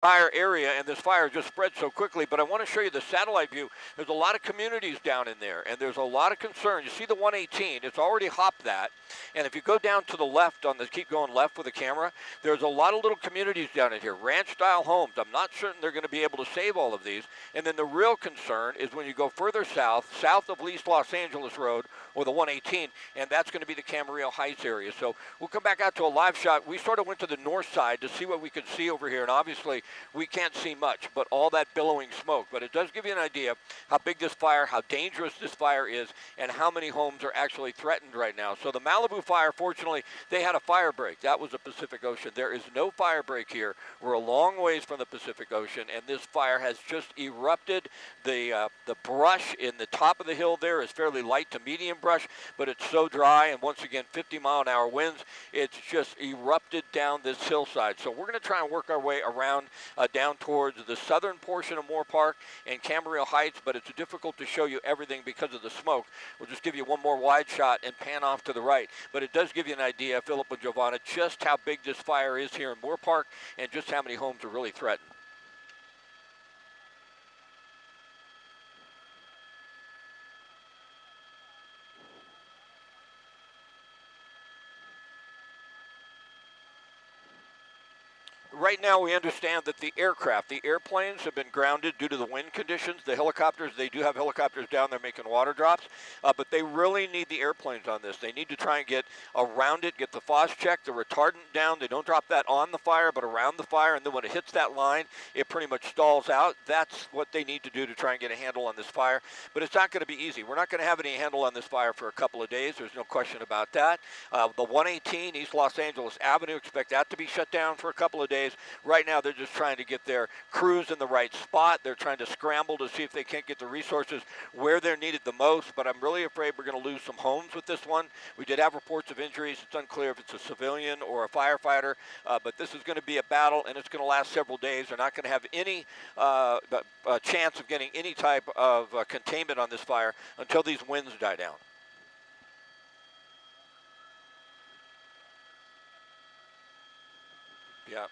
entire area, and this fire just spread so quickly. But I want to show you the satellite view. There's a lot of communities down in there, and there's a lot of concern. You see the 118, it's already hopped that. And if you go down to the left on the, keep going left with the camera, there's a lot of little communities down in here, ranch-style homes. I'm not certain they're going to be able to save all of these. And then the real concern is when you go further south, south of East Los Angeles Road, or the 118, and that's going to be the Camarillo Heights area. So we'll come back out to a live shot. We sort of went to the north side to see what we could see over here, and obviously we can't see much, but all that billowing smoke. But it does give you an idea how big this fire, how dangerous this fire is, and how many homes are actually threatened right now. So the Malibu fire, fortunately, they had a fire break. That was the Pacific Ocean. There is no fire break here. We're a long ways from the Pacific Ocean, and this fire has just erupted. The brush in the top of the hill there is fairly light to medium brush, but it's so dry, and once again, 50-mile-an-hour winds. It's just erupted down this hillside. So we're going to try and work our way around down towards the southern portion of Moorpark and Camarillo Heights, but it's difficult to show you everything because of the smoke. We'll just give you one more wide shot and pan off to the right. But it does give you an idea, Philip and Giovanna, just how big this fire is here in Moorpark and just how many homes are really threatened. Right now, we understand that the aircraft, the airplanes have been grounded due to the wind conditions. The helicopters, they do have helicopters down there making water drops, but they really need the airplanes on this. They need to try and get around it, get the FOS check, the retardant down. They don't drop that on the fire, but around the fire, and then when it hits that line, it pretty much stalls out. That's what they need to do to try and get a handle on this fire, but it's not going to be easy. We're not going to have any handle on this fire for a couple of days. There's no question about that. The 118 East Los Angeles Avenue, expect that to be shut down for a couple of days. Right now, they're just trying to get their crews in the right spot. They're trying to scramble to see if they can't get the resources where they're needed the most, but I'm really afraid we're going to lose some homes with this one. We did have reports of injuries. It's unclear if it's a civilian or a firefighter, but this is going to be a battle, and it's going to last several days. They're not going to have any chance of getting any type of containment on this fire until these winds die down. Yeah.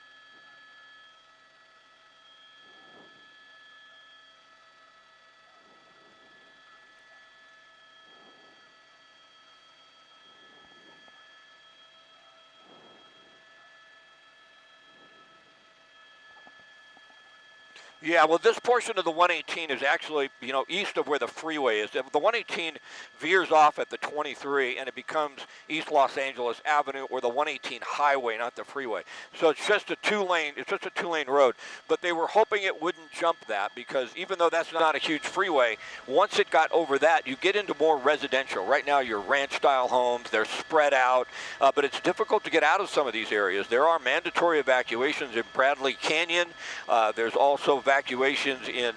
Yeah, well, this portion of the 118 is actually, east of where the freeway is. The 118 veers off at the 23, and it becomes East Los Angeles Avenue or the 118 highway, not the freeway. So it's just a two-lane road. But they were hoping it wouldn't jump that because even though that's not a huge freeway, once it got over that, you get into more residential. Right now, you're ranch-style homes. They're spread out, but it's difficult to get out of some of these areas. There are mandatory evacuations in Bradley Canyon. There's also evacuations in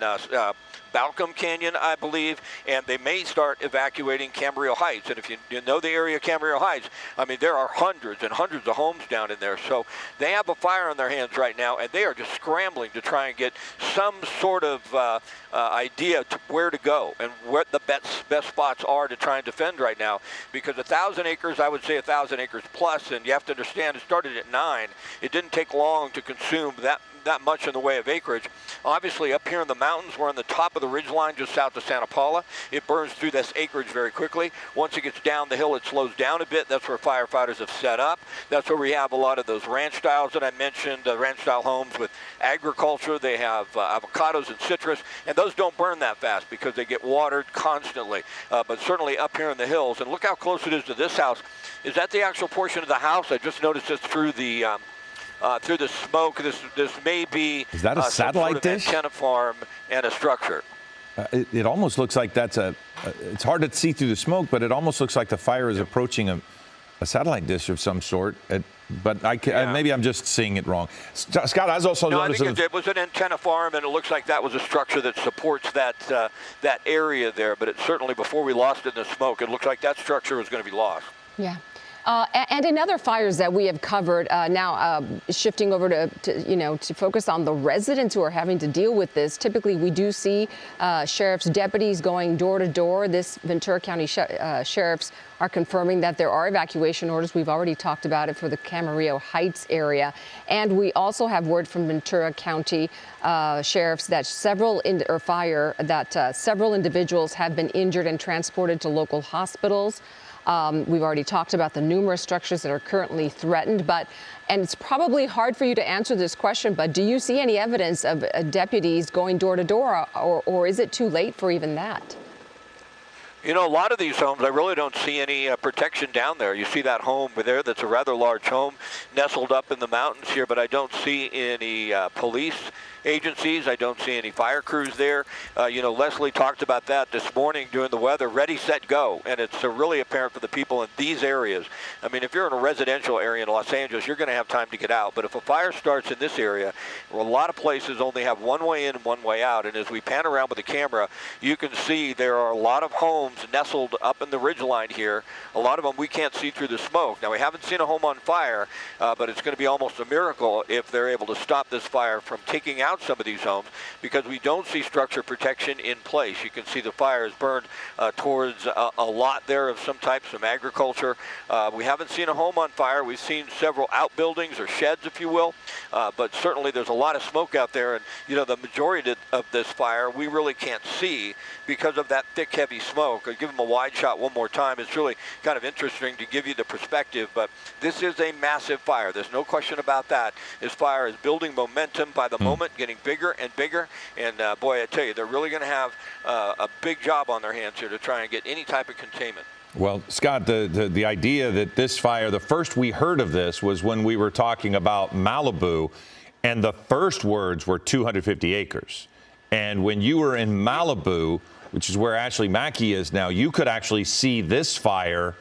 Balcom Canyon, I believe, and they may start evacuating Camarillo Heights. And if you know the area of Camarillo Heights, I mean, there are hundreds and hundreds of homes down in there. So they have a fire on their hands right now, and they are just scrambling to try and get some sort of idea to where to go and what the best spots are to try and defend right now. Because 1,000 acres, I would say 1,000 acres plus, and you have to understand it started at 9. It didn't take long to consume that much in the way of acreage. Obviously, up here in the mountains, we're on the top of the ridge line just south of Santa Paula. It burns through this acreage very quickly. Once it gets down the hill, it slows down a bit. That's where firefighters have set up. That's where we have a lot of those ranch styles that I mentioned, ranch style homes with agriculture. They have avocados and citrus, and those don't burn that fast because they get watered constantly. But certainly up here in the hills, and look how close it is to this house. Is that the actual portion of the house? I just noticed this through the smoke. This may be is that a satellite sort of dish? Antenna farm and a structure. It almost looks like that's it's hard to see through the smoke, but it almost looks like the fire is approaching a satellite dish of some sort. But maybe I'm just seeing it wrong. Scott, I was also noticing. I think it was an antenna farm, and it looks like that was a structure that supports that area there. But it certainly, before we lost it in the smoke, it looked like that structure was going to be lost. Yeah. And in other fires that we have covered, now shifting over to focus on the residents who are having to deal with this. Typically, we do see sheriff's deputies going door to door. This Ventura County sheriffs are confirming that there are evacuation orders. We've already talked about it for the Camarillo Heights area. And we also have word from Ventura County sheriffs that several individuals have been injured and transported to local hospitals. We've already talked about the numerous structures that are currently threatened, and it's probably hard for you to answer this question, but do you see any evidence of deputies going door to door, or is it too late for even that? You know, a lot of these homes, I really don't see any protection down there. You see that home over there that's a rather large home nestled up in the mountains here, but I don't see any police agencies. I don't see any fire crews there. Leslie talked about that this morning during the weather, ready, set, go. And it's really apparent for the people in these areas. I mean, if you're in a residential area in Los Angeles, you're going to have time to get out. But if a fire starts in this area, a lot of places only have one way in and one way out. And as we pan around with the camera, you can see there are a lot of homes nestled up in the ridgeline here. A lot of them we can't see through the smoke. Now, we haven't seen a home on fire, but it's going to be almost a miracle if they're able to stop this fire from taking out some of these homes, because we don't see structure protection in place. You can see the fire is burned towards a lot there of some type, some agriculture. We haven't seen a home on fire. We've seen several outbuildings or sheds, if you will, but certainly there's a lot of smoke out there, and the majority of this fire we really can't see because of that thick, heavy smoke. I'll give them a wide shot one more time. It's really kind of interesting to give you the perspective, but this is a massive fire. There's no question about that. This fire is building momentum by the moment, getting bigger and bigger, and boy, I tell you, they're really going to have a big job on their hands here to try and get any type of containment. Well, Scott, the idea that this fire, the first we heard of this was when we were talking about Malibu, and the first words were 250 acres. And when you were in Malibu, which is where Ashley Mackey is now, you could actually see this fire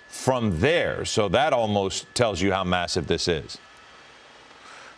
from there. So that almost tells you how massive this is.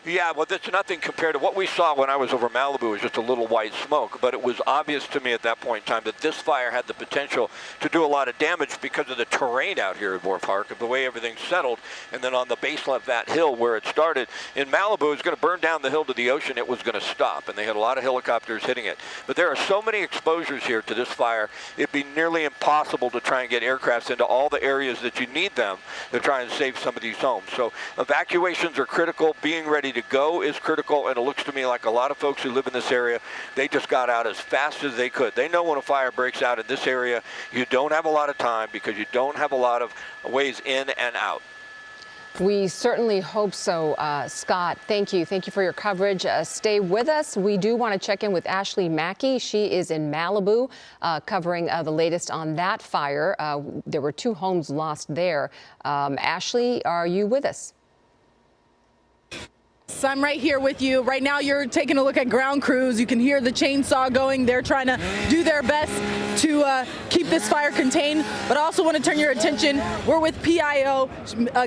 Yeah, well, that's nothing compared to what we saw when I was over Malibu. It was just a little white smoke, but it was obvious to me at that point in time that this fire had the potential to do a lot of damage because of the terrain out here at Moorpark and the way everything settled. And then on the base of that hill where it started in Malibu, it was going to burn down the hill to the ocean. It was going to stop, and they had a lot of helicopters hitting it. But there are so many exposures here to this fire, it'd be nearly impossible to try and get aircrafts into all the areas that you need them to try and save some of these homes. So evacuations are critical. Being ready to go is critical, and it looks to me like a lot of folks who live in this area, they just got out as fast as they could. They know when a fire breaks out in this area, you don't have a lot of time because you don't have a lot of ways in and out. We certainly hope so, Scott. Thank you. Thank you for your coverage. Stay with us. We do want to check in with Ashley Mackey. She is in Malibu covering the latest on that fire. There were 2 homes lost there. Ashley, are you with us? So I'm right here with you. Right now you're taking a look at ground crews. You can hear the chainsaw going. They're trying to do their best to keep this fire contained. But I also want to turn your attention. We're with PIO,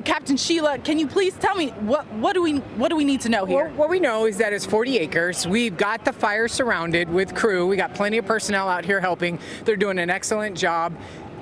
Captain Sheila. Can you please tell me what do we need to know here? Well, what we know is that it's 40 acres. We've got the fire surrounded with crew. We got plenty of personnel out here helping. They're doing an excellent job.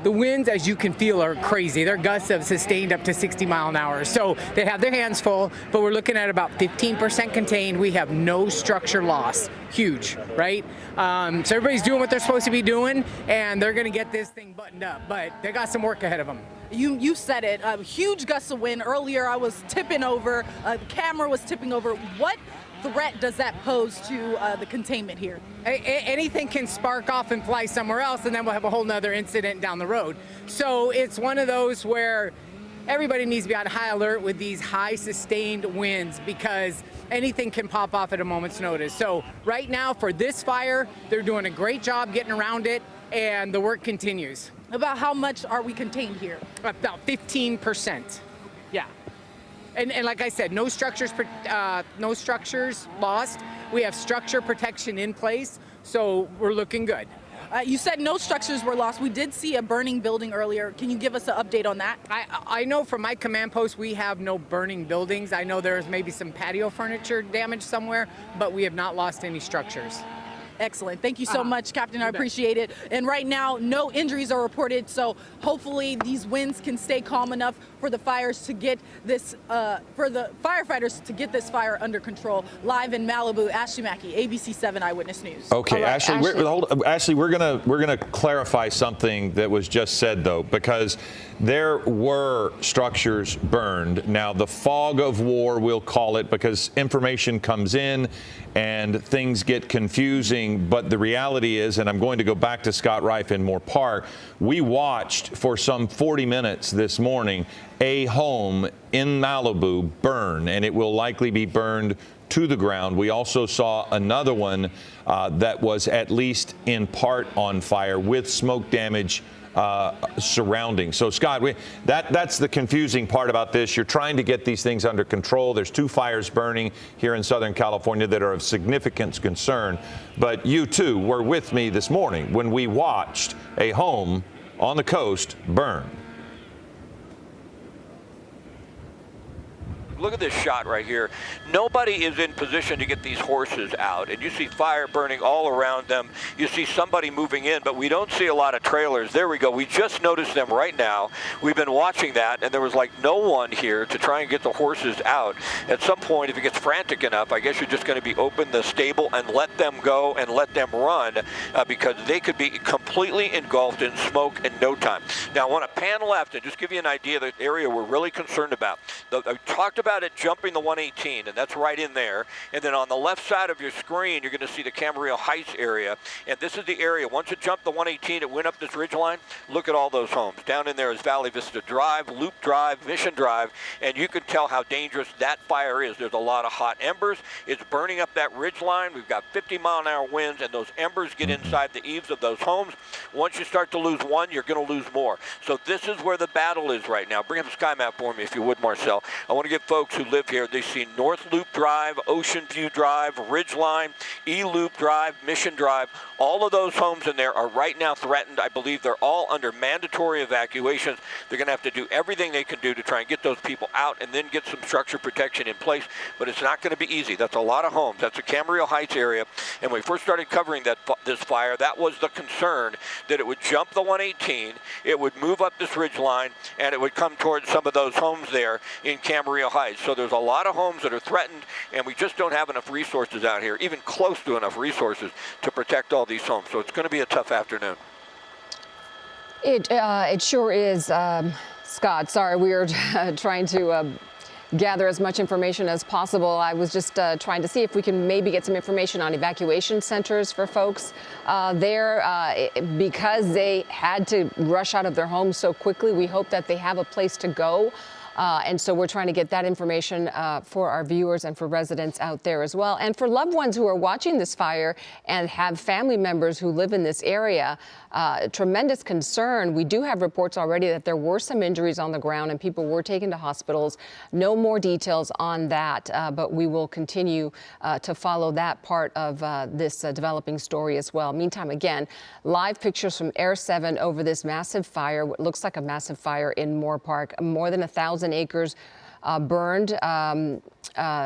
The winds, as you can feel, are crazy. Their gusts have sustained up to 60 mile an hour. So they have their hands full, but we're looking at about 15% contained. We have no structure loss. Huge, right? So everybody's doing what they're supposed to be doing, and they're going to get this thing buttoned up. But they got some work ahead of them. You said it. Huge gusts of wind. Earlier I was tipping over. The camera was tipping over. What threat does that pose to the containment here? Anything can spark off and fly somewhere else, and then we'll have a whole nother incident down the road. So it's one of those where everybody needs to be on high alert with these high sustained winds, because anything can pop off at a moment's notice. So right now for this fire, they're doing a great job getting around it, and the work continues. About how much are we contained here? About 15%. Yeah. And like I said, no structures lost. We have structure protection in place, so we're looking good. You said no structures were lost. We did see a burning building earlier. Can you give us an update on that? I know from my command post we have no burning buildings. I know there's maybe some patio furniture damage somewhere, but we have not lost any structures. Excellent. Thank you so much, Captain. I appreciate it. And right now, no injuries are reported, so hopefully these winds can stay calm enough for the fires to get this, for the firefighters to get this fire under control. Live in Malibu, Ashley Mackey, ABC 7 Eyewitness News. Okay, Right, Ashley, we're gonna clarify something that was just said though, because there were structures burned. Now the fog of war, we'll call it, because information comes in and things get confusing. But the reality is, and I'm going to go back to Scott Reif in Moorpark, we watched for some 40 minutes this morning a home in Malibu burn, and it will likely be burned to the ground. We also saw another one that was at least in part on fire with smoke damage surrounding. So Scott, that's the confusing part about this. You're trying to get these things under control. There's 2 fires burning here in Southern California that are of significant concern. But you too were with me this morning when we watched a home on the coast burn. Look at this shot right here. Nobody is in position to get these horses out, and you see fire burning all around them. You see somebody moving in, but we don't see a lot of trailers. There we go. We just noticed them right now. We've been watching that, and there was like no one here to try and get the horses out. At some point, if it gets frantic enough, I guess you're just going to be open the stable and let them go and let them run because they could be completely engulfed in smoke in no time. Now, I want to pan left and just give you an idea of the area we're really concerned about. I talked about it jumping the 118, and that's right in there. And then on the left side of your screen, you're going to see the Camarillo Heights area. And this is the area. Once it jumped the 118, it went up this ridge line. Look at all those homes. Down in there is Valley Vista Drive, Loop Drive, Mission Drive, and you can tell how dangerous that fire is. There's a lot of hot embers. It's burning up that ridge line. We've got 50-mile-an-hour winds, and those embers get inside the eaves of those homes. Once you start to lose one, you're going to lose more. So this is where the battle is right now. Bring up the sky map for me, if you would, Marcel. I want to give folks who live here, they see North Loop Drive, Ocean View Drive, Ridgeline, E-Loop Drive, Mission Drive. All of those homes in there are right now threatened. I believe they're all under mandatory evacuations. They're going to have to do everything they can do to try and get those people out and then get some structure protection in place. But it's not going to be easy. That's a lot of homes. That's the Camarillo Heights area. And when we first started covering this fire, that was the concern, that it would jump the 118, it would move up this ridge line, and it would come towards some of those homes there in Camarillo Heights. So there's a lot of homes that are threatened, and we just don't have enough resources out here, even close to enough resources to protect all these homes. So it's going to be a tough afternoon. It sure is, Scott. Sorry, we are trying to gather as much information as possible. I was just trying to see if we can maybe get some information on evacuation centers for folks there because they had to rush out of their homes so quickly. We hope that they have a place to go. And so we're trying to get that information for our viewers and for residents out there as well. And for loved ones who are watching this fire and have family members who live in this area, tremendous concern. We do have reports already that there were some injuries on the ground and people were taken to hospitals. No more details on that, but we will continue to follow that part of this developing story as well. Meantime, again, live pictures from Air 7 over this massive fire, what looks like a massive fire in Moorpark. More than 1,000 acres burned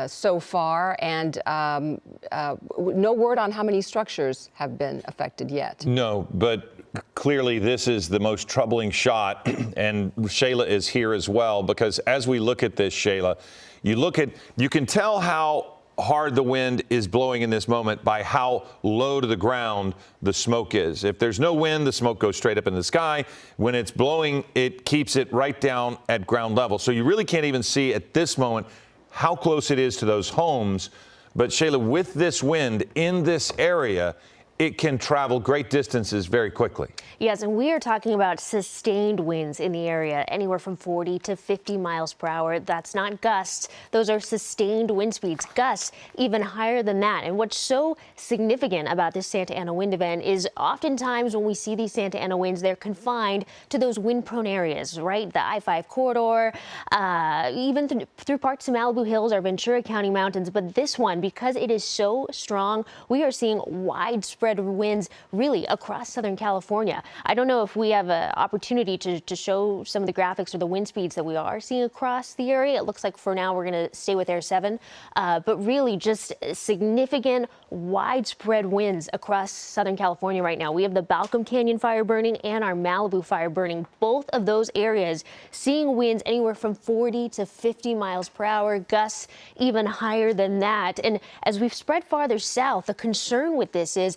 so far, and no word on how many structures have been affected yet. No, but clearly this is the most troubling shot, and Shayla is here as well, because as we look at this, Shayla, you can tell how hard the wind is blowing in this moment by how low to the ground the smoke is. If there's no wind, the smoke goes straight up in the sky. When it's blowing, it keeps it right down at ground level. So you really can't even see at this moment how close it is to those homes. But Shayla, with this wind in this area, it can travel great distances very quickly. Yes, and we are talking about sustained winds in the area, anywhere from 40 to 50 miles per hour. That's not gusts. Those are sustained wind speeds. Gusts even higher than that. And what's so significant about this Santa Ana wind event is oftentimes when we see these Santa Ana winds, they're confined to those wind-prone areas, right? The I-5 corridor, even through parts of Malibu Hills or Ventura County mountains. But this one, because it is so strong, we are seeing widespread widespread winds really across Southern California. I don't know if we have an opportunity to show some of the graphics or the wind speeds that we are seeing across the area. It looks like for now we're going to stay with Air 7, but really just significant widespread winds across Southern California right now. We have the Balcom Canyon fire burning and our Malibu fire burning. Both of those areas seeing winds anywhere from 40 to 50 miles per hour, gusts even higher than that. And as we've spread farther south, the concern with this is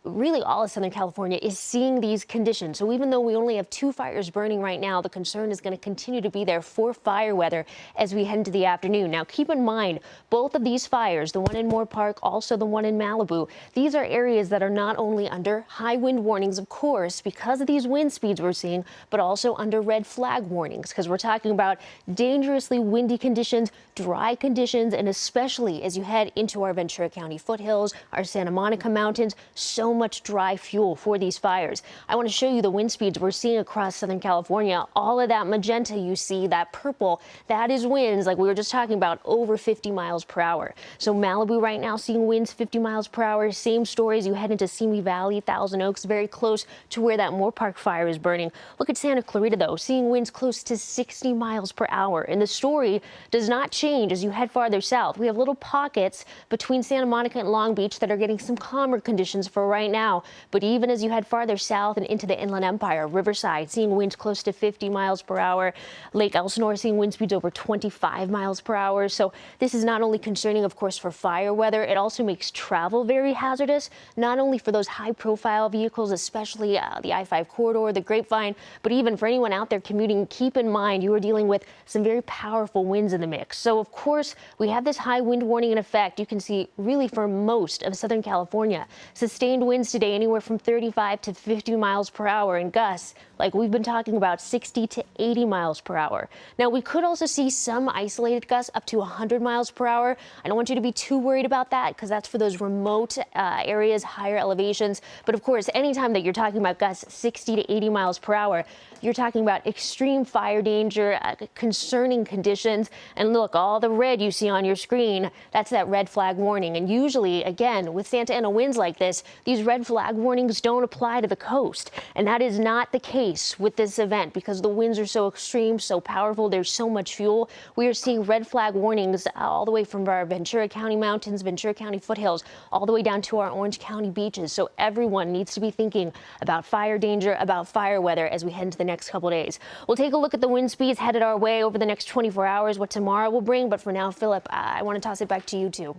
really all of Southern California is seeing these conditions. So even though we only have 2 fires burning right now, the concern is going to continue to be there for fire weather as we head into the afternoon. Now, keep in mind, both of these fires, the one in Moorpark, also the one in Malibu, these are areas that are not only under high wind warnings, of course, because of these wind speeds we're seeing, but also under red flag warnings, because we're talking about dangerously windy conditions, dry conditions, and especially as you head into our Ventura County foothills, our Santa Monica mountains, so much dry fuel for these fires. I want to show you the wind speeds we're seeing across Southern California. All of that magenta you see, that purple, that is winds like we were just talking about, over 50 miles per hour. So Malibu right now seeing winds 50 miles per hour. Same story as you head into Simi Valley, Thousand Oaks, very close to where that Moorpark fire is burning. Look at Santa Clarita though, seeing winds close to 60 miles per hour. And the story does not change as you head farther south. We have little pockets between Santa Monica and Long Beach that are getting some calmer conditions for right now. But even as you head farther south and into the Inland Empire, Riverside seeing winds close to 50 miles per hour. Lake Elsinore seeing wind speeds over 25 miles per hour. So this is not only concerning, of course, for fire weather, it also makes travel very hazardous, not only for those high profile vehicles, especially the I-5 corridor, the Grapevine, but even for anyone out there commuting, keep in mind you are dealing with some very powerful winds in the mix. So of course, we have this high wind warning in effect. You can see really for most of Southern California, sustained winds today anywhere from 35 to 50 miles per hour, and gusts like we've been talking about 60 to 80 miles per hour. Now, we could also see some isolated gusts up to 100 miles per hour. I don't want you to be too worried about that because that's for those remote areas, higher elevations. But of course, anytime that you're talking about gusts 60 to 80 miles per hour, you're talking about extreme fire danger, concerning conditions. And look, all the red you see on your screen, that's that red flag warning. And usually, again, with Santa Ana winds like this, these red flag warnings don't apply to the coast. And that is not the case with this event because the winds are so extreme, so powerful, there's so much fuel. We are seeing red flag warnings all the way from our Ventura County mountains, Ventura County foothills, all the way down to our Orange County beaches. So everyone needs to be thinking about fire danger, about fire weather as we head into the next couple of days. We'll take a look at the wind speeds headed our way over the next 24 hours, what tomorrow will bring. But for now, Philip, I want to toss it back to you too.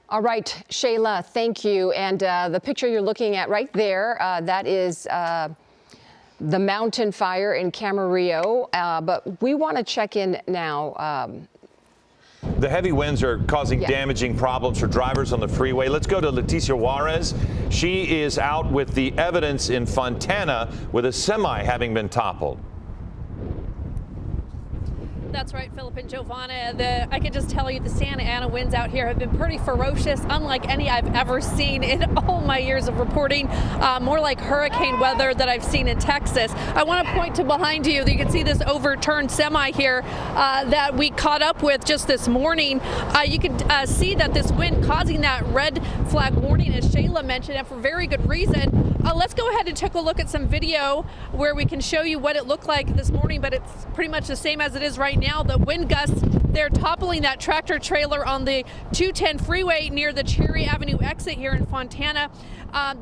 All right, Shayla, thank you. And the picture you're looking at right there, that is the mountain fire in Camarillo. But we want to check in now. The heavy winds are causing damaging problems for drivers on the freeway. Let's go to Leticia Juarez. She is out with the evidence in Fontana with a semi having been toppled. That's right, Philip and Giovanna. I can just tell you the Santa Ana winds out here have been pretty ferocious, unlike any I've ever seen in all my years of reporting. More like hurricane weather that I've seen in Texas. I want to point to behind you that you can see this overturned semi here that we caught up with just this morning. You can see that this wind causing that red flag warning, as Shayla mentioned, and for very good reason. Let's go ahead and take a look at some video where we can show you what it looked like this morning, but it's pretty much the same as it is right now. The wind gusts, they're toppling that tractor trailer on the 210 freeway near the Cherry Avenue exit here in Fontana.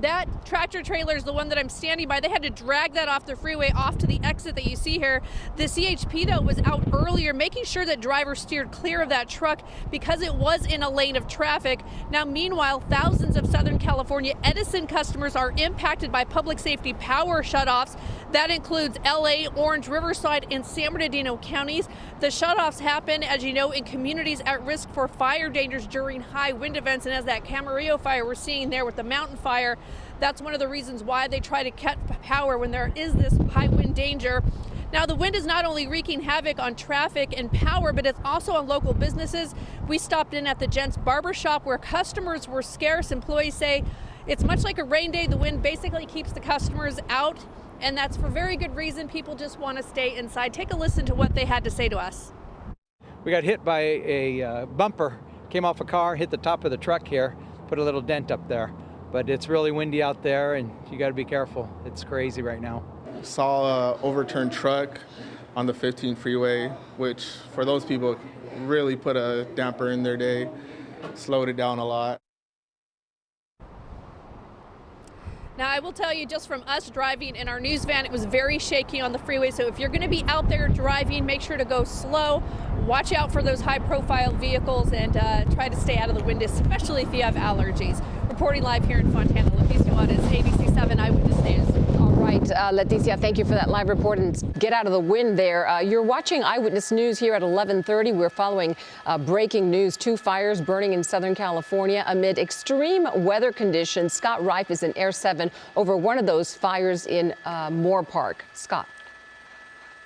That tractor trailer is the one that I'm standing by. They had to drag that off the freeway, off to the exit that you see here. The CHP, though, was out earlier, making sure that drivers steered clear of that truck because it was in a lane of traffic. Now, meanwhile, thousands of Southern California Edison customers are impacted by public safety power shutoffs. That includes LA, Orange, Riverside, and San Bernardino counties. The shutoffs happen, as you know, in communities at risk for fire dangers during high wind events. And as that Camarillo fire we're seeing there with the mountain fire, that's one of the reasons why they try to cut power when there is this high wind danger. Now, the wind is not only wreaking havoc on traffic and power, but it's also on local businesses. We stopped in at the Gents Barbershop where customers were scarce. Employees say it's much like a rain day. The wind basically keeps the customers out, and that's for very good reason. People just want to stay inside. Take a listen to what they had to say to us. We got hit by a bumper, came off a car, hit the top of the truck here, put a little dent up there. but it's really windy out there, and you got to be careful. It's crazy right now. Saw an overturned truck on the 15 freeway, which for those people really put a damper in their day, slowed it down a lot. Now, I will tell you, just from us driving in our news van, it was very shaky on the freeway. So if you're going to be out there driving, make sure to go slow. Watch out for those high-profile vehicles and try to stay out of the wind, especially if you have allergies. Reporting live here in Fontana, Leticia Juarez, ABC 7 Eyewitness News. All right, Leticia, thank you for that live report, and get out of the wind there. You're watching Eyewitness News here at 11:30. We're following breaking news. 2 fires burning in Southern California amid extreme weather conditions. Scott Reif is in Air 7 over one of those fires in Moorpark. Scott.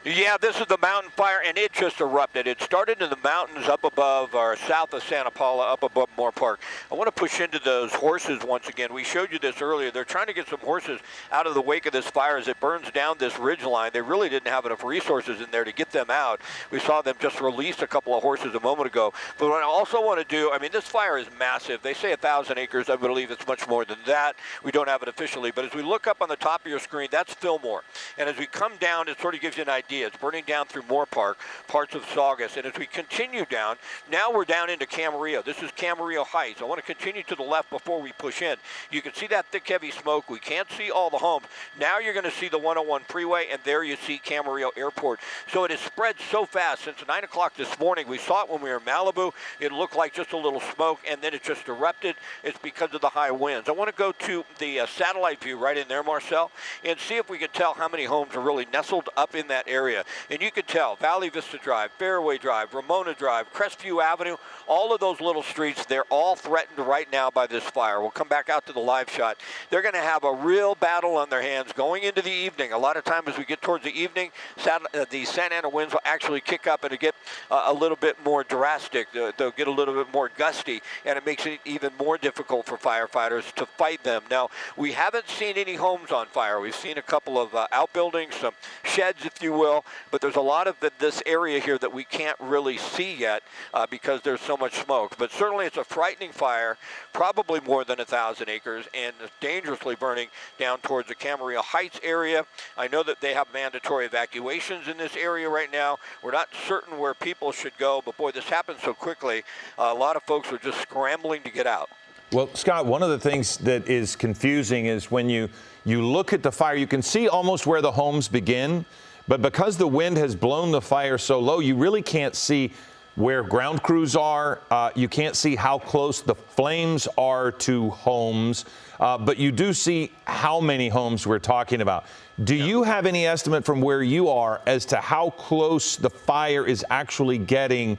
Yeah, this is the mountain fire, and it just erupted. It started in the mountains up above or south of Santa Paula, up above Moorpark. I want to push into those horses once again. We showed you this earlier. They're trying to get some horses out of the wake of this fire as it burns down this ridge line. They really didn't have enough resources in there to get them out. We saw them just release a couple of horses a moment ago. But what I also want to do, I mean, this fire is massive. They say 1,000 acres. I believe it's much more than that. We don't have it officially. But as we look up on the top of your screen, that's Fillmore. And as we come down, it sort of gives you an idea. It's burning down through Moorpark, parts of Saugus. And as we continue down, now we're down into Camarillo. This is Camarillo Heights. I want to continue to the left before we push in. You can see that thick, heavy smoke. We can't see all the homes. Now you're going to see the 101 freeway, and there you see Camarillo Airport. So it has spread so fast since 9 o'clock this morning. We saw it when we were in Malibu. It looked like just a little smoke, and then it just erupted. It's because of the high winds. I want to go to the satellite view right in there, Marcel, and see if we can tell how many homes are really nestled up in that area. And you can tell Valley Vista Drive, Fairway Drive, Ramona Drive, Crestview Avenue, all of those little streets, they're all threatened right now by this fire. We'll come back out to the live shot. They're going to have a real battle on their hands going into the evening. A lot of times as we get towards the evening, the Santa Ana winds will actually kick up and it'll get a little bit more drastic. They'll get a little bit more gusty, and it makes it even more difficult for firefighters to fight them. Now, we haven't seen any homes on fire. We've seen a couple of outbuildings, some sheds, if you will, but there's a lot of this area here that we can't really see yet because there's so much smoke. But certainly it's a frightening fire, probably more than 1,000 acres, and dangerously burning down towards the Camarillo Heights area. I know that they have mandatory evacuations in this area right now. We're not certain where people should go, but boy, this happened so quickly. A lot of folks are just scrambling to get out. Well, Scott, one of the things that is confusing is when you look at the fire, you can see almost where the homes begin. But because the wind has blown the fire so low, you really can't see where ground crews are. You can't see how close the flames are to homes. But you do see how many homes we're talking about. Do you have any estimate from where you are as to how close the fire is actually getting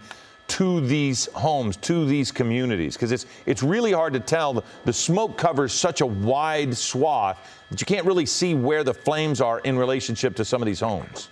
to these homes, to these communities? Because it's really hard to tell. The smoke covers such a wide swath that you can't really see where the flames are in relationship to some of these homes.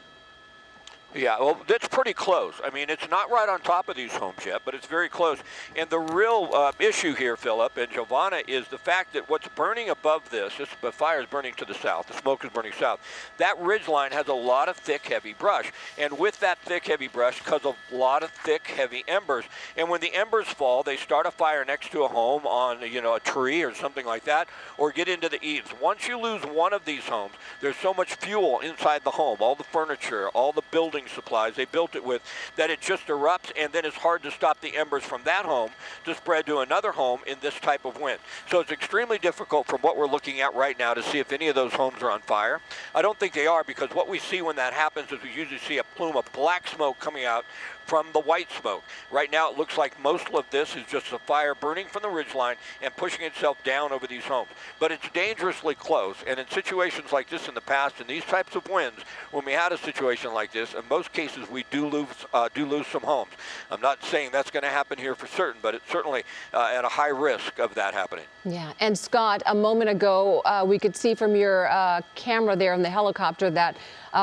Yeah, well, that's pretty close. I mean, it's not right on top of these homes yet, but it's very close. And the real issue here, Philip and Giovanna, is the fact that what's burning above this the fire is burning to the south, the smoke is burning south. That ridge line has a lot of thick, heavy brush. And with that thick, heavy brush comes a lot of thick, heavy embers. And when the embers fall, they start a fire next to a home on, a tree or something like that, or get into the eaves. Once you lose one of these homes, there's so much fuel inside the home, all the furniture, all the building supplies they built it with, that it just erupts, and then it's hard to stop the embers from that home to spread to another home in this type of wind. So it's extremely difficult from what we're looking at right now to see if any of those homes are on fire. I don't think they are, because what we see when that happens is we usually see a plume of black smoke coming out from the white smoke. Right now it looks like most of this is just a fire burning from the ridgeline and pushing itself down over these homes. But it's dangerously close, and in situations like this in the past, in these types of winds, when we had a situation like this, in most cases we do lose some homes. I'm not saying that's going to happen here for certain, but it's certainly at a high risk of that happening. Yeah, and Scott, a moment ago, we could see from your camera there in the helicopter that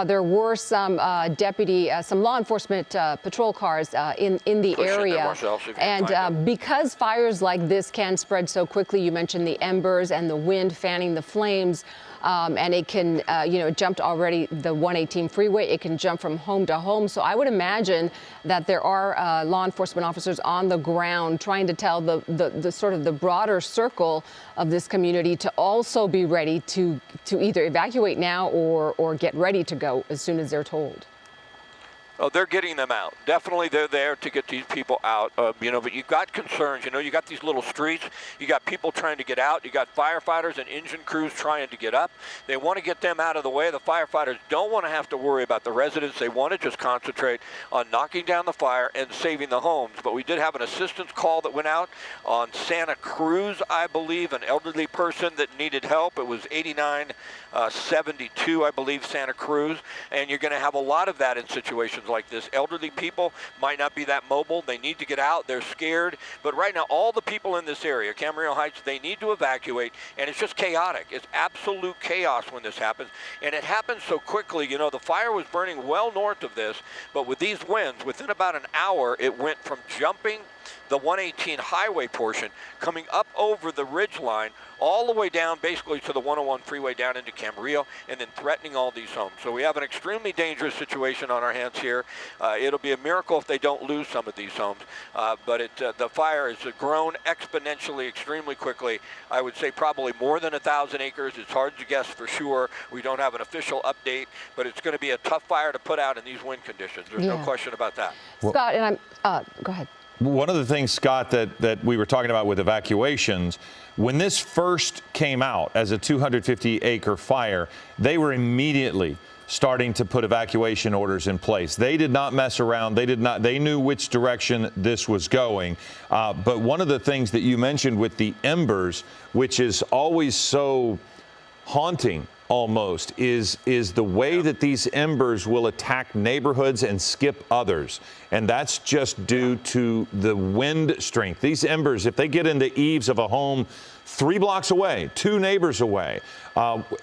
there were some some law enforcement patrols patrol cars in the area. And because fires like this can spread so quickly, you mentioned the embers and the wind fanning the flames. And it can, it jumped already the 118 freeway. It can jump from home to home. So I would imagine that there are law enforcement officers on the ground trying to tell the sort of the broader circle of this community to also be ready to either evacuate now or get ready to go as soon as they're told. Oh, they're getting them out. Definitely they're there to get these people out, but you've got concerns. You got these little streets. You got people trying to get out. You got firefighters and engine crews trying to get up. They want to get them out of the way. The firefighters don't want to have to worry about the residents. They want to just concentrate on knocking down the fire and saving the homes. But we did have an assistance call that went out on Santa Cruz, I believe, an elderly person that needed help. It was 8972, I believe, Santa Cruz. And you're going to have a lot of that in situations like this. Elderly people might not be that mobile. They need to get out. They're scared. But right now, all the people in this area, Camarillo Heights, they need to evacuate, and it's just chaotic. It's absolute chaos when this happens, and it happens so quickly. The fire was burning well north of this, but with these winds, within about an hour, it went from jumping the 118 highway portion, coming up over the ridge line, all the way down basically to the 101 freeway down into Camarillo, and then threatening all these homes. So we have an extremely dangerous situation on our hands here. It'll be a miracle if they don't lose some of these homes, but the fire has grown exponentially, extremely quickly. I would say probably more than 1,000 acres. It's hard to guess for sure. We don't have an official update, but it's going to be a tough fire to put out in these wind conditions. There's no question about that. Scott, and go ahead. One of the things, Scott, that we were talking about with evacuations, when this first came out as a 250-acre fire, they were immediately starting to put evacuation orders in place. They did not mess around. They knew which direction this was going. But one of the things that you mentioned with the embers, which is always so haunting almost, is the way that these embers will attack neighborhoods and skip others. And that's just due to the wind strength. These embers, if they get in the eaves of a home 3 blocks away, 2 neighbors away,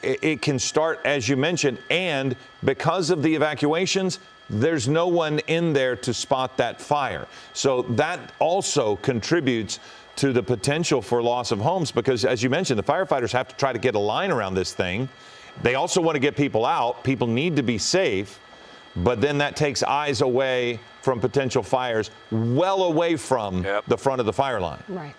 it can start, as you mentioned, and because of the evacuations, there's no one in there to spot that fire. So that also contributes to the potential for loss of homes because, as you mentioned, the firefighters have to try to get a line around this thing. They also want to get people out. People need to be safe, but then that takes eyes away from potential fires well away from the front of the fire line. Right.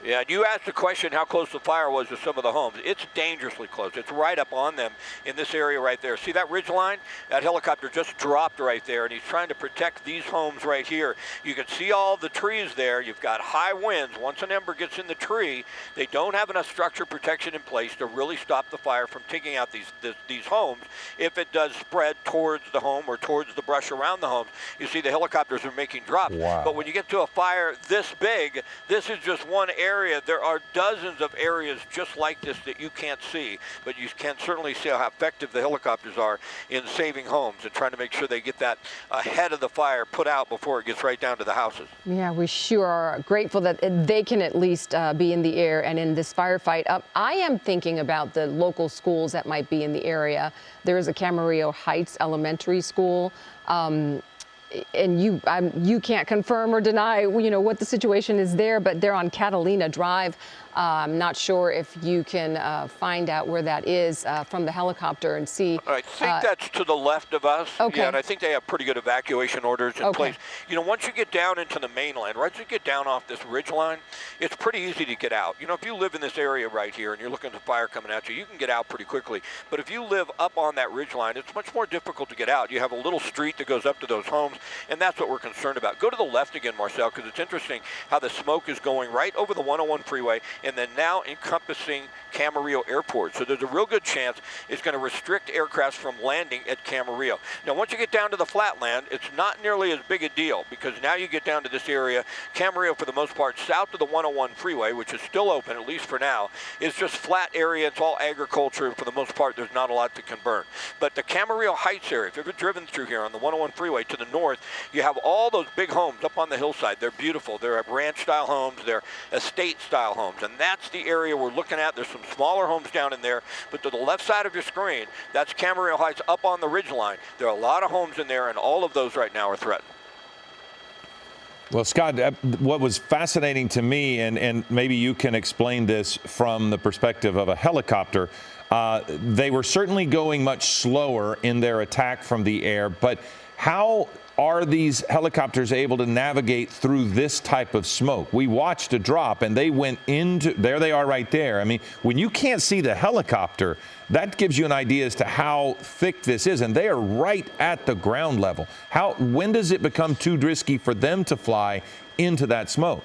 Yeah, you asked the question how close the fire was to some of the homes. It's dangerously close. It's right up on them in this area right there. See that ridge line? That helicopter just dropped right there, and he's trying to protect these homes right here. You can see all the trees there. You've got high winds. Once an ember gets in the tree, they don't have enough structure protection in place to really stop the fire from taking out these homes if it does spread towards the home or towards the brush around the homes. You see the helicopters are making drops. Wow. But when you get to a fire this big, this is just one area. There are dozens of areas just like this that you can't see, but you can certainly see how effective the helicopters are in saving homes and trying to make sure they get that ahead of the fire put out before it gets right down to the houses. Yeah, we sure are grateful that they can at least be in the air and in this firefight. I am thinking about the local schools that might be in the area. There is a Camarillo Heights Elementary School. And you can't confirm or deny, what the situation is there, but they're on Catalina Drive. I'm not sure if you can find out where that is from the helicopter and see. I think that's to the left of us. Okay. Yeah, and I think they have pretty good evacuation orders in place. Once you get down into the mainland, right as you get down off this ridge line, it's pretty easy to get out. If you live in this area right here and you're looking at the fire coming at you, you can get out pretty quickly. But if you live up on that ridge line, it's much more difficult to get out. You have a little street that goes up to those homes, and that's what we're concerned about. Go to the left again, Marcel, because it's interesting how the smoke is going right over the 101 freeway and then now encompassing Camarillo Airport. So there's a real good chance it's going to restrict aircrafts from landing at Camarillo. Now, once you get down to the flatland, it's not nearly as big a deal because now you get down to this area. Camarillo, for the most part, south of the 101 freeway, which is still open, at least for now, is just flat area. It's all agriculture, and for the most part, there's not a lot that can burn. But the Camarillo Heights area, if you've ever driven through here on the 101 freeway to the north, you have all those big homes up on the hillside. They're beautiful. They're ranch-style homes. They're estate-style homes, and that's the area we're looking at. There's some smaller homes down in there, but to the left side of your screen, that's Camarillo Heights up on the ridge line. There are a lot of homes in there, and all of those right now are threatened. Well, Scott, what was fascinating to me, and maybe you can explain this from the perspective of a helicopter, they were certainly going much slower in their attack from the air, but how are these helicopters able to navigate through this type of smoke? We watched a drop and they went into, there they are right there. I mean, when you can't see the helicopter, that gives you an idea as to how thick this is, and they are right at the ground level. When does it become too risky for them to fly into that smoke?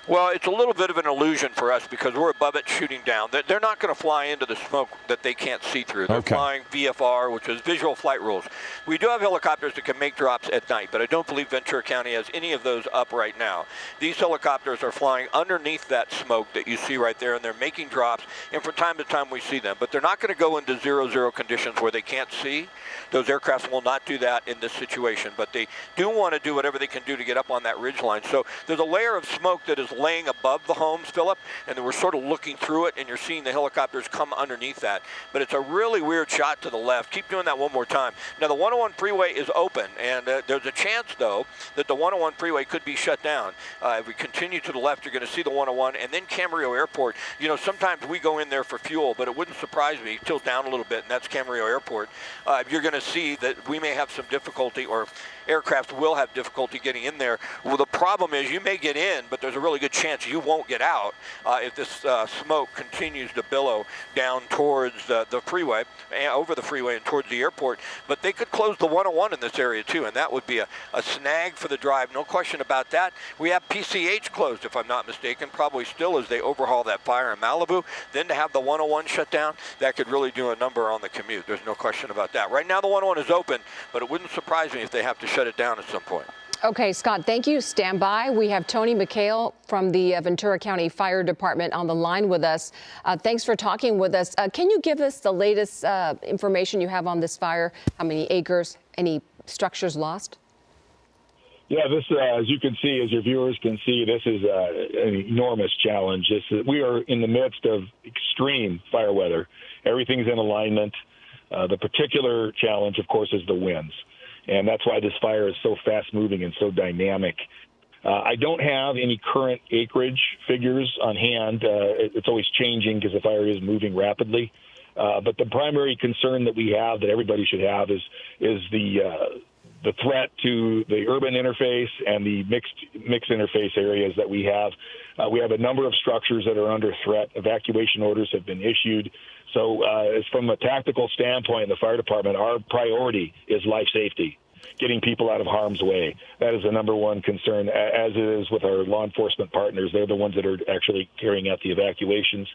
Well, it's a little bit of an illusion for us because we're above it shooting down. They're not going to fly into the smoke that they can't see through. They're flying VFR, which is visual flight rules. We do have helicopters that can make drops at night, but I don't believe Ventura County has any of those up right now. These helicopters are flying underneath that smoke that you see right there, and they're making drops, and from time to time we see them. But they're not going to go into 0-0 conditions where they can't see. Those aircraft will not do that in this situation, but they do want to do whatever they can do to get up on that ridge line. So there's a layer of smoke that is laying above the homes, Philip, and then we're sort of looking through it, and you're seeing the helicopters come underneath that. But it's a really weird shot to the left. Keep doing that one more time. Now, the 101 freeway is open, and there's a chance, though, that the 101 freeway could be shut down. If we continue to the left, you're going to see the 101, and then Camarillo Airport. You know, sometimes we go in there for fuel, but it wouldn't surprise me. Tilt down a little bit, and that's Camarillo Airport. You're going to see that we may have some difficulty, or aircraft will have difficulty getting in there. Well, the problem is you may get in, but there's a really good chance you won't get out if this smoke continues to billow down towards the freeway, over the freeway and towards the airport. But they could close the 101 in this area too, and that would be a snag for the drive, no question about that. We have PCH closed, if I'm not mistaken, probably still as they overhaul that fire in Malibu. Then to have the 101 shut down, that could really do a number on the commute. There's no question about that. Right now the 101 is open, but it wouldn't surprise me if they have to shut it down at some point. Okay, Scott, thank you. Stand by. We have Tony McHale from the Ventura County Fire Department on the line with us. Thanks for talking with us. Can you give us the latest information you have on this fire? How many acres, any structures lost? Yeah, this, as you can see, as your viewers can see, this is an enormous challenge. We are in the midst of extreme fire weather. Everything's in alignment. The particular challenge, of course, is the winds. And that's why this fire is so fast-moving and so dynamic. I don't have any current acreage figures on hand. It's always changing because the fire is moving rapidly. But the primary concern that we have, that everybody should have, is the threat to the urban interface and the mixed interface areas that we have. We have a number of structures that are under threat. Evacuation orders have been issued. So as from a tactical standpoint in the fire department, our priority is life safety, getting people out of harm's way. That is the number one concern, as it is with our law enforcement partners. They're the ones that are actually carrying out the evacuations.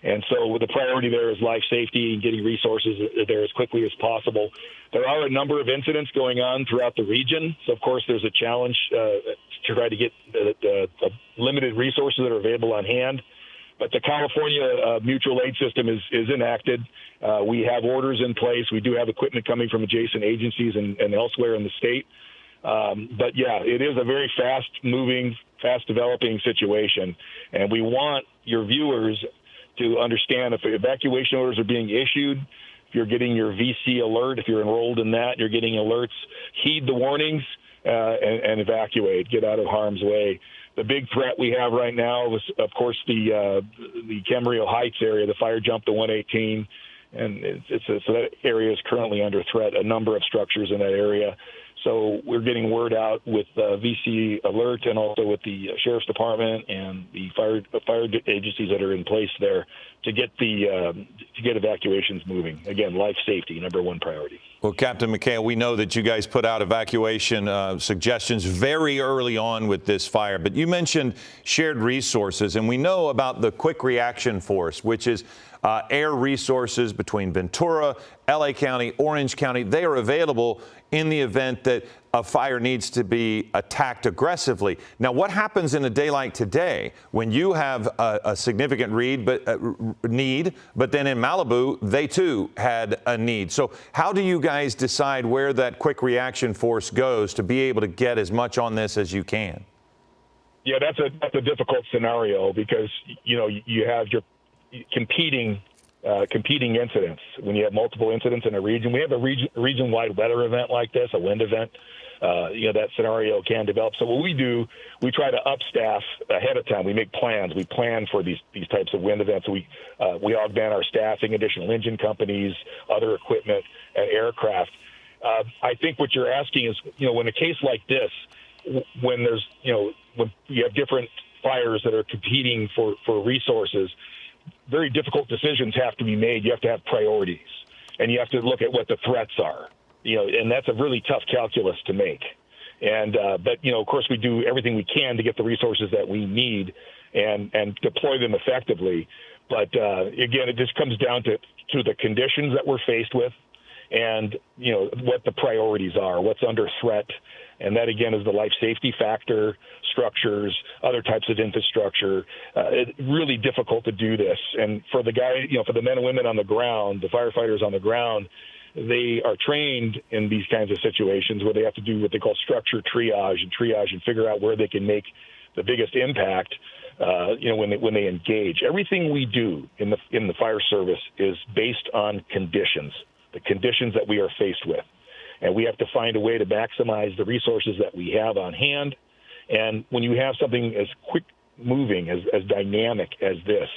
And so the priority there is life safety and getting resources there as quickly as possible. There are a number of incidents going on throughout the region. So, of course, there's a challenge to try to get the limited resources that are available on hand. But the California mutual aid system is enacted. We have orders in place. We do have equipment coming from adjacent agencies and elsewhere in the state. But, yeah, it is a very fast-moving, fast-developing situation. And we want your viewers to understand if evacuation orders are being issued, if you're getting your VC alert, if you're enrolled in that, you're getting alerts, heed the warnings and evacuate, get out of harm's way. The big threat we have right now is, of course, the Camarillo Heights area. The fire jumped to 118, and so that area is currently under threat, a number of structures in that area. So we're getting word out with VC alert and also with the sheriff's department and the fire agencies that are in place there to get evacuations moving. Again, life safety, number one priority. Well, Captain McHale, we know that you guys put out evacuation suggestions very early on with this fire, but you mentioned shared resources, and we know about the Quick Reaction Force, which is air resources between Ventura, LA County, Orange County. They are available in the event that a fire needs to be attacked aggressively. Now, what happens in a day like today when you have a significant need, but then in Malibu, they too had a need? So how do you guys decide where that Quick Reaction Force goes to be able to get as much on this as you can? Yeah, that's a difficult scenario because, you know, you have your competing competing incidents. When you have multiple incidents in a region, we have a region-wide weather event like this, a wind event. That scenario can develop. So what we do, we try to upstaff ahead of time. We make plans. We plan for these types of wind events. We augment our staffing, additional engine companies, other equipment, and aircraft. I think what you're asking is, when a case like this, when there's, when you have different fires that are competing for resources, very difficult decisions have to be made. You have to have priorities, and you have to look at what the threats are. And that's a really tough calculus to make. And but of course, we do everything we can to get the resources that we need and deploy them effectively. But again, it just comes down to the conditions that we're faced with, and what the priorities are, what's under threat. And that, again, is the life safety factor, structures, other types of infrastructure. It's really difficult to do this. And for the for the men and women on the ground, the firefighters on the ground, they are trained in these kinds of situations where they have to do what they call structure triage and figure out where they can make the biggest impact. When they engage. Everything we do in the fire service is based on conditions, the conditions that we are faced with. And we have to find a way to maximize the resources that we have on hand. And when you have something as quick moving, as dynamic as this,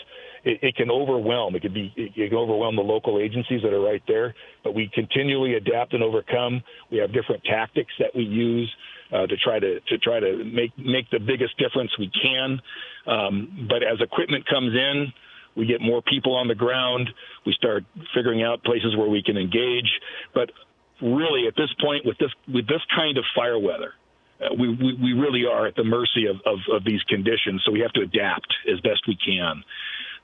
it can overwhelm. It can overwhelm the local agencies that are right there. But we continually adapt and overcome. We have different tactics that we use to try to make the biggest difference we can. But as equipment comes in, we get more people on the ground. We start figuring out places where we can engage. But really, at this point, with this kind of fire weather, we really are at the mercy of these conditions. So we have to adapt as best we can.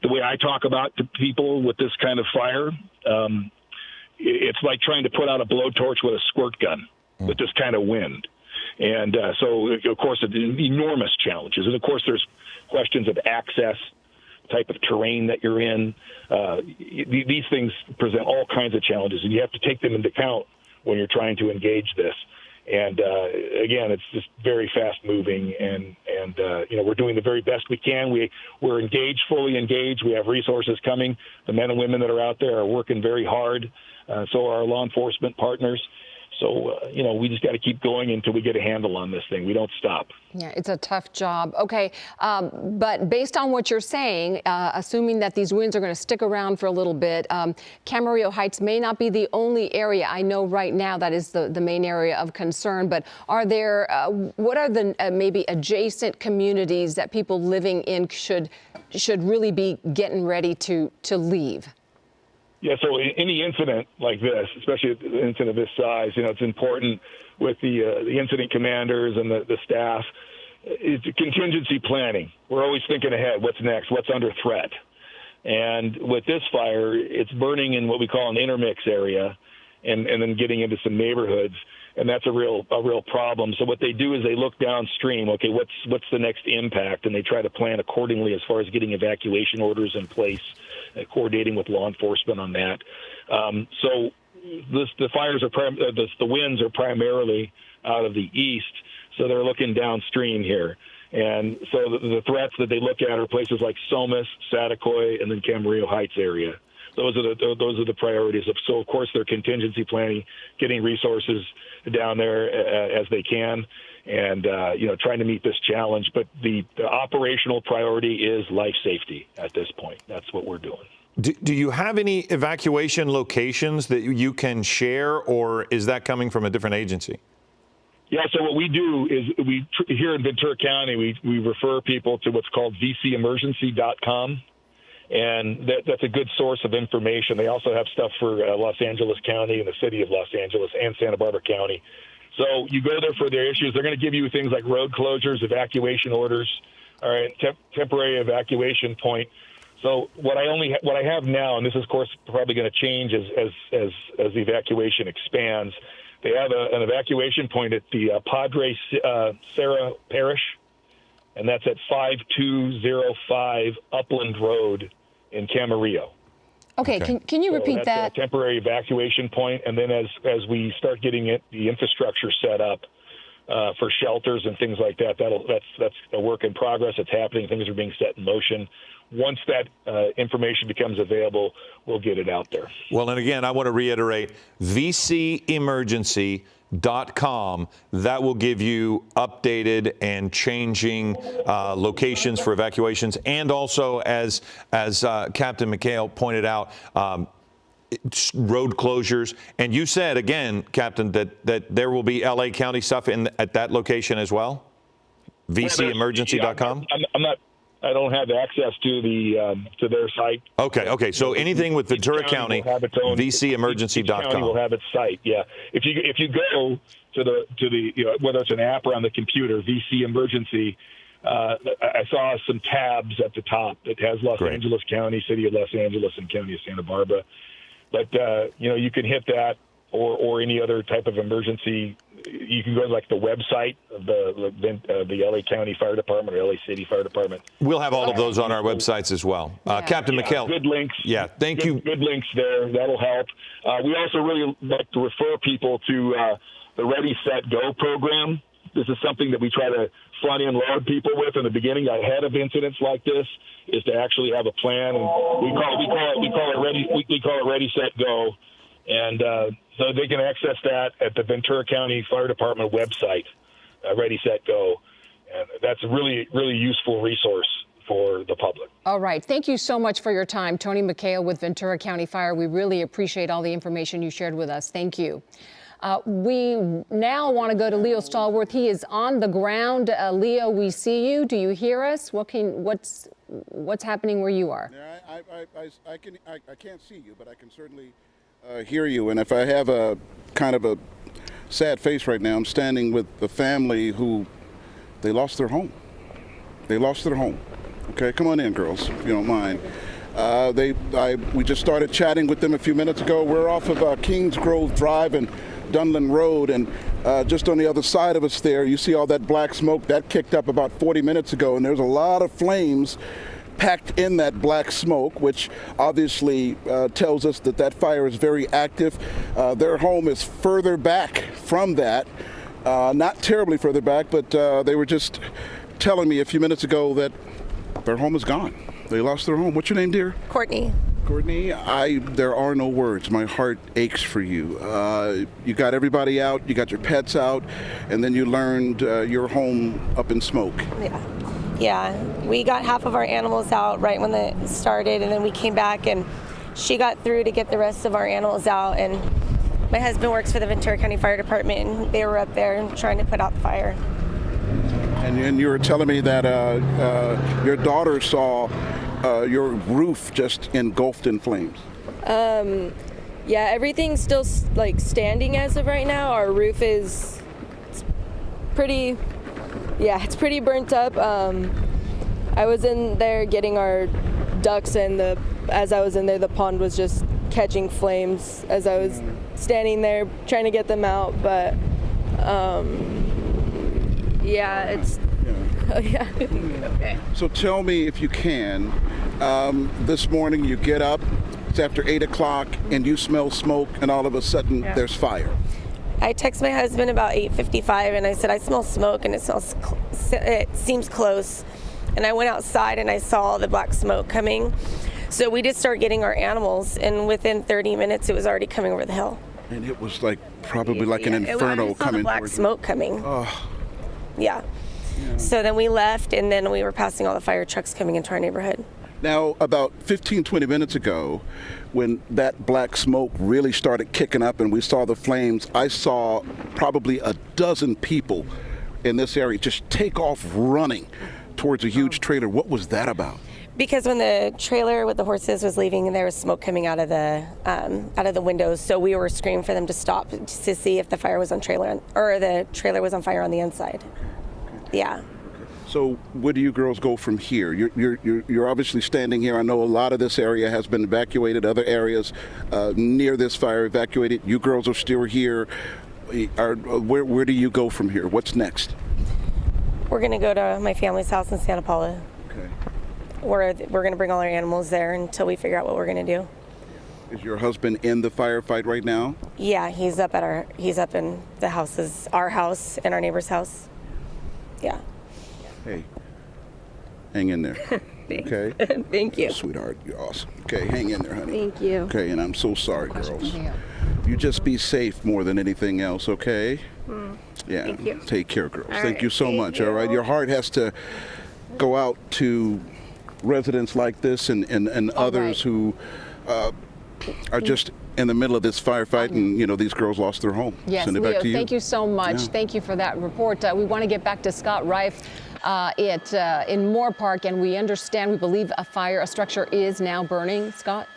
The way I talk about to people with this kind of fire, it's like trying to put out a blowtorch with a squirt gun with this kind of wind. And so, of course, enormous challenges. And, of course, there's questions of access, type of terrain that you're in. These things present all kinds of challenges, and you have to take them into account when you're trying to engage this. And, again, it's just very fast-moving, and we're doing the very best we can. We're engaged, fully engaged. We have resources coming. The men and women that are out there are working very hard. So are our law enforcement partners. So, we just got to keep going until we get a handle on this thing. We don't stop. Yeah, it's a tough job. Okay, but based on what you're saying, assuming that these winds are going to stick around for a little bit, Camarillo Heights may not be the only area. I know right now that is the main area of concern, but are there, what are the maybe adjacent communities that people living in should really be getting ready to leave? Yeah, so any incident like this, especially an incident of this size, it's important with the incident commanders and the staff. It's contingency planning. We're always thinking ahead. What's next? What's under threat? And with this fire, it's burning in what we call an intermix area, and then getting into some neighborhoods, and that's a real problem. So what they do is they look downstream. Okay, what's the next impact? And they try to plan accordingly as far as getting evacuation orders in place, coordinating with law enforcement on that. So the fires the winds are primarily out of the east, so they're looking downstream here. And so the threats that they look at are places like Somas, Saticoy, and then Camarillo Heights area. Those are the priorities. So of course they're contingency planning, getting resources down there as they can, and trying to meet this challenge. But the operational priority is life safety at this point. That's what we're doing. Do you have any evacuation locations that you can share, or is that coming from a different agency? Yeah, so what we do is here in Ventura County, we refer people to what's called vcemergency.com. And that's a good source of information. They also have stuff for Los Angeles County and the city of Los Angeles and Santa Barbara County. So you go there for their issues. They're going to give you things like road closures, evacuation orders, all right, temporary evacuation point. So what I have now, and this is of course probably going to change as the evacuation expands. They have an evacuation point at the Padre Serra Parish, and that's at 5205 Upland Road in Camarillo. Okay. Can you repeat that? A temporary evacuation point, and then as we start getting the infrastructure set up, for shelters and things like that. That's a work in progress. It's happening. Things are being set in motion. Once that information becomes available, we'll get it out there. Well, and again, I want to reiterate, vcemergency.com. That will give you updated and changing locations for evacuations, and also, as Captain McHale pointed out, road closures. And you said again, Captain, that there will be LA County stuff at that location as well. vcemergency.com. I don't have access to their site. Okay. So anything with Ventura County, vcemergency.com. Each county will have its site. Yeah. If you go to the whether it's an app or on the computer, VC Emergency, I saw some tabs at the top. It has Los Angeles County, City of Los Angeles, and County of Santa Barbara. But you can hit that or any other type of emergency. You can go to the website of the LA County Fire Department or LA City Fire Department. We'll have all of those on our websites as well. Captain McHale. Good links. Yeah, thank you. Good links there. That'll help. We also really like to refer people to the Ready, Set, Go program. This is something that we try to front-end load people with in the beginning ahead of incidents like this, is to actually have a plan. And we call it Ready, Set, Go. And so they can access that at the Ventura County Fire Department website, Ready, Set, Go. And that's a really, really useful resource for the public. All right. Thank you so much for your time. Tony McHale with Ventura County Fire. We really appreciate all the information you shared with us. Thank you. We now want to go to Leo Stallworth. He is on the ground. Leo, we see you. Do you hear us? What's happening where you are? Yeah, I can't see you, but I can certainly hear you. And if I have a kind of a sad face right now, I'm standing with the family who they lost their home. They lost their home. Okay, come on in, girls, if you don't mind. We just started chatting with them a few minutes ago. We're off of Kings Grove Drive and Dunlin Road, and just on the other side of us there, you see all that black smoke that kicked up about 40 minutes ago, and there's a lot of flames packed in that black smoke, which obviously tells us that fire is very active. Their home is further back from that, not terribly further back, but they were just telling me a few minutes ago that their home is gone. They lost their home. What's your name, dear? Courtney. Courtney, there are no words. My heart aches for you. You got everybody out, you got your pets out, and then you learned your home up in smoke. Yeah. We got half of our animals out right when it started, and then we came back, and she got through to get the rest of our animals out. And my husband works for the Ventura County Fire Department, and they were up there trying to put out the fire. And you were telling me that your daughter saw your roof just engulfed in flames. Yeah, everything's still standing as of right now. Our roof is pretty burnt up. I was in there getting our ducks, and as I was in there, the pond was just catching flames as I was standing there trying to get them out. But it's. Oh, yeah. Okay. So tell me, if you can, this morning you get up, it's after 8 o'clock, and you smell smoke, and all of a sudden there's fire. I text my husband about 8:55, and I said, I smell smoke, and it seems close. And I went outside, and I saw the black smoke coming. So we just started getting our animals, and within 30 minutes, it was already coming over the hill. And it was probably like an inferno coming. The black smoke coming. Oh. Yeah. So then we left, and then we were passing all the fire trucks coming into our neighborhood. Now, about 15, 20 minutes ago, when that black smoke really started kicking up and we saw the flames, I saw probably a dozen people in this area just take off running towards a huge trailer. What was that about? Because when the trailer with the horses was leaving, there was smoke coming out of the windows. So we were screaming for them to stop to see if the fire was on the trailer was on fire on the inside. Yeah. So where do you girls go from here? You're obviously standing here. I know a lot of this area has been evacuated. Other areas near this fire evacuated. You girls are still here. Where do you go from here? What's next? We're going to go to my family's house in Santa Paula. Okay. We're going to bring all our animals there until we figure out what we're going to do. Is your husband in the firefight right now? Yeah, he's up in the houses, our house and our neighbor's house. Yeah. Hey, hang in there. Okay? Thank you. Sweetheart, you're awesome. Okay, hang in there, honey. Thank you. Okay, and I'm so sorry, girls. You just be safe more than anything else, okay? Yeah. Thank you. Take care, girls. All Thank right, you so thank much, you. all right? Your heart has to go out to residents like this and others who are just in the middle of this firefight, and these girls lost their home. Yes, Send it back Leo, to you. thank you so much. Yeah. Thank you for that report. We want to get back to Scott Reif in Moorpark, and we believe a structure is now burning. Scott?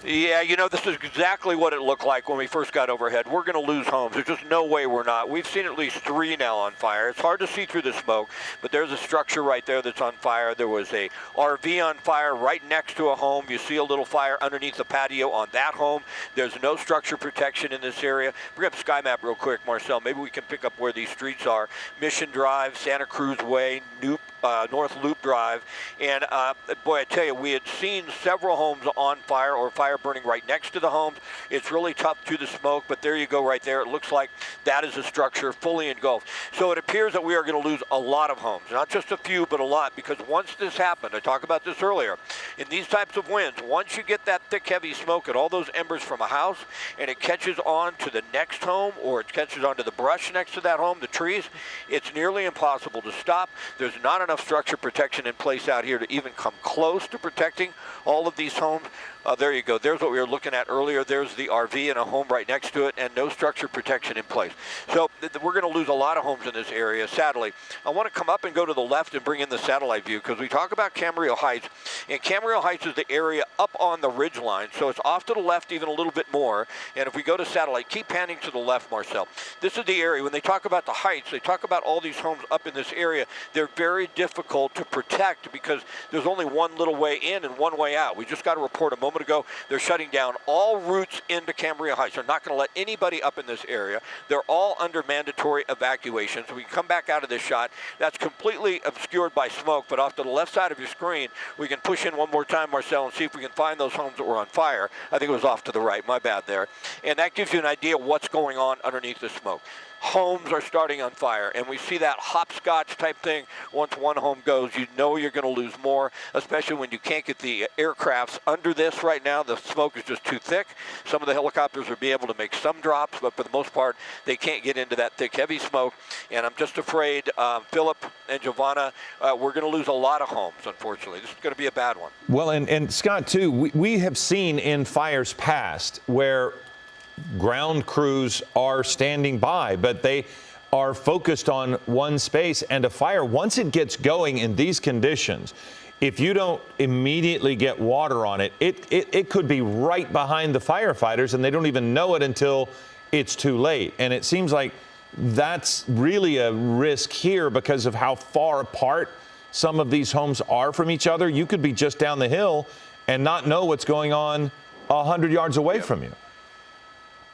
Yeah, this is exactly what it looked like when we first got overhead. We're going to lose homes. There's just no way we're not. We've seen at least 3 now on fire. It's hard to see through the smoke, but there's a structure right there that's on fire. There was a RV on fire right next to a home. You see a little fire underneath the patio on that home. There's no structure protection in this area. Bring up Sky Map real quick, Marcel. Maybe we can pick up where these streets are. Mission Drive, Santa Cruz Way, North Loop Drive. And boy, I tell you, we had seen several homes on fire or fire burning right next to the homes. It's really tough through the smoke, but there you go right there. It looks like that is a structure fully engulfed. So it appears that we are going to lose a lot of homes, not just a few, but a lot, because once this happened, I talked about this earlier, in these types of winds, once you get that thick, heavy smoke and all those embers from a house, and it catches on to the next home, or it catches onto the brush next to that home, the trees, it's nearly impossible to stop. There's not enough structure protection in place out here to even come close to protecting all of these homes. There you go. There's what we were looking at earlier. There's the RV and a home right next to it, and no structure protection in place. So we're going to lose a lot of homes in this area, sadly. I want to come up and go to the left and bring in the satellite view, because we talk about Camarillo Heights, and Camarillo Heights is the area up on the ridge line, so it's off to the left even a little bit more. And if we go to satellite, keep panning to the left, Marcel. This is the area. When they talk about the heights, they talk about all these homes up in this area. They're very difficult to protect because there's only one little way in and one way out. We just got a report a moment ago. They're shutting down all routes into Camarillo Heights. They're not going to let anybody up in this area. They're all under mandatory evacuation. So we can come back out of this shot. That's completely obscured by smoke, but off to the left side of your screen, we can push in one more time, Marcel, and see if we can find those homes that were on fire. I think it was off to the right. My bad there. And that gives you an idea of what's going on underneath the smoke. Homes are starting on fire, and we see that hopscotch type thing. Once one home goes, you know you're going to lose more, especially when you can't get the aircrafts under this right now. The smoke is just too thick. Some of the helicopters will be able to make some drops, but for the most part, they can't get into that thick, heavy smoke. And I'm just afraid, Philip and Giovanna, we're going to lose a lot of homes, unfortunately. This is going to be a bad one. Well, and Scott, too, we have seen in fires past where ground crews are standing by, but they are focused on one space, and a fire, once it gets going in these conditions, if you don't immediately get water on it, it could be right behind the firefighters, and they don't even know it until it's too late. And it seems like that's really a risk here because of how far apart some of these homes are from each other. You could be just down the hill and not know what's going on 100 yards away from you.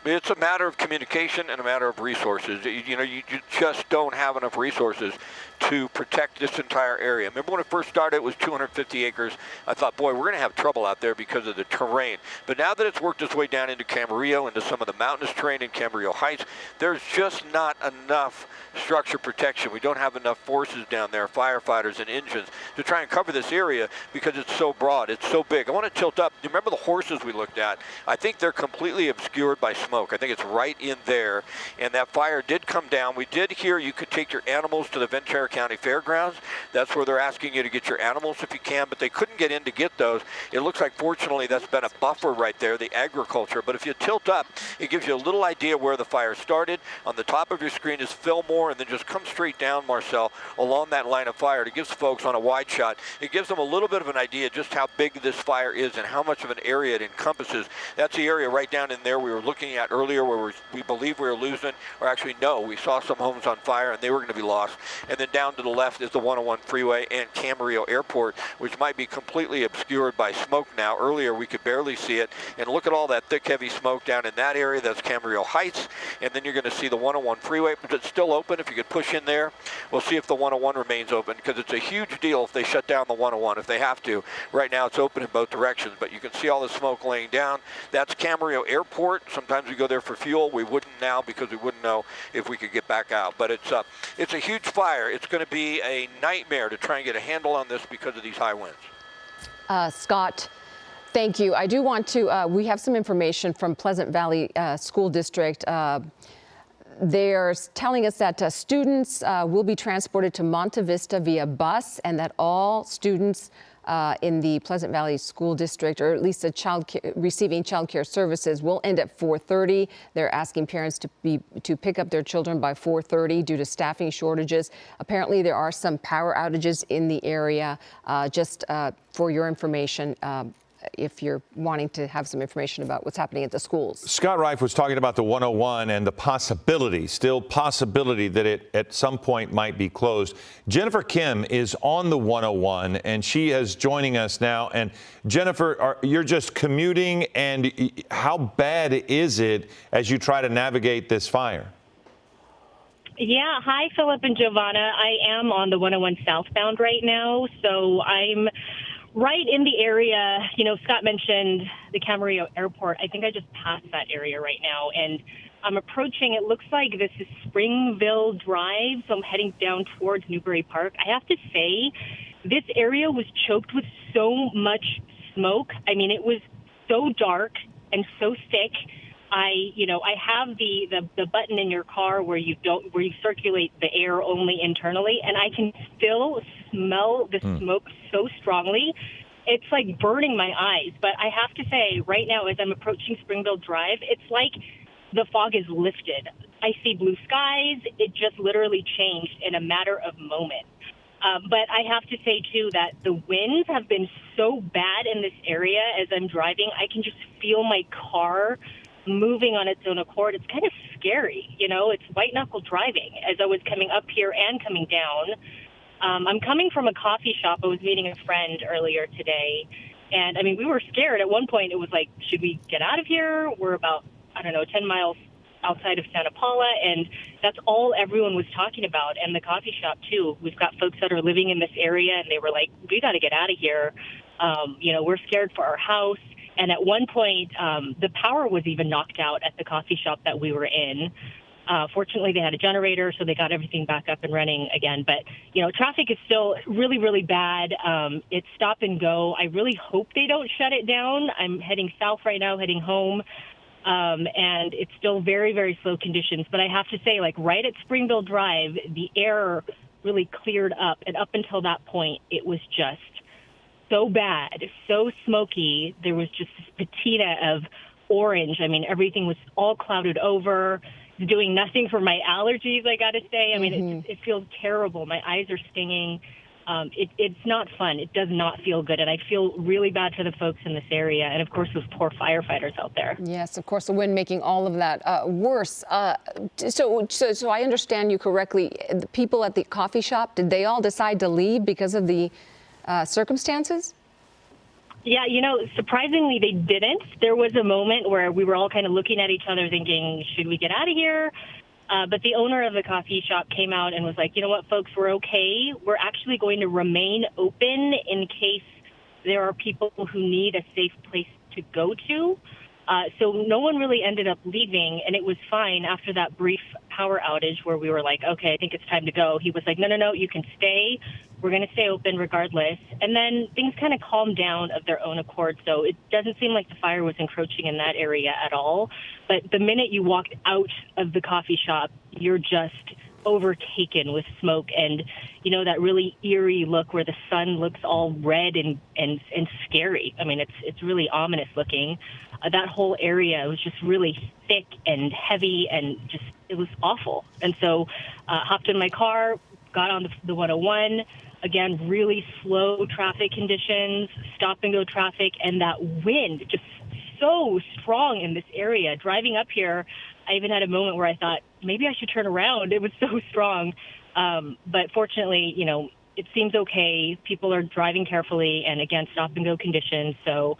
It's a matter of communication and a matter of resources. You just don't have enough resources to protect this entire area. Remember when it first started, it was 250 acres. I thought, boy, we're going to have trouble out there because of the terrain. But now that it's worked its way down into Camarillo, into some of the mountainous terrain in Camarillo Heights, there's just not enough structure protection. We don't have enough forces down there, firefighters and engines, to try and cover this area because it's so broad, it's so big. I want to tilt up. You remember the horses we looked at? I think they're completely obscured by smoke. I think it's right in there. And that fire did come down. We did hear you could take your animals to the Ventura County Fairgrounds. That's where they're asking you to get your animals if you can, but they couldn't get in to get those. It looks like, fortunately, that's been a buffer right there, the agriculture. But if you tilt up, it gives you a little idea where the fire started. On the top of your screen is Fillmore, and then just come straight down, Marcel, along that line of fire. It gives folks on a wide shot, it gives them a little bit of an idea just how big this fire is and how much of an area it encompasses. That's the area right down in there we were looking at earlier where we believe we were losing, or actually no, we saw some homes on fire and they were going to be lost. And then down to the left is the 101 freeway and Camarillo Airport, which might be completely obscured by smoke now. Earlier we could barely see it. And look at all that thick, heavy smoke down in that area. That's Camarillo Heights. And then you're going to see the 101 freeway, but it's still open. If you could push in there, we'll see if the 101 remains open, because it's a huge deal if they shut down the 101, if they have to. Right now it's open in both directions, but you can see all the smoke laying down. That's Camarillo Airport. Sometimes we go there for fuel. We wouldn't now because we wouldn't know if we could get back out. But it's a huge fire. It's going to be a nightmare to try and get a handle on this because of these high winds. Scott, thank you. I do want to, we have some information from Pleasant Valley School District. They're telling us that students will be transported to Monte Vista via bus, and that all students in the Pleasant Valley School District, or at least receiving child care services, will end at 4:30. They're asking parents to pick up their children by 4:30 due to staffing shortages. Apparently, there are some power outages in the area. Just for your information, if you're wanting to have some information about what's happening at the schools. Scott Reif was talking about the 101 and the possibility that it at some point might be closed. Jennifer Kim is on the 101 and she is joining us now. And Jennifer, you're just commuting, and how bad is it as you try to navigate this fire? Yeah, hi, Philip and Giovanna. I am on the 101 southbound right now, so I'm right in the area. You know, Scott mentioned the Camarillo Airport. I think I just passed that area right now, and I'm approaching, it looks like this is Springville Drive, so I'm heading down towards Newbury Park. I have to say, this area was choked with so much smoke. I mean, it was so dark and so thick. I have the button in your car where you circulate the air only internally, and I can still smell the smoke so strongly. It's like burning my eyes. But I have to say, right now, as I'm approaching Springville Drive, it's like the fog is lifted. I see blue skies. It just literally changed in a matter of moments. But I have to say, too, that the winds have been so bad in this area as I'm driving. I can just feel my car moving on its own accord. It's kind of scary, it's white knuckle driving as I was coming up here and coming down. I'm coming from a coffee shop. I was meeting a friend earlier today, and I mean, we were scared. At one point it was like, should we get out of here? We're about, 10 miles outside of Santa Paula, and that's all everyone was talking about. And the coffee shop too. We've got folks that are living in this area, and they were like, we got to get out of here. We're scared for our house. And at one point, the power was even knocked out at the coffee shop that we were in. Fortunately, they had a generator, so they got everything back up and running again. But, traffic is still really, really bad. It's stop and go. I really hope they don't shut it down. I'm heading south right now, heading home. And it's still very, very slow conditions. But I have to say, right at Springville Drive, the air really cleared up. And up until that point, it was just so bad, so smoky. There was just this patina of orange. I mean, everything was all clouded over, doing nothing for my allergies, I got to say. I mean, it feels terrible. My eyes are stinging. It's not fun. It does not feel good. And I feel really bad for the folks in this area. And, of course, those poor firefighters out there. Yes, of course, the wind making all of that worse. So I understand you correctly. The people at the coffee shop, did they all decide to leave because of the circumstances? Yeah, surprisingly, they didn't. There was a moment where we were all kind of looking at each other thinking, should we get out of here? But the owner of the coffee shop came out and was like, you know what, folks, we're okay. We're actually going to remain open in case there are people who need a safe place to go to. So no one really ended up leaving, and it was fine after that brief power outage where we were like, okay, I think it's time to go. He was like, no, you can stay. We're going to stay open regardless. And then things kind of calmed down of their own accord. So it doesn't seem like the fire was encroaching in that area at all. But the minute you walked out of the coffee shop, you're just overtaken with smoke and, that really eerie look where the sun looks all red and scary. I mean, it's really ominous looking. That whole area was just really thick and heavy and just, it was awful. And so hopped in my car, got on the 101. Again, really slow traffic conditions, stop and go traffic, and that wind just so strong in this area. Driving up here, I even had a moment where I thought, maybe I should turn around. It was so strong. But fortunately, you know, it seems okay. People are driving carefully and, again, stop-and-go conditions. So,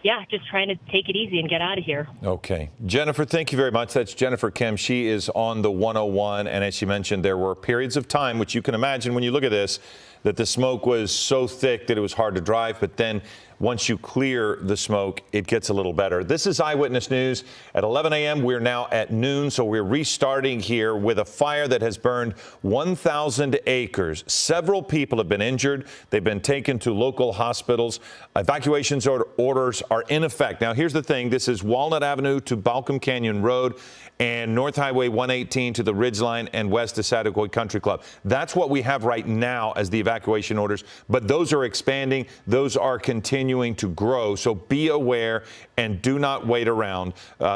yeah, just trying to take it easy and get out of here. Okay. Jennifer, thank you very much. That's Jennifer Kim. She is on the 101. And as she mentioned, there were periods of time, which you can imagine when you look at this, that the smoke was so thick that it was hard to drive. But then once you clear the smoke, it gets a little better. This is Eyewitness News. At 11 a.m., we're now at noon, so we're restarting here with a fire that has burned 1,000 acres. Several people have been injured. They've been taken to local hospitals. Evacuations orders are in effect. Now, here's the thing. This is Walnut Avenue to Balcom Canyon Road and North Highway 118 to the Ridgeline and west to Sataquoy Country Club. That's what we have right now as the evacuation orders, but those are expanding. Those are continuing to grow. So be aware and do not wait around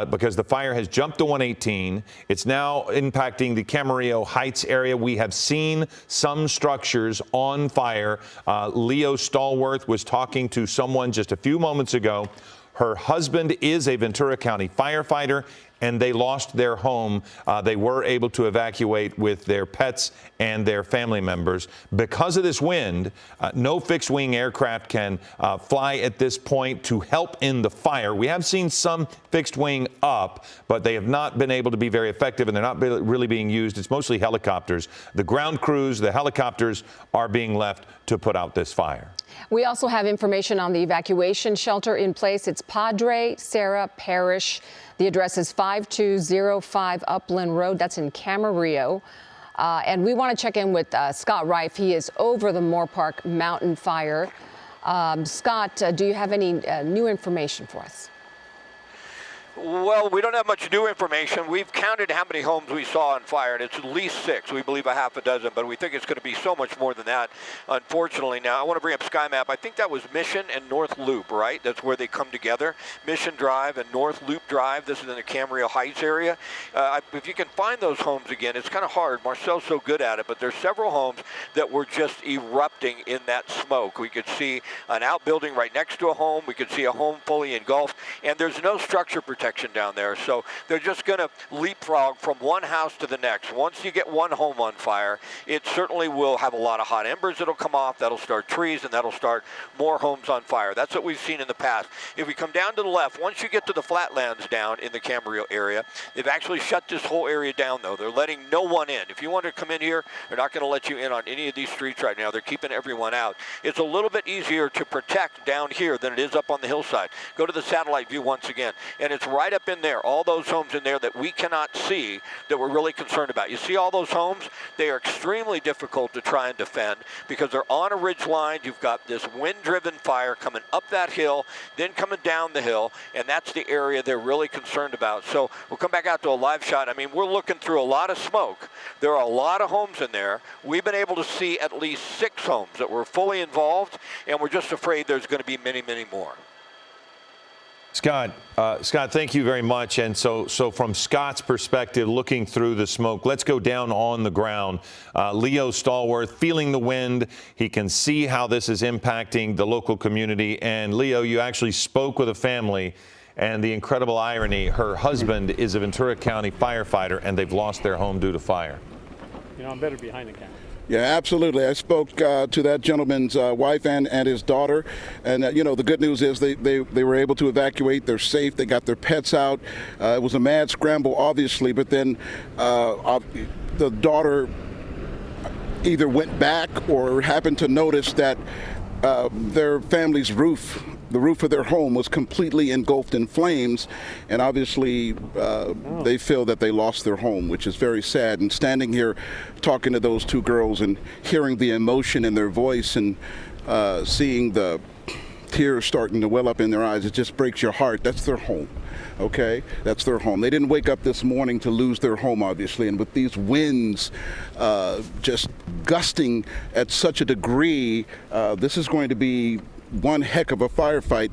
because the fire has jumped to 118. It's now impacting the Camarillo Heights area. We have seen some structures on fire. Leo Stallworth was talking to someone just a few moments ago. Her husband is a Ventura County firefighter, and they lost their home. They were able to evacuate with their pets and their family members. Because of this wind, no fixed-wing aircraft can fly at this point to help in the fire. We have seen some fixed-wing up, but they have not been able to be very effective, and they're not really being used. It's mostly helicopters. The ground crews, the helicopters are being left to put out this fire. We also have information on the evacuation shelter in place. It's Padre Sarah Parish. The address is 5205 Upland Road. That's in Camarillo. And we want to check in with Scott Reif. He is over the Moorpark mountain fire. Scott, do you have any new information for us? Well, we don't have much new information. We've counted how many homes we saw on fire, and it's at least 6. We believe a half a dozen, but we think it's going to be so much more than that, unfortunately. Now, I want to bring up Sky Map. I think that was Mission and North Loop, right? That's where they come together. Mission Drive and North Loop Drive. This is in the Camarillo Heights area. If you can find those homes again, it's kind of hard. Marcel's so good at it, but there's several homes that were just erupting in that smoke. We could see an outbuilding right next to a home. We could see a home fully engulfed, and there's no structure protection down there, so they're just going to leapfrog from one house to the next. Once you get one home on fire, it certainly will have a lot of hot embers that'll come off, that'll start trees, and that'll start more homes on fire. That's what we've seen in the past. If we come down to the left, once you get to the flatlands down in the Camarillo area, they've actually shut this whole area down, though. They're letting no one in. If you want to come in here, they're not going to let you in on any of these streets right now. They're keeping everyone out. It's a little bit easier to protect down here than it is up on the hillside. Go to the satellite view once again, and it's right up in there, all those homes in there that we cannot see that we're really concerned about. You see all those homes? They are extremely difficult to try and defend because they're on a ridge line. You've got this wind-driven fire coming up that hill, then coming down the hill, and that's the area they're really concerned about. So we'll come back out to a live shot. I mean, we're looking through a lot of smoke. There are a lot of homes in there. We've been able to see at least 6 homes that were fully involved, and we're just afraid there's going to be many, many more. Scott, thank you very much. And so from Scott's perspective, looking through the smoke, let's go down on the ground. Leo Stallworth feeling the wind. He can see how this is impacting the local community. And Leo, you actually spoke with a family, and the incredible irony, her husband is a Ventura County firefighter, and they've lost their home due to fire. You know, I'm better behind the camera. Yeah, absolutely. I spoke to that gentleman's wife and his daughter, and you know, the good news is they were able to evacuate. They're safe. They got their pets out. It was a mad scramble, obviously, but then the daughter either went back or happened to notice that their family's roof, the roof of their home, was completely engulfed in flames, and obviously they feel that they lost their home, which is very sad. And standing here talking to those 2 girls and hearing the emotion in their voice and seeing the tears starting to well up in their eyes, it just breaks your heart. That's their home. Okay, that's their home. They didn't wake up this morning to lose their home, obviously, and with these winds just gusting at such a degree, this is going to be one heck of a firefight.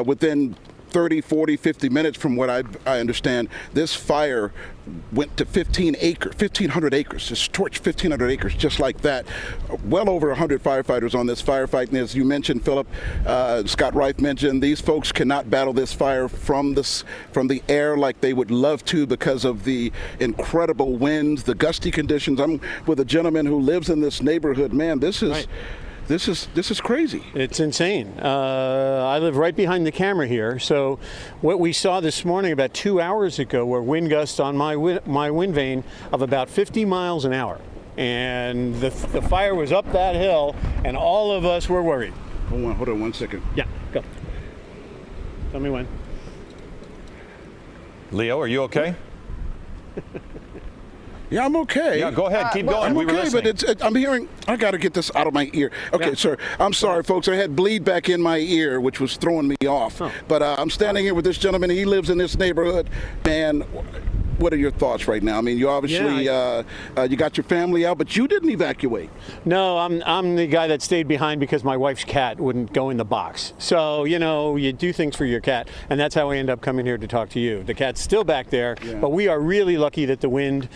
Within 30, 40, 50 minutes, from what I understand, this fire went to 1,500 acres, just torched 1,500 acres, just like that. Well over 100 firefighters on this firefight. And as you mentioned, Philip, Scott Reif mentioned, these folks cannot battle this fire from the air like they would love to because of the incredible winds, the gusty conditions. I'm with a gentleman who lives in this neighborhood. Man, this is... Right. This is crazy. It's insane. I live right behind the camera here. So what we saw this morning about 2 hours ago were wind gusts on my wind vane of about 50 miles an hour. And the fire was up that hill, and all of us were worried. Hold on 1 second. Yeah, go. Tell me when. Leo, are you okay? Yeah, I'm okay. Yeah, go ahead. Keep going. I'm we okay, but I'm hearing. I got to get this out of my ear. Okay, yeah. Sir. I'm sorry, folks. I had bleed back in my ear, which was throwing me off. Oh. But I'm standing here with this gentleman. He lives in this neighborhood. Man, what are your thoughts right now? I mean, you obviously you got your family out, but you didn't evacuate. No, I'm the guy that stayed behind because my wife's cat wouldn't go in the box. So, you know, you do things for your cat, and that's how I end up coming here to talk to you. The cat's still back there, but we are really lucky that the wind,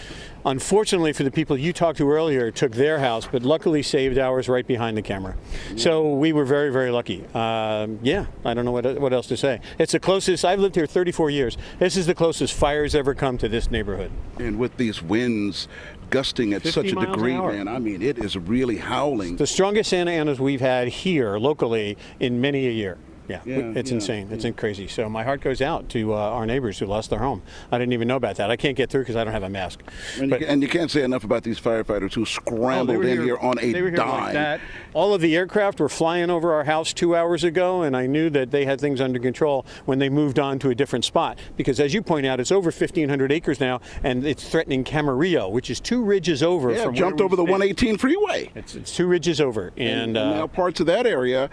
unfortunately for the people you talked to earlier, took their house, but luckily saved ours right behind the camera. So we were very, very lucky. Yeah, I don't know what else to say. It's the closest. I've lived here 34 years. This is the closest fire's ever come to this neighborhood. And with these winds gusting at such a degree, man, I mean, it is really howling. The strongest Santa Anas we've had here locally in many a year. Yeah, it's insane. It's crazy. So my heart goes out to our neighbors who lost their home. I didn't even know about that. I can't get through because I don't have a mask. And you can't say enough about these firefighters who scrambled in here on a dime. Like that. All of the aircraft were flying over our house 2 hours ago, and I knew that they had things under control when they moved on to a different spot. Because as you point out, it's over 1,500 acres now, and it's threatening Camarillo, which is 2 ridges over. Yeah, jumped over the 118 freeway. It's 2 ridges over. And now parts of that area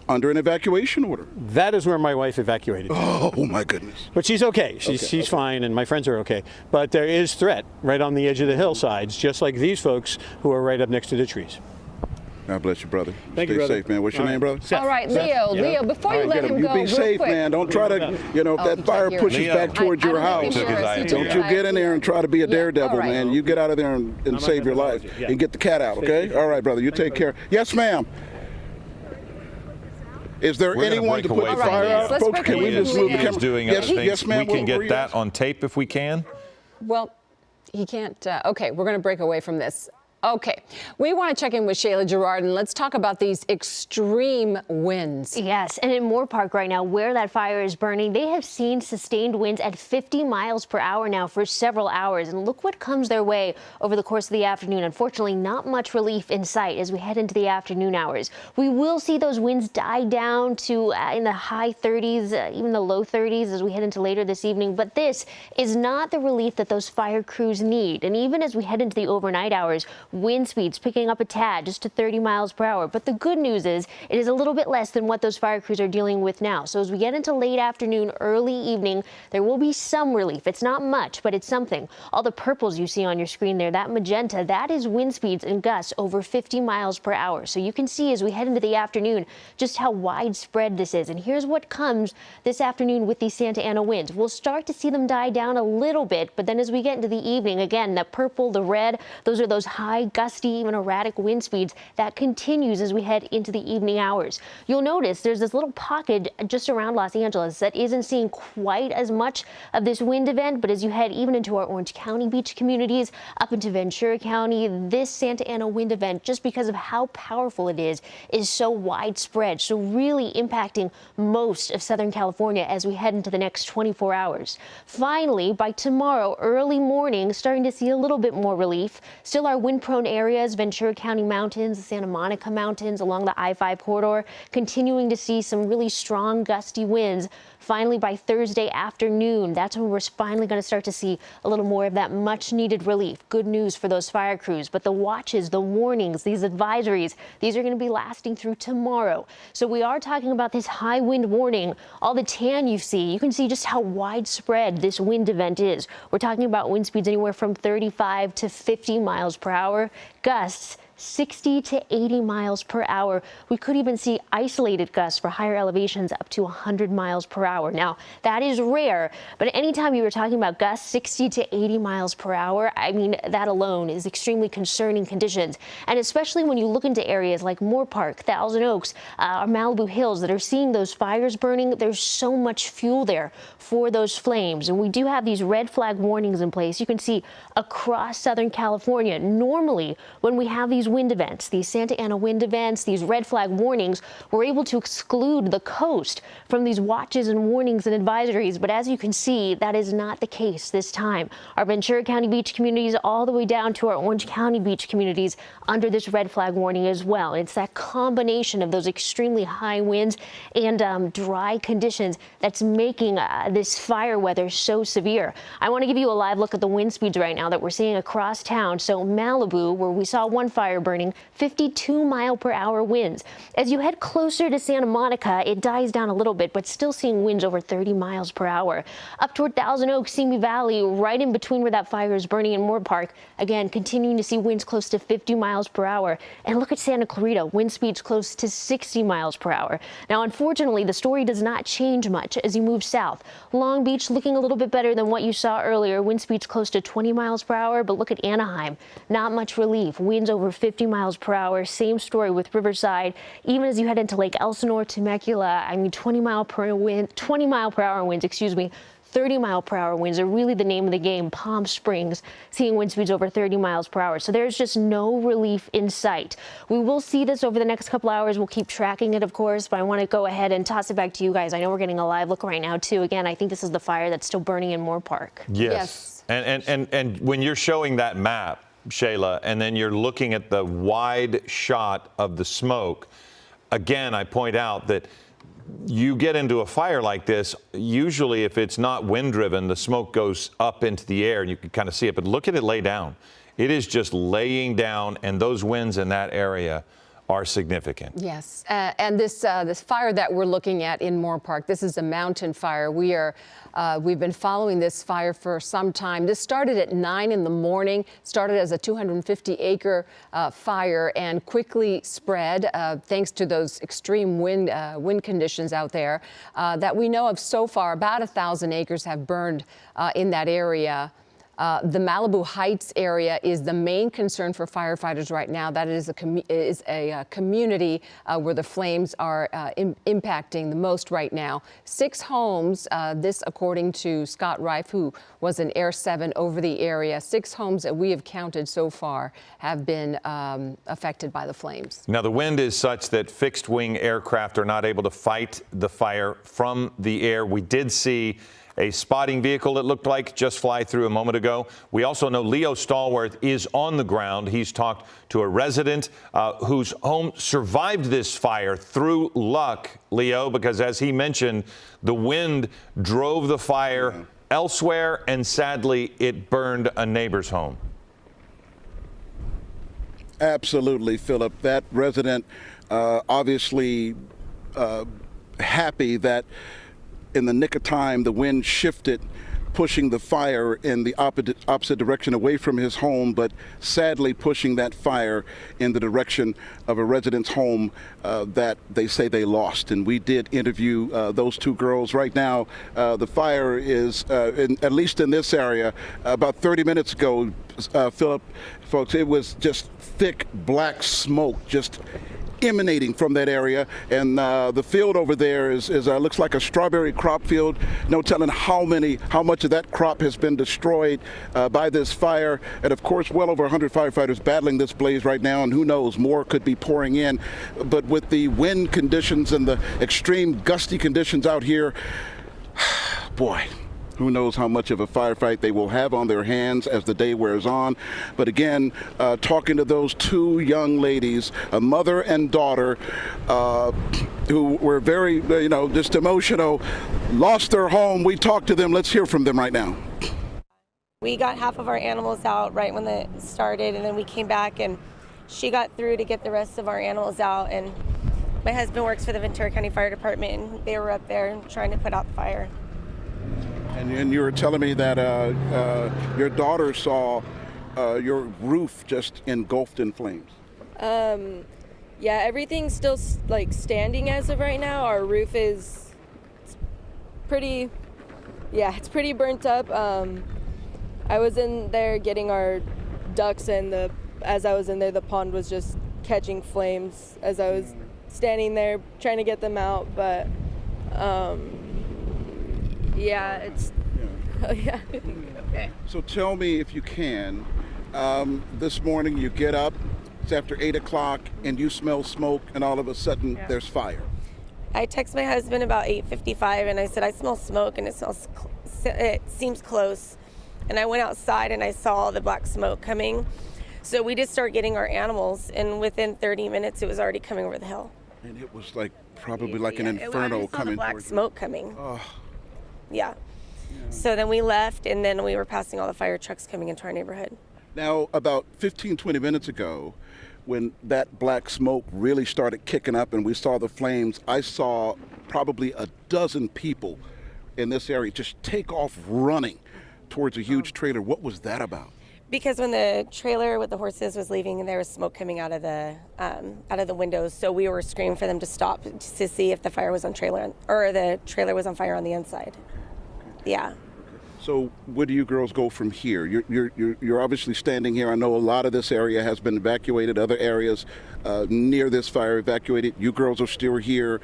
under an evacuation order. That is where my wife evacuated. Oh my goodness. But she's okay. She's fine, and my friends are okay. But there is threat right on the edge of the hillsides, just like these folks who are right up next to the trees. God bless you, brother. Thank you, Stay brother. safe, man. What's your name, brother? All right, Leo, before you let him go, you be safe, quick. man. Don't try to, if that fire pushes back towards your house, don't you get in there and try to be a daredevil, man. You get out of there and save your life and get the cat out, okay? All right, brother. You take care. Yes, ma'am. Is there anyone to put the fire out? Folks, can we just move the camera? Yes, ma'am. We can get that on tape if we can. Well, he can't. Okay, we're going to break away from this. Okay, we want to check in with Shayla Gerard, and let's talk about these extreme winds. Yes, and in Moorpark right now, where that fire is burning, they have seen sustained winds at 50 miles per hour now for several hours. And look what comes their way over the course of the afternoon. Unfortunately, not much relief in sight as we head into the afternoon hours. We will see those winds die down to in the high 30s, even the low 30s as we head into later this evening. But this is not the relief that those fire crews need. And even as we head into the overnight hours, wind speeds picking up a tad, just to 30 miles per hour. But the good news is it is a little bit less than what those fire crews are dealing with now. So as we get into late afternoon, early evening, there will be some relief. It's not much, but it's something. All the purples you see on your screen there, that magenta, that is wind speeds and gusts over 50 miles per hour. So you can see as we head into the afternoon just how widespread this is. And here's what comes this afternoon with these Santa Ana winds. We'll start to see them die down a little bit, but then as we get into the evening, again, the purple, the red, those are those high gusty, even erratic wind speeds. That continues as we head into the evening hours. You'll notice there's this little pocket just around Los Angeles that isn't seeing quite as much of this wind event, but as you head even into our Orange County beach communities, up into Ventura County, this Santa Ana wind event, just because of how powerful it is so widespread, so really impacting most of Southern California as we head into the next 24 hours. Finally, by tomorrow, early morning, starting to see a little bit more relief. Still our wind-prone areas, Ventura County mountains, the Santa Monica mountains along the I-5 corridor, continuing to see some really strong gusty winds. Finally, by Thursday afternoon, that's when we're finally going to start to see a little more of that much needed relief. Good news for those fire crews, but the watches, the warnings, these advisories, these are going to be lasting through tomorrow. So we are talking about this high wind warning. All the tan you can see just how widespread this wind event is. We're talking about wind speeds anywhere from 35 to 50 miles per hour, gusts 60 to 80 miles per hour. We could even see isolated gusts for higher elevations up to 100 miles per hour. Now, that is rare, but anytime you were talking about gusts 60 to 80 miles per hour, I mean, that alone is extremely concerning conditions. And especially when you look into areas like Moorpark, Thousand Oaks, or Malibu Hills that are seeing those fires burning, there's so much fuel there for those flames. And we do have these red flag warnings in place. You can see across Southern California. Normally, when we have these wind events, these Santa Ana wind events, these red flag warnings, we're able to exclude the coast from these watches and warnings and advisories. But as you can see, that is not the case this time. Our Ventura County beach communities all the way down to our Orange County beach communities under this red flag warning as well. It's that combination of those extremely high winds and dry conditions that's making this fire weather so severe. I want to give you a live look at the wind speeds right now that we're seeing across town. So Malibu, where we saw one fire burning, 52 mile per hour winds. As you head closer to Santa Monica, it dies down a little bit, but still seeing winds over 30 miles per hour. Up toward Thousand Oaks, Simi Valley, right in between where that fire is burning in Moorpark, again, continuing to see winds close to 50 miles per hour. And look at Santa Clarita, wind speeds close to 60 miles per hour. Now, unfortunately, the story does not change much as you move south. Long Beach looking a little bit better than what you saw earlier, wind speeds close to 20 miles per hour, but look at Anaheim, not much relief, winds over 50 miles per hour. Same story with Riverside. Even as you head into Lake Elsinore, Temecula, I mean 20 mile per hour winds, 30 mile per hour winds are really the name of the game. Palm Springs seeing wind speeds over 30 miles per hour. So there's just no relief in sight. We will see this over the next couple hours. We'll keep tracking it, of course, but I want to go ahead and toss it back to you guys. I know we're getting a live look right now, too. Again, I think this is the fire that's still burning in Moorpark. Yes. And when you're showing that map, Shayla, and then you're looking at the wide shot of the smoke, again, I point out that you get into a fire like this, usually if it's not wind driven, the smoke goes up into the air and you can kind of see it. But look at it lay down. It is just laying down, and those winds in that area are significant. Yes, and this fire that we're looking at in Moorpark, this is a mountain fire. We've been following this fire for some time. This started at 9 in the morning, started as a 250-acre fire and quickly spread thanks to those extreme wind conditions out there that we know of so far. About 1,000 acres have burned in that area. The Malibu Heights area is the main concern for firefighters right now. That is a community where the flames are impacting the most right now. 6 homes, this according to Scott Reif, who was an Air 7 over the area. 6 homes that we have counted so far have been affected by the flames. Now, the wind is such that fixed-wing aircraft are not able to fight the fire from the air. We did see a spotting vehicle, it looked like, just fly through a moment ago. We also know Leo Stallworth is on the ground. He's talked to a resident whose home survived this fire through luck, Leo, because as he mentioned, the wind drove the fire elsewhere, and sadly, it burned a neighbor's home. Absolutely, Philip. That resident obviously happy that in the nick of time, the wind shifted, pushing the fire in the opposite direction away from his home, but sadly pushing that fire in the direction of a resident's home that they say they lost. And we did interview those 2 girls. Right now, the fire is, at least in this area, about 30 minutes ago, Philip, folks, it was just thick black smoke, just emanating from that area, and the field over there is looks like a strawberry crop field. No telling how much of that crop has been destroyed by this fire. And of course, well over 100 firefighters battling this blaze right now, and who knows, more could be pouring in. But with the wind conditions and the extreme gusty conditions out here, boy, who knows how much of a firefight they will have on their hands as the day wears on. But again, talking to those 2 young ladies, a mother and daughter, who were very, just emotional, lost their home. We talked to them. Let's hear from them right now. We got half of our animals out right when it started, and then we came back, and she got through to get the rest of our animals out. And my husband works for the Ventura County Fire Department, and they were up there trying to put out the fire. And you were telling me that your daughter saw your roof just engulfed in flames. Yeah, everything's still like standing as of right now. Our roof is pretty burnt up. I was in there getting our ducks, and as I was in there, the pond was just catching flames as I was standing there trying to get them out. But yeah, it's oh yeah. Okay. So tell me, if you can, this morning you get up, it's after 8 o'clock, and you smell smoke, and all of a sudden there's fire. I text my husband about 8:55, and I said, I smell smoke, and it seems close. And I went outside, and I saw the black smoke coming. So we just started getting our animals, and within 30 minutes, it was already coming over the hill. And it was like probably like an inferno coming. The black smoke coming. Oh. Yeah. So then we left, and then we were passing all the fire trucks coming into our neighborhood. Now, about 15, 20 minutes ago, when that black smoke really started kicking up and we saw the flames, I saw probably a dozen people in this area just take off running towards a huge trailer. What was that about? Because when the trailer with the horses was leaving, there was smoke coming out of the windows. So we were screaming for them to stop to see if the fire was on trailer, or the trailer was on fire on the inside. Yeah. So where do you girls go from here? You're obviously standing here. I know a lot of this area has been evacuated. Other areas near this fire evacuated. You girls are still here.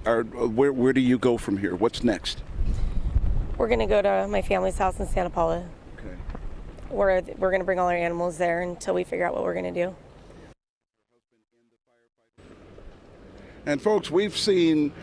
Where do you go from here? What's next? We're going to go to my family's house in Santa Paula. Okay. We're going to bring all our animals there until we figure out what we're going to do. And folks, we've seen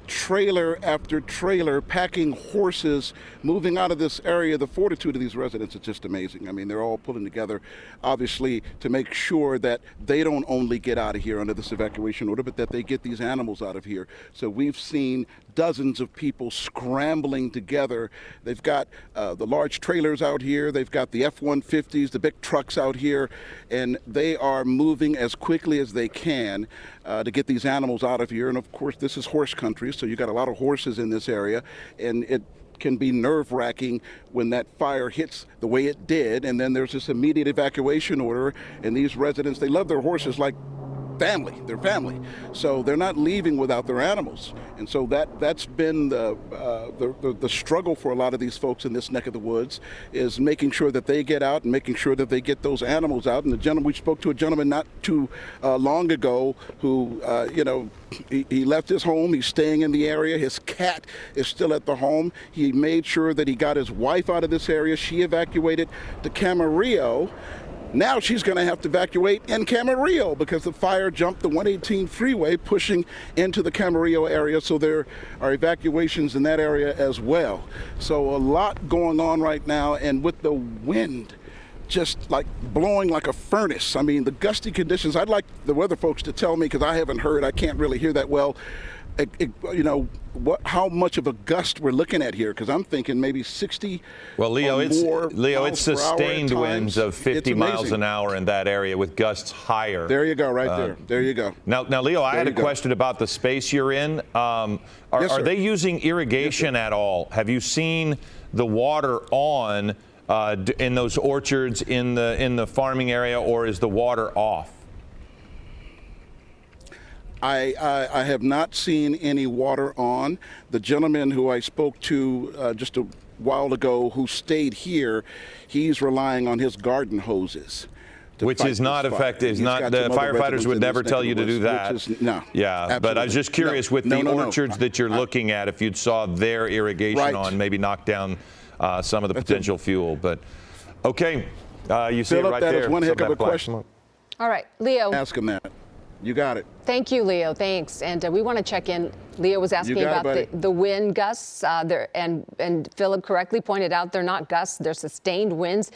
trailer after trailer packing horses moving out of this area. The fortitude of these residents is just amazing. I mean, they're all pulling together, obviously, to make sure that they don't only get out of here under this evacuation order, but that they get these animals out of here. So we've seen dozens of people scrambling together. They've got the large trailers out here. They've got the F-150s, the big trucks out here, and they are moving as quickly as they can to get these animals out of here. And of course, this is horse country, so you got a lot of horses in this area, and it can be nerve-wracking when that fire hits the way it did, and then there's this immediate evacuation order, and these residents, they love their horses like family, their family. So they're not leaving without their animals. And so that's been the struggle for a lot of these folks in this neck of the woods, is making sure that they get out and making sure that they get those animals out. And we spoke to a gentleman not too long ago who, he left his home. He's staying in the area. His cat is still at the home. He made sure that he got his wife out of this area. She evacuated to Camarillo. Now she's going to have to evacuate in Camarillo because the fire jumped the 118 freeway, pushing into the Camarillo area. So there are evacuations in that area as well. So a lot going on right now, and with the wind just like blowing like a furnace. I mean, the gusty conditions, I'd like the weather folks to tell me, because I haven't heard, I can't really hear that well, how much of a gust we're looking at here, because I'm thinking maybe 60 Well, Leo, it's sustained winds of 50 miles an hour in that area with gusts higher. There you go, right there. There you go. Now Leo, I had a question about the space you're in. Are they using irrigation at all? Have you seen the water on in those orchards in the farming area, or is the water off? I have not seen any water on. The gentleman who I spoke to just a while ago who stayed here, he's relying on his garden hoses. Which is not effective. The firefighters would never tell you to do that. No. Yeah, absolutely. But I was just curious with the orchards that you're looking at, if you'd saw their irrigation on, maybe knock down some of the potential fuel. But okay, you see it right there. That is one heck of a question. All right, Leo. Ask him that. You got it. Thank you, Leo. Thanks. And we want to check in. Leo was asking about the wind gusts, and Philip correctly pointed out they're not gusts, they're sustained winds,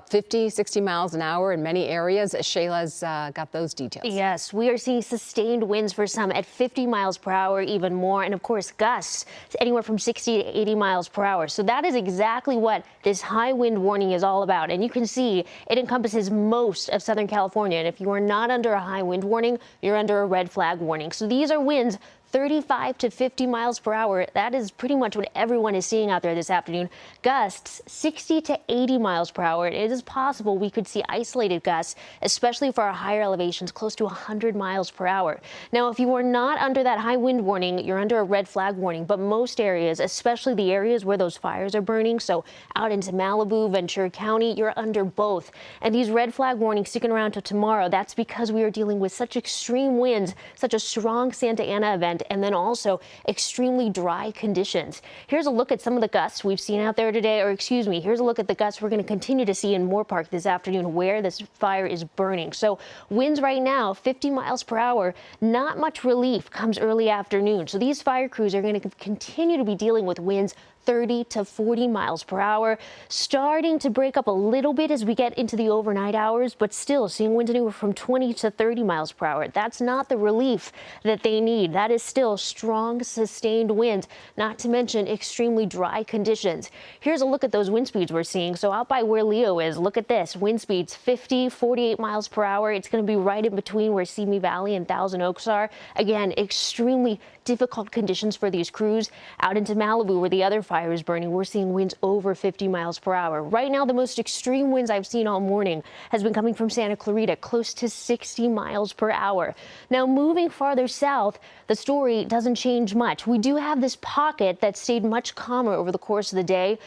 50, 60 miles an hour in many areas. Shayla's got those details. Yes, we are seeing sustained winds for some at 50 miles per hour, even more, and of course gusts anywhere from 60 to 80 miles per hour. So that is exactly what this high wind warning is all about. And you can see it encompasses most of Southern California. And if you are not under a high wind warning, you're under a red flag warning. So these are winds 35 to 50 miles per hour. That is pretty much what everyone is seeing out there this afternoon. Gusts 60 to 80 miles per hour. It is possible we could see isolated gusts, especially for our higher elevations, close to 100 miles per hour. Now, if you are not under that high wind warning, you're under a red flag warning, but most areas, especially the areas where those fires are burning, so out into Malibu, Ventura County, you're under both. And these red flag warnings sticking around till tomorrow, that's because we are dealing with such extreme winds, such a strong Santa Ana event, and then also extremely dry conditions. Here's a look at some of the gusts we've seen out there today, or excuse me, here's a look at the gusts we're going to continue to see in Moorpark this afternoon where this fire is burning. So winds right now, 50 miles per hour, not much relief comes early afternoon. So these fire crews are going to continue to be dealing with winds 30 to 40 miles per hour, starting to break up a little bit as we get into the overnight hours, but still seeing winds anywhere from 20 to 30 miles per hour. That's not the relief that they need. That is still strong, sustained winds, not to mention extremely dry conditions. Here's a look at those wind speeds we're seeing. So out by where Leo is, look at this. Wind speeds 50, 48 miles per hour. It's going to be right in between where Simi Valley and Thousand Oaks are. Again, extremely difficult conditions for these crews. Out into Malibu, where the other fire is burning, we're seeing winds over 50 miles per hour. Right now, the most extreme winds I've seen all morning has been coming from Santa Clarita, close to 60 miles per hour. Now, moving farther south, the story doesn't change much. We do have this pocket that stayed much calmer over the course of the day,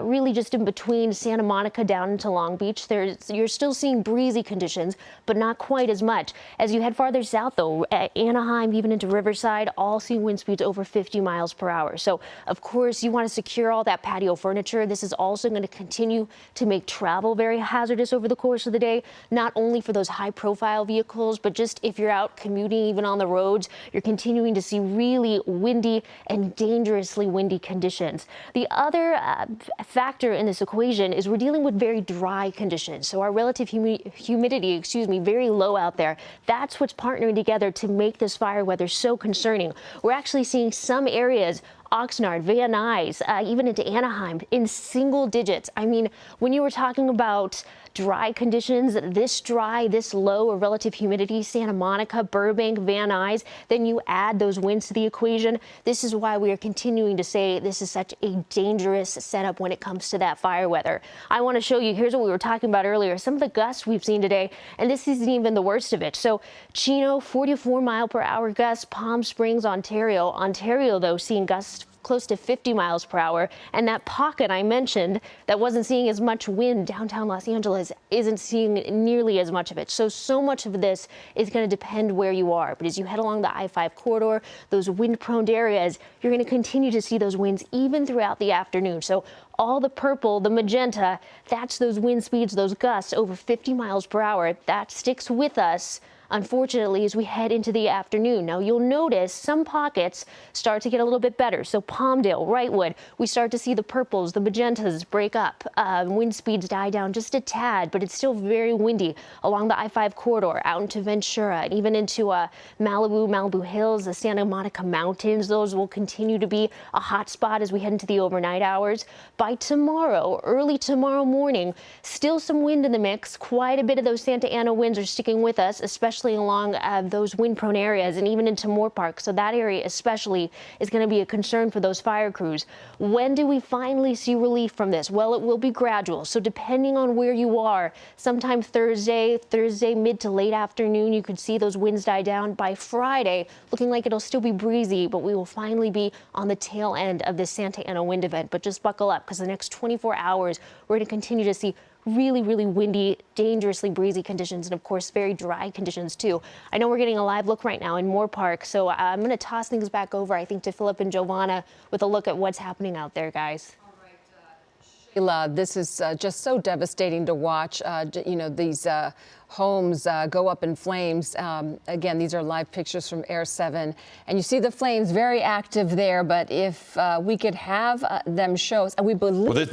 really just in between Santa Monica down into Long Beach. You're still seeing breezy conditions, but not quite as much. As you head farther south, though, Anaheim, even into Riverside, all seeing wind speeds over 50 miles per hour. So, of course, you want to secure all that patio furniture. This is also going to continue to make travel very hazardous over the course of the day, not only for those high-profile vehicles, but just if you're out commuting, even on the roads, you're continuing to see really windy and dangerously windy conditions. The other factor in this equation is we're dealing with very dry conditions. So our relative humidity, very low out there. That's what's partnering together to make this fire weather so concerning. We're actually seeing some areas, Oxnard, Van Nuys, even into Anaheim, in single digits. I mean, when you were talking about dry conditions, this dry, this low of relative humidity, Santa Monica, Burbank, Van Nuys, then you add those winds to the equation. This is why we are continuing to say this is such a dangerous setup when it comes to that fire weather. I want to show you, here's what we were talking about earlier, some of the gusts we've seen today, and this isn't even the worst of it. So Chino, 44 mile per hour gusts, Palm Springs, Ontario, though, seeing gusts close to 50 miles per hour. And that pocket I mentioned that wasn't seeing as much wind, downtown Los Angeles, isn't seeing nearly as much of it. So much of this is going to depend where you are. But as you head along the I-5 corridor, those wind-prone areas, you're going to continue to see those winds even throughout the afternoon. So all the purple, the magenta, that's those wind speeds, those gusts over 50 miles per hour. That sticks with us, unfortunately, as we head into the afternoon. Now, you'll notice some pockets start to get a little bit better. So Palmdale, Wrightwood, we start to see the purples, the magentas break up. Wind speeds die down just a tad, but it's still very windy along the I-5 corridor, out into Ventura, and even into Malibu Hills, the Santa Monica Mountains. Those will continue to be a hot spot as we head into the overnight hours. By tomorrow, early tomorrow morning, still some wind in the mix. Quite a bit of those Santa Ana winds are sticking with us, especially along those wind-prone areas and even into Moorpark. So that area especially is going to be a concern for those fire crews. When do we finally see relief from this? Well, it will be gradual. So depending on where you are, sometime Thursday mid to late afternoon, you could see those winds die down. By Friday, looking like it'll still be breezy, but we will finally be on the tail end of this Santa Ana wind event. But just buckle up, because the next 24 hours, we're going to continue to see really, really windy, dangerously breezy conditions, and of course, very dry conditions too. I know we're getting a live look right now in Moorpark, so I'm going to toss things back over, I think, to Philip and Giovanna with a look at what's happening out there, guys. Sheila, this is just so devastating to watch. These homes go up in flames. Again, these are live pictures from Air 7, and you see the flames very active there. But if we could have them show us, and we believe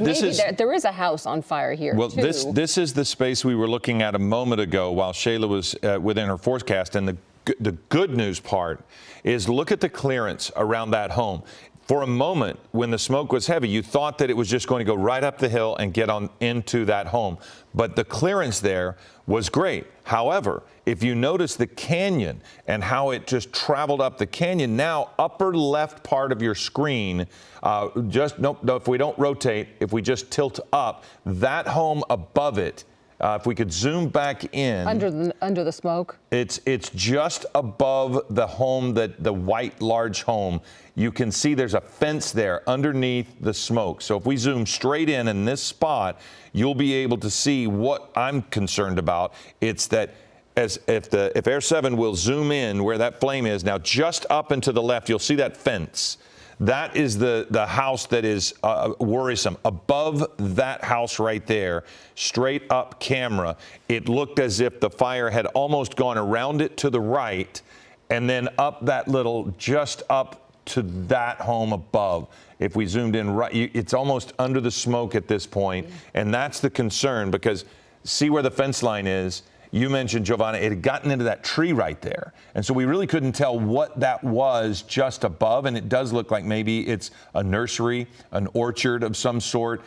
there is a house on fire here. Well, too. this is the space we were looking at a moment ago while Shayla was within her forecast, and the good news part is look at the clearance around that home. for a moment, when the smoke was heavy, you thought that it was just going to go right up the hill and get on into that home. But the clearance there was great. However, if you notice the canyon and how it just traveled up the canyon, now upper left part of your screen, if we don't rotate, if we just tilt up, that home above it, if we could zoom back in. Under the smoke? It's just above the home, the white large home. You can see there's a fence there underneath the smoke. So if we zoom straight in this spot, you'll be able to see what I'm concerned about. It's that if Air 7 will zoom in where that flame is, now just up and to the left, you'll see that fence. That is the house that is worrisome. Above that house right there, straight up camera, it looked as if the fire had almost gone around it to the right and then up that little, just up to that home above. If we zoomed in right, it's almost under the smoke at this point. And that's the concern, because see where the fence line is. You mentioned, Giovanna, it had gotten into that tree right there. And so we really couldn't tell what that was just above. And it does look like maybe it's a nursery, an orchard of some sort,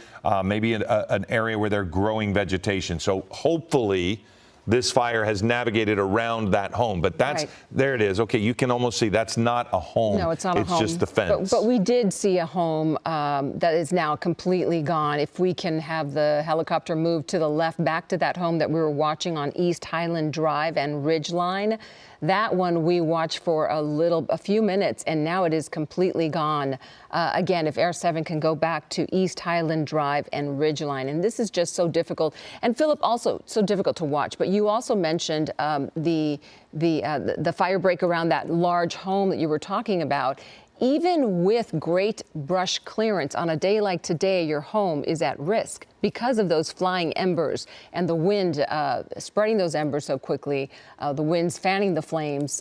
maybe an area where they're growing vegetation. So hopefully this fire has navigated around that home. But that's, there it is. Okay, you can almost see that's not a home. No, it's not a home. It's just the fence. But we did see a home that is now completely gone. If we can have the helicopter move to the left, back to that home that we were watching on East Highland Drive and Ridgeline. That one we watched for a few minutes, and now it is completely gone. Again, if Air 7 can go back to East Highland Drive and Ridgeline, and this is just so difficult. And Philip, also so difficult to watch. But you also mentioned the fire break around that large home that you were talking about. Even with great brush clearance on a day like today, your home is at risk because of those flying embers and the wind spreading those embers so quickly, the winds fanning the flames.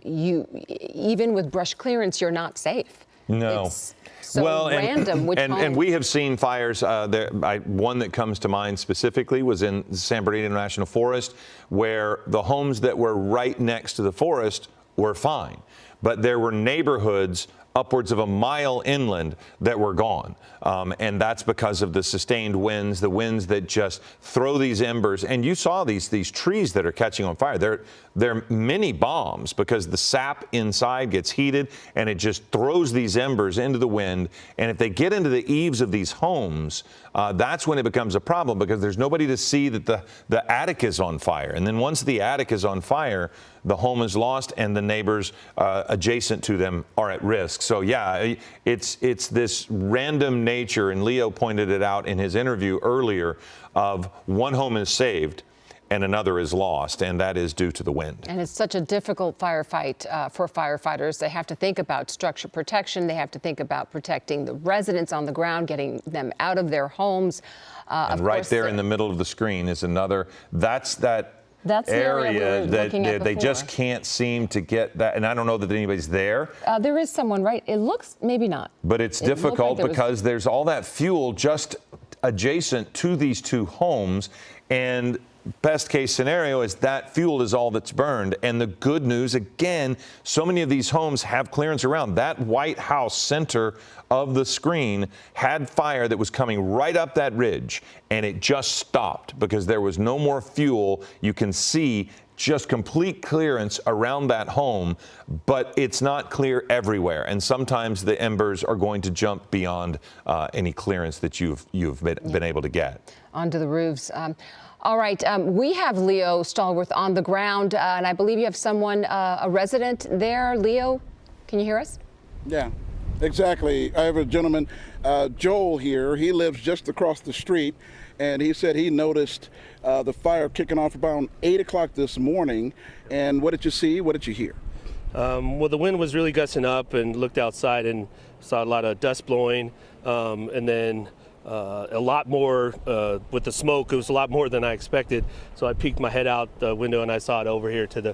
Even with brush clearance, you're not safe. No. It's so random. And we have seen fires. One that comes to mind specifically was in San Bernardino National Forest, where the homes that were right next to the forest were fine. But there were neighborhoods upwards of a mile inland that were gone. And that's because of the sustained winds, the winds that just throw these embers. And you saw these trees that are catching on fire. They're mini bombs because the sap inside gets heated and it just throws these embers into the wind. And if they get into the eaves of these homes, that's when it becomes a problem, because there's nobody to see that the attic is on fire. And then once the attic is on fire, the home is lost and the neighbors adjacent to them are at risk. So yeah, it's this random nature, and Leo pointed it out in his interview earlier, of one home is saved and another is lost, and that is due to the wind. And it's such a difficult firefight for firefighters. They have to think about structure protection. They have to think about protecting the residents on the ground, getting them out of their homes. And right there in the middle of the screen is another. That's the area that they just can't seem to get that. And I don't know that anybody's there. There is someone, right? It looks, maybe not. But it's difficult because there's all that fuel just adjacent to these two homes. And best case scenario is that fuel is all that's burned. And the good news, again, so many of these homes have clearance around. That White House center of the screen had fire that was coming right up that ridge, and it just stopped because there was no more fuel. You can see just complete clearance around that home, but it's not clear everywhere. And sometimes the embers are going to jump beyond any clearance that you've been able to get. Onto the roofs. All right, we have Leo Stallworth on the ground, and I believe you have someone, a resident there. Leo, can you hear us? Yeah, exactly. I have a gentleman, Joel here. He lives just across the street, and he said he noticed the fire kicking off around 8 o'clock this morning. And what did you see? What did you hear? Well, the wind was really gusting up, and looked outside and saw a lot of dust blowing, and then a lot more with the smoke. It was a lot more than I expected. So I peeked my head out the window and I saw it over here to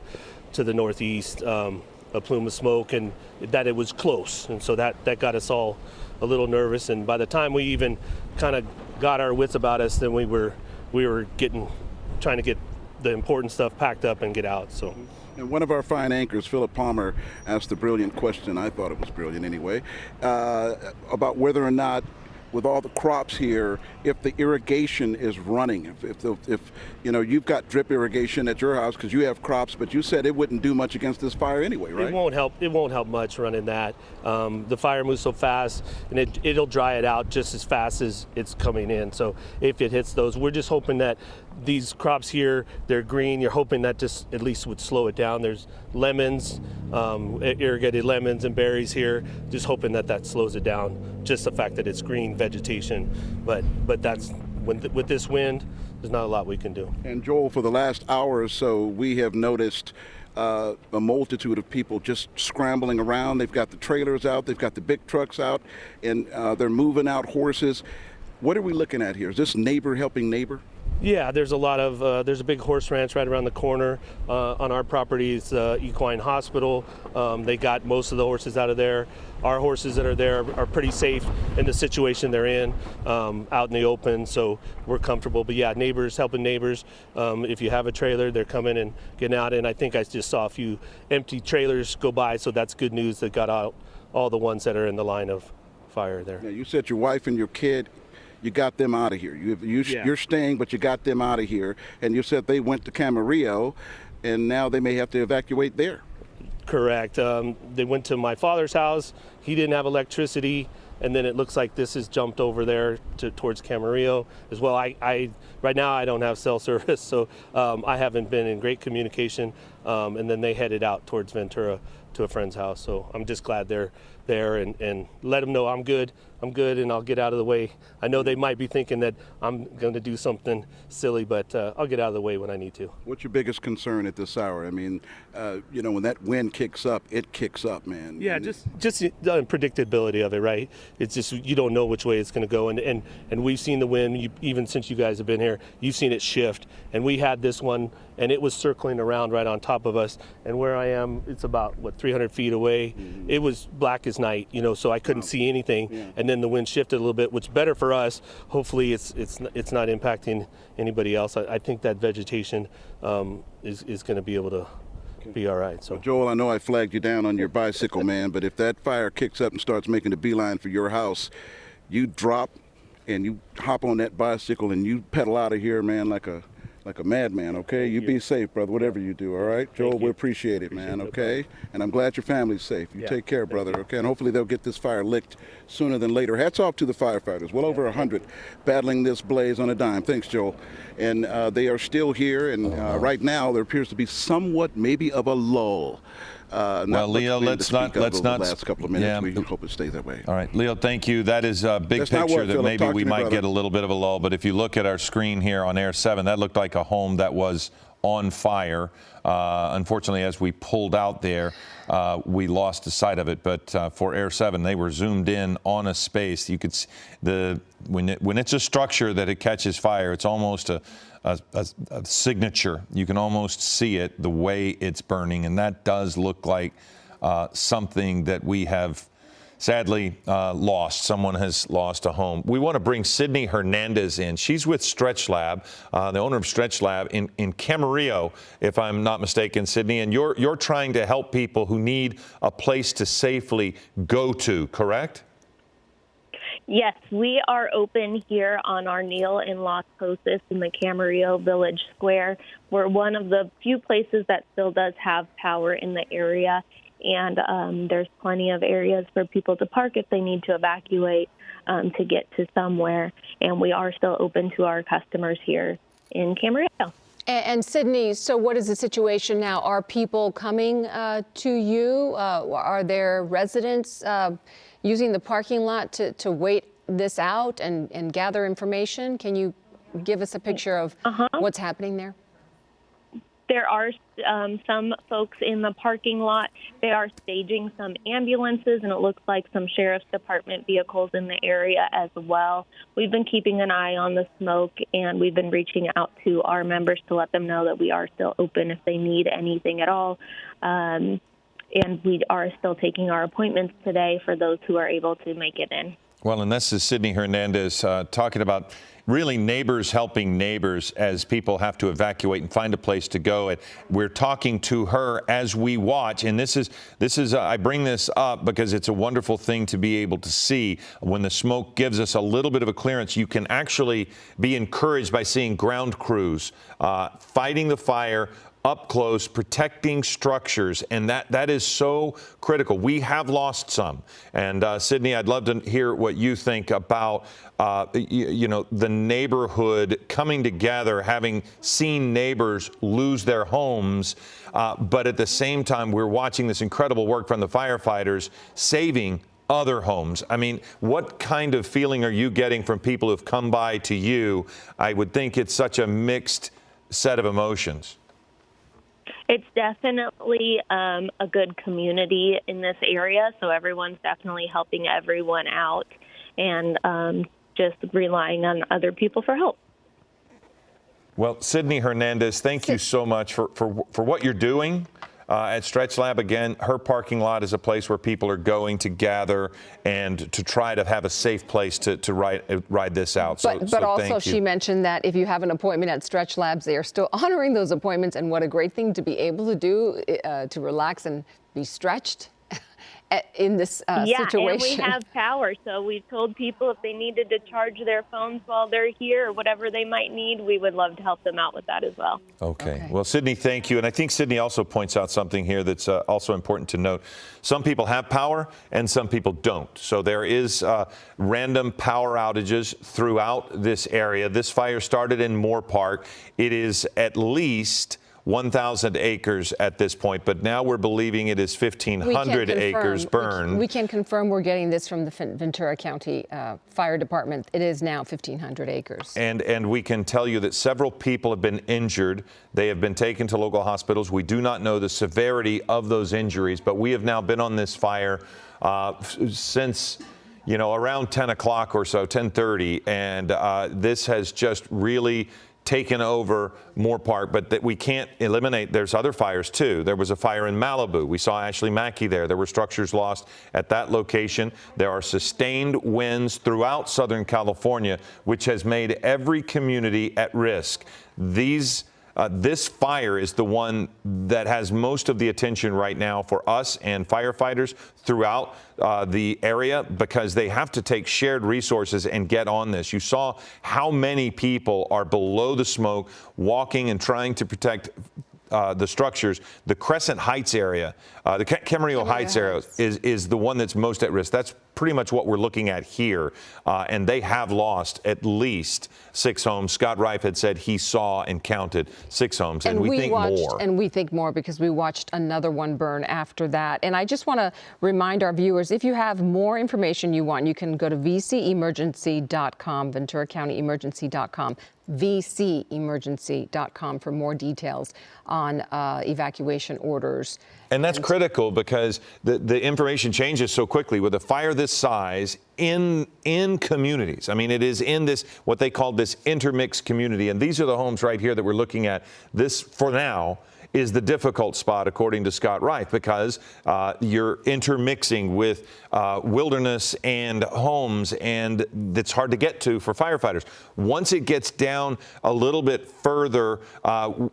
the northeast, a plume of smoke, and that it was close. And so that got us all a little nervous. And by the time we even kind of got our wits about us, then we were trying to get the important stuff packed up and get out. So And one of our fine anchors, Philip Palmer, asked a brilliant question. I thought it was brilliant anyway, about whether or not, with all the crops here, if the irrigation is running, if you know, you've got drip irrigation at your house because you have crops, but you said it wouldn't do much against this fire anyway, right? It won't help. It won't help much running that. The fire moves so fast, and it'll dry it out just as fast as it's coming in. So if it hits those, we're just hoping that these crops here, they're green. You're hoping that just at least would slow it down. There's lemons, irrigated lemons and berries here. Just hoping that that slows it down. Just the fact that it's green vegetation, but that's with this wind, there's not a lot we can do. And Joel, for the last hour or so, we have noticed a multitude of people just scrambling around. They've got the trailers out, they've got the big trucks out, and they're moving out horses. What are we looking at here? Is this neighbor helping neighbor? Yeah, there's a lot of, there's a big horse ranch right around the corner. On our property is Equine Hospital. They got most of the horses out of there. Our horses that are there are pretty safe in the situation they're in, out in the open, so we're comfortable. But yeah, neighbors helping neighbors. If you have a trailer, they're coming and getting out. And I think I just saw a few empty trailers go by, so that's good news that got out all the ones that are in the line of fire there. Now, you said your wife and your kid, you got them out of here. You're staying, but you got them out of here. And you said they went to Camarillo, and now they may have to evacuate there. Correct. They went to my father's house. He didn't have electricity, and then it looks like this has jumped over there towards Camarillo as well. I right now I don't have cell service, so I haven't been in great communication. And then they headed out towards Ventura to a friend's house. So I'm just glad they're there and let them know I'm good, and I'll get out of the way. I know they might be thinking that I'm going to do something silly, but I'll get out of the way when I need to. What's your biggest concern at this hour? I mean, you know, when that wind kicks up, it kicks up, man. Yeah, just the unpredictability of it, right? It's just you don't know which way it's going to go, and we've seen the wind, even since you guys have been here, you've seen it shift, and we had this one, and it was circling around right on top of us, and where I am, it's about, 300 feet away. Mm-hmm. It was black as night, you know, so I couldn't see anything. Yeah. And then the wind shifted a little bit, which is better for us. Hopefully it's not impacting anybody else. I think that vegetation is going to be able to be all right. So, well, Joel, I know I flagged you down on your bicycle, man, but if that fire kicks up and starts making a beeline for your house, you drop and you hop on that bicycle and you pedal out of here, man, like a madman, okay? You be safe, brother, whatever you do, all right? Joel, we appreciate it, man, okay? And I'm glad your family's safe. You take care, brother, okay? And hopefully they'll get this fire licked sooner than later. Hats off to the firefighters, well over 100 battling this blaze on a dime. Thanks, Joel. And they are still here, and right now there appears to be somewhat maybe of a lull. Well, Leo, let's not. Last couple of minutes, we hope it stays that way. All right, Leo, thank you. That is a big picture that maybe we might get a little bit of a lull. But if you look at our screen here on Air 7, that looked like a home that was on fire. Unfortunately, as we pulled out there, we lost the sight of it. But for Air 7, they were zoomed in on a space. You could see when it's a structure that it catches fire, it's almost a signature. You can almost see it the way it's burning, and that does look like something that we have sadly lost. Someone has lost a home. We want to bring Sydney Hernandez in. She's with Stretch Lab, the owner of Stretch Lab in Camarillo, if I'm not mistaken, Sydney. And you're trying to help people who need a place to safely go to, correct? Yes, we are open here on our Neil in Las Posas in the Camarillo Village Square. We're one of the few places that still does have power in the area, and there's plenty of areas for people to park if they need to evacuate to get to somewhere, and we are still open to our customers here in Camarillo. And Sydney, so what is the situation now? Are people coming to you? Are there residents using the parking lot to wait this out and gather information? Can you give us a picture of what's happening there? There are some folks in the parking lot. They are staging some ambulances, and it looks like some sheriff's department vehicles in the area as well. We've been keeping an eye on the smoke, and we've been reaching out to our members to let them know that we are still open if they need anything at all. And we are still taking our appointments today for those who are able to make it in. Well, and this is Sydney Hernandez talking about really neighbors helping neighbors as people have to evacuate and find a place to go. And we're talking to her as we watch. And this is I bring this up because it's a wonderful thing to be able to see. When the smoke gives us a little bit of a clearance, you can actually be encouraged by seeing ground crews fighting the fire up close, protecting structures, and that is so critical. We have lost some, and Sydney, I'd love to hear what you think about the neighborhood coming together, having seen neighbors lose their homes, but at the same time, we're watching this incredible work from the firefighters saving other homes. I mean, what kind of feeling are you getting from people who've come by to you? I would think it's such a mixed set of emotions. It's definitely a good community in this area, so everyone's definitely helping everyone out and just relying on other people for help. Well, Sydney Hernandez, thank you so much for what you're doing at Stretch Lab. Again, her parking lot is a place where people are going to gather and to try to have a safe place to ride this out. But also she mentioned that if you have an appointment at Stretch Labs, they are still honoring those appointments, and what a great thing to be able to do to relax and be stretched in this situation. Yeah, and we have power, so we told people if they needed to charge their phones while they're here or whatever they might need, we would love to help them out with that as well. Okay. Well, Sydney, thank you. And I think Sydney also points out something here that's also important to note. Some people have power and some people don't. So there is random power outages throughout this area. This fire started in Moorpark. It is at least 1,000 acres at this point, but now we're believing it is 1,500 acres burned. We can confirm we're getting this from the Ventura County Fire Department. It is now 1,500 acres. And we can tell you that several people have been injured. They have been taken to local hospitals. We do not know the severity of those injuries, but we have now been on this fire since around 10 o'clock or so, 10:30, and this has just really taken over Moorpark, but that we can't eliminate. There's other fires too. There was a fire in Malibu. We saw Ashley Mackey there. There were structures lost at that location. There are sustained winds throughout Southern California, which has made every community at risk. This fire is the one that has most of the attention right now for us and firefighters throughout the area, because they have to take shared resources and get on this. You saw how many people are below the smoke, walking and trying to protect the structures. The Crescent Heights area, the Camarillo Heights area is the one that's most at risk. That's pretty much what we're looking at here. And they have lost at least 6 homes. Scott Reif had said he saw and counted 6 homes, and we think more. And we think more because we watched another one burn after that. And I just want to remind our viewers, if you have more information you want, you can go to vcemergency.com, VenturaCountyEmergency.com. vcemergency.com for more details on evacuation orders. And that's critical because the information changes so quickly with a fire this size in communities. I mean, it is in this, what they call this intermixed community. And these are the homes right here that we're looking at. This, for now, is the difficult spot, according to Scott Reif, because you're intermixing with wilderness and homes, and it's hard to get to for firefighters. Once it gets down a little bit further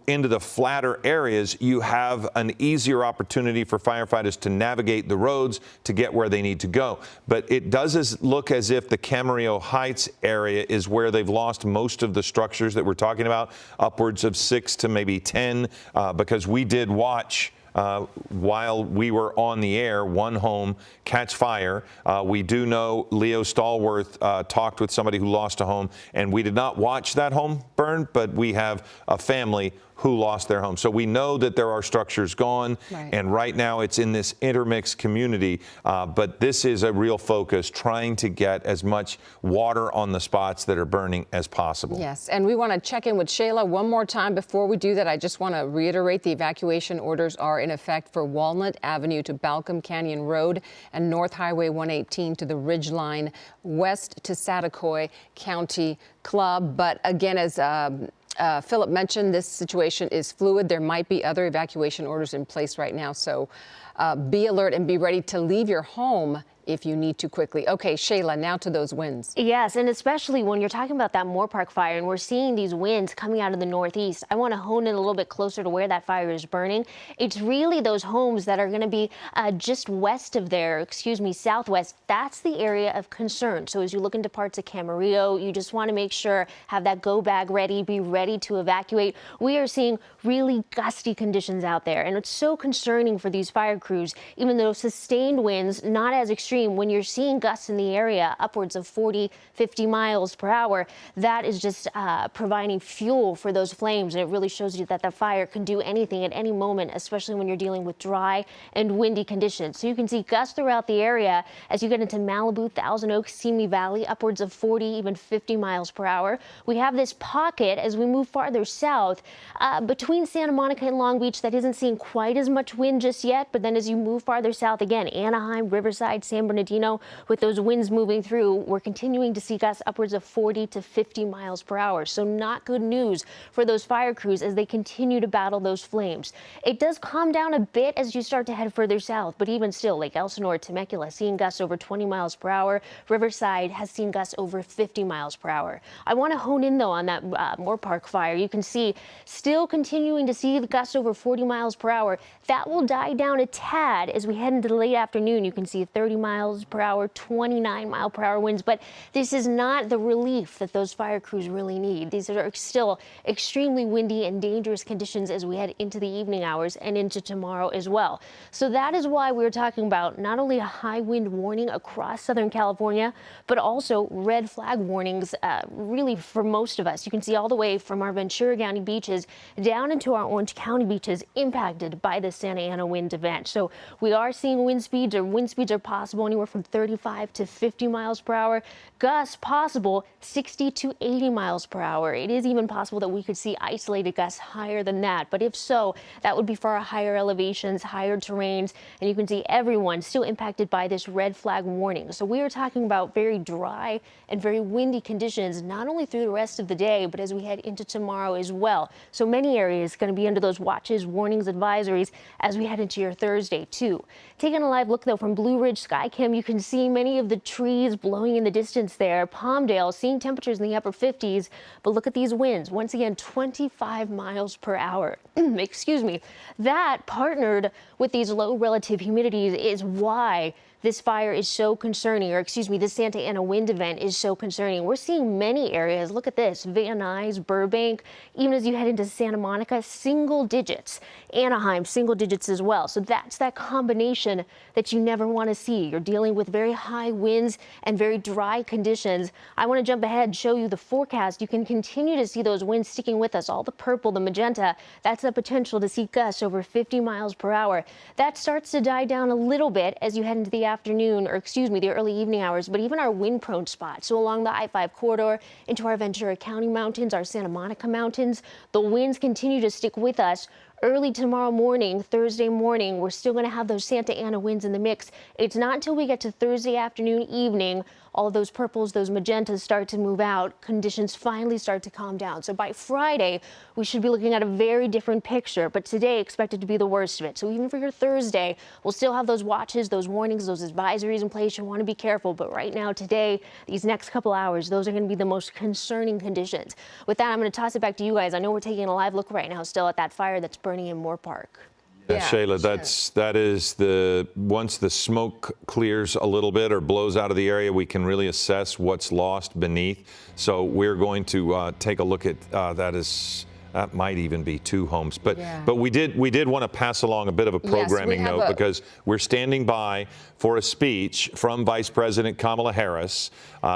into the flatter areas, you have an easier opportunity for firefighters to navigate the roads to get where they need to go. But it does look as if the Camarillo Heights area is where they've lost most of the structures that we're talking about, upwards of 6 to maybe 10, because we did watch while we were on the air, one home catch fire. We do know Leo Stallworth talked with somebody who lost a home, and we did not watch that home burn, but we have a family who lost their home. So we know that there are structures gone, and right now it's in this intermixed community, but this is a real focus, trying to get as much water on the spots that are burning as possible. Yes, and we want to check in with Shayla one more time. Before we do that, I just want to reiterate the evacuation orders are in effect for Walnut Avenue to Balcom Canyon Road and North Highway 118 to the Ridgeline, west to Saticoy County Club. But again, as Philip mentioned, this situation is fluid. There might be other evacuation orders in place right now. So be alert and be ready to leave your home if you need to quickly. Okay, Shayla, now to those winds. Yes, and especially when you're talking about that Moorpark fire and we're seeing these winds coming out of the northeast, I want to hone in a little bit closer to where that fire is burning. It's really those homes that are going to be just west of there, southwest. That's the area of concern. So as you look into parts of Camarillo, you just want to make sure, have that go bag ready, be ready to evacuate. We are seeing really gusty conditions out there, and it's so concerning for these fire crews, even though sustained winds, not as extreme. When you're seeing gusts in the area upwards of 40, 50 miles per hour, that is just providing fuel for those flames. And it really shows you that the fire can do anything at any moment, especially when you're dealing with dry and windy conditions. So you can see gusts throughout the area as you get into Malibu, Thousand Oaks, Simi Valley, upwards of 40, even 50 miles per hour. We have this pocket as we move farther south between Santa Monica and Long Beach that isn't seeing quite as much wind just yet. But then as you move farther south again, Anaheim, Riverside, San Bernardino, with those winds moving through, we're continuing to see gusts upwards of 40 to 50 miles per hour. So not good news for those fire crews as they continue to battle those flames. It does calm down a bit as you start to head further south, but even still, Lake Elsinore, Temecula, seeing gusts over 20 miles per hour. Riverside has seen gusts over 50 miles per hour. I want to hone in, though, on that Moorpark fire. You can see still continuing to see the gusts over 40 miles per hour. That will die down a tad as we head into the late afternoon. You can see 30 miles per hour, 29 mile per hour winds, but this is not the relief that those fire crews really need. These are still extremely windy and dangerous conditions as we head into the evening hours and into tomorrow as well. So that is why we're talking about not only a high wind warning across Southern California, but also red flag warnings really for most of us. You can see all the way from our Ventura County beaches down into our Orange County beaches impacted by the Santa Ana wind event. So we are seeing wind speeds are possible anywhere from 35 to 50 miles per hour. Gusts possible 60 to 80 miles per hour. It is even possible that we could see isolated gusts higher than that. But if so, that would be for our higher elevations, higher terrains, and you can see everyone still impacted by this red flag warning. So we are talking about very dry and very windy conditions, not only through the rest of the day, but as we head into tomorrow as well. So many areas going to be under those watches, warnings, advisories as we head into your Thursday too. Taking a live look though from Blue Ridge Skycam, you can see many of the trees blowing in the distance there. Palmdale seeing temperatures in the upper 50s, but look at these winds. Once again, 25 miles per hour. Excuse me. That partnered with these low relative humidities is why this fire is so concerning, or this Santa Ana wind event is so concerning. We're seeing many areas. Look at this, Van Nuys, Burbank, even as you head into Santa Monica, single digits. Anaheim, single digits as well. So that's that combination that you never want to see. You're dealing with very high winds and very dry conditions. I want to jump ahead and show you the forecast. You can continue to see those winds sticking with us. All the purple, the magenta, that's the potential to see gusts over 50 miles per hour. That starts to die down a little bit as you head into the afternoon, or the early evening hours, but even our wind-prone spots. So along the I-5 corridor into our Ventura County mountains, our Santa Monica mountains, the winds continue to stick with us. Early tomorrow morning, Thursday morning, we're still going to have those Santa Ana winds in the mix. It's not until we get to Thursday afternoon, evening, all of those purples, those magentas start to move out. Conditions finally start to calm down. So by Friday, we should be looking at a very different picture. But today, expected to be the worst of it. So even for your Thursday, we'll still have those watches, those warnings, those advisories in place. You want to be careful. But right now, today, these next couple hours, those are going to be the most concerning conditions. With that, I'm going to toss it back to you guys. I know we're taking a live look right now still at that fire that's burning in Moorpark. Yeah, Shayla, that is once the smoke clears a little bit or blows out of the area, we can really assess what's lost beneath. So we're going to take a look at that might even be 2 homes, but we did want to pass along a bit of a programming note because we're standing by for a speech from Vice President Kamala Harris.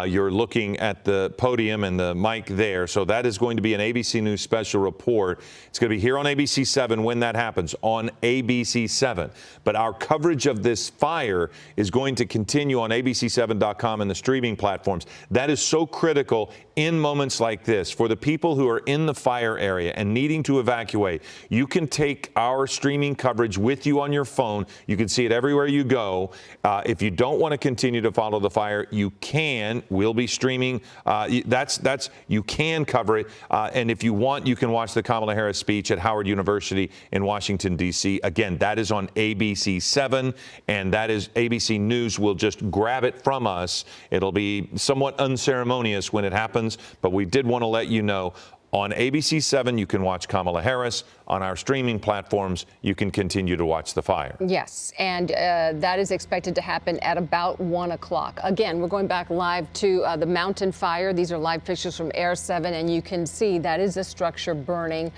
You're looking at the podium and the mic there, so that is going to be an ABC News special report. It's going to be here on ABC 7 when that happens, on ABC 7. But our coverage of this fire is going to continue on abc7.com and the streaming platforms. That is so critical in moments like this for the people who are in the fire area. area and needing to evacuate, you can take our streaming coverage with you on your phone. You can see it everywhere you go. If you don't want to continue to follow the fire, you can. We'll be streaming. You can cover it. And if you want, you can watch the Kamala Harris speech at Howard University in Washington, D.C. Again, that is on ABC 7, and that is ABC News will just grab it from us. It'll be somewhat unceremonious when it happens, but we did want to let you know. On ABC 7, you can watch Kamala Harris. On our streaming platforms, you can continue to watch the fire. Yes, and that is expected to happen at about 1 o'clock. Again, we're going back live to the mountain fire. These are live pictures from Air 7, and you can see that is a structure burning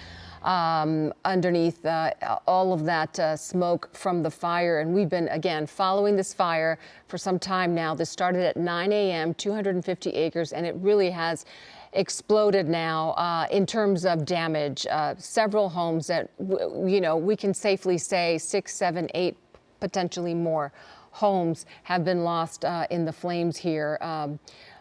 underneath all of that smoke from the fire. And we've been, again, following this fire for some time now. This started at 9 a.m., 250 acres, and it really has exploded now in terms of damage. Several homes that, we can safely say 6, 7, 8, potentially more homes have been lost in the flames here.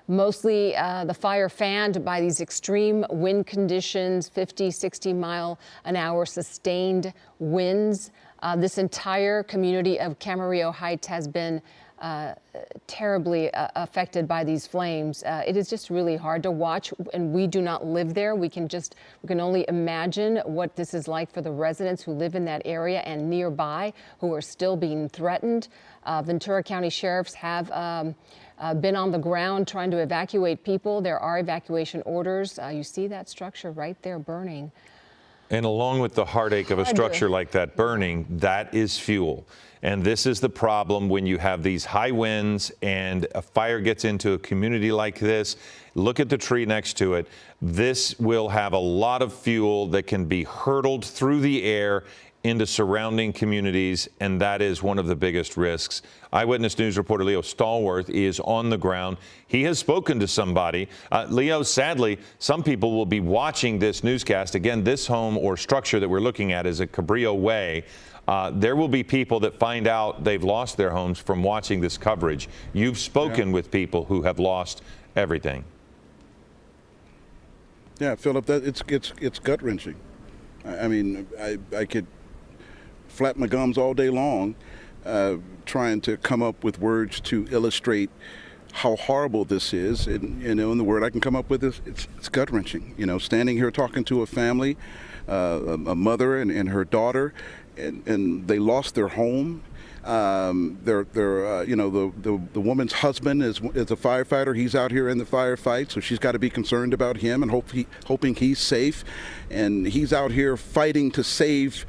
Mostly the fire fanned by these extreme wind conditions, 50, 60 mile an hour sustained winds. This entire community of Camarillo Heights has been terribly affected by these flames. It is just really hard to watch, and we do not live there. We can only imagine what this is like for the residents who live in that area and nearby, who are still being threatened. Ventura County sheriffs have been on the ground trying to evacuate people. There are evacuation orders. You see that structure right there burning. And along with the heartache of a structure like that burning, that is fuel. And this is the problem when you have these high winds and a fire gets into a community like this. Look at the tree next to it. This will have a lot of fuel that can be hurtled through the air into surrounding communities, and that is one of the biggest risks. Eyewitness News reporter Leo Stallworth is on the ground. He has spoken to somebody. Leo, sadly, some people will be watching this newscast. Again, this home or structure that we're looking at is at Cabrillo Way. There will be people that find out they've lost their homes from watching this coverage. You've spoken with people who have lost everything. Yeah, Philip, it's gut-wrenching. I mean, I could flap my gums all day long trying to come up with words to illustrate how horrible this is. And, and the word I can come up with is it's gut-wrenching. Standing here talking to a family, a mother and her daughter, and they lost their home. The woman's husband is a firefighter. He's out here in the firefight, so she's got to be concerned about him and hoping he's safe. And he's out here fighting to save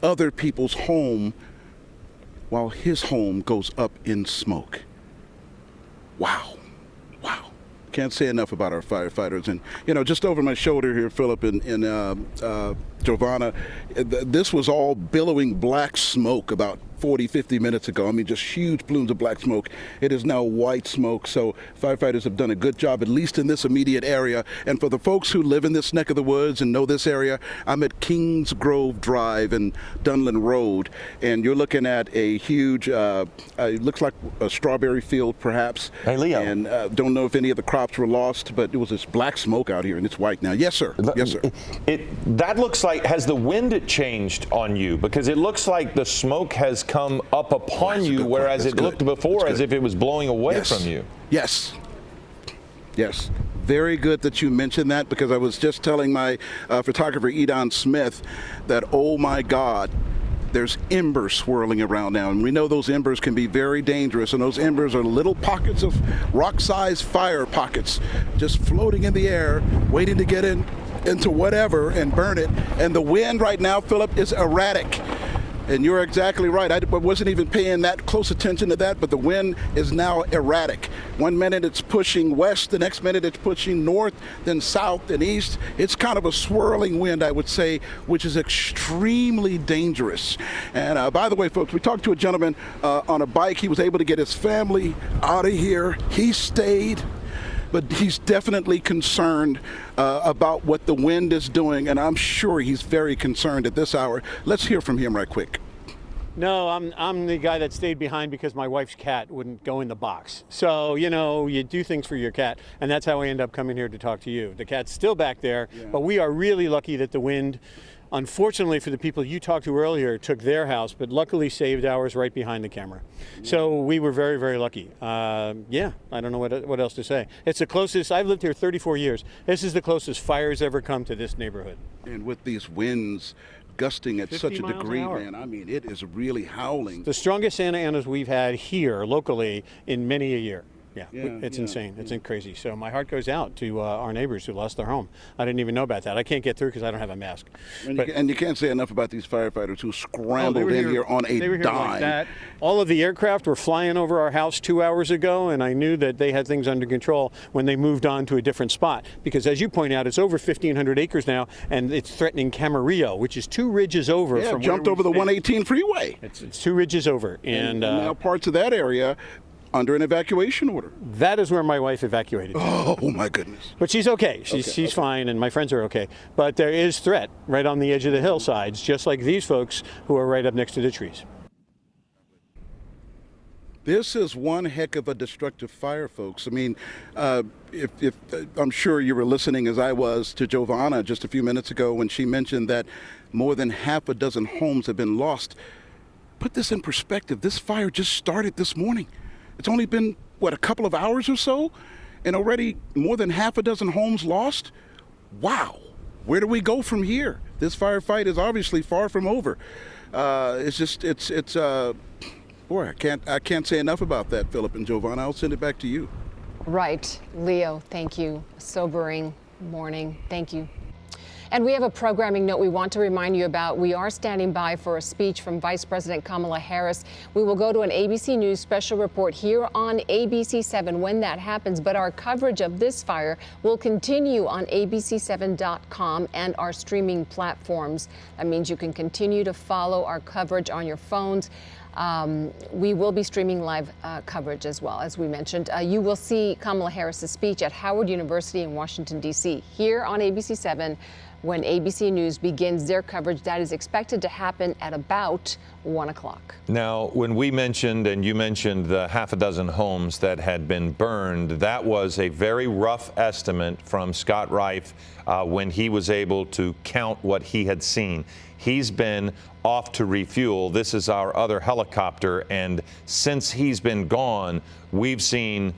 other people's home while his home goes up in smoke. Wow. Can't say enough about our firefighters. And, just over my shoulder here, Philip and Giovanna, this was all billowing black smoke about 40, 50 minutes ago. I mean, just huge plumes of black smoke. It is now white smoke. So firefighters have done a good job, at least in this immediate area. And for the folks who live in this neck of the woods and know this area, I'm at Kings Grove Drive and Dunlin Road. And you're looking at a huge, it looks like a strawberry field, perhaps. Hey, Leo. And don't know if any of the crops were lost, but it was this black smoke out here, and it's white now. Yes, sir. Yes, sir. That looks like, has the wind changed on you? Because it looks like the smoke has come up upon you, whereas it looked before as if it was blowing away from you. Yes. Very good that you mentioned that, because I was just telling my photographer, Edon Smith, that, oh my God, there's embers swirling around now. And we know those embers can be very dangerous. And those embers are little pockets of rock-sized fire pockets just floating in the air, waiting to get into whatever and burn it. And the wind right now, Philip, is erratic. And you're exactly right. I wasn't even paying that close attention to that, but the wind is now erratic. 1 minute it's pushing west, the next minute it's pushing north, then south and east. It's kind of a swirling wind, I would say, which is extremely dangerous. And by the way, folks, we talked to a gentleman on a bike. He was able to get his family out of here. He stayed. But he's definitely concerned about what the wind is doing, and I'm sure he's very concerned at this hour. Let's hear from him right quick. No, I'm the guy that stayed behind because my wife's cat wouldn't go in the box. So, you know, you do things for your cat, and that's how I end up coming here to talk to you. The cat's still back there, but we are really lucky that the wind, unfortunately for the people you talked to earlier, took their house, but luckily saved ours right behind the camera. So we were very, very lucky. Yeah, I don't know what else to say. It's the closest, I've lived here 34 years. This is the closest fire's ever come to this neighborhood. And with these winds gusting at such a degree, man, I mean, it is really howling. The strongest Santa Anas we've had here locally in many a year. Yeah, it's insane. It's crazy. So my heart goes out to our neighbors who lost their home. I didn't even know about that. I can't get through because I don't have a mask. And you can't say enough about these firefighters who scrambled in here on a dime. Like that. All of the aircraft were flying over our house 2 hours ago, and I knew that they had things under control when they moved on to a different spot. Because as you point out, it's over 1,500 acres now, and it's threatening Camarillo, which is 2 ridges over. From jumped over the 118 freeway. It's 2 ridges over. And now parts of that area under an evacuation order. That is where my wife evacuated. Oh my goodness. But she's okay. She's fine, and my friends are okay. But there is threat right on the edge of the hillsides, just like these folks who are right up next to the trees. This is one heck of a destructive fire, folks. I mean, if I'm sure you were listening as I was to Giovanna just a few minutes ago when she mentioned that more than half a dozen homes have been lost. Put this in perspective. This fire just started this morning. It's only been, what, a couple of hours or so? And already more than half a dozen homes lost? Wow. Where do we go from here? This firefight is obviously far from over. Boy, I can't say enough about that, Philip and Giovanna. I'll send it back to you. Right. Leo, thank you. Sobering morning. Thank you. And we have a programming note we want to remind you about. We are standing by for a speech from Vice President Kamala Harris. We will go to an ABC News special report here on ABC 7 when that happens, but our coverage of this fire will continue on abc7.com and our streaming platforms. That means you can continue to follow our coverage on your phones. We will be streaming live coverage as well, as we mentioned. You will see Kamala Harris's speech at Howard University in Washington, D.C. here on ABC 7 when ABC News begins their coverage. That is expected to happen at about 1 o'clock. Now, when we mentioned, and you mentioned the half a dozen homes that had been burned, that was a very rough estimate from Scott Reif when he was able to count what he had seen. He's been off to refuel. This is our other helicopter, and since he's been gone, we've seen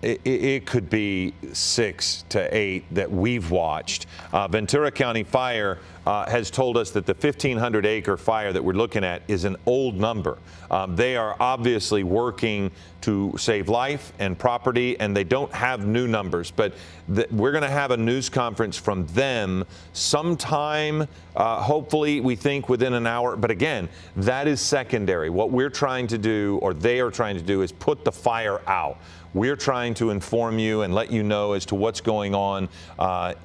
it could be 6 to 8 that we've watched. Ventura County Fire has told us that the 1,500-acre fire that we're looking at is an old number. They are obviously working to save life and property, and they don't have new numbers. But we're going to have a news conference from them sometime, hopefully, we think within an hour. But again, that is secondary. What we're trying to do, or they are trying to do, is put the fire out. We're trying to inform you and let you know as to what's going on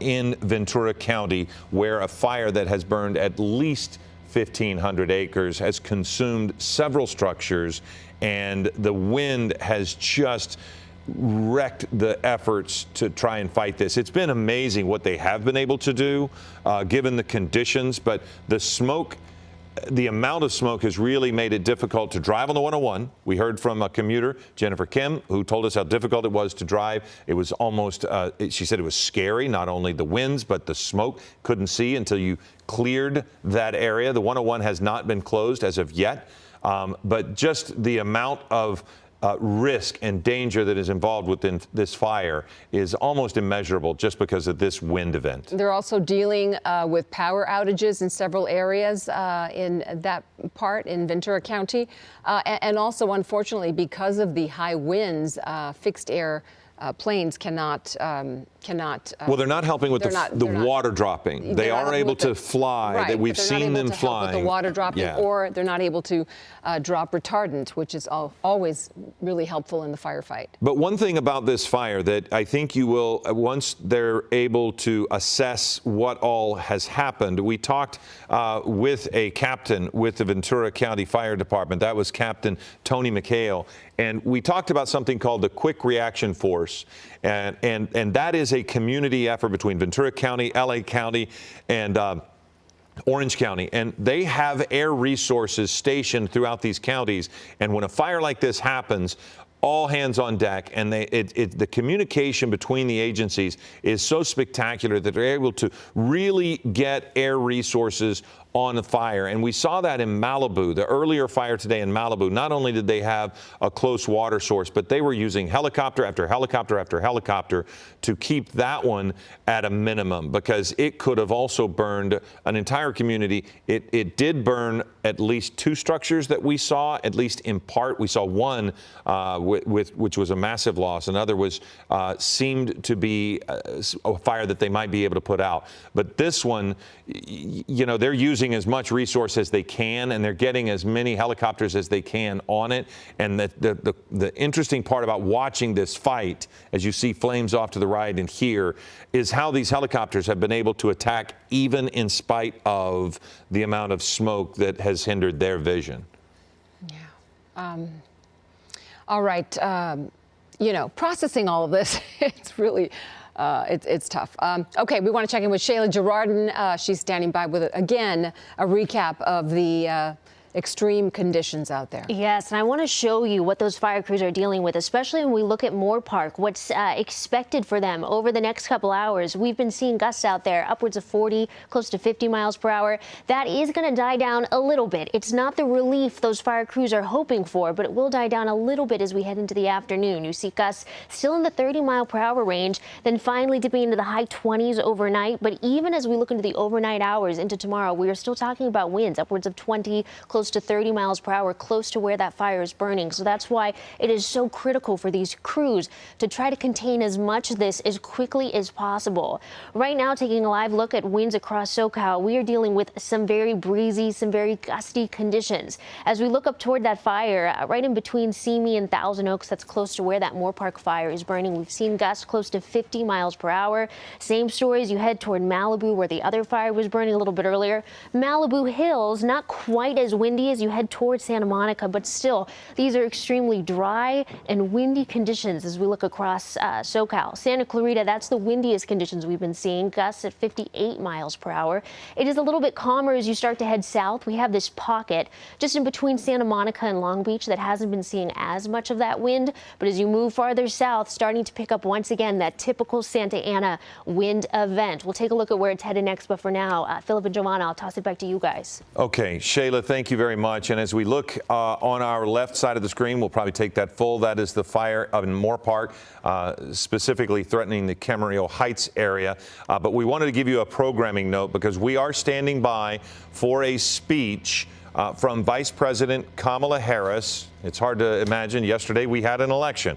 in Ventura County, where a fire that has burned at least 1,500 acres has consumed several structures, and the wind has just wrecked the efforts to try and fight this. It's been amazing what they have been able to do given the conditions, but the smoke, the amount of smoke has really made it difficult to drive on the 101. We heard from a commuter, Jennifer Kim, who told us how difficult it was to drive. It was almost, she said it was scary, not only the winds, but the smoke. Couldn't see until you cleared that area. The 101 has not been closed as of yet, but just the amount of risk and danger that is involved within this fire is almost immeasurable just because of this wind event. They're also dealing with power outages in several areas in that part in Ventura County. And also, unfortunately, because of the high winds, fixed air planes cannot. Well, they're not helping with the water dropping. They are able to fly. Right, we've seen them flying. With the water dropping, or they're not able to drop retardant, which is always really helpful in the firefight. But one thing about this fire that I think you will, once they're able to assess what all has happened, we talked with a captain with the Ventura County Fire Department. That was Captain Tony McHale. And we talked about something called the Quick Reaction Force. And that is a community effort between Ventura County, LA County, and Orange County, and they have air resources stationed throughout these counties. And when a fire like this happens, all hands on deck, and the communication between the agencies is so spectacular that they're able to really get air resources on the fire. And we saw that in Malibu, the earlier fire today in Malibu. Not only did they have a close water source, but they were using helicopter after helicopter after helicopter to keep that one at a minimum, because it could have also burned an entire community. It did burn at least 2 structures that we saw, at least in part. We saw one which was a massive loss. Another was seemed to be a fire that they might be able to put out. But this one, you know, they're using as much resource as they can, and they're getting as many helicopters as they can on it. And the interesting part about watching this fight, as you see flames off to the right and here, is how these helicopters have been able to attack even in spite of the amount of smoke that has hindered their vision. Yeah. All right. You know, processing all of this, it's really, it's tough. Okay, we want to check in with Shayla Girardin. She's standing by with, again, a recap of the extreme conditions out there. Yes, and I want to show you what those fire crews are dealing with, especially when we look at Moorpark, what's expected for them over the next couple hours. We've been seeing gusts out there upwards of 40, close to 50 miles per hour. That is going to die down a little bit. It's not the relief those fire crews are hoping for, but it will die down a little bit as we head into the afternoon. You see gusts still in the 30-mile-per-hour range, then finally dipping into the high 20s overnight. But even as we look into the overnight hours into tomorrow, we are still talking about winds upwards of 20, close to 30 miles per hour, close to where that fire is burning. So that's why it is so critical for these crews to try to contain as much of this as quickly as possible. Right now, taking a live look at winds across SoCal, we are dealing with some very breezy, some very gusty conditions. As we look up toward that fire, right in between Simi and Thousand Oaks, that's close to where that Moorpark fire is burning, we've seen gusts close to 50 miles per hour. Same story as you head toward Malibu, where the other fire was burning a little bit earlier. Malibu Hills, not quite as windy as you head towards Santa Monica, but still, these are extremely dry and windy conditions as we look across SoCal. Santa Clarita, that's the windiest conditions we've been seeing, gusts at 58 miles per hour. It is a little bit calmer as you start to head south. We have this pocket just in between Santa Monica and Long Beach that hasn't been seeing as much of that wind, but as you move farther south, starting to pick up once again that typical Santa Ana wind event. We'll take a look at where it's headed next, but for now, Philip and Giovanna, I'll toss it back to you guys. Okay, Shayla, thank you very much. And as we look on our left side of the screen, we'll probably take that full. That is the fire in Moorpark, specifically threatening the Camarillo Heights area. But we wanted to give you a programming note because we are standing by for a speech from Vice President Kamala Harris. It's hard to imagine. Yesterday we had an election.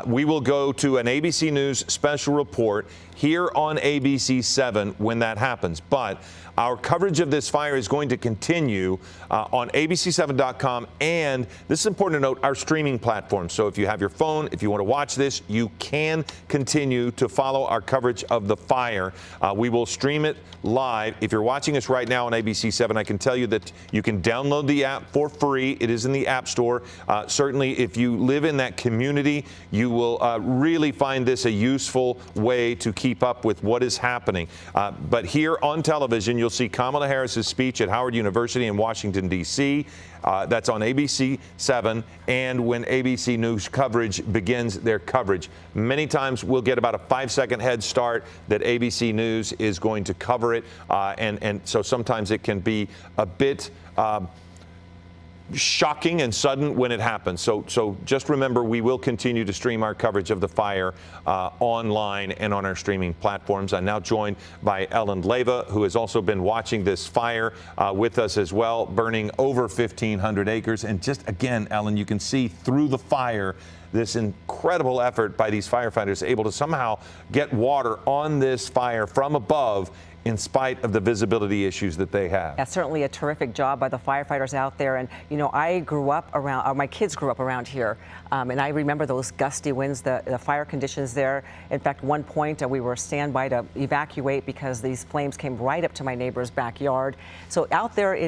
We will go to an ABC News special report here on ABC 7 when that happens. But our coverage of this fire is going to continue on abc7.com, and this is important to note, our streaming platform. So if you have your phone, if you want to watch this, you can continue to follow our coverage of the fire. We will stream it live. If you're watching us right now on ABC 7, I can tell you that you can download the app for free. It is in the App Store. Certainly, if you live in that community, you will really find this a useful way to keep up with what is happening. But here on television, you'll see Kamala Harris's speech at Howard University in Washington, D.C. That's on ABC 7, and when ABC News coverage begins their coverage. Many times we'll get about a 5-second head start that ABC News is going to cover it, and so sometimes it can be a bit shocking and sudden when it happens. So just remember, we will continue to stream our coverage of the fire online and on our streaming platforms. I'm now joined by Ellen Leyva, who has also been watching this fire with us as well, burning over 1,500 acres. And just again, Ellen, you can see through the fire this incredible effort by these firefighters, able to somehow get water on this fire from above in spite of the visibility issues that they have. That's certainly a terrific job by the firefighters out there. And, you know, I grew up around, my kids grew up around here, and I remember those gusty winds, the fire conditions there. In fact, one point we were standby to evacuate because these flames came right up to my neighbor's backyard. So out there,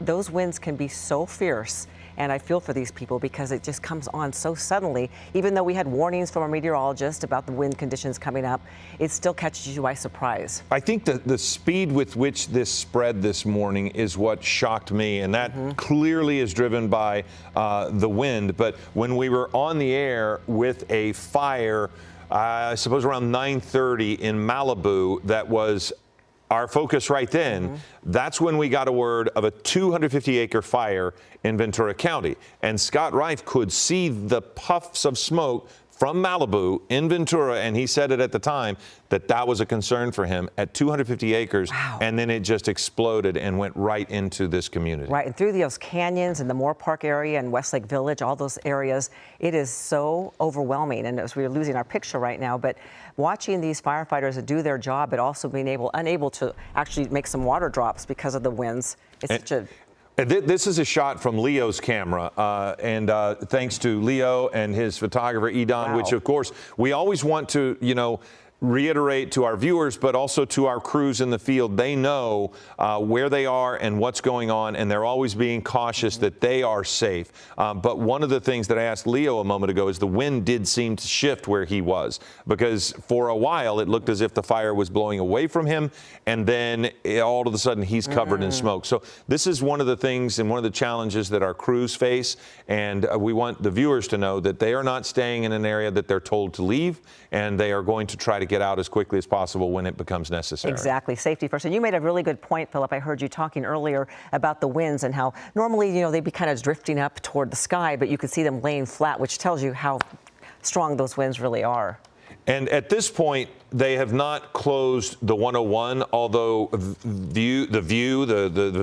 those winds can be so fierce. And I feel for these people because it just comes on so suddenly. Even though we had warnings from a meteorologist about the wind conditions coming up, it still catches you by surprise. I think the speed with which this spread this morning is what shocked me, and that clearly is driven by the wind. But when we were on the air with a fire, I suppose around 9:30 in Malibu, that was our focus right then. That's when we got a word of a 250-acre fire in Ventura County. And Scott Reif could see the puffs of smoke from Malibu in Ventura, and he said it at the time that was a concern for him at 250 acres. Wow. And then it just exploded and went right into this community. Right, and through those canyons and the Moorpark area and Westlake Village, all those areas, it is so overwhelming. And as we're losing our picture right now, but watching these firefighters do their job, but also being unable to actually make some water drops because of the winds, it's such a... This is a shot from Leo's camera, and thanks to Leo and his photographer, Edon, which, of course, we always want to, reiterate to our viewers, but also to our crews in the field. They know where they are and what's going on, and they're always being cautious that they are safe. But one of the things that I asked Leo a moment ago is the wind did seem to shift where he was, because for a while it looked as if the fire was blowing away from him, and then all of a sudden he's covered in smoke. So this is one of the things and one of the challenges that our crews face, and we want the viewers to know that they are not staying in an area that they're told to leave, and they are going to try to get out as quickly as possible when it becomes necessary. Exactly, safety first. And you made a really good point, Philip. I heard you talking earlier about the winds and how normally, they'd be kind of drifting up toward the sky, but you could see them laying flat, which tells you how strong those winds really are. And at this point, they have not closed the 101, although the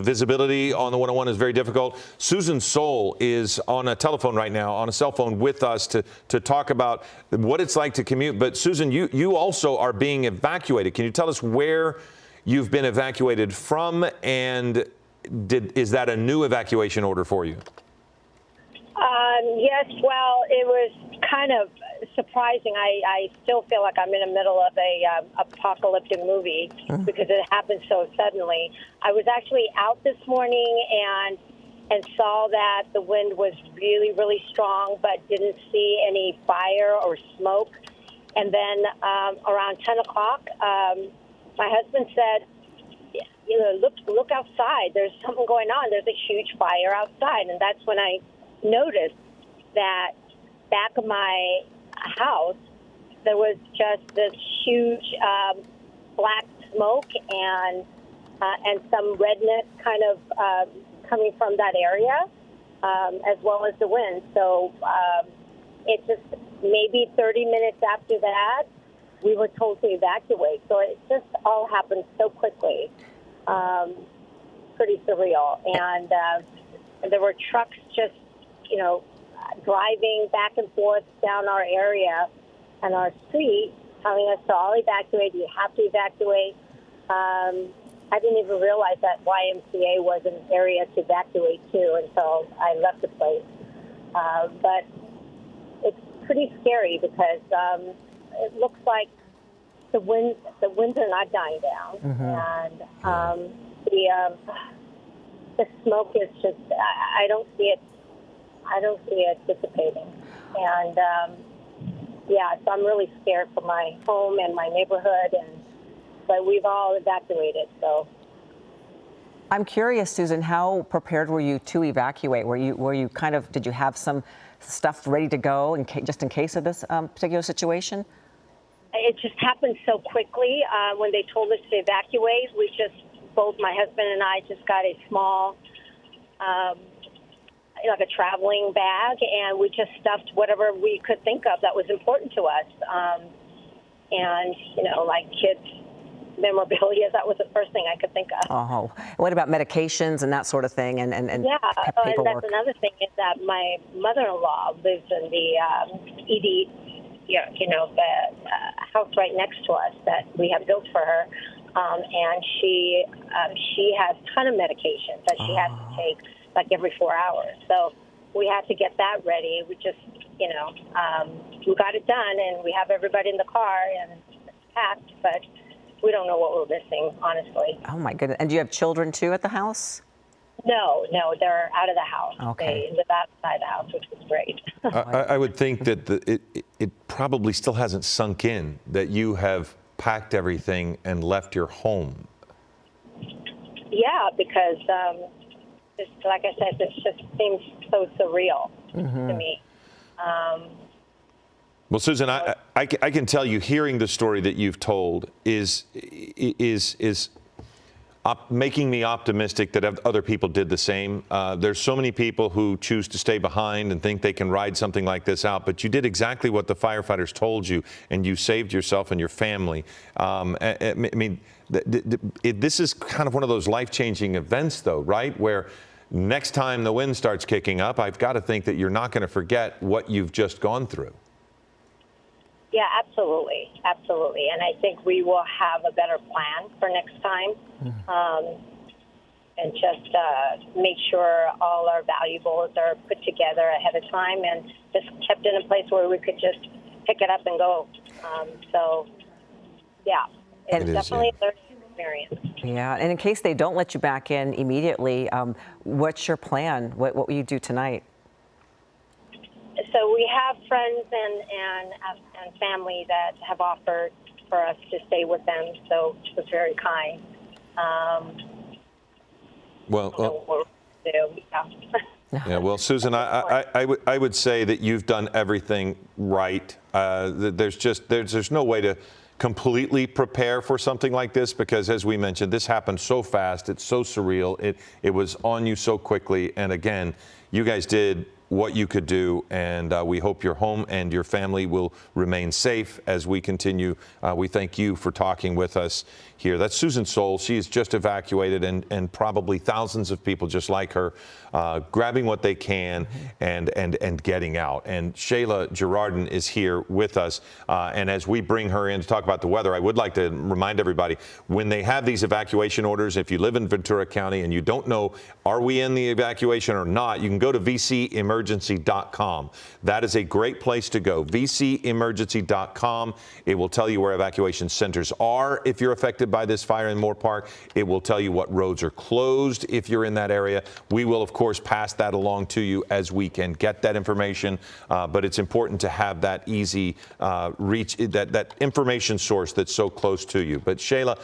visibility on the 101 is very difficult. Susan Soul is on a telephone right now, on a cell phone with us to talk about what it's like to commute. But Susan, you also are being evacuated. Can you tell us where you've been evacuated from, and is that a new evacuation order for you? Yes, well, it was kind of surprising. I still feel like I'm in the middle of a apocalyptic movie because it happened so suddenly. I was actually out this morning and saw that the wind was really, really strong, but didn't see any fire or smoke. And then around 10 o'clock, my husband said, look outside. There's something going on. There's a huge fire outside. And that's when I noticed that back of my house, there was just this huge black smoke and some redness kind of coming from that area, as well as the wind. So it just maybe 30 minutes after that, we were told to evacuate. So it just all happened so quickly. Pretty surreal. And there were trucks just driving back and forth down our area and our street, telling us to all evacuate. You have to evacuate. I didn't even realize that YMCA was an area to evacuate to until I left the place. But it's pretty scary because it looks like the winds are not dying down, and the smoke is just I don't see it dissipating. And, so I'm really scared for my home and my neighborhood, but we've all evacuated, so. I'm curious, Susan, how prepared were you to evacuate? Did you have some stuff ready to go just in case of this particular situation? It just happened so quickly. When they told us to evacuate, both my husband and I just got a small, like a traveling bag, and we just stuffed whatever we could think of that was important to us. Like kids' memorabilia, that was the first thing I could think of. Oh, what about medications and that sort of thing? And paperwork? And that's another thing is that my mother-in-law lives in the ED, the house right next to us that we have built for her. And she has a ton of medications that she has to take like every 4 hours. So we had to get that ready. We just, we got it done, and we have everybody in the car and it's packed, but we don't know what we're missing, honestly. Oh my goodness. And do you have children too at the house? No, they're out of the house. Okay. They live outside the house, which is great. I would think that it probably still hasn't sunk in that you have packed everything and left your home. Yeah, because it's, like I said, this just seems so surreal to me. Well, Susan, I can tell you, hearing the story that you've told is making me optimistic that other people did the same. There's so many people who choose to stay behind and think they can ride something like this out, but you did exactly what the firefighters told you, and you saved yourself and your family. I mean, this is kind of one of those life-changing events, though, right? Where next time the wind starts kicking up, I've got to think that you're not going to forget what you've just gone through. Yeah, absolutely. And I think we will have a better plan for next time, and just make sure all our valuables are put together ahead of time and just kept in a place where we could just pick it up and go. So, yeah, it's definitely a learning experience. Yeah, and in case they don't let you back in immediately, what's your plan? What will you do tonight? So we have friends and family that have offered for us to stay with them, so it was very kind. Yeah, well, Susan, I would say that you've done everything right. There's no way to completely prepare for something like this because, as we mentioned, this happened so fast. It's so surreal. It was on you so quickly. And again, you guys did what you could do, and we hope your home and your family will remain safe as we continue. We thank you for talking with us here. That's Susan Soul. She is just evacuated, and probably thousands of people just like her, grabbing what they can and getting out. And Shayla Girardin is here with us. And as we bring her in to talk about the weather, I would like to remind everybody, when they have these evacuation orders, if you live in Ventura County and you don't know, are we in the evacuation or not, you can go to vcemergency.com. That is a great place to go, vcemergency.com. It will tell you where evacuation centers are if you're affected by this fire in Moorpark. It will tell you what roads are closed if you're in that area. We will, of course, pass that along to you as we can get that information, but it's important to have that easy reach, that information source that's so close to you. But Shayla,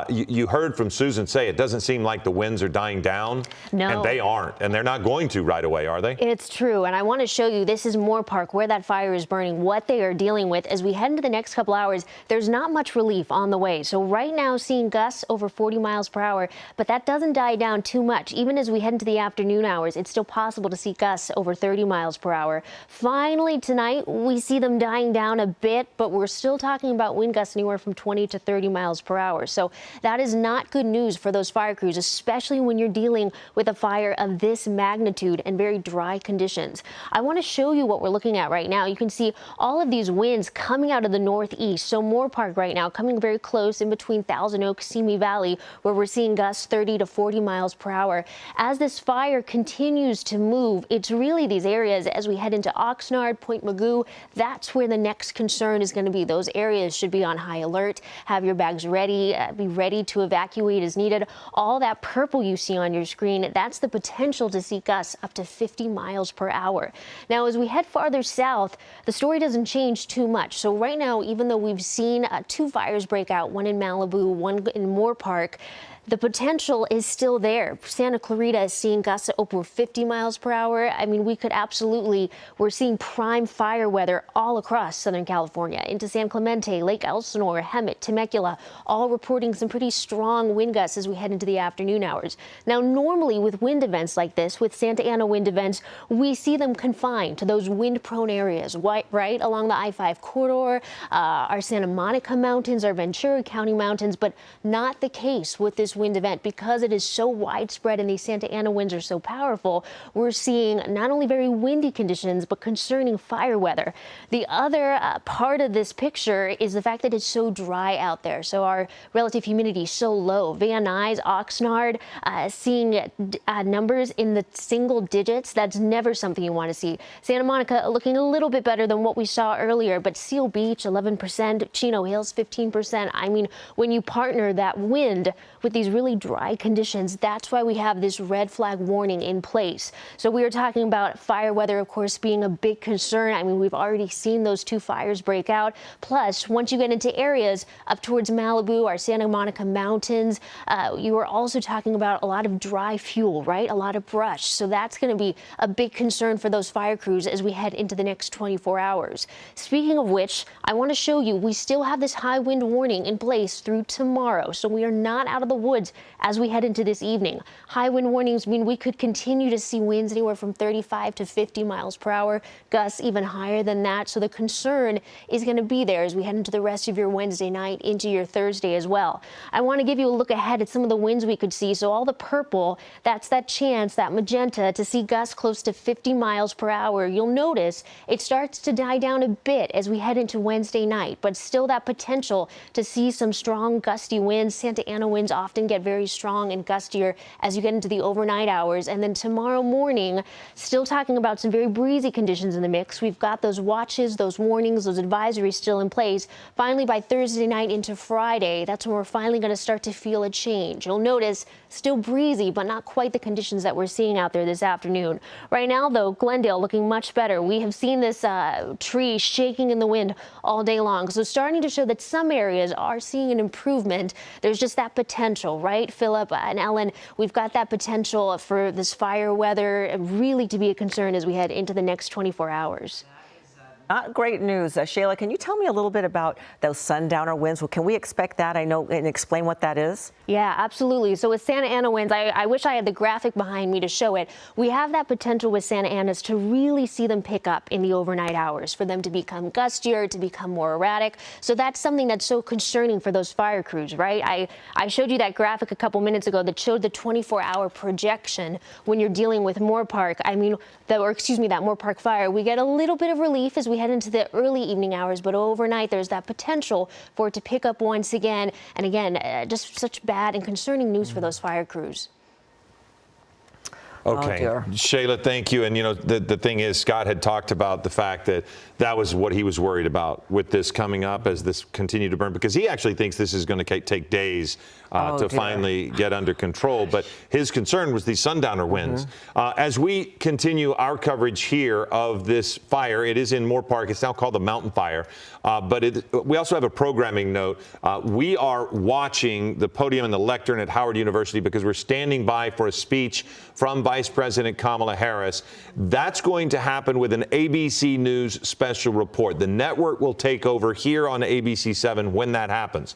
you heard from Susan say it doesn't seem like the winds are dying down. No. And they aren't, and they're not going to right away, are they? It's true, and I want to show you, this is Moorpark, where that fire is burning, what they are dealing with. As we head into the next couple hours, there's not much relief on the way. So right now, seeing gusts over 40 miles per hour, but that doesn't die down too much. Even as we head into the afternoon hours, it's still possible to see gusts over 30 miles per hour. Finally, tonight, we see them dying down a bit, but we're still talking about wind gusts anywhere from 20 to 30 miles per hour. So that is not good news for those fire crews, especially when you're dealing with a fire of this magnitude and very dry conditions. I want to show you what we're looking at right now. You can see all of these winds coming out of the northeast. So Moorpark right now coming very close in between Thousand Oaks, Simi Valley, where we're seeing gusts 30 to 40 miles per hour. As this fire continues to move, it's really these areas as we head into Oxnard, Point Mugu, that's where the next concern is going to be. Those areas should be on high alert. Have your bags ready, be ready to evacuate as needed. All that purple you see on your screen, that's the potential to see gusts up to 50 miles per hour. Now, as we head farther south, the story doesn't change too much. So right now, even though we've seen 2 fires break out, one in Malibu, one in Moorpark, the potential is still there. Santa Clarita is seeing gusts over 50 miles per hour. I mean, we're seeing prime fire weather all across Southern California, into San Clemente, Lake Elsinore, Hemet, Temecula, all reporting some pretty strong wind gusts as we head into the afternoon hours. Now, normally with wind events like this, with Santa Ana wind events, we see them confined to those wind-prone areas, right along the I-5 corridor, our Santa Monica Mountains, our Ventura County mountains, but not the case with this wind event. Because it is so widespread and these Santa Ana winds are so powerful, we're seeing not only very windy conditions, but concerning fire weather. The other part of this picture is the fact that it's so dry out there. So our relative humidity is so low. Van Nuys, Oxnard, seeing numbers in the single digits. That's never something you want to see. Santa Monica looking a little bit better than what we saw earlier, but Seal Beach 11%, Chino Hills 15%. I mean, when you partner that wind with these really dry conditions, that's why we have this red flag warning in place. So we are talking about fire weather, of course, being a big concern. I mean, we've already seen those 2 fires break out. Plus, once you get into areas up towards Malibu, our Santa Monica mountains, you are also talking about a lot of dry fuel, right? A lot of brush. So that's going to be a big concern for those fire crews as we head into the next 24 hours. Speaking of which, I want to show you, we still have this high wind warning in place through tomorrow. So we are not out of the woods as we head into this evening. High wind warnings mean we could continue to see winds anywhere from 35 to 50 miles per hour, gusts even higher than that. So the concern is going to be there as we head into the rest of your Wednesday night, into your Thursday as well. I want to give you a look ahead at some of the winds we could see. So all the purple, that's that chance, that magenta, to see gusts close to 50 miles per hour. You'll notice it starts to die down a bit as we head into Wednesday night, but still that potential to see some strong gusty winds. Santa Ana winds often get very strong and gustier as you get into the overnight hours. And then tomorrow morning, still talking about some very breezy conditions in the mix. We've got those watches, those warnings, those advisories still in place. Finally, by Thursday night into Friday, that's when we're finally going to start to feel a change. You'll notice still breezy, but not quite the conditions that we're seeing out there this afternoon. Right now, though, Glendale looking much better. We have seen this tree shaking in the wind all day long. So starting to show that some areas are seeing an improvement. There's just that potential, right, Philip and Ellen? We've got that potential for this fire weather really to be a concern as we head into the next 24 hours. Not great news. Shayla, can you tell me a little bit about those sundowner winds? Well, can we expect that? I know, and explain what that is. Yeah, absolutely. So with Santa Ana winds, I wish I had the graphic behind me to show it. We have that potential with Santa Anas to really see them pick up in the overnight hours, for them to become gustier, to become more erratic. So that's something that's so concerning for those fire crews, right? I showed you that graphic a couple minutes ago that showed the 24-hour projection when you're dealing with Moorpark. I mean, that Moorpark fire. We get a little bit of relief as we head into the early evening hours, but overnight there's that potential for it to pick up once again. And again, just such bad and concerning news for those fire crews. Okay, Shayla, thank you. And you know, the thing is, Scott had talked about the fact that that was what he was worried about with this coming up as this continued to burn, because he actually thinks this is going to take days to finally get under control. But his concern was these sundowner winds. As we continue our coverage here of this fire, it is in Moorpark. It's now called the Mountain Fire. But we also have a programming note. We are watching the podium and the lectern at Howard University because we're standing by for a speech from Vice President Kamala Harris. That's going to happen with an ABC News special report. The network will take over here on ABC 7 when that happens.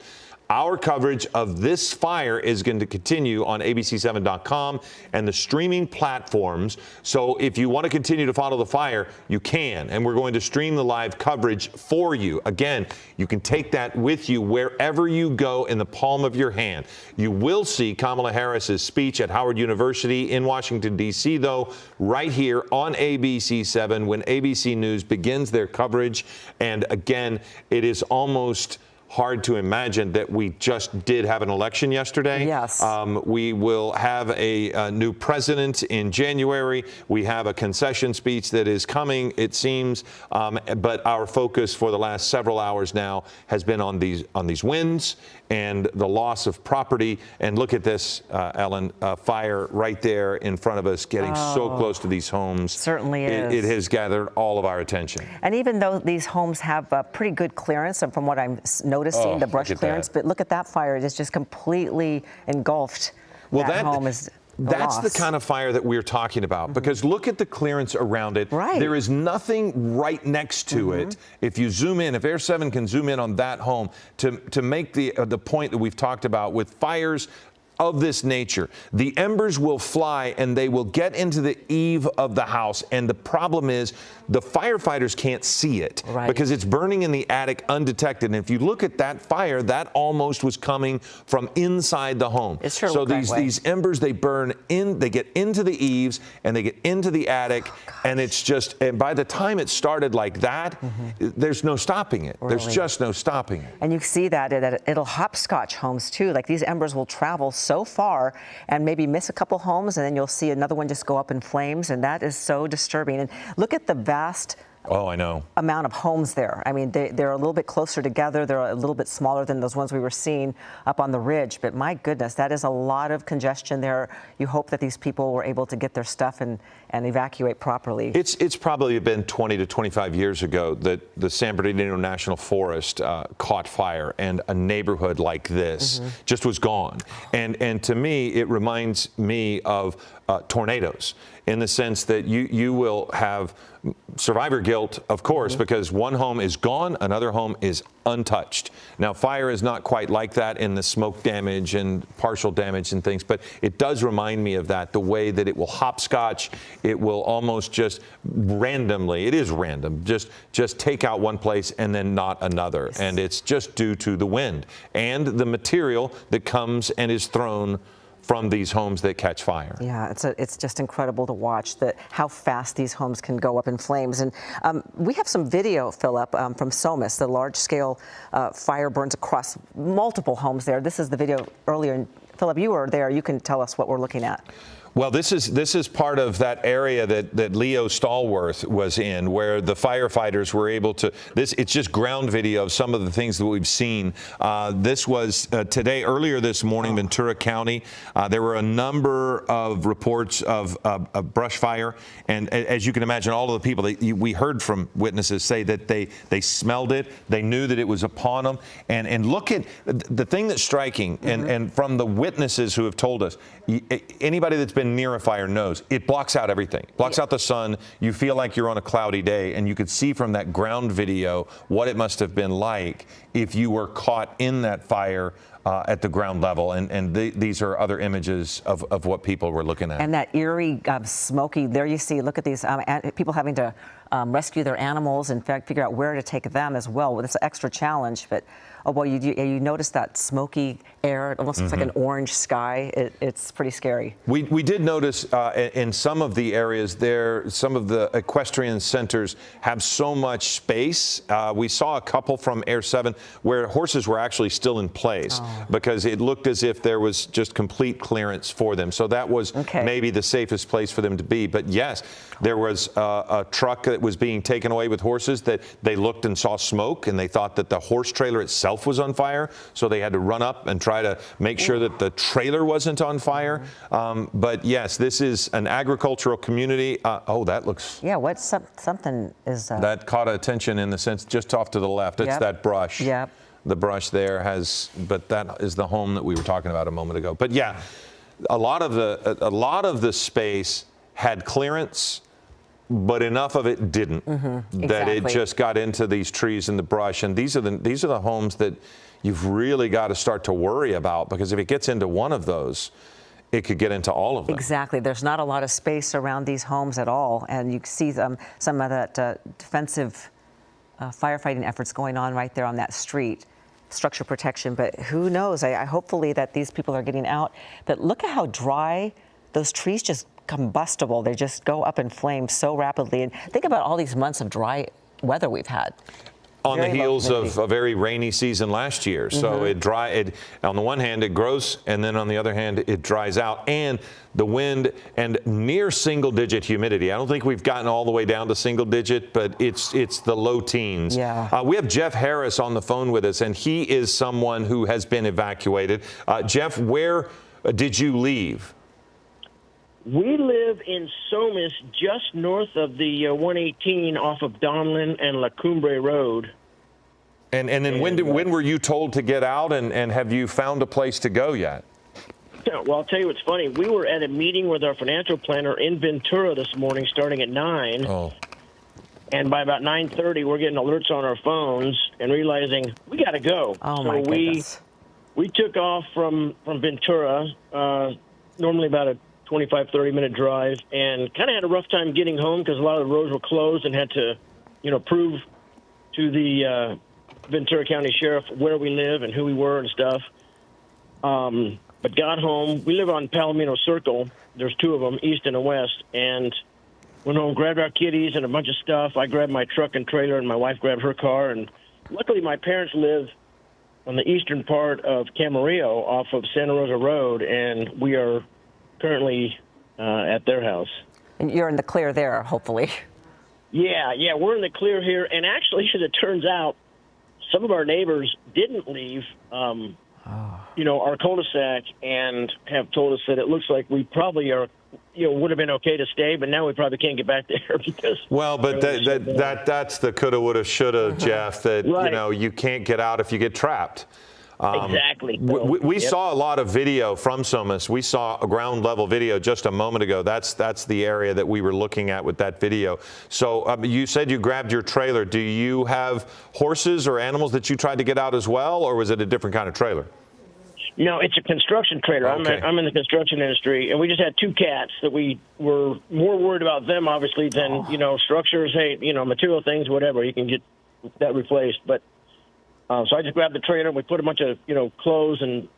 Our coverage of this fire is going to continue on abc7.com and the streaming platforms. So if you want to continue to follow the fire, you can. And we're going to stream the live coverage for you. Again, you can take that with you wherever you go in the palm of your hand. You will see Kamala Harris's speech at Howard University in Washington, D.C., though, right here on ABC 7 when ABC News begins their coverage. And again, it is almost hard to imagine that we just did have an election yesterday. Yes. We will have a new president in January. We have a concession speech that is coming, it seems. But our focus for the last several hours now has been on these winds and the loss of property. And look at this, Ellen, fire right there in front of us, getting so close to these homes. Certainly is. It has gathered all of our attention. And even though these homes have pretty good clearance, and from what I'm noticing, the brush clearance, but look at that fire. It is just completely engulfed. Well, that home is That's the kind of fire that we're talking about, because look at the clearance around it. Right. There is nothing right next to it. If you zoom in, if Air 7 can zoom in on that home to make the point that we've talked about with fires of this nature, the embers will fly and they will get into the eave of the house. And the problem is the firefighters can't see it because it's burning in the attic undetected. And if you look at that fire, that almost was coming from inside the home. It sure so these embers, they burn in, they get into the eaves and they get into the attic. And it's just, and by the time it started like that, there's no stopping it. There's just no stopping it. And you see that it'll hopscotch homes too. Like these embers will travel so far and maybe miss a couple homes, and then you'll see another one just go up in flames, and that is so disturbing. And look at the vast amount of homes there. I mean, they're a little bit closer together. They're a little bit smaller than those ones we were seeing up on the ridge. But my goodness, that is a lot of congestion there. You hope that these people were able to get their stuff and evacuate properly. It's probably been 20 to 25 years ago that the San Bernardino National Forest caught fire, and a neighborhood like this just was gone. And to me, it reminds me of tornadoes, in the sense that you will have survivor guilt, of course, because one home is gone, another home is untouched. Now, fire is not quite like that in the smoke damage and partial damage and things, but it does remind me of that, the way that it will hopscotch. It will almost just randomly, it is random, just take out one place and then not another. And it's just due to the wind and the material that comes and is thrown from these homes that catch fire. Yeah, it's just incredible to watch how fast these homes can go up in flames. And we have some video, Philip, from Somis. The large-scale fire burns across multiple homes there. This is the video earlier. And Philip, you were there. You can tell us what we're looking at. Well, this is part of that area that Leo Stallworth was in, where the firefighters were able to. It's just ground video of some of the things that we've seen. This was today, earlier this morning, Ventura County. There were a number of reports of brush fire, and as you can imagine, all of the people we heard from witnesses say that they smelled it, they knew that it was upon them, and look at the thing that's striking, and from the witnesses who have told us, anybody that's been near a fire knows it blocks out everything. Blocks out the sun. You feel like you're on a cloudy day, and you could see from that ground video what it must have been like if you were caught in that fire at the ground level. And these are other images of what people were looking at. And that eerie, smoky, there you see, look at these people having to rescue their animals and figure out where to take them as well. It's an extra challenge, but oh boy, you notice that smoky air. It almost looks like an orange sky. It's pretty scary. We did notice in some of the areas there, some of the equestrian centers have so much space. We saw a couple from Air 7 where horses were actually still in place because it looked as if there was just complete clearance for them. So that was maybe the safest place for them to be. But yes, there was a truck that was being taken away with horses that they looked and saw smoke, and they thought that the horse trailer itself was on fire. So they had to run up and try to make sure that the trailer wasn't on fire. But yes, this is an agricultural community. Oh, that looks... Yeah, something is... That caught attention in the sense just off to the left. It's that brush. Yep. The brush there but that is the home that we were talking about a moment ago. But yeah, a lot of the space had clearance, but enough of it didn't. That it just got into these trees and the brush. And these are the homes that you've really got to start to worry about, because if it gets into one of those, it could get into all of them. Exactly. There's not a lot of space around these homes at all, and you see some of that defensive firefighting efforts going on right there on that street. Structure protection, but who knows? Hopefully that these people are getting out. But look at how dry those trees just combustible. They just go up in flames so rapidly. And think about all these months of dry weather we've had. On the heels of a very rainy season last year. So on the one hand, it grows, and then on the other hand, it dries out. And the wind and near single-digit humidity. I don't think we've gotten all the way down to single-digit, but it's the low teens. Yeah. We have Jeff Harris on the phone with us, and he is someone who has been evacuated. Jeff, where did you leave? We live in Somis, just north of the 118 off of Donlin and La Cumbre Road. And then when were you told to get out, and have you found a place to go yet? Well, I'll tell you what's funny. We were at a meeting with our financial planner in Ventura this morning starting at 9. Oh. And by about 9:30, we're getting alerts on our phones and realizing we got to go. Oh, my goodness. We took off from Ventura, normally about a 25, 30-minute drive, and kind of had a rough time getting home because a lot of the roads were closed and had to, prove to the Ventura County Sheriff where we live and who we were and stuff. But got home. We live on Palomino Circle. There's two of them, east and a west, and went home, grabbed our kitties and a bunch of stuff. I grabbed my truck and trailer, and my wife grabbed her car. And luckily, my parents live on the eastern part of Camarillo off of Santa Rosa Road, and we are currently at their house. And you're in the clear there, hopefully. Yeah, we're in the clear here, and actually, as it turns out, some of our neighbors didn't leave, our cul-de-sac, and have told us that it looks like we probably are, would have been okay to stay, but now we probably can't get back there because. Well, but that's the coulda, woulda, shoulda, Jeff. That right. You can't get out if you get trapped. Exactly. We saw a lot of video from Somas. We saw a ground level video just a moment ago. That's the area that we were looking at with that video. So you said you grabbed your trailer. Do you have horses or animals that you tried to get out as well, or was it a different kind of trailer? No, it's a construction trailer. Okay. I'm in the construction industry, and we just had 2 cats that we were more worried about them, obviously, than, structures, material things, whatever. You can get that replaced. But so I just grabbed the trailer. We put a bunch of, clothes and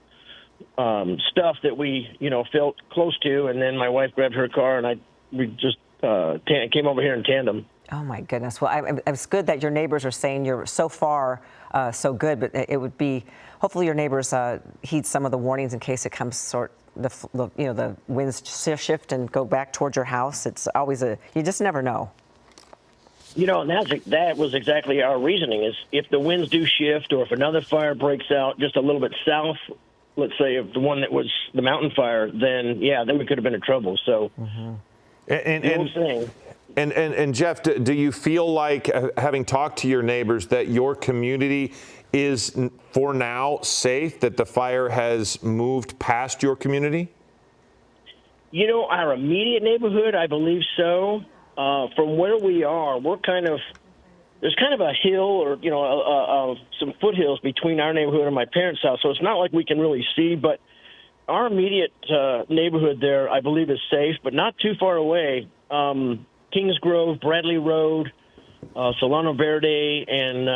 stuff that we, felt close to, and then my wife grabbed her car, and we just came over here in tandem. Oh, my goodness. Well, it's good that your neighbors are saying you're so far so good, but it would be hopefully your neighbors heed some of the warnings in case it comes the winds shift and go back towards your house. It's always you just never know. And that was exactly our reasoning, is if the winds do shift or if another fire breaks out just a little bit south, let's say, of the one that was the mountain fire, then we could have been in trouble. So, And Jeff, do you feel like, having talked to your neighbors, that your community is, for now, safe, that the fire has moved past your community? Our immediate neighborhood, I believe so. From where we are, there's kind of a hill or, some foothills between our neighborhood and my parents' house. So it's not like we can really see, but our immediate neighborhood there, I believe, is safe, but not too far away. Kings Grove, Bradley Road, Solano Verde, and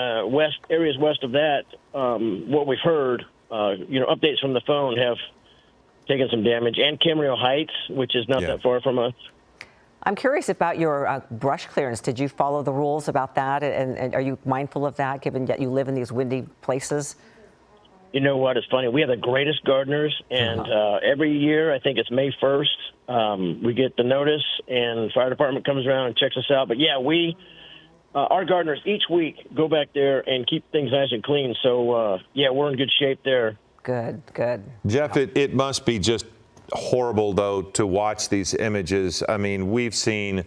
areas west of that, what we've heard, updates from the phone have taken some damage. And Camarillo Heights, which is not that far from us. I'm curious about your brush clearance. Did you follow the rules about that? And are you mindful of that, given that you live in these windy places? You know what? It's funny. We have the greatest gardeners, and every year, I think it's May 1st, we get the notice, and the fire department comes around and checks us out. But, our gardeners each week go back there and keep things nice and clean. So, we're in good shape there. Good. Jeff, it must be just horrible, though, to watch these images. I mean, we've seen,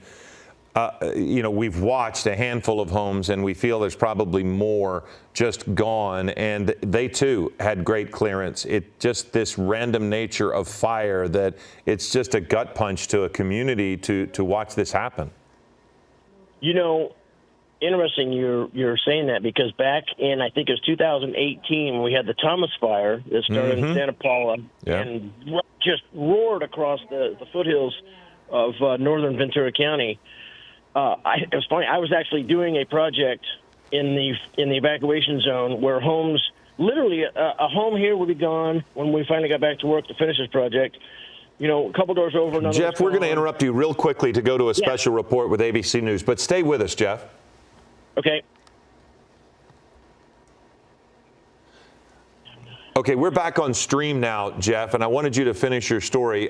we've watched a handful of homes, and we feel there's probably more just gone, and they too had great clearance. It just this random nature of fire that it's just a gut punch to a community to watch this happen. Interesting you're saying that, because back in, I think it was 2018, when we had the Thomas fire that started in Santa Paula and just roared across the foothills of northern Ventura County. It was funny. I was actually doing a project in the evacuation zone where homes, literally a home here would be gone when we finally got back to work to finish this project. A couple doors over. Jeff, we're going to interrupt you real quickly to go to a special report with ABC News, but stay with us, Jeff. Okay. Okay, we're back on stream now, Jeff, and I wanted you to finish your story.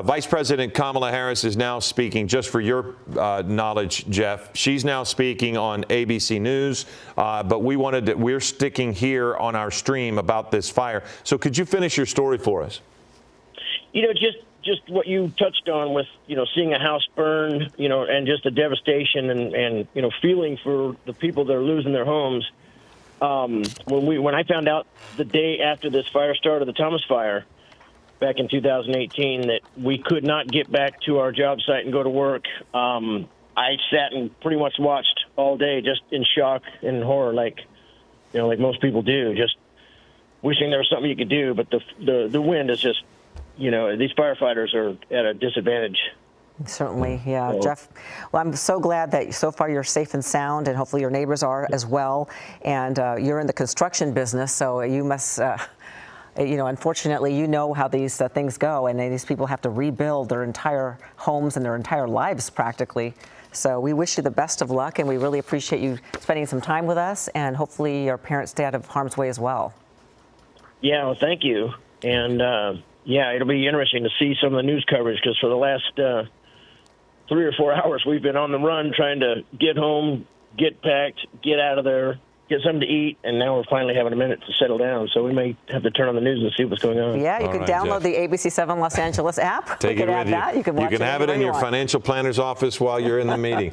Vice President Kamala Harris is now speaking, just for your knowledge, Jeff. She's now speaking on ABC News, but we're sticking here on our stream about this fire. So could you finish your story for us? Just what you touched on with, seeing a house burn, and just the devastation and feeling for the people that are losing their homes. When I found out the day after this fire started, the Thomas fire, back in 2018, that we could not get back to our job site and go to work, I sat and pretty much watched all day, just in shock and horror, like most people do, just wishing there was something you could do. But the wind is just, these firefighters are at a disadvantage. Certainly, yeah. Jeff, well, I'm so glad that so far you're safe and sound, and hopefully your neighbors are as well. And you're in the construction business, so you must, unfortunately, how these things go, and these people have to rebuild their entire homes and their entire lives practically. So we wish you the best of luck, and we really appreciate you spending some time with us, and hopefully your parents stay out of harm's way as well. Yeah, well, thank you. And, yeah, it'll be interesting to see some of the news coverage because for the last 3 or 4 hours we've been on the run trying to get home, get packed, get out of there, get something to eat, and now we're finally having a minute to settle down. So we may have to turn on the news and see what's going on. Yeah, you can download the ABC7 Los Angeles app. Take it with you. You can watch have it in your financial planner's office while you're in the meeting.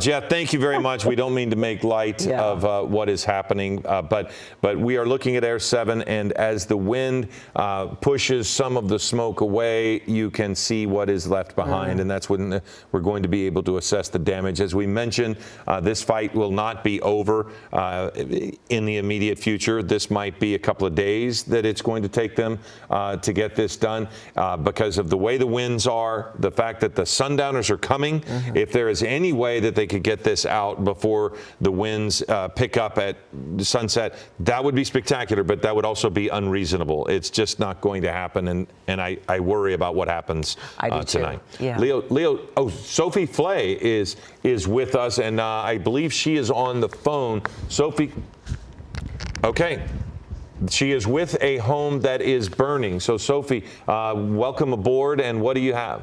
Jeff, thank you very much. We don't mean to make light of what is happening, but we are looking at Air 7, and as the wind pushes some of the smoke away, you can see what is left behind, and that's when we're going to be able to assess the damage. As we mentioned, this fight will not be over in the immediate future. This might be a couple of days that it's going to take them to get this done because of the way the winds are, the fact that the sundowners are coming. If there is any way that they could get this out before the winds pick up at sunset, that would be spectacular, but that would also be unreasonable. It's just not going to happen, and I worry about what happens tonight. Yeah. Leo, Sophie Flay is with us, and I believe she is on the phone. Sophie, okay. She is with a home that is burning. So, Sophie, welcome aboard, and what do you have?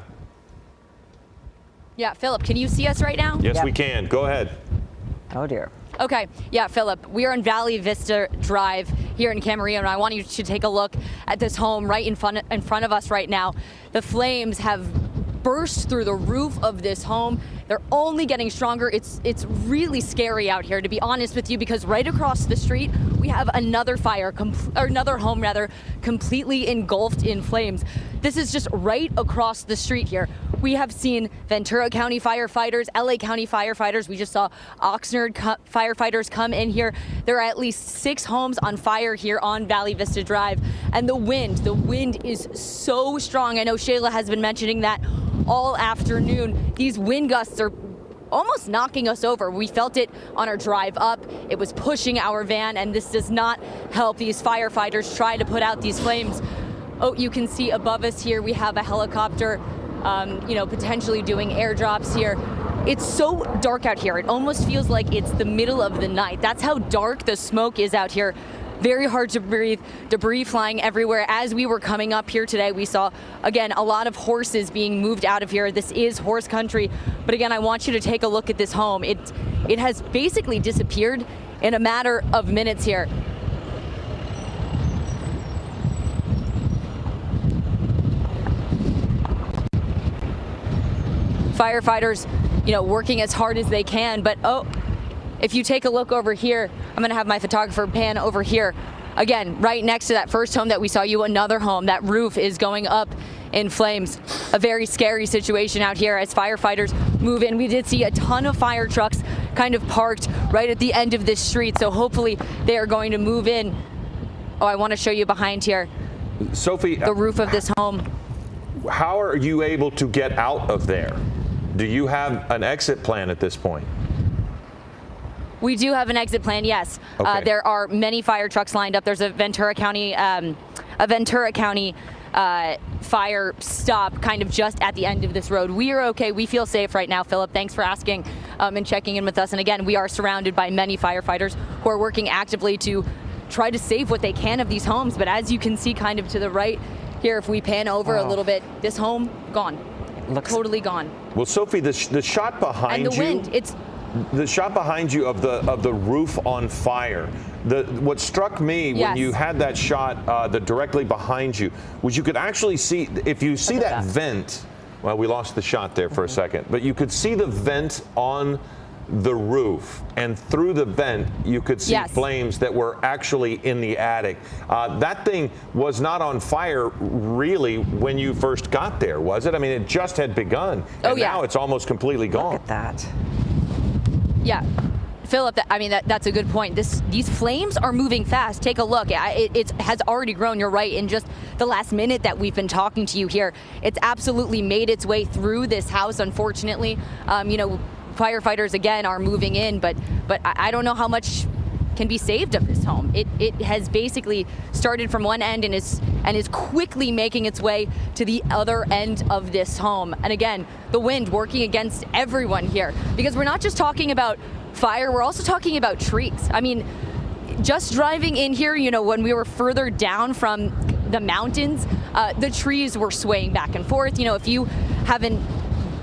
Yeah, Philip, can you see us right now? Yes, we can. Go ahead. Oh, dear. Okay, yeah, Philip, we are in Valley Vista Drive here in Camarillo, and I want you to take a look at this home right in front of us right now. The flames have burst through the roof of this home. They're only getting stronger. It's really scary out here, to be honest with you, because right across the street we have another another home completely engulfed in flames. This is just right across the street here. We have seen Ventura County firefighters, LA County firefighters. We just saw Oxnard firefighters come in here. There are at least 6 homes on fire here on Valley Vista Drive. And the wind is so strong. I know Shayla has been mentioning that all afternoon. These wind gusts are almost knocking us over. We felt it on our drive up. It was pushing our van, and this does not help these firefighters try to put out these flames. Oh, you can see above us here, we have a helicopter, potentially doing airdrops here. It's so dark out here. It almost feels like it's the middle of the night. That's how dark the smoke is out here. Very hard to breathe, debris flying everywhere. As we were coming up here today, we saw, again, a lot of horses being moved out of here. This is horse country. But again, I want you to take a look at this home. It has basically disappeared in a matter of minutes here. Firefighters, working as hard as they can, but if you take a look over here, I'm going to have my photographer pan over here. Again, right next to that first home that we saw another home. That roof is going up in flames. A very scary situation out here as firefighters move in. We did see a ton of fire trucks kind of parked right at the end of this street, so hopefully they are going to move in. Oh, I want to show you behind here. Sophie, the roof of this home. How are you able to get out of there? Do you have an exit plan at this point? We do have an exit plan, yes. Okay. There are many fire trucks lined up. There's a Ventura County fire stop kind of just at the end of this road. We are okay. We feel safe right now, Philip. Thanks for asking and checking in with us. And again, we are surrounded by many firefighters who are working actively to try to save what they can of these homes. But as you can see kind of to the right here, if we pan over a little bit, this home, gone. Looks totally gone. Well, Sophie, the shot behind you. And the wind, the shot behind you of the roof on fire. What struck me when you had that shot directly behind you was you could actually see, if you see that vent. Well, we lost the shot there for a second, but you could see the vent on the roof, and through the vent you could see flames that were actually in the attic. That thing was not on fire really when you first got there, was it? I mean, it just had begun, and now it's almost completely gone. Look at that. Yeah, Philip, that's a good point. These flames are moving fast. Take a look. It has already grown. You're right. In just the last minute that we've been talking to you here, it's absolutely made its way through this house. Unfortunately, firefighters again are moving in, but I don't know how much can be saved of this home. It has basically started from one end and is quickly making its way to the other end of this home. And again, the wind working against everyone here, because we're not just talking about fire, we're also talking about trees. I mean, just driving in here, you know, when we were further down from the mountains, the trees were swaying back and forth. You know, if you haven't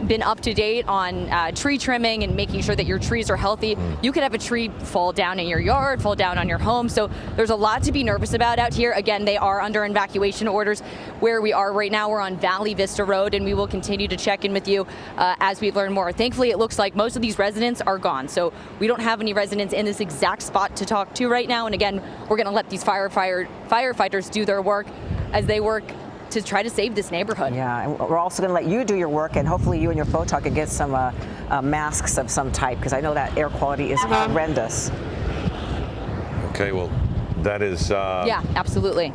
been up to date on tree trimming and making sure that your trees are healthy, you could have a tree fall down in your yard, fall down on your home. So there's a lot to be nervous about out here. Again, they are under evacuation orders. Where we are right now, we're on Valley Vista Road, and we will continue to check in with you as we learn more. Thankfully, it looks like most of these residents are gone. So we don't have any residents in this exact spot to talk to right now. And again, we're going to let these firefighters do their work as they work to try to save this neighborhood. Yeah, and we're also going to let you do your work, and hopefully you and your photog can get some masks of some type, because I know that air quality is horrendous. Okay, well, that is... yeah, absolutely.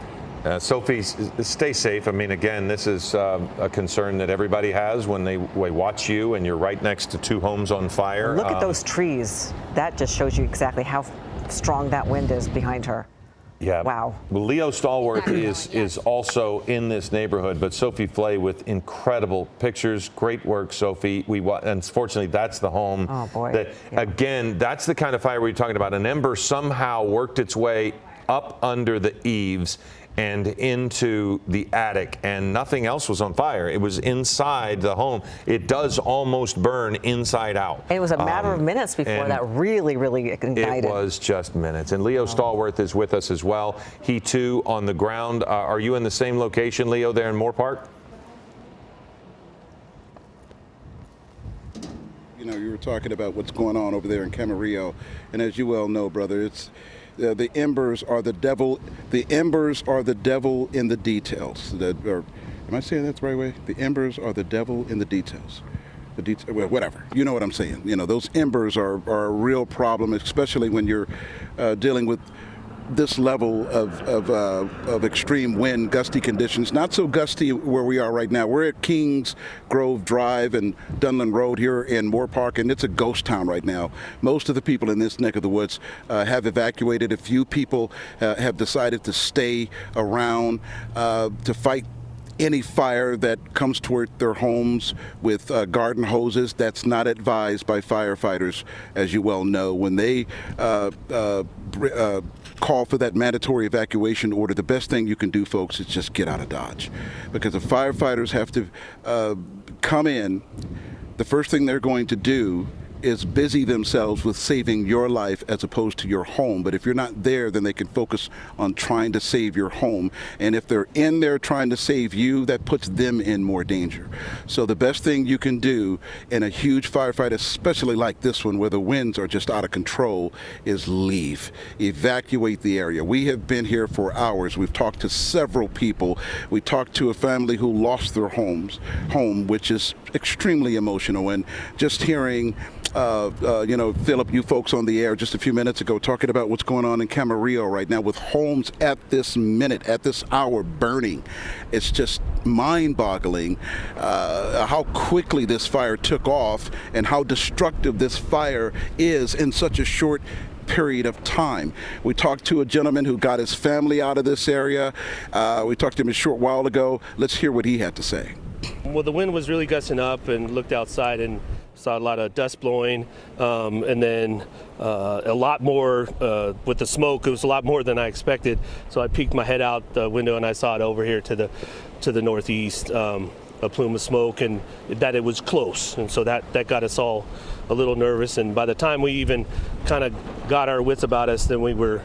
Sophie, stay safe. I mean, again, this is a concern that everybody has when they watch you and you're right next to two homes on fire. Look at those trees. That just shows you exactly how strong that wind is behind her. Yeah. Wow. Well, Leo Stallworth is also in this neighborhood, but Sophie Flay with incredible pictures. Great work, Sophie. Unfortunately, that's the home. Oh, boy. That, again, that's the kind of fire we're talking about. An ember somehow worked its way up under the eaves and into the attic, and nothing else was on fire. It was inside the home. It does almost burn inside out. And it was a matter of minutes before that really ignited. It was just minutes. And Leo Stallworth is with us as well. He too on the ground. Are you in the same location, Leo, there in Moorpark? You know, you were talking about what's going on over there in Camarillo, and as you well know, brother, it's the embers are the devil. The embers are the devil in the details. Am I saying that the right way? The embers are the devil in the details. Well, whatever. You know what I'm saying. You know, those embers are a real problem, especially when you're dealing with this level of extreme wind, gusty conditions. Not so gusty where we are right now. We're at Kings Grove Drive and Dunland Road here in Moorpark, and it's a ghost town right now. Most of the people in this neck of the woods have evacuated. A few people have decided to stay around to fight any fire that comes toward their homes with garden hoses. That's not advised by firefighters, as you well know. When they call for that mandatory evacuation order, the best thing you can do, folks, is just get out of Dodge. Because if firefighters have to come in, the first thing they're going to do is busy themselves with saving your life as opposed to your home. But if you're not there, then they can focus on trying to save your home. And if they're in there trying to save you, that puts them in more danger. So the best thing you can do in a huge firefight, especially like this one where the winds are just out of control, is leave. Evacuate the area. We have been here for hours. We've talked to several people. We talked to a family who lost their home, which is extremely emotional. And just hearing you know, Philip, you folks on the air just a few minutes ago talking about what's going on in Camarillo right now with homes at this minute, at this hour burning. It's just mind-boggling how quickly this fire took off and how destructive this fire is in such a short period of time. We talked to a gentleman who got his family out of this area. We talked to him a short while ago. Let's hear what he had to say. Well, the wind was really gusting up, and looked outside and saw a lot of dust blowing, and then a lot more with the smoke. It was a lot more than I expected. So I peeked my head out the window and I saw it over here to the northeast, a plume of smoke, and that it was close. And so that got us all a little nervous. And by the time we even kind of got our wits about us, then we were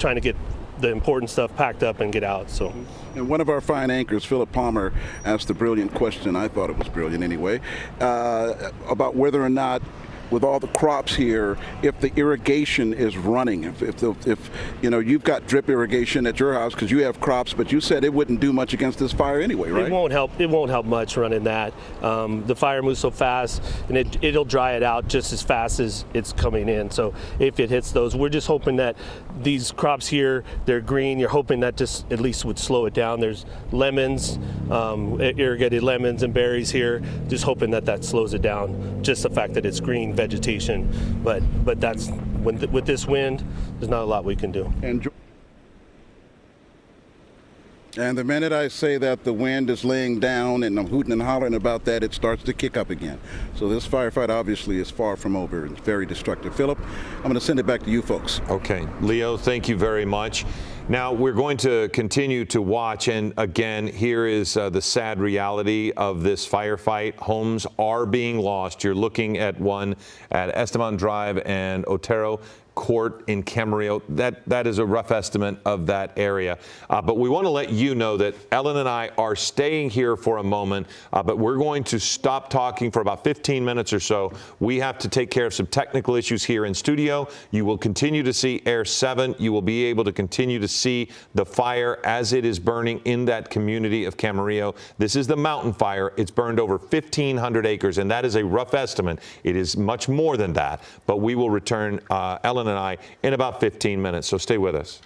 trying to get the important stuff packed up and get out. So. And one of our fine anchors, Philip Palmer, asked a brilliant question. I thought it was brilliant anyway, about whether or not, with all the crops here, if the irrigation is running, if you know, you've got drip irrigation at your house because you have crops, but you said it wouldn't do much against this fire anyway, right? It won't help much running that. The fire moves so fast, and it'll dry it out just as fast as it's coming in. So if it hits those, we're just hoping that these crops here, they're green. You're hoping that just at least would slow it down. There's lemons, irrigated lemons and berries here. Just hoping that slows it down. Just the fact that it's green vegetation, but that's with this wind, there's not a lot we can do. And And the minute I say that the wind is laying down and I'm hooting and hollering about that, it starts to kick up again. So this firefight obviously is far from over. It's very destructive. Philip, I'm going to send it back to you folks. Okay. Leo, thank you very much. Now, we're going to continue to watch. And again, here is the sad reality of this firefight. Homes are being lost. You're looking at one at Esteban Drive and Otero Court in Camarillo. That is a rough estimate of that area. But we want to let you know that Ellen and I are staying here for a moment, but we're going to stop talking for about 15 minutes or so. We have to take care of some technical issues here in studio. You will continue to see Air 7. You will be able to continue to see the fire as it is burning in that community of Camarillo. This is the mountain fire. It's burned over 1,500 acres, and that is a rough estimate. It is much more than that, but we will return Ellen and I in about 15 minutes, so stay with us.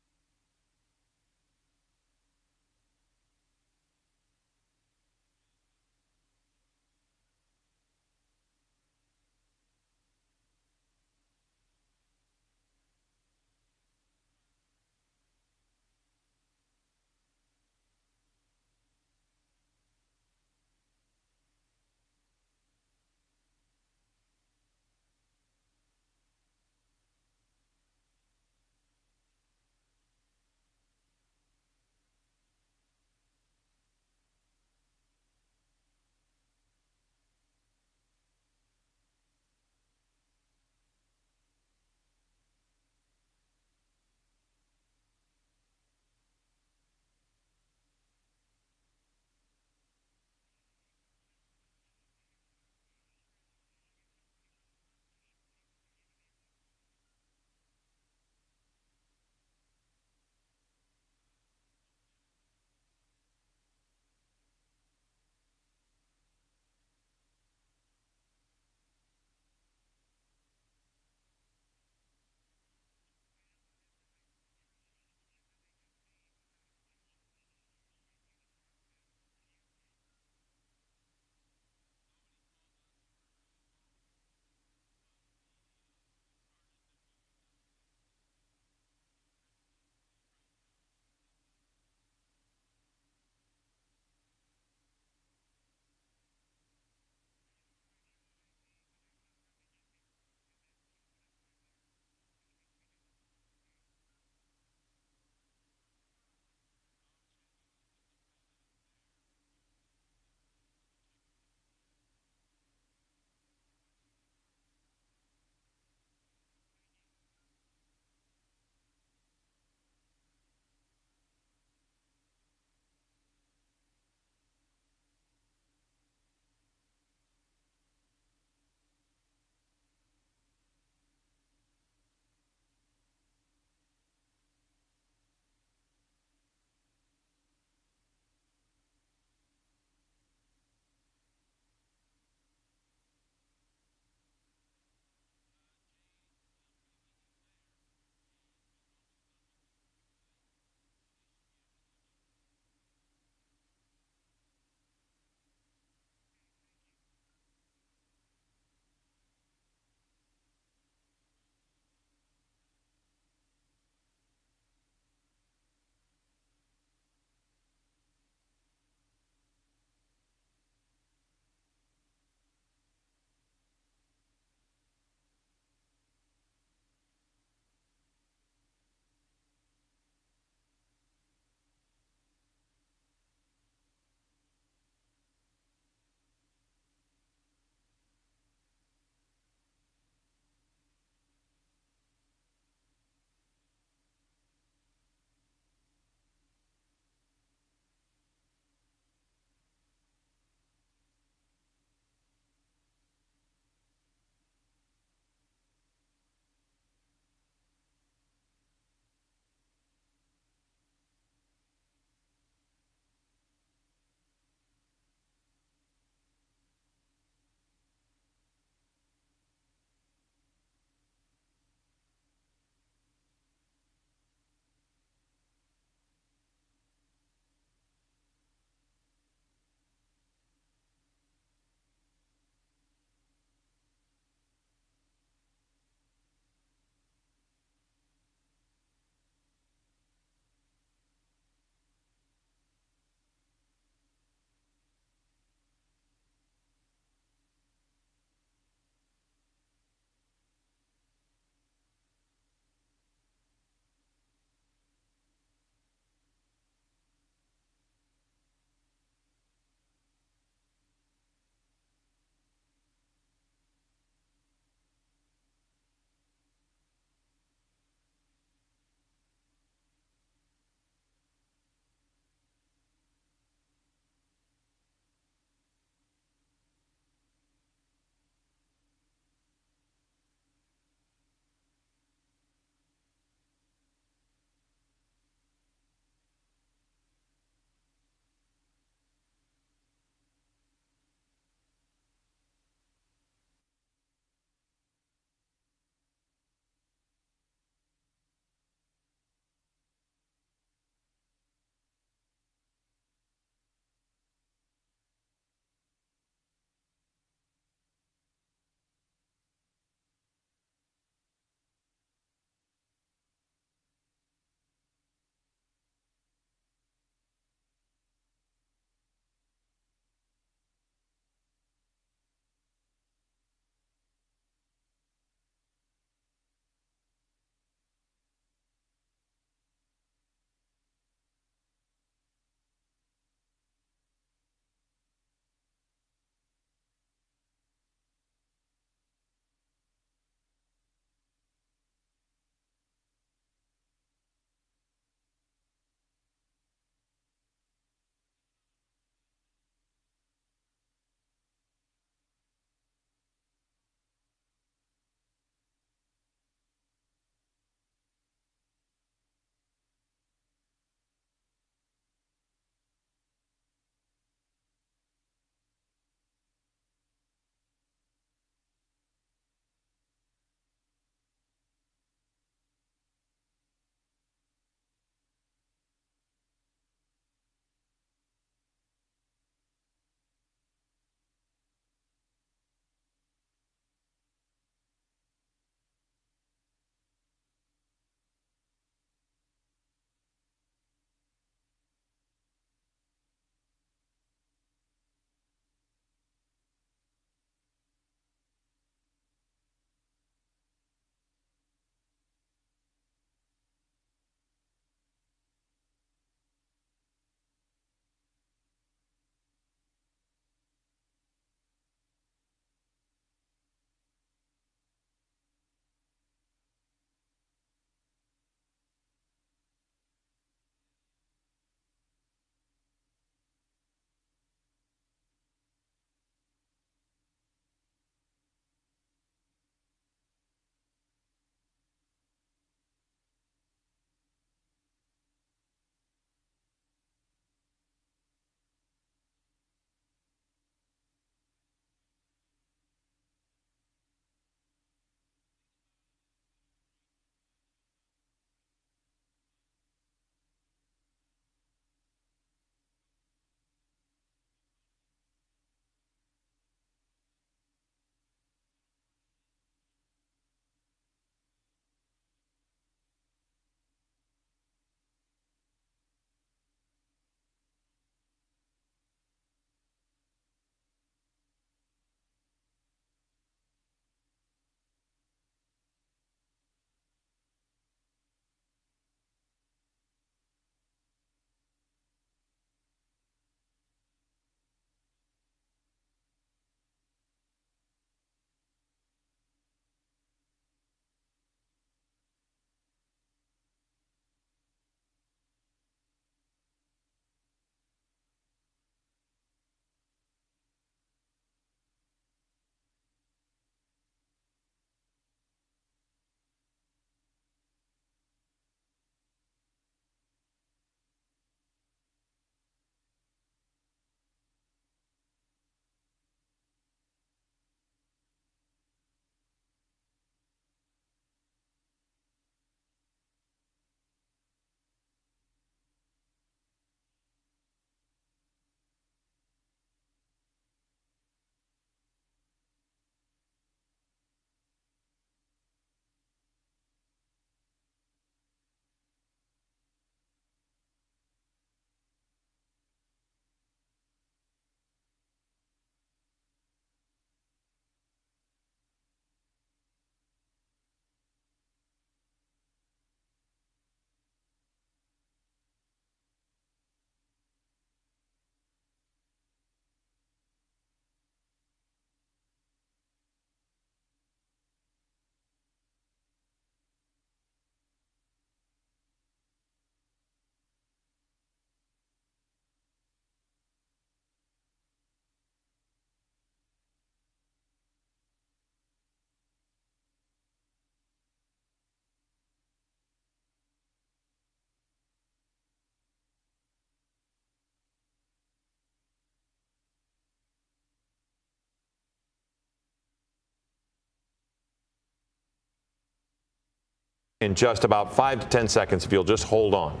in just about 5 to 10 seconds if you'll just hold on.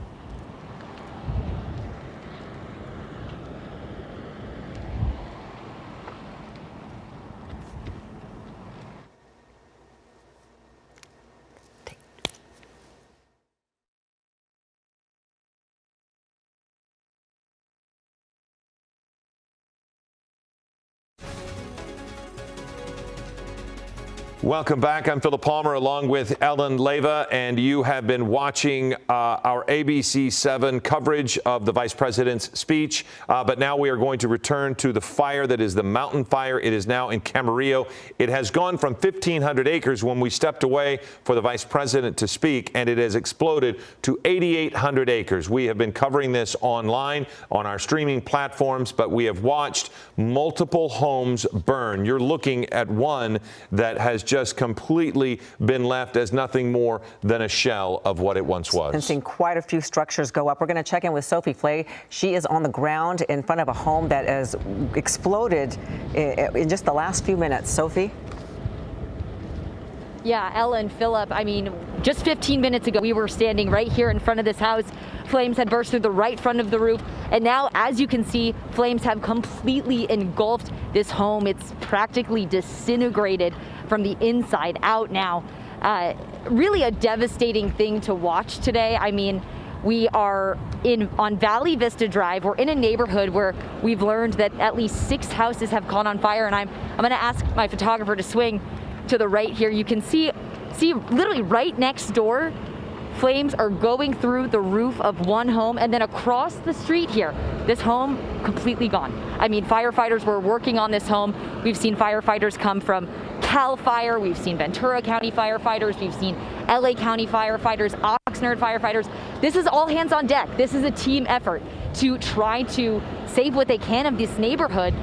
Welcome back. I'm Philip Palmer along with Ellen Leyva, and you have been watching our ABC 7 coverage of the Vice President's speech. But now we are going to return to the fire that is the mountain fire. It is now in Camarillo. It has gone from 1,500 acres when we stepped away for the Vice President to speak, and it has exploded to 8,800 acres. We have been covering this online on our streaming platforms, but we have watched multiple homes burn. You're looking at one that has just completely been left as nothing more than a shell of what it once was. And seeing quite a few structures go up. We're going to check in with Sophie Flay. She is on the ground in front of a home that has exploded in just the last few minutes. Sophie? Yeah, Ellen, Philip, I mean, just 15 minutes ago, we were standing right here in front of this house. Flames had burst through the right front of the roof. And now, as you can see, flames have completely engulfed this home. It's practically disintegrated from the inside out now. Really a devastating thing to watch today. I mean, we are on Valley Vista Drive. We're in a neighborhood where we've learned that at least 6 houses have caught on fire. And I'm going to ask my photographer to swing to the right here. You can see literally right next door, flames are going through the roof of one home, and then across the street here, this home completely gone. I mean, firefighters were working on this home. We've seen firefighters come from Cal Fire, we've seen Ventura County firefighters, we've seen LA County firefighters, Oxnard firefighters. This is all hands on deck. This is a team effort to try to save what they can of this neighborhood.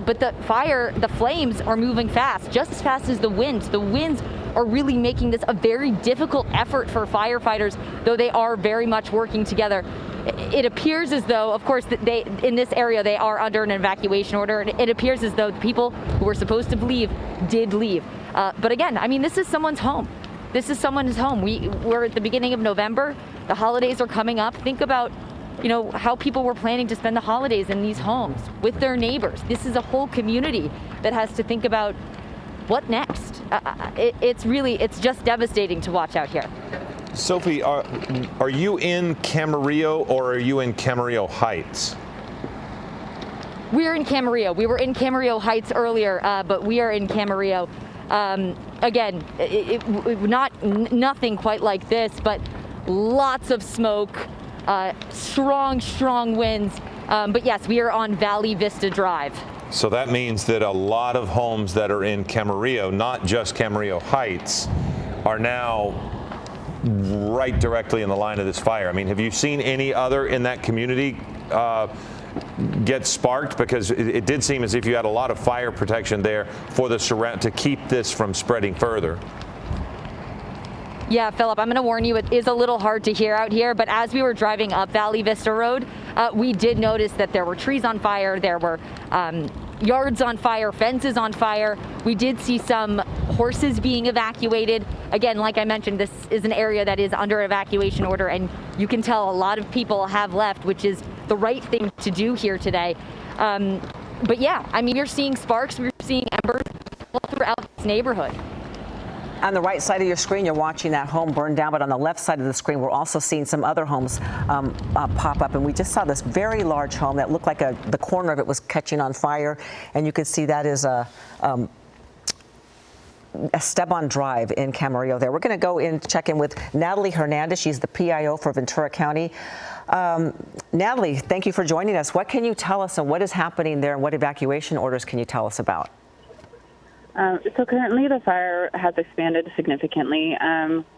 But the flames are moving fast, just as fast as the winds. The winds are really making this a very difficult effort for firefighters, though they are very much working together. It appears as though, of course, that in this area, they are under an evacuation order. And it appears as though the people who were supposed to leave did leave. But again, I mean, this is someone's home. This is someone's home. We're at the beginning of November. The holidays are coming up. Think about, you know, how people were planning to spend the holidays in these homes with their neighbors. This is a whole community that has to think about what next. It's just devastating to watch out here. Sophie, are you in Camarillo or are you in Camarillo Heights? We're in Camarillo. We were in Camarillo Heights earlier, but we are in Camarillo. Again, nothing quite like this, but lots of smoke, strong winds. But yes, we are on Valley Vista Drive. So that means that a lot of homes that are in Camarillo, not just Camarillo Heights, are now right directly in the line of this fire. I mean, have you seen any other in that community get sparked? Because it did seem as if you had a lot of fire protection there for the surround to keep this from spreading further. Yeah, Philip, I'm going to warn you, it is a little hard to hear out here, but as we were driving up Valley Vista Road, we did notice that there were trees on fire, there were yards on fire, fences on fire. We did see some horses being evacuated. Again, like I mentioned, this is an area that is under evacuation order, and you can tell a lot of people have left, which is the right thing to do here today. But yeah, I mean, you're seeing sparks, we're seeing embers all throughout this neighborhood. On the right side of your screen, you're watching that home burn down, but on the left side of the screen, we're also seeing some other homes pop up. And we just saw this very large home that looked like the corner of it was catching on fire. And you can see that is a Esteban Drive in Camarillo there. We're going to go in and check in with Natalie Hernandez. She's the PIO for Ventura County. Natalie, thank you for joining us. What can you tell us and what is happening there and what evacuation orders can you tell us about? So currently the fire has expanded significantly.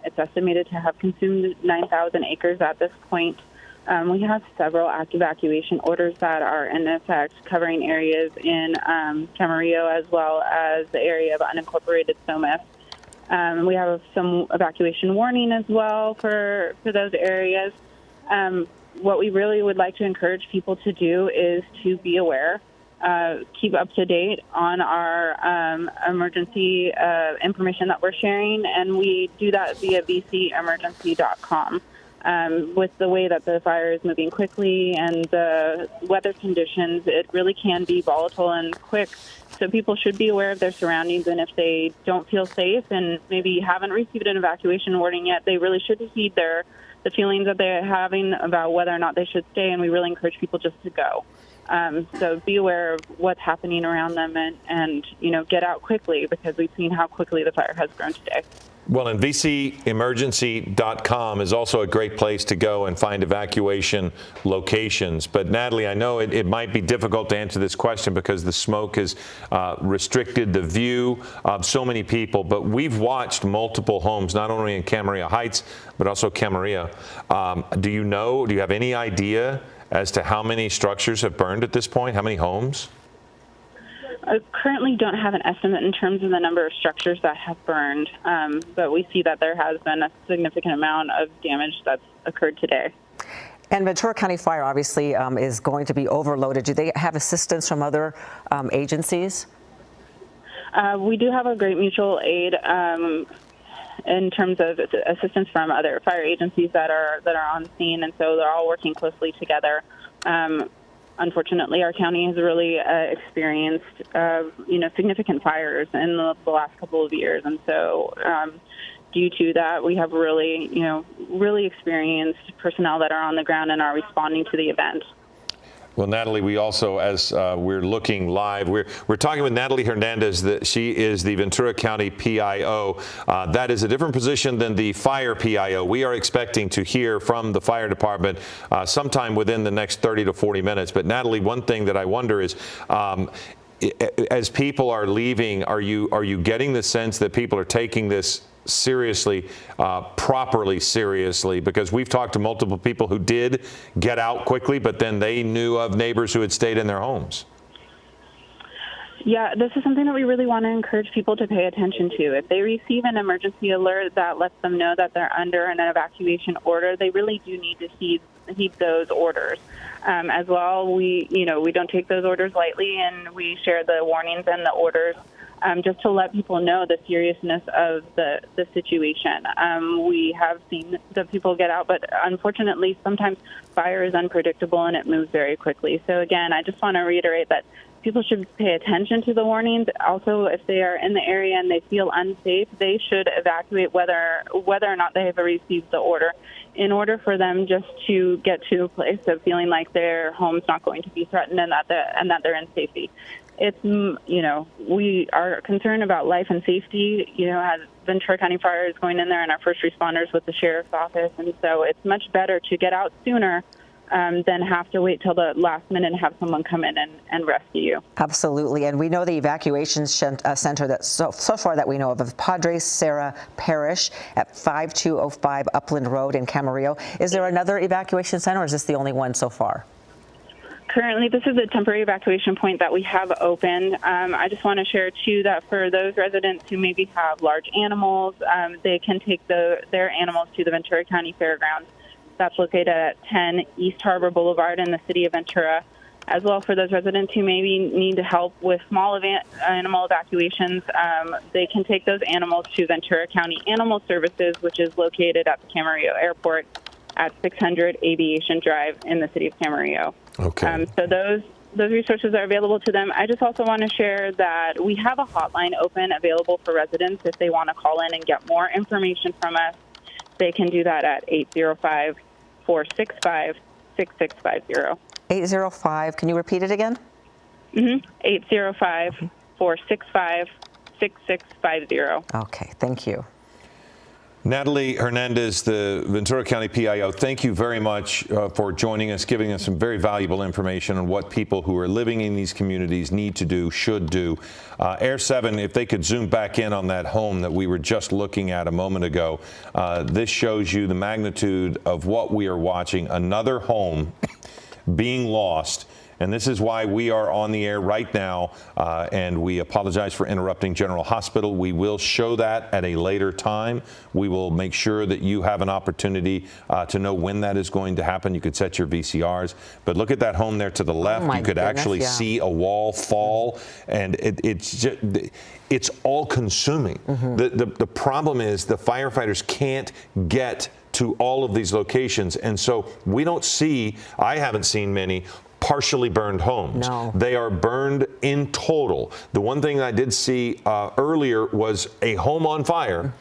It's estimated to have consumed 9,000 acres at this point. We have several evacuation orders that are in effect covering areas in Camarillo as well as the area of unincorporated Someth. We have some evacuation warning as well for those areas. What we really would like to encourage people to do is to be aware keep up to date on our emergency information that we're sharing, and we do that via vcemergency.com. With the way that the fire is moving quickly and the weather conditions, it really can be volatile and quick. So people should be aware of their surroundings, and if they don't feel safe and maybe haven't received an evacuation warning yet, they really should heed the feelings that they're having about whether or not they should stay, and we really encourage people just to go. So be aware of what's happening around them and get out quickly, because we've seen how quickly the fire has grown today. Well, and vcemergency.com is also a great place to go and find evacuation locations. But Natalie, I know it might be difficult to answer this question because the smoke has restricted the view of so many people. But we've watched multiple homes, not only in Camarillo Heights, but also Camarillo. Do you have any idea as to how many structures have burned at this point? How many homes? I currently don't have an estimate in terms of the number of structures that have burned, but we see that there has been a significant amount of damage that's occurred today. And Ventura County Fire obviously is going to be overloaded. Do they have assistance from other agencies? We do have a great mutual aid in terms of assistance from other fire agencies that are on scene, and so they're all working closely together. Unfortunately, our county has really experienced, significant fires in the last couple of years, and so due to that, we have really experienced personnel that are on the ground and are responding to the event. Well, Natalie, we also, as we're looking live, we're talking with Natalie Hernandez. She is the Ventura County PIO. That is a different position than the fire PIO. We are expecting to hear from the fire department sometime within the next 30 to 40 minutes. But Natalie, one thing that I wonder is, as people are leaving, are you getting the sense that people are taking this seriously, properly seriously? Because we've talked to multiple people who did get out quickly, but then they knew of neighbors who had stayed in their homes. Yeah, this is something that we really want to encourage people to pay attention to. If they receive an emergency alert that lets them know that they're under an evacuation order, they really do need to heed those orders. As well, we don't take those orders lightly, and we share the warnings and the orders just to let people know the seriousness of the situation. We have seen the people get out, but unfortunately, sometimes fire is unpredictable and it moves very quickly. So again, I just want to reiterate that people should pay attention to the warnings. Also, if they are in the area and they feel unsafe, they should evacuate whether or not they have received the order, in order for them just to get to a place of feeling like their home's not going to be threatened and that they're in safety. It's, we are concerned about life and safety, as Ventura County Fire is going in there and our first responders with the sheriff's office. And so it's much better to get out sooner than have to wait till the last minute and have someone come in and rescue you. Absolutely. And we know the evacuations center that so far that we know of Padre Sarah Parish at 5205 Upland Road in Camarillo. Is there another evacuation center, or is this the only one so far? Currently, this is a temporary evacuation point that we have opened. I just want to share, too, that for those residents who maybe have large animals, they can take their animals to the Ventura County Fairgrounds. That's located at 10 East Harbor Boulevard in the city of Ventura. As well, for those residents who maybe need help with small animal evacuations, they can take those animals to Ventura County Animal Services, which is located at the Camarillo Airport at 600 Aviation Drive in the city of Camarillo. Okay. So those resources are available to them. I just also want to share that we have a hotline open available for residents if they want to call in and get more information from us. They can do that at 805-465-6650. 805, can you repeat it again? 805-465-6650. Okay, thank you. Natalie Hernandez, the Ventura County PIO, thank you very much for joining us, giving us some very valuable information on what people who are living in these communities need to do, should do. Air 7, if they could zoom back in on that home that we were just looking at a moment ago, this shows you the magnitude of what we are watching. Another home being lost. And this is why we are on the air right now, and we apologize for interrupting General Hospital. We will show that at a later time. We will make sure that you have an opportunity to know when that is going to happen. You could set your VCRs. But look at that home there to the left. You could actually see a wall fall, and it's all consuming. The problem is the firefighters can't get to all of these locations, and so we don't see, I haven't seen many partially burned homes. No. They are burned in total. The one thing I did see earlier was a home on fire,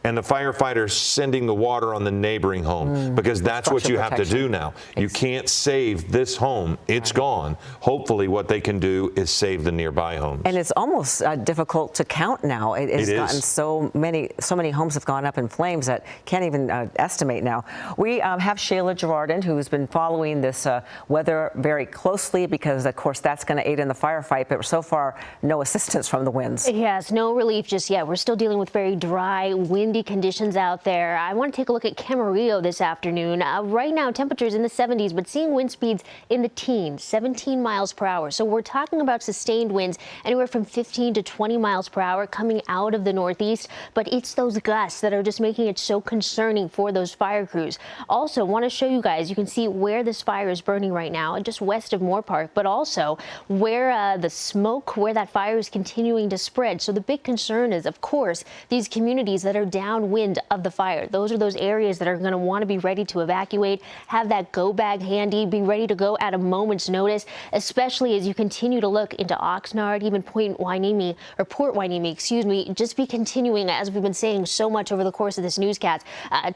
and the firefighters sending the water on the neighboring home, because that's what you have to do now. You can't save this home. It's gone. Hopefully what they can do is save the nearby homes. And it's almost difficult to count now. It's gotten so many homes have gone up in flames that can't even estimate now. We have Shayla Girardin, who's been following this weather very closely, because of course that's going to aid in the firefight, but so far no assistance from the winds. Yes, no relief just yet. We're still dealing with very dry, windy conditions out there. I want to take a look at Camarillo this afternoon. Right now, temperatures in the 70s, but seeing wind speeds in the teens, 17 miles per hour. So we're talking about sustained winds anywhere from 15 to 20 miles per hour coming out of the northeast. But it's those gusts that are just making it so concerning for those fire crews. Also, want to show you guys, you can see where this fire is burning right now, just west of Moorpark, but also where the smoke, where that fire is continuing to spread. So the big concern is, of course, these communities that are downwind of the fire. Those are those areas that are going to want to be ready to evacuate, have that go bag handy, be ready to go at a moment's notice, especially as you continue to look into Oxnard, even Port Hueneme, excuse me, just be continuing, as we've been saying so much over the course of this newscast,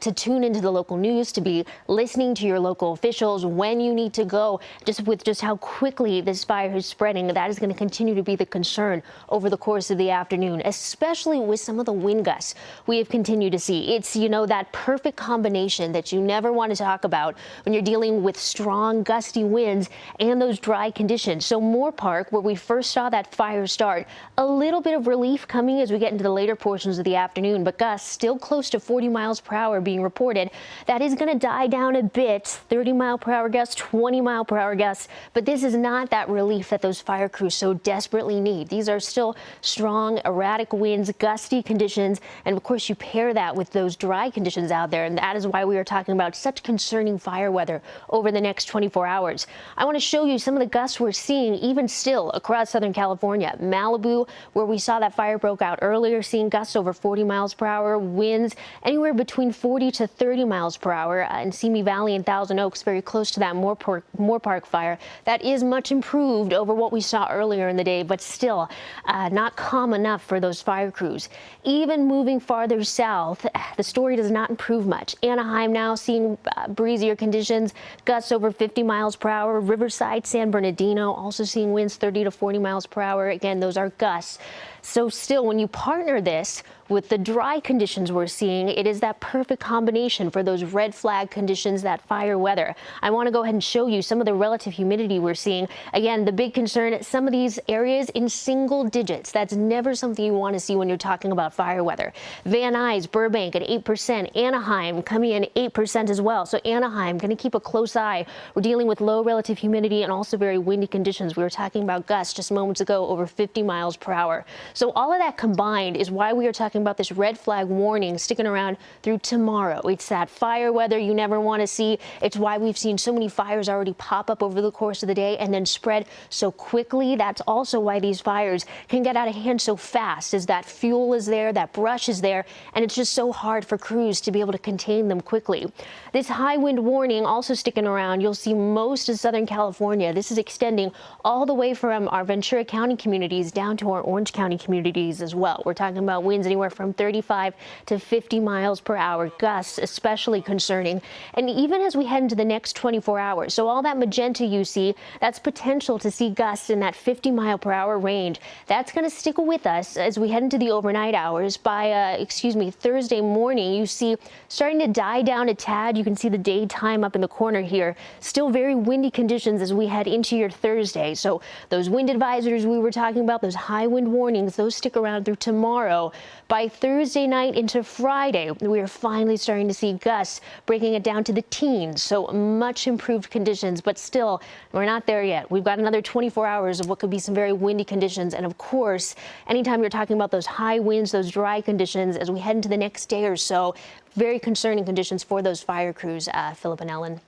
to tune into the local news, to be listening to your local officials when you need to go, just how quickly this fire is spreading. That is going to continue to be the concern over the course of the afternoon, especially with some of the wind gusts we have continued to see. It's, that perfect combination that you never want to talk about when you're dealing with strong, gusty winds and those dry conditions. So Moorpark, where we first saw that fire start, a little bit of relief coming as we get into the later portions of the afternoon, but gusts still close to 40 miles per hour being reported. That is going to die down a bit, 30 mile per hour gusts, 20 mile per hour gusts, but this is not that relief that those fire crews so desperately need. These are still strong, erratic winds, gusty conditions, and of course you pair that with those dry conditions out there, and that is why we are talking about such concerning fire weather over the next 24 hours. I want to show you some of the gusts we're seeing even still across Southern California. Malibu, where we saw that fire broke out earlier, seeing gusts over 40 miles per hour, winds anywhere between 40 to 30 miles per hour. In Simi Valley and Thousand Oaks, very close to that Moorpark fire. That is much improved over what we saw earlier in the day, but still not calm enough for those fire crews. Even moving farther south, the story does not improve much. Anaheim now seeing breezier conditions, gusts over 50 miles per hour. Riverside, San Bernardino also seeing winds 30 to 40 miles per hour. Again, those are gusts. So still, when you partner this with the dry conditions we're seeing, it is that perfect combination for those red flag conditions, that fire weather. I want to go ahead and show you some of the relative humidity we're seeing. Again, the big concern, some of these areas in single digits. That's never something you want to see when you're talking about fire weather. Van Nuys, Burbank at 8%, Anaheim coming in 8% as well. So Anaheim, going to keep a close eye. We're dealing with low relative humidity and also very windy conditions. We were talking about gusts just moments ago over 50 miles per hour. So all of that combined is why we are talking about this red flag warning sticking around through tomorrow. It's that fire weather you never want to see. It's why we've seen so many fires already pop up over the course of the day and then spread so quickly. That's also why these fires can get out of hand so fast, as that fuel is there, that brush is there, and it's just so hard for crews to be able to contain them quickly. This high wind warning also sticking around. You'll see most of Southern California. This is extending all the way from our Ventura County communities down to our Orange County communities as well. We're talking about winds anywhere from 35 to 50 miles per hour, gusts especially concerning. And even as we head into the next 24 hours, so all that magenta you see, that's potential to see gusts in that 50 mile per hour range. That's going to stick with us as we head into the overnight hours. By Thursday morning, you see starting to die down a tad. You can see the daytime up in the corner here. Still very windy conditions as we head into your Thursday. So those wind advisories we were talking about, those high wind warnings, those stick around through tomorrow. By Thursday night into Friday, we are finally starting to see gusts, breaking it down to the teens. So much improved conditions, but still, we're not there yet. We've got another 24 hours of what could be some very windy conditions. And of course, anytime you're talking about those high winds, those dry conditions, as we head into the next day or so, very concerning conditions for those fire crews, Philip and Ellen.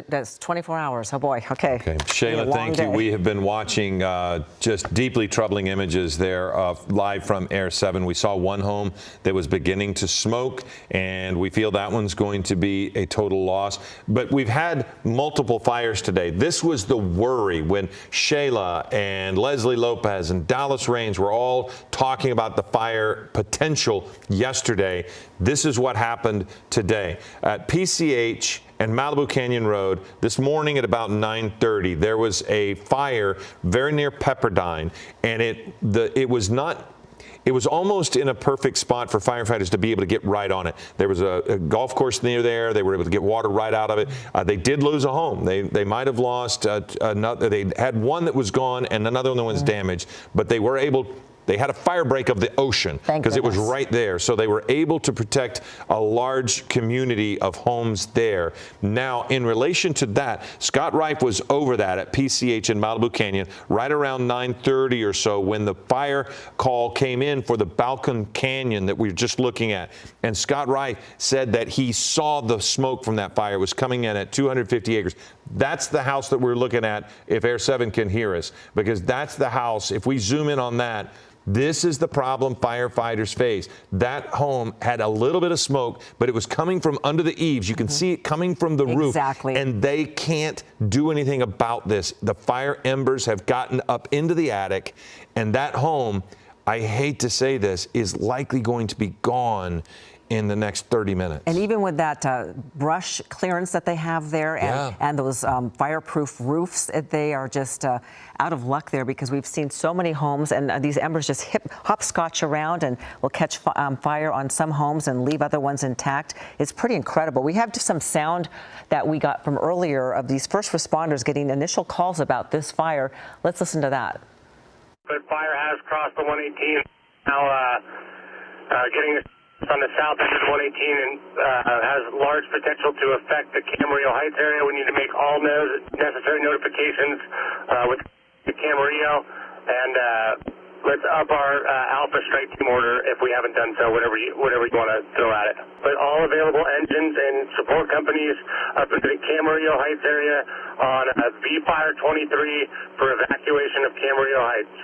That's 24 hours. Oh, boy. Okay. Shayla, thank you. We have been watching just deeply troubling images there live from Air 7. We saw one home that was beginning to smoke, and we feel that one's going to be a total loss. But we've had multiple fires today. This was the worry when Shayla and Leslie Lopez and Dallas Raines were all talking about the fire potential yesterday. This is what happened today. At PCH and Malibu Canyon Road this morning at about 9:30, there was a fire very near Pepperdine, and it was almost in a perfect spot for firefighters to be able to get right on it. There was a golf course near there. They were able to get water right out of it. They did lose a home. They might have lost another. They had one that was gone and another one that was damaged, but they were able. They had a fire break of the ocean because it was right there. So they were able to protect a large community of homes there. Now, in relation to that, Scott Reif was over that at PCH in Malibu Canyon right around 9:30 or so when the fire call came in for the Balkan Canyon that we were just looking at. And Scott Reif said that he saw the smoke from that fire. It was coming in at 250 acres. That's the house that we're looking at, if Air 7 can hear us, because that's the house. If we zoom in on that, this is the problem firefighters face. That home had a little bit of smoke, but it was coming from under the eaves. You can see it coming from the roof. And they can't do anything about this. The fire embers have gotten up into the attic, and that home, I hate to say this, is likely going to be gone in the next 30 minutes. And even with that brush clearance that they have there and those fireproof roofs, they are just out of luck there because we've seen so many homes and these embers just hopscotch around and will catch fire on some homes and leave other ones intact. It's pretty incredible. We have just some sound that we got from earlier of these first responders getting initial calls about this fire. Let's listen to that. The fire has crossed the 118, now getting on the south end of the 118 and has large potential to affect the Camarillo Heights area. We need to make all necessary notifications with the Camarillo, and let's up our Alpha Strike Team order if we haven't done so, whatever you want to throw at it. But all available engines and support companies up into the Camarillo Heights area on V-Fire 23 for evacuation of Camarillo Heights.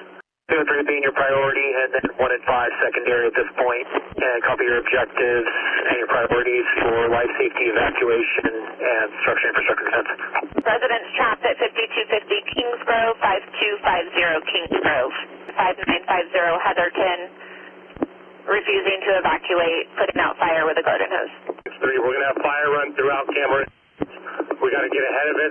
2 and 3 being your priority, and then 1 and 5 secondary at this point. And copy your objectives and your priorities for life safety evacuation and structure infrastructure defense. Residents trapped at 5250 Kingsgrove, 5250 Kingsgrove, 5950 Heatherton, refusing to evacuate, putting out fire with a garden hose. 3, we're going to have fire run throughout Cameron. We got to get ahead of it.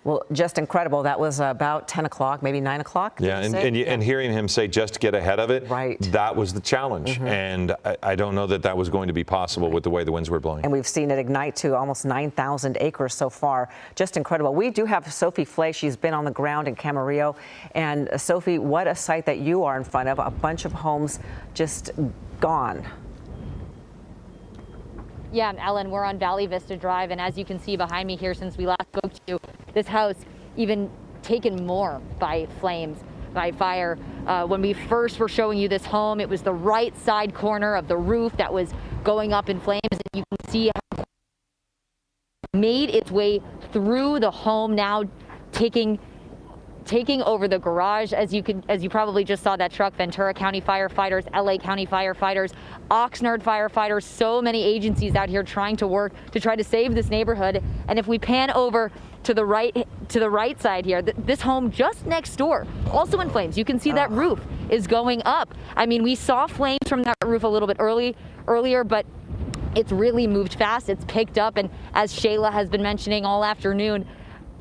Well, just incredible. That was about 10 o'clock, maybe 9 o'clock. Yeah, and hearing him say just get ahead of it, that was the challenge. And I don't know that that was going to be possible with the way the winds were blowing. And we've seen it ignite to almost 9,000 acres so far. Just incredible. We do have Sophie Flay. She's been on the ground in Camarillo. And Sophie, what a sight that you are in front of. A bunch of homes just gone. Yeah, Ellen, we're on Valley Vista Drive, and as you can see behind me here, since we last spoke to you, this house even taken more by flames, by fire. When we first were showing you this home, it was the right side corner of the roof that was going up in flames, and you can see how it made its way through the home, now taking over the garage. As you probably just saw that truck, Ventura County firefighters, LA County firefighters, Oxnard firefighters, so many agencies out here trying to work to try to save this neighborhood. And if we pan over to the right side here, this home just next door, also in flames. You can see that roof is going up. I mean, we saw flames from that roof a little bit earlier, but it's really moved fast. It's picked up, and as Shayla has been mentioning all afternoon,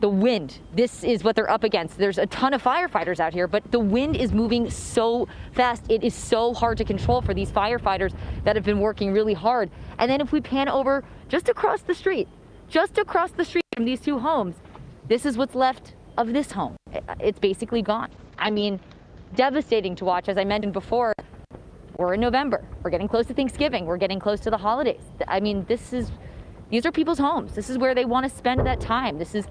the wind, this is what they're up against. There's a ton of firefighters out here, but the wind is moving so fast. It is so hard to control for these firefighters that have been working really hard. And then if we pan over just across the street from these two homes, this is what's left of this home. It's basically gone. I mean, devastating to watch. As I mentioned before, We're in November. We're getting close to Thanksgiving. We're getting close to the holidays. I mean, these are people's homes. This is where they want to spend that time. This is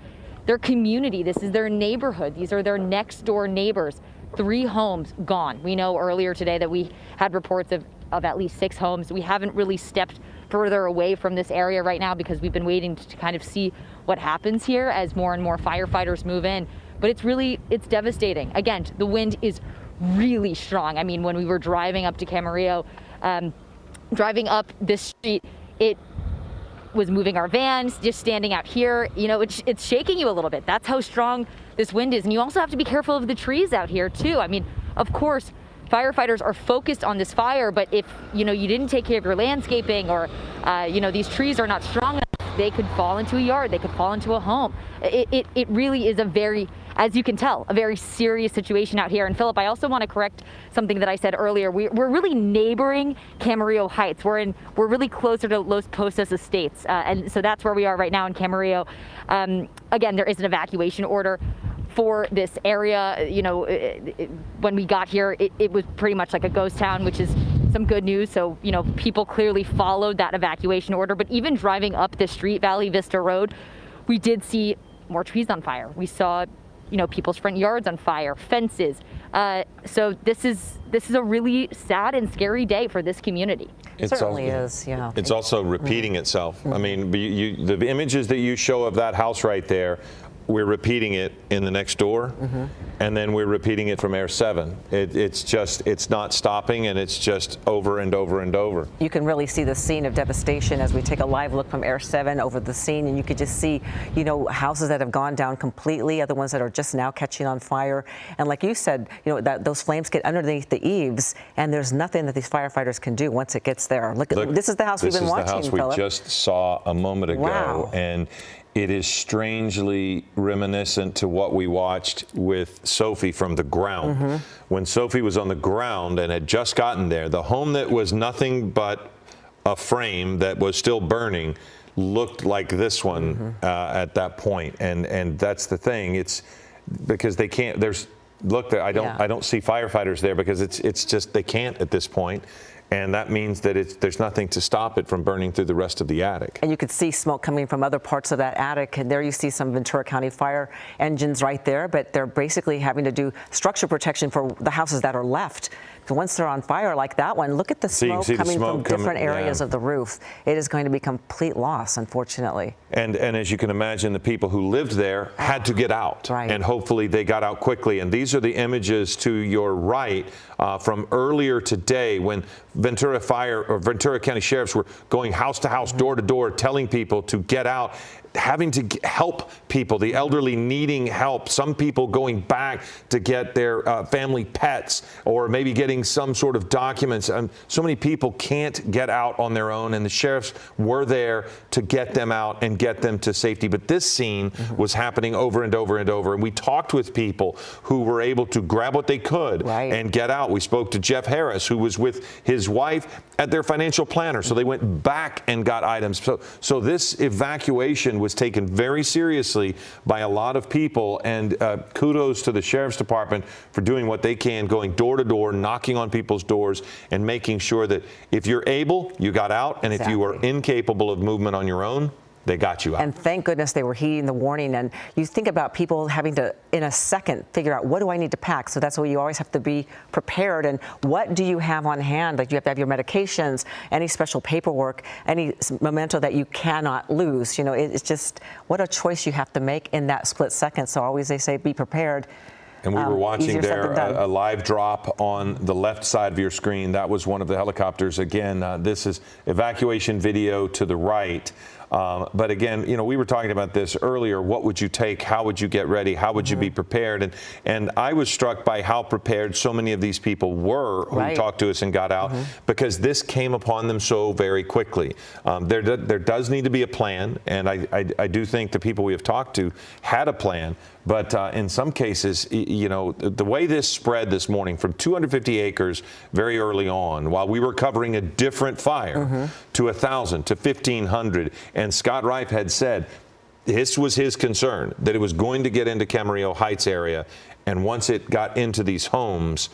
their community. This is their neighborhood. These are their next door neighbors. 3 homes gone. We know earlier today that we had reports of at least 6 homes. We haven't really stepped further away from this area right now because we've been waiting to kind of see what happens here as more and more firefighters move in. But it's devastating. Again, the wind is really strong. I mean, when we were driving up to Camarillo, driving up this street, it was moving our vans, just standing out here. You know, it's shaking you a little bit. That's how strong this wind is. And you also have to be careful of the trees out here too. I mean, of course, firefighters are focused on this fire, but if, you know, you didn't take care of your landscaping or, you know, these trees are not strong enough, they could fall into a yard, they could fall into a home. It really is a very, as you can tell, a very serious situation out here. And Philip, I also want to correct something that I said earlier. We're really neighboring Camarillo Heights. We're really closer to Los Posas Estates. And so that's where we are right now in Camarillo. Again, there is an evacuation order for this area. You know, when we got here, it was pretty much like a ghost town, which is some good news. So, you know, people clearly followed that evacuation order. But even driving up the street, Valley Vista Road, we did see more trees on fire. We saw, you know, people's front yards on fire, fences. So this is a really sad and scary day for this community. It certainly is, yeah. It's also repeating itself. I mean, the images that you show of that house right there, we're repeating it in the next door, and then we're repeating it from Air 7. It's not stopping, and it's just over and over and over. You can really see the scene of devastation as we take a live look from Air 7 over the scene, and you could just see, you know, houses that have gone down completely, other ones that are just now catching on fire. And like you said, you know, that those flames get underneath the eaves, and there's nothing that these firefighters can do once it gets there. Look, this is the house we've been watching, This is the house Philip. we just saw a moment ago. Wow. And it is strangely reminiscent to what we watched with Sophie from the ground. When Sophie was on the ground and had just gotten there, the home that was nothing but a frame that was still burning looked like this one at that point. And that's the thing. It's because they can't. I don't see firefighters there because it's just they can't at this point. And that means that there's nothing to stop it from burning through the rest of the attic. And you could see smoke coming from other parts of that attic. And there you see some Ventura County fire engines right there, but they're basically having to do structure protection for the houses that are left. So once they're on fire like that one, look at the smoke coming from different areas of the roof. It is going to be complete loss, unfortunately. And as you can imagine, the people who lived there had to get out. Right. And hopefully they got out quickly. And these are the images to your right from earlier today when Ventura County sheriffs were going house to house, door to door, telling people to get out, having to help people, the elderly needing help, some people going back to get their family pets or maybe getting some sort of documents. So many people can't get out on their own, and the sheriffs were there to get them out and get them to safety. But this scene was happening over and over and over, and we talked with people who were able to grab what they could and get out. We spoke to Jeff Harris, who was with his wife at their financial planner, so they went back and got items. So this evacuation was taken very seriously by a lot of people, and kudos to the Sheriff's Department for doing what they can, going door to door, knocking on people's doors, and making sure that if you're able, you got out, and if you are incapable of movement on your own, they got you out. And thank goodness they were heeding the warning. And you think about people having to, in a second, figure out what do I need to pack. So that's why you always have to be prepared. And what do you have on hand? Like you have to have your medications, any special paperwork, any memento that you cannot lose. You know, it's just what a choice you have to make in that split second. So always they say be prepared. And we were watching there a live drop on the left side of your screen. That was one of the helicopters. Again, this is evacuation video to the right. But again, you know, we were talking about this earlier. What would you take? How would you get ready? How would you be prepared? And I was struck by how prepared so many of these people were who talked to us and got out, because this came upon them so very quickly. There does need to be a plan, and I do think the people we have talked to had a plan. But in some cases, you know, the way this spread this morning from 250 acres very early on, while we were covering a different fire, to 1,000, to 1,500, and Scott Reif had said this was his concern, that it was going to get into Camarillo Heights area, and once it got into these homes,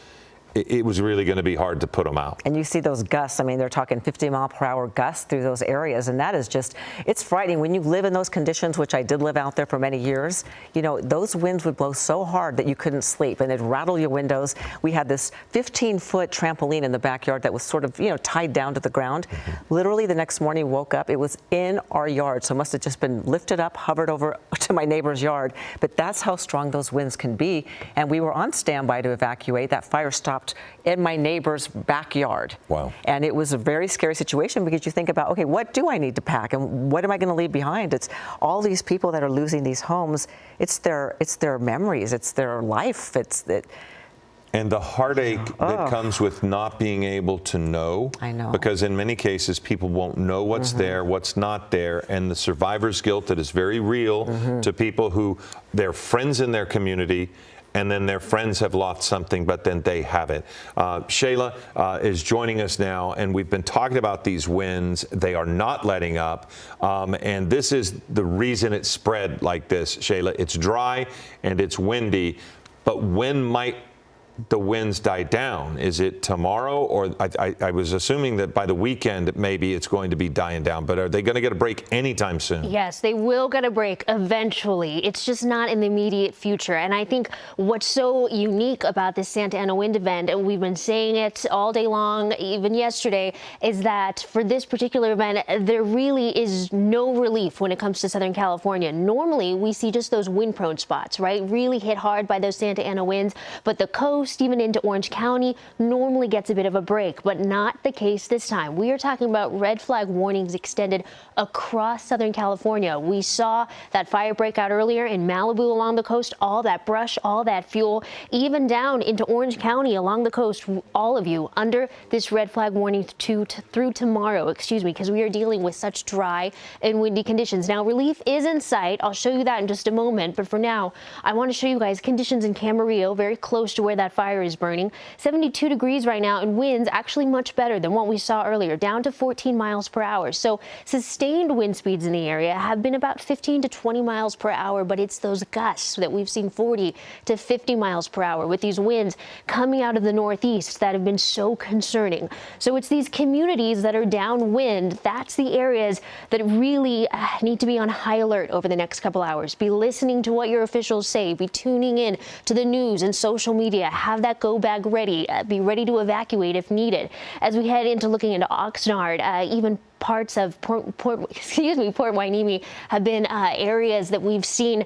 it was really going to be hard to put them out. And you see those gusts. I mean, they're talking 50-mile-per-hour gusts through those areas, and that is just, it's frightening. When you live in those conditions, which I did live out there for many years, you know, those winds would blow so hard that you couldn't sleep, and it'd rattle your windows. We had this 15-foot trampoline in the backyard that was sort of, you know, tied down to the ground. Literally the next morning, woke up, it was in our yard, so it must have just been lifted up, hovered over to my neighbor's yard. But that's how strong those winds can be, and we were on standby to evacuate. That fire stopped in my neighbor's backyard. Wow. And it was a very scary situation because you think about, okay, what do I need to pack and what am I going to leave behind? It's all these people that are losing these homes. It's their memories. It's their life. And the heartache that comes with not being able to know. I know. Because in many cases, people won't know what's there, what's not there, and the survivor's guilt that is very real to people who, they're friends in their community, and then their friends have lost something, but then they haven't. Shayla is joining us now, and we've been talking about these winds. They are not letting up, and this is the reason it's spread like this, Shayla. It's dry and it's windy, but when might the winds die down? Is it tomorrow? Or I was assuming that by the weekend, maybe it's going to be dying down, but are they going to get a break anytime soon? Yes, they will get a break eventually. It's just not in the immediate future. And I think what's so unique about this Santa Ana wind event, and we've been saying it all day long, even yesterday, is that for this particular event, there really is no relief when it comes to Southern California. Normally, we see just those wind-prone spots, right? Really hit hard by those Santa Ana winds, but the coast, even into Orange County, normally gets a bit of a break, but not the case this time. We are talking about red flag warnings extended across Southern California. We saw that fire break out earlier in Malibu along the coast, all that brush, all that fuel, even down into Orange County along the coast, all of you under this red flag warning through tomorrow, because we are dealing with such dry and windy conditions. Now, relief is in sight. I'll show you that in just a moment, but for now, I want to show you guys conditions in Camarillo, very close to where that fire is burning. 72 degrees right now, and winds actually much better than what we saw earlier, down to 14 miles per hour. So sustained wind speeds in the area have been about 15 to 20 miles per hour, but it's those gusts that we've seen 40 to 50 miles per hour with these winds coming out of the northeast that have been so concerning. So it's these communities that are downwind. That's the areas that really need to be on high alert over the next couple hours. Be listening to what your officials say. Be tuning in to the news and social media. Have that go bag ready. Be ready to evacuate if needed. As we head into looking into Oxnard, even parts of Port Hueneme have been areas that we've seen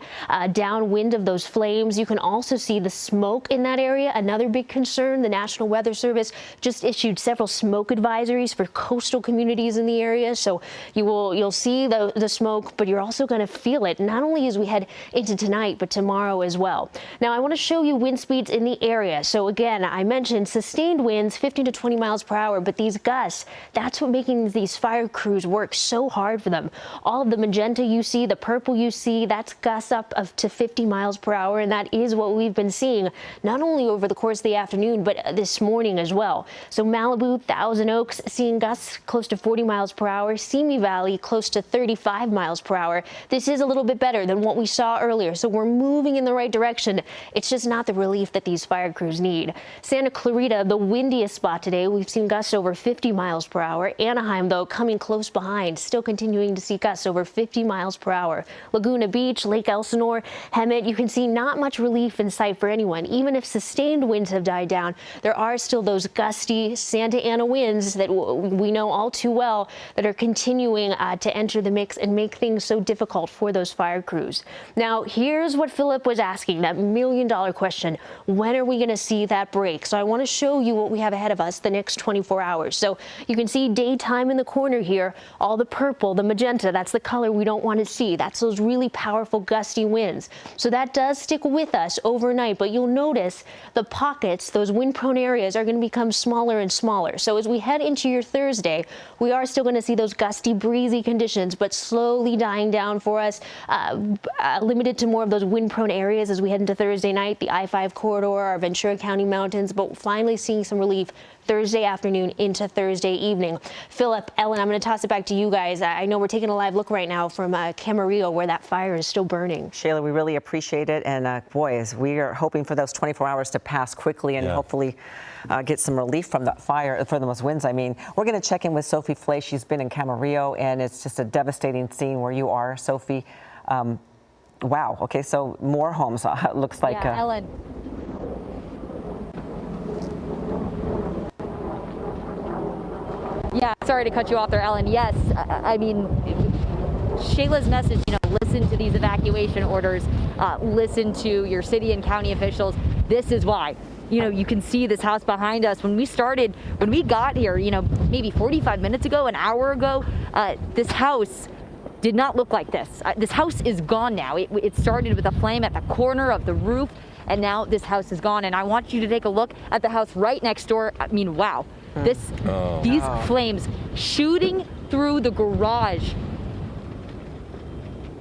downwind of those flames. You can also see the smoke in that area. Another big concern, the National Weather Service just issued several smoke advisories for coastal communities in the area. So you'll see the smoke, but you're also going to feel it, not only as we head into tonight, but tomorrow as well. Now, I want to show you wind speeds in the area. So again, I mentioned sustained winds, 15 to 20 miles per hour, but these gusts, that's what making these fire crews work so hard for them. All of the magenta you see, the purple you see, that's gusts up to 50 miles per hour, and that is what we've been seeing not only over the course of the afternoon, but this morning as well. So Malibu, Thousand Oaks, seeing gusts close to 40 miles per hour, Simi Valley close to 35 miles per hour. This is a little bit better than what we saw earlier, so we're moving in the right direction. It's just not the relief that these fire crews need. Santa Clarita, the windiest spot today, we've seen gusts over 50 miles per hour. Anaheim, though, coming close behind, still continuing to see gusts over 50 miles per hour. Laguna Beach, Lake Elsinore, Hemet, you can see not much relief in sight for anyone. Even if sustained winds have died down, there are still those gusty Santa Ana winds that we know all too well that are continuing to enter the mix and make things so difficult for those fire crews. Now, here's what Philip was asking, that million-dollar question. When are we going to see that break? So I want to show you what we have ahead of us the next 24 hours. So you can see daytime in the corner here, all the purple, the magenta, that's the color we don't want to see. That's those really powerful gusty winds. So that does stick with us overnight, but you'll notice the pockets, those wind-prone areas, are going to become smaller and smaller. So as we head into your Thursday, we are still going to see those gusty, breezy conditions, but slowly dying down for us, limited to more of those wind-prone areas as we head into Thursday night, the I-5 corridor, our Ventura County mountains, but finally seeing some relief Thursday afternoon into Thursday evening. Philip, Ellen, I'm going to toss it back to you guys. I know we're taking a live look right now from Camarillo, where that fire is still burning. Shayla, we really appreciate it. And boy, we are hoping for those 24 hours to pass quickly and hopefully get some relief from that fire, from those winds. I mean, we're going to check in with Sophie Flay. She's been in Camarillo, and it's just a devastating scene where you are, Sophie. Wow. Okay, so more homes. Looks like. Yeah, Ellen. Yeah, sorry to cut you off there, Ellen. Yes, I mean, Shayla's message, listen to these evacuation orders, listen to your city and county officials. This is why. You can see this house behind us. When we got here, maybe 45 minutes ago, an hour ago, this house did not look like this. This house is gone now. It started with a flame at the corner of the roof, and now this house is gone. And I want you to take a look at the house right next door. I mean, wow. These flames shooting through the garage.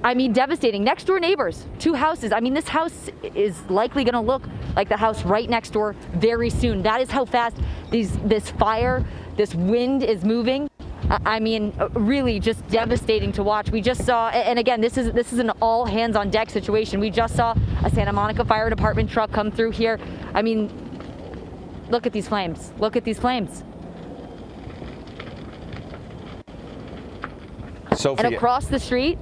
I mean, devastating. Next door neighbors, 2 houses. I mean, this house is likely going to look like the house right next door very soon. That is how fast this fire, this wind is moving. I mean, really just devastating to watch. We just saw, and again, this is an all hands on deck situation. We just saw a Santa Monica Fire Department truck come through here. I mean, look at these flames. Look at these flames. Sophie. And across the street,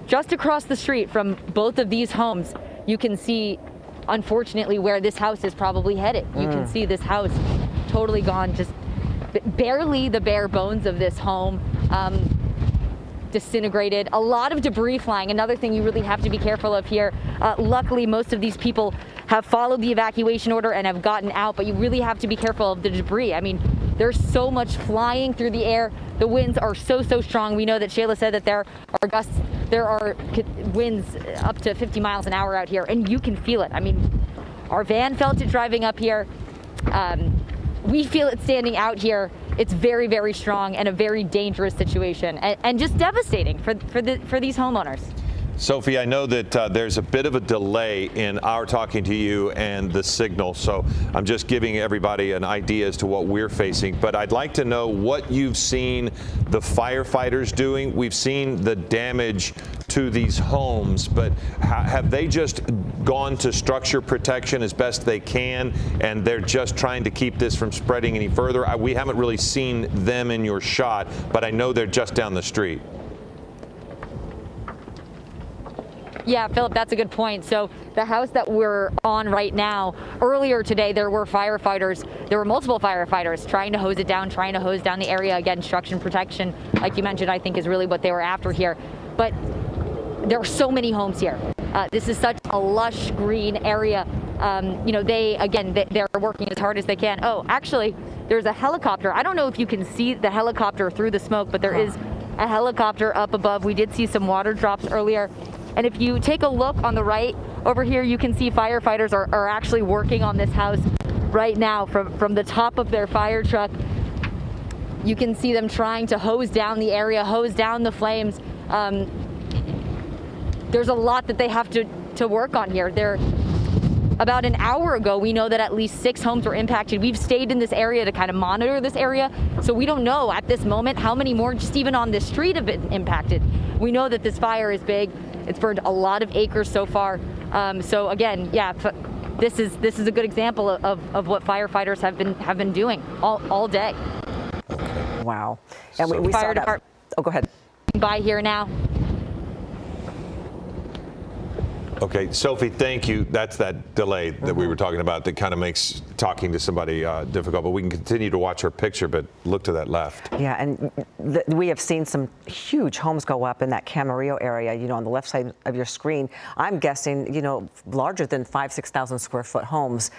just across the street from both of these homes, you can see, unfortunately, where this house is probably headed. You can see this house totally gone, just barely the bare bones of this home disintegrated. A lot of debris flying. Another thing you really have to be careful of here. Luckily, most of these people have followed the evacuation order and have gotten out, but you really have to be careful of the debris. I mean, there's so much flying through the air. The winds are so strong. We know that Shayla said that there are gusts, there are winds up to 50 miles an hour out here, and you can feel it. I mean, our van felt it driving up here. We feel it standing out here. It's very strong and a very dangerous situation, and just devastating for these homeowners. Sophie, I know that there's a bit of a delay in our talking to you and the signal, so I'm just giving everybody an idea as to what we're facing. But I'd like to know what you've seen the firefighters doing. We've seen the damage to these homes, but have they just gone to structure protection as best they can, and they're just trying to keep this from spreading any further? We haven't really seen them in your shot, but I know they're just down the street. Yeah, Philip, that's a good point. So the house that we're on right now, earlier today, there were multiple firefighters trying to hose it down, trying to hose down the area. Again, structure protection, like you mentioned, I think is really what they were after here. But there are so many homes here. This is such a lush green area. They're working as hard as they can. Oh, actually, there's a helicopter. I don't know if you can see the helicopter through the smoke, but there is a helicopter up above. We did see some water drops earlier. And if you take a look on the right over here, you can see firefighters are actually working on this house right now from the top of their fire truck. You can see them trying to hose down the area, hose down the flames. There's a lot that they have to work on here. About an hour ago, we know that at least 6 homes were impacted. We've stayed in this area to kind of monitor this area, so we don't know at this moment how many more just even on this street have been impacted. We know that this fire is big. It's burned a lot of acres so far. So again, yeah, this is a good example of what firefighters have been doing all day. Wow. And we saw that. Oh, go ahead. By here now. Okay, Sophie, thank you. That's that delay that we were talking about that kind of makes talking to somebody difficult. But we can continue to watch her picture, but look to that left. Yeah, and we have seen some huge homes go up in that Camarillo area, on the left side of your screen. I'm guessing, larger than 6,000 square foot homes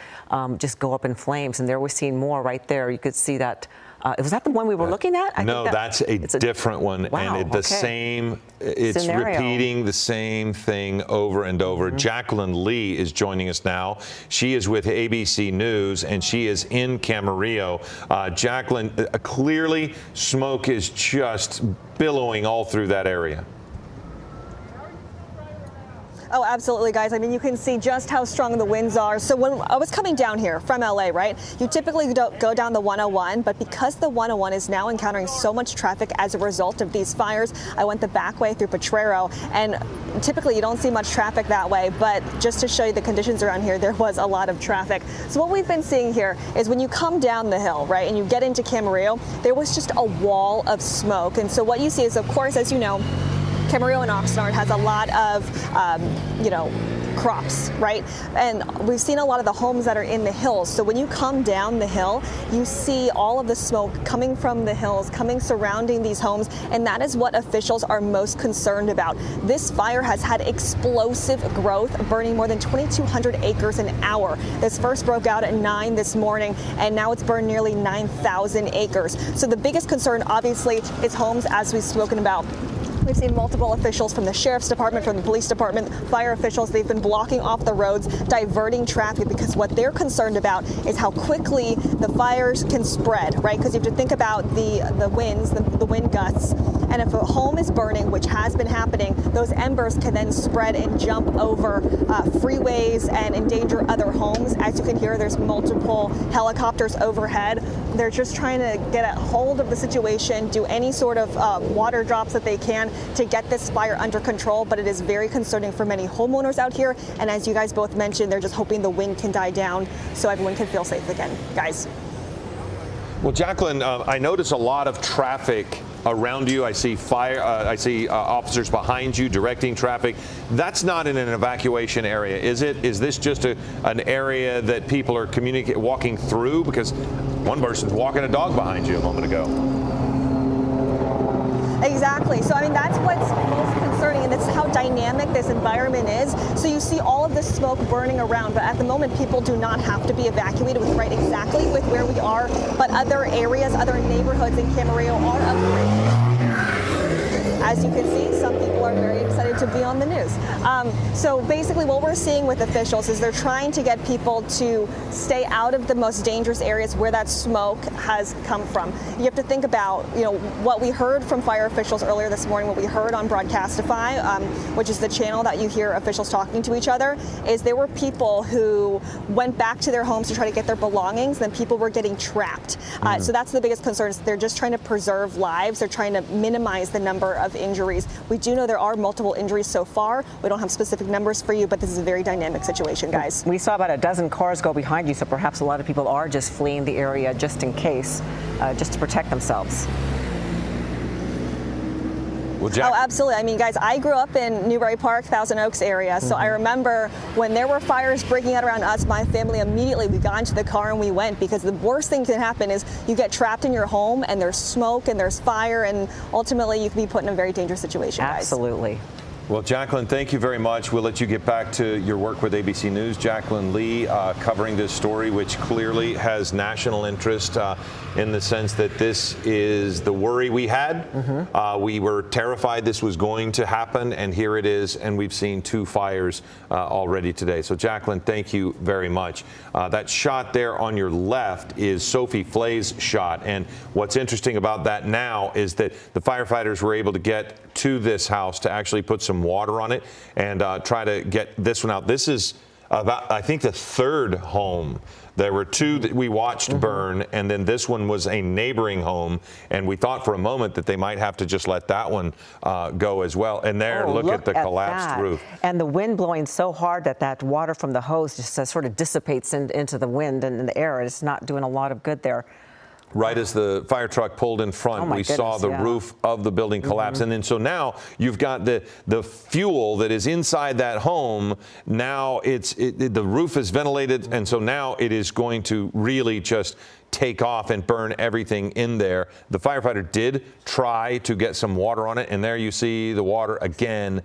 just go up in flames. And there we're seeing more right there. You could see that. Was that the one we were looking at? No, that's a different one. Wow, and it's repeating the same thing over and over. Jacqueline Lee is joining us now. She is with ABC News, and she is in Camarillo. Jacqueline, clearly smoke is just billowing all through that area. Oh, absolutely, guys. I mean, you can see just how strong the winds are. So when I was coming down here from LA, right, you typically don't go down the 101, but because the 101 is now encountering so much traffic as a result of these fires, I went the back way through Potrero, and typically you don't see much traffic that way, but just to show you the conditions around here, there was a lot of traffic. So what we've been seeing here is when you come down the hill, right, and you get into Camarillo, there was just a wall of smoke. And so what you see is, of course, as you know, Camarillo and Oxnard has a lot of, crops, right? And we've seen a lot of the homes that are in the hills. So when you come down the hill, you see all of the smoke coming from the hills, surrounding these homes, and that is what officials are most concerned about. This fire has had explosive growth, burning more than 2,200 acres an hour. This first broke out at 9 this morning, and now it's burned nearly 9,000 acres. So the biggest concern, obviously, is homes, as we've spoken about. We've seen multiple officials from the sheriff's department, from the police department, fire officials. They've been blocking off the roads, diverting traffic, because what they're concerned about is how quickly the fires can spread, right? Because you have to think about the winds, the wind gusts. And if a home is burning, which has been happening, those embers can then spread and jump over freeways and endanger other homes. As you can hear, there's multiple helicopters overhead. They're just trying to get a hold of the situation, do any sort of water drops that they can to get this fire under control, but it is very concerning for many homeowners out here. And as you guys both mentioned, they're just hoping the wind can die down so everyone can feel safe again. Guys. Well, Jacqueline, I notice a lot of traffic around you. I see fire. I see officers behind you directing traffic. That's not in an evacuation area, is it? Is this just an area that people are walking through? Because one person's walking a dog behind you a moment ago. Exactly. So, I mean, that's what's most concerning, and that's how dynamic this environment is. So you see all of this smoke burning around, but at the moment, people do not have to be evacuated right exactly with where we are, but other areas, other neighborhoods in Camarillo are upgraded. As you can see, some people are very excited to be on the news. So basically what we're seeing with officials is they're trying to get people to stay out of the most dangerous areas where that smoke has come from. You have to think about, what we heard from fire officials earlier this morning, what we heard on Broadcastify, which is the channel that you hear officials talking to each other, is there were people who went back to their homes to try to get their belongings, then people were getting trapped. So that's the biggest concern. They're just trying to preserve lives. They're trying to minimize the number of injuries. We do know there are multiple injuries so far. We don't have specific numbers for you, but this is a very dynamic situation, guys. We saw about a dozen cars go behind you, so perhaps a lot of people are just fleeing the area just in case, just to protect themselves. Well, oh, absolutely. I mean, guys, I grew up in Newbury Park, Thousand Oaks area, so I remember when there were fires breaking out around us, my family immediately, we got into the car and we went, because the worst thing can happen is you get trapped in your home and there's smoke and there's fire, and ultimately you can be put in a very dangerous situation, guys. Absolutely. Well, Jacqueline, thank you very much. We'll let you get back to your work with ABC News. Jacqueline Lee covering this story, which clearly has national interest in the sense that this is the worry we had. We were terrified this was going to happen, and here it is, and we've seen 2 fires already today. So, Jacqueline, thank you very much. That shot there on your left is Sophie Flay's shot, and what's interesting about that now is that the firefighters were able to get to this house to actually put some water on it and try to get this one out. This is about, I think, the 3rd home. There were 2 that we watched burn, and then this one was a neighboring home, and we thought for a moment that they might have to just let that one go as well. And there, look at the collapsed roof. And the wind blowing so hard that water from the hose just sort of dissipates into the wind and in the air. It's not doing a lot of good there. Right as the fire truck pulled in front, we saw the roof of the building collapse. And then so now you've got the fuel that is inside that home. Now the roof is ventilated, and so now it is going to really just take off and burn everything in there. The firefighter did try to get some water on it, and there you see the water again.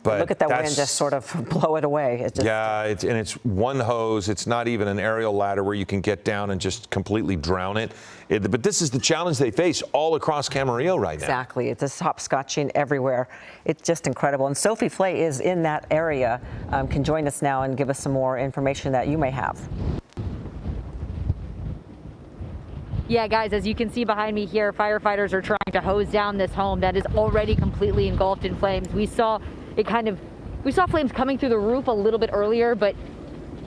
But look at that wind just sort of blow it away. It's one hose. It's not even an aerial ladder where you can get down and just completely drown it. But this is the challenge they face all across Camarillo right now. Exactly. It's just hopscotching everywhere. It's just incredible. And Sophie Flay is in that area, can join us now and give us some more information that you may have. Yeah, guys, as you can see behind me here, firefighters are trying to hose down this home that is already completely engulfed in flames. We saw it kind of We saw flames coming through the roof a little bit earlier, but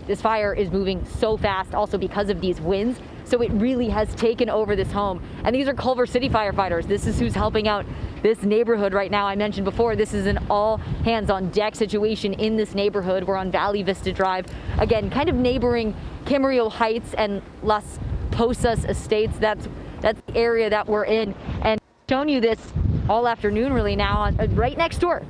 this fire is moving so fast also because of these winds. So it really has taken over this home. And these are Culver City firefighters. This is who's helping out this neighborhood right now. I mentioned before, this is an all hands on deck situation in this neighborhood. We're on Valley Vista Drive. Again, kind of neighboring Camarillo Heights and Las Posas Estates. That's the area that we're in. And shown you this all afternoon really now, right next door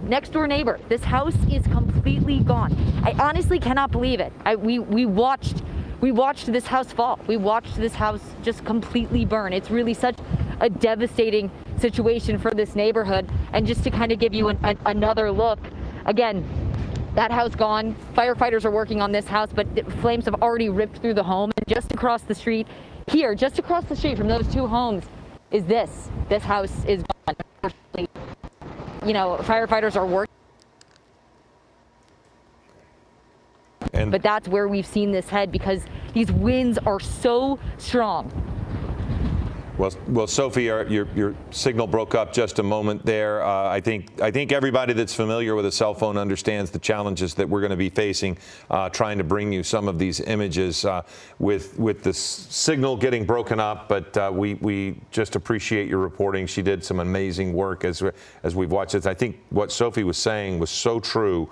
neighbor. This house is completely gone. I honestly cannot believe it. We watched this house fall. We watched this house just completely burn. It's really such a devastating situation for this neighborhood. And just to kind of give you another look, again, that house gone. Firefighters are working on this house, but the flames have already ripped through the home. And just across the street here, just across the street from those two homes, is this. This house is gone. Unfortunately, you know, firefighters are working. But that's where we've seen this head because these winds are so strong. Well, Sophie, your signal broke up just a moment there. I think everybody that's familiar with a cell phone understands the challenges that we're going to be facing trying to bring you some of these images with the signal getting broken up. But we just appreciate your reporting. She did some amazing work as we've watched this. I think what Sophie was saying was so true.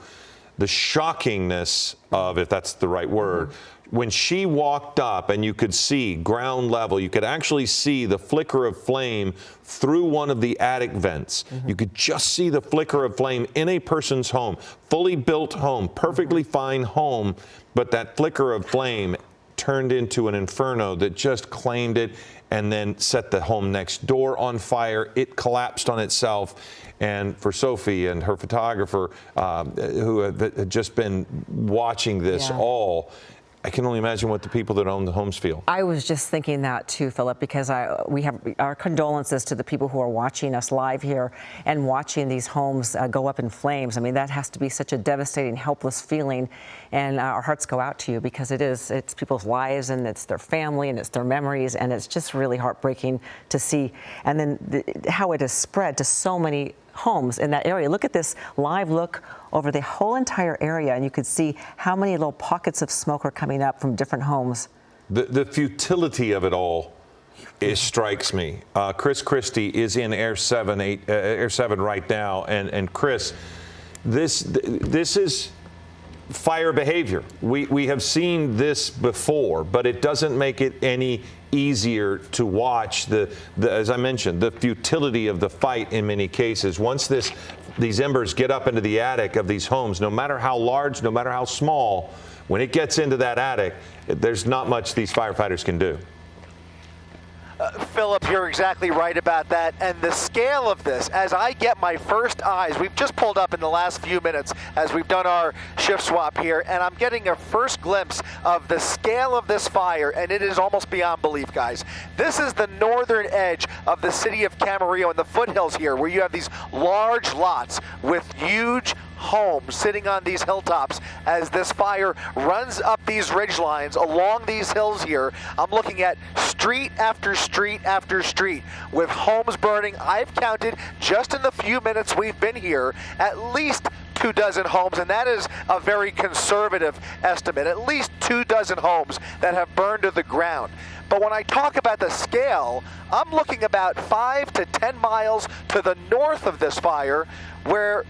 The shockingness of, if that's the right word, when she walked up and you could see ground level, you could actually see the flicker of flame through one of the attic vents. You could just see the flicker of flame in a person's home, fully built home, perfectly fine home, but that flicker of flame turned into an inferno that just claimed it and then set the home next door on fire. It collapsed on itself. And for Sophie and her photographer, who had just been watching this all, I can only imagine what the people that own the homes feel. I was just thinking that too, Philip, because we have our condolences to the people who are watching us live here and watching these homes go up in flames. I mean, that has to be such a devastating, helpless feeling. And our hearts go out to you because it's people's lives and it's their family and it's their memories. And it's just really heartbreaking to see. And then how it has spread to so many homes in that area. Look at this live look over the whole entire area, and you could see how many little pockets of smoke are coming up from different homes. The futility of it all strikes me. Chris Christie is in Air 7 right now, and Chris, this is fire behavior. We have seen this before, but it doesn't make it any easier to watch as I mentioned, the futility of the fight in many cases. Once these embers get up into the attic of these homes, no matter how large, no matter how small, when it gets into that attic, there's not much these firefighters can do. Philip, you're exactly right about that. And the scale of this, as I get my first eyes, we've just pulled up in the last few minutes as we've done our shift swap here, and I'm getting a first glimpse of the scale of this fire, and it is almost beyond belief, guys. This is the northern edge of the city of Camarillo in the foothills here, where you have these large lots with huge homes sitting on these hilltops. As this fire runs up these ridge lines along these hills here, I'm looking at street after street after street with homes burning. I've counted just in the few minutes we've been here at least 24 homes, and that is a very conservative estimate. At least 24 homes that have burned to the ground. But when I talk about the scale, I'm looking about 5 to 10 miles to the north of this fire, where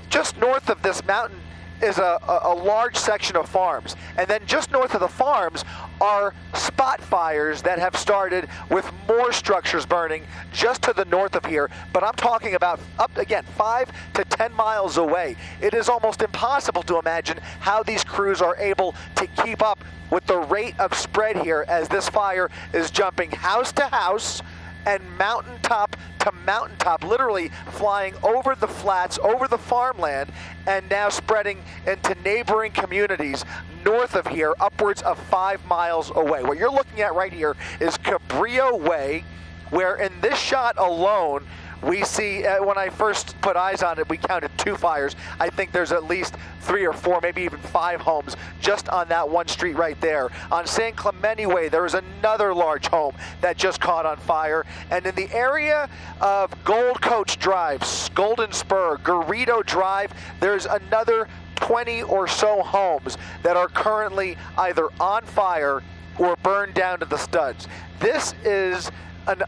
just north of this mountain is a large section of farms. And then just north of the farms are spot fires that have started with more structures burning just to the north of here. But I'm talking about up again 5 to 10 miles away. It is almost impossible to imagine how these crews are able to keep up with the rate of spread here as this fire is jumping house to house and mountaintop to mountaintop, literally flying over the flats, over the farmland, and now spreading into neighboring communities north of here, upwards of 5 miles away. What you're looking at right here is Cabrillo Way, where in this shot alone, we see, when I first put eyes on it, we counted 2 fires. I think there's at least 3 or 4, maybe even 5 homes just on that one street right there. On San Clemente Way, there was another large home that just caught on fire. And in the area of Gold Coach Drive, Golden Spur, Garrido Drive, there's another 20 or so homes that are currently either on fire or burned down to the studs. This is an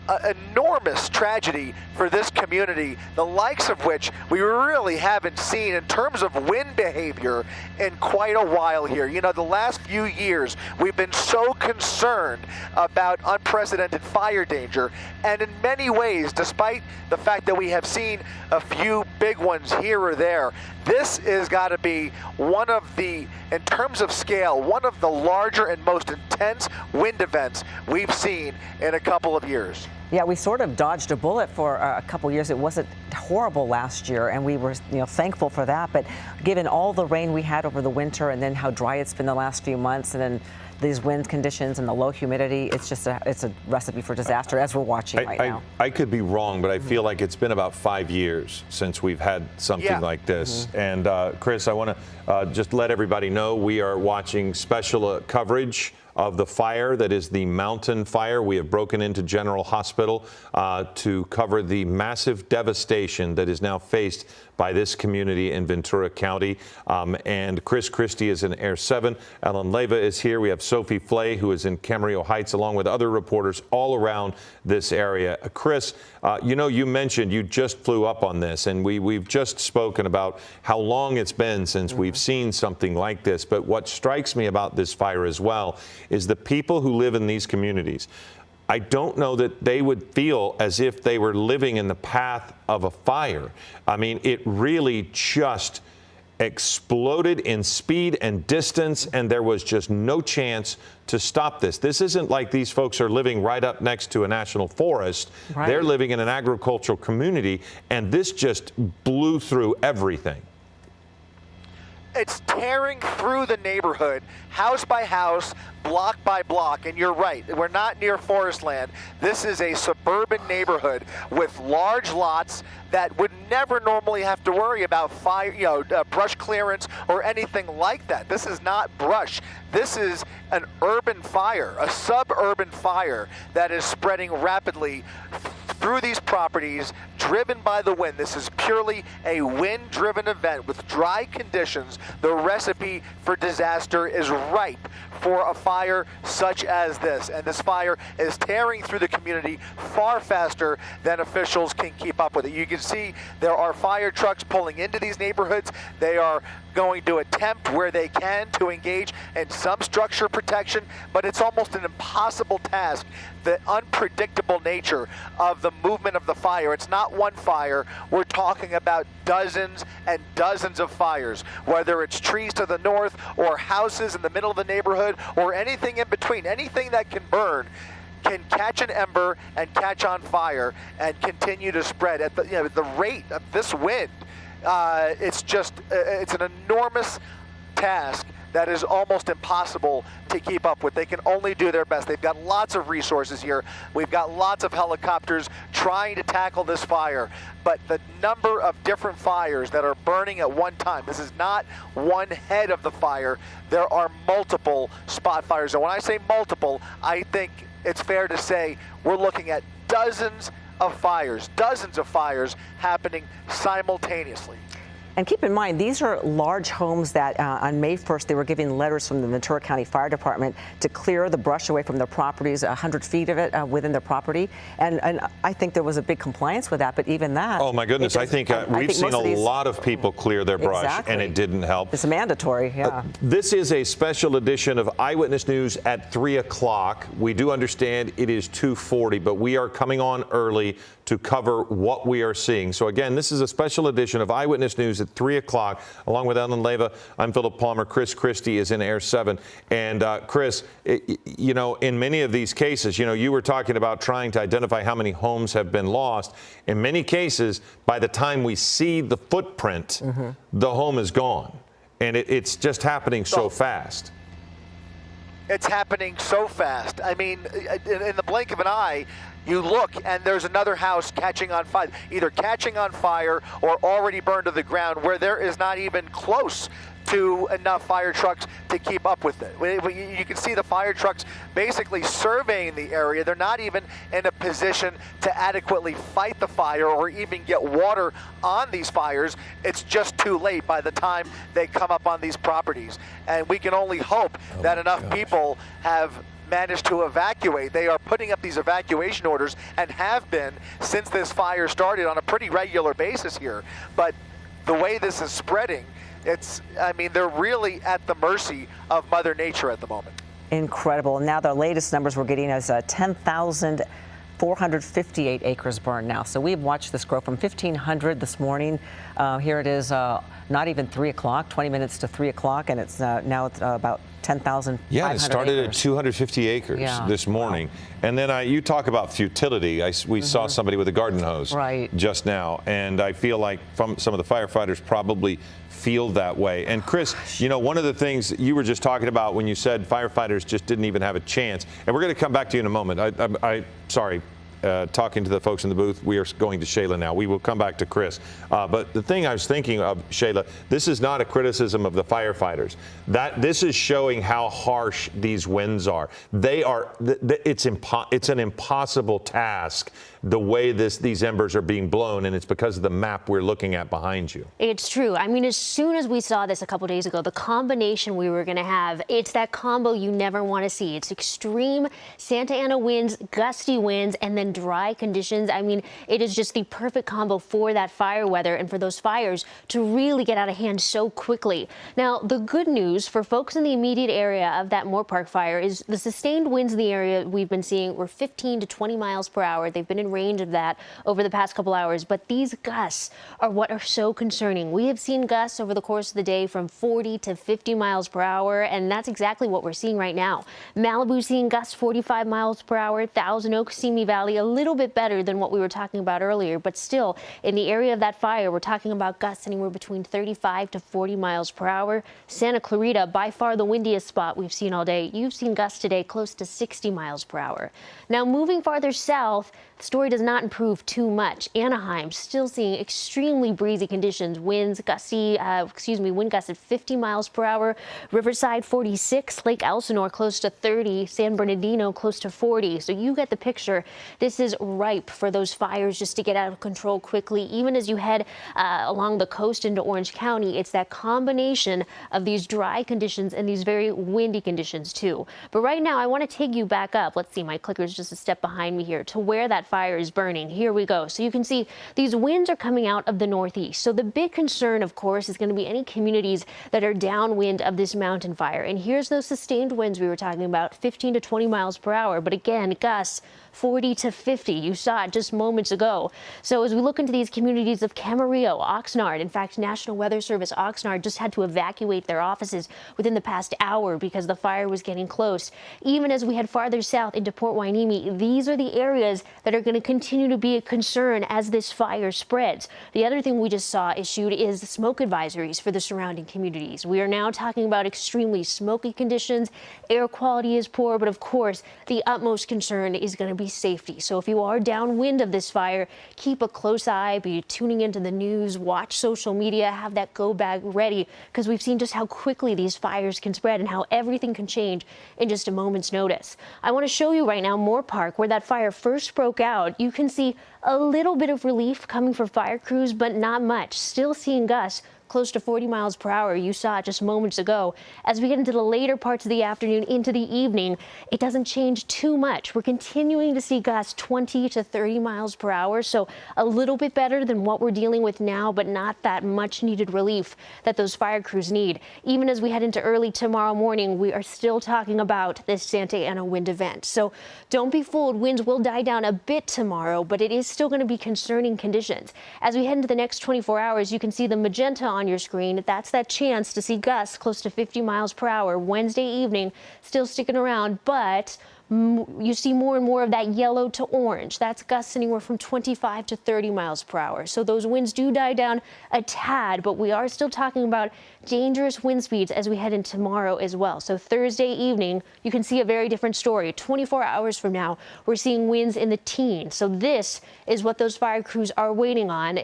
enormous tragedy for this community, the likes of which we really haven't seen in terms of wind behavior in quite a while here. You know, the last few years, we've been so concerned about unprecedented fire danger, and in many ways, despite the fact that we have seen a few big ones here or there, this has got to be one of the, in terms of scale, one of the larger and most intense wind events we've seen in a couple of years. Yeah, we sort of dodged a bullet for a couple years. It wasn't horrible last year, and we were, thankful for that. But given all the rain we had over the winter, and then how dry it's been the last few months, and then these wind conditions and the low humidity, it's just it's a recipe for disaster, as we're watching right now. I could be wrong, but I feel like it's been about 5 years since we've had something like this. And Chris, I want to just let everybody know we are watching special coverage of the fire that is the mountain fire. We have broken into General Hospital to cover the massive devastation that is now faced by this community in Ventura County. And Chris Christie is in Air 7. Ellen Leyva is here. We have Sophie Flay, who is in Camarillo Heights, along with other reporters all around this area. Chris, you mentioned you just flew up on this, and we've just spoken about how long it's been since we've seen something like this. But what strikes me about this fire as well is the people who live in these communities. I don't know that they would feel as if they were living in the path of a fire. I mean, it really just exploded in speed and distance, and there was just no chance to stop this. This isn't like these folks are living right up next to a national forest. Right. They're living in an agricultural community, and this just blew through everything. It's tearing through the neighborhood, house by house, block by block. And you're right, we're not near forest land. This is a suburban neighborhood with large lots that would never normally have to worry about fire, brush clearance or anything like that. This is not brush. This is an urban fire, a suburban fire that is spreading rapidly through these properties, driven by the wind. This is purely a wind-driven event with dry conditions. The recipe for disaster is ripe for a fire such as this. And this fire is tearing through the community far faster than officials can keep up with it. You can see there are fire trucks pulling into these neighborhoods. They are going to attempt where they can to engage in some structure protection, but it's almost an impossible task. The unpredictable nature of the movement of the fire. It's not one fire. We're talking about dozens and dozens of fires, whether it's trees to the north or houses in the middle of the neighborhood or anything in between. Anything that can burn can catch an ember and catch on fire and continue to spread at the rate of this wind. It's an enormous task that is almost impossible to keep up with. They can only do their best. They've got lots of resources here. We've got lots of helicopters trying to tackle this fire, but the number of different fires that are burning at one time, this is not one head of the fire. There are multiple spot fires. And when I say multiple, I think it's fair to say we're looking at dozens of fires happening simultaneously. And keep in mind, these are large homes that on May 1st, they were giving letters from the Ventura County Fire Department to clear the brush away from their properties, 100 feet of it within their property. And I think there was a big compliance with that, but even that. Oh, my goodness. I think we've seen a lot of people clear their brush, and it didn't help. It's mandatory, yeah. This is a special edition of Eyewitness News at 3 o'clock. We do understand it is 2:40, but we are coming on early to cover what we are seeing. So again, this is a special edition of Eyewitness News at 3 o'clock. Along with Ellen Leyva, I'm Philip Palmer. Chris Christie is in Air 7. And Chris, in many of these cases, you were talking about trying to identify how many homes have been lost. In many cases, by the time we see the footprint, the home is gone. And it's just happening so fast. It's happening so fast. I mean, in the blink of an eye, you look and there's another house catching on fire, either catching on fire or already burned to the ground, where there is not even close to enough fire trucks to keep up with it. You can see the fire trucks basically surveying the area. They're not even in a position to adequately fight the fire or even get water on these fires. It's just too late by the time they come up on these properties. And we can only hope that enough people have managed to evacuate. They are putting up these evacuation orders and have been since this fire started on a pretty regular basis here. But the way this is spreading, they're really at the mercy of Mother Nature at the moment. Incredible. Now the latest numbers we're getting is 10,458 acres burned now. So we've watched this grow from 1,500 this morning. Here it is, not even 3 o'clock, 20 minutes to 3 o'clock, and it's now it's about 10,500 Yeah, it started acres. at 250 acres this morning. Wow. And then you talk about futility. We saw somebody with a garden hose just now, and I feel like some of the firefighters probably feel that way. And Chris, one of the things you were just talking about when you said firefighters just didn't even have a chance, and we're going to come back to you in a moment. Sorry. Talking to the folks in the booth, we are going to Shayla now. We will come back to Chris. But the thing I was thinking of, Shayla, this is not a criticism of the firefighters. This is showing how harsh these winds are. It's an impossible task the way these embers are being blown, and it's because of the map we're looking at behind you. It's true. I mean, as soon as we saw this a couple days ago, the combination we were going to have, it's that combo you never want to see. It's extreme Santa Ana winds, gusty winds, and then dry conditions. I mean, it is just the perfect combo for that fire weather and for those fires to really get out of hand so quickly. Now, the good news for folks in the immediate area of that Moorpark fire is the sustained winds in the area we've been seeing were 15 to 20 miles per hour. They've been in range of that over the past couple hours, but these gusts are what are so concerning. We have seen gusts over the course of the day from 40 to 50 miles per hour, and that's exactly what we're seeing right now. Malibu seeing gusts 45 miles per hour, Thousand Oaks, Simi Valley, a little bit better than what we were talking about earlier, but still in the area of that fire, we're talking about gusts anywhere between 35 to 40 miles per hour. Santa Clarita, by far the windiest spot we've seen all day. You've seen gusts today close to 60 miles per hour. Now, moving farther south, the story does not improve too much. Anaheim still seeing extremely breezy conditions. Wind gusts at 50 miles per hour. Riverside 46, Lake Elsinore close to 30, San Bernardino close to 40. So you get the picture. This is ripe for those fires just to get out of control quickly. Even as you head along the coast into Orange County, it's that combination of these dry conditions and these very windy conditions too. But right now, I want to take you back up. Let's see, my clicker's just a step behind me here to where that fire is burning. Here we go. So you can see these winds are coming out of the northeast. So the big concern, of course, is going to be any communities that are downwind of this mountain fire. And here's those sustained winds we were talking about, 15 to 20 miles per hour. But again, gusts 40 to 50. You saw it just moments ago. So as we look into these communities of Camarillo, Oxnard, in fact, National Weather Service Oxnard just had to evacuate their offices within the past hour because the fire was getting close. Even as we head farther south into Port Hueneme, these are the areas that are going to continue to be a concern as this fire spreads. The other thing we just saw issued is the smoke advisories for the surrounding communities. We are now talking about extremely smoky conditions. Air quality is poor, but of course, the utmost concern is going to be safety. So if you are downwind of this fire, keep a close eye, be tuning into the news, watch social media, have that go bag ready, because we've seen just how quickly these fires can spread and how everything can change in just a moment's notice. I want to show you right now Moorpark, where that fire first broke out. You can see a little bit of relief coming for fire crews, but not much. Still seeing gusts close to 40 miles per hour. You saw it just moments ago. As we get into the later parts of the afternoon into the evening, it doesn't change too much. We're continuing to see gusts 20 to 30 miles per hour, so a little bit better than what we're dealing with now, but not that much needed relief that those fire crews need. Even as we head into early tomorrow morning, we are still talking about this Santa Ana wind event. So don't be fooled. Winds will die down a bit tomorrow, but it is still going to be concerning conditions. As we head into the next 24 hours, you can see the magenta on your screen. That's that chance to see gusts close to 50 miles per hour Wednesday evening, still sticking around, but you see more and more of that yellow to orange. That's gusts anywhere from 25 to 30 miles per hour. So those winds do die down a tad, but we are still talking about dangerous wind speeds as we head into tomorrow as well. So Thursday evening, you can see a very different story. 24 hours from now, we're seeing winds in the teens. So this is what those fire crews are waiting on.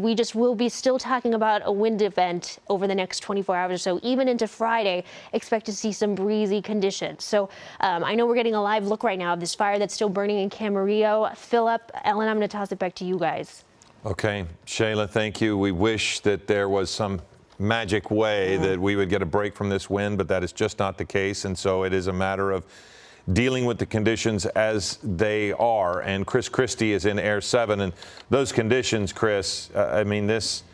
We just will be still talking about a wind event over the next 24 hours or so. Even into Friday, expect to see some breezy conditions. So I know we're getting a live look right now of this fire that's still burning in Camarillo. Philip, Ellen, I'm going to toss it back to you guys. Okay, Shayla, thank you. We wish that there was some magic way that we would get a break from this wind, but that is just not the case. And so it is a matter of dealing with the conditions as they are. And Chris Christie is in Air 7. And those conditions, Chris, I mean, this,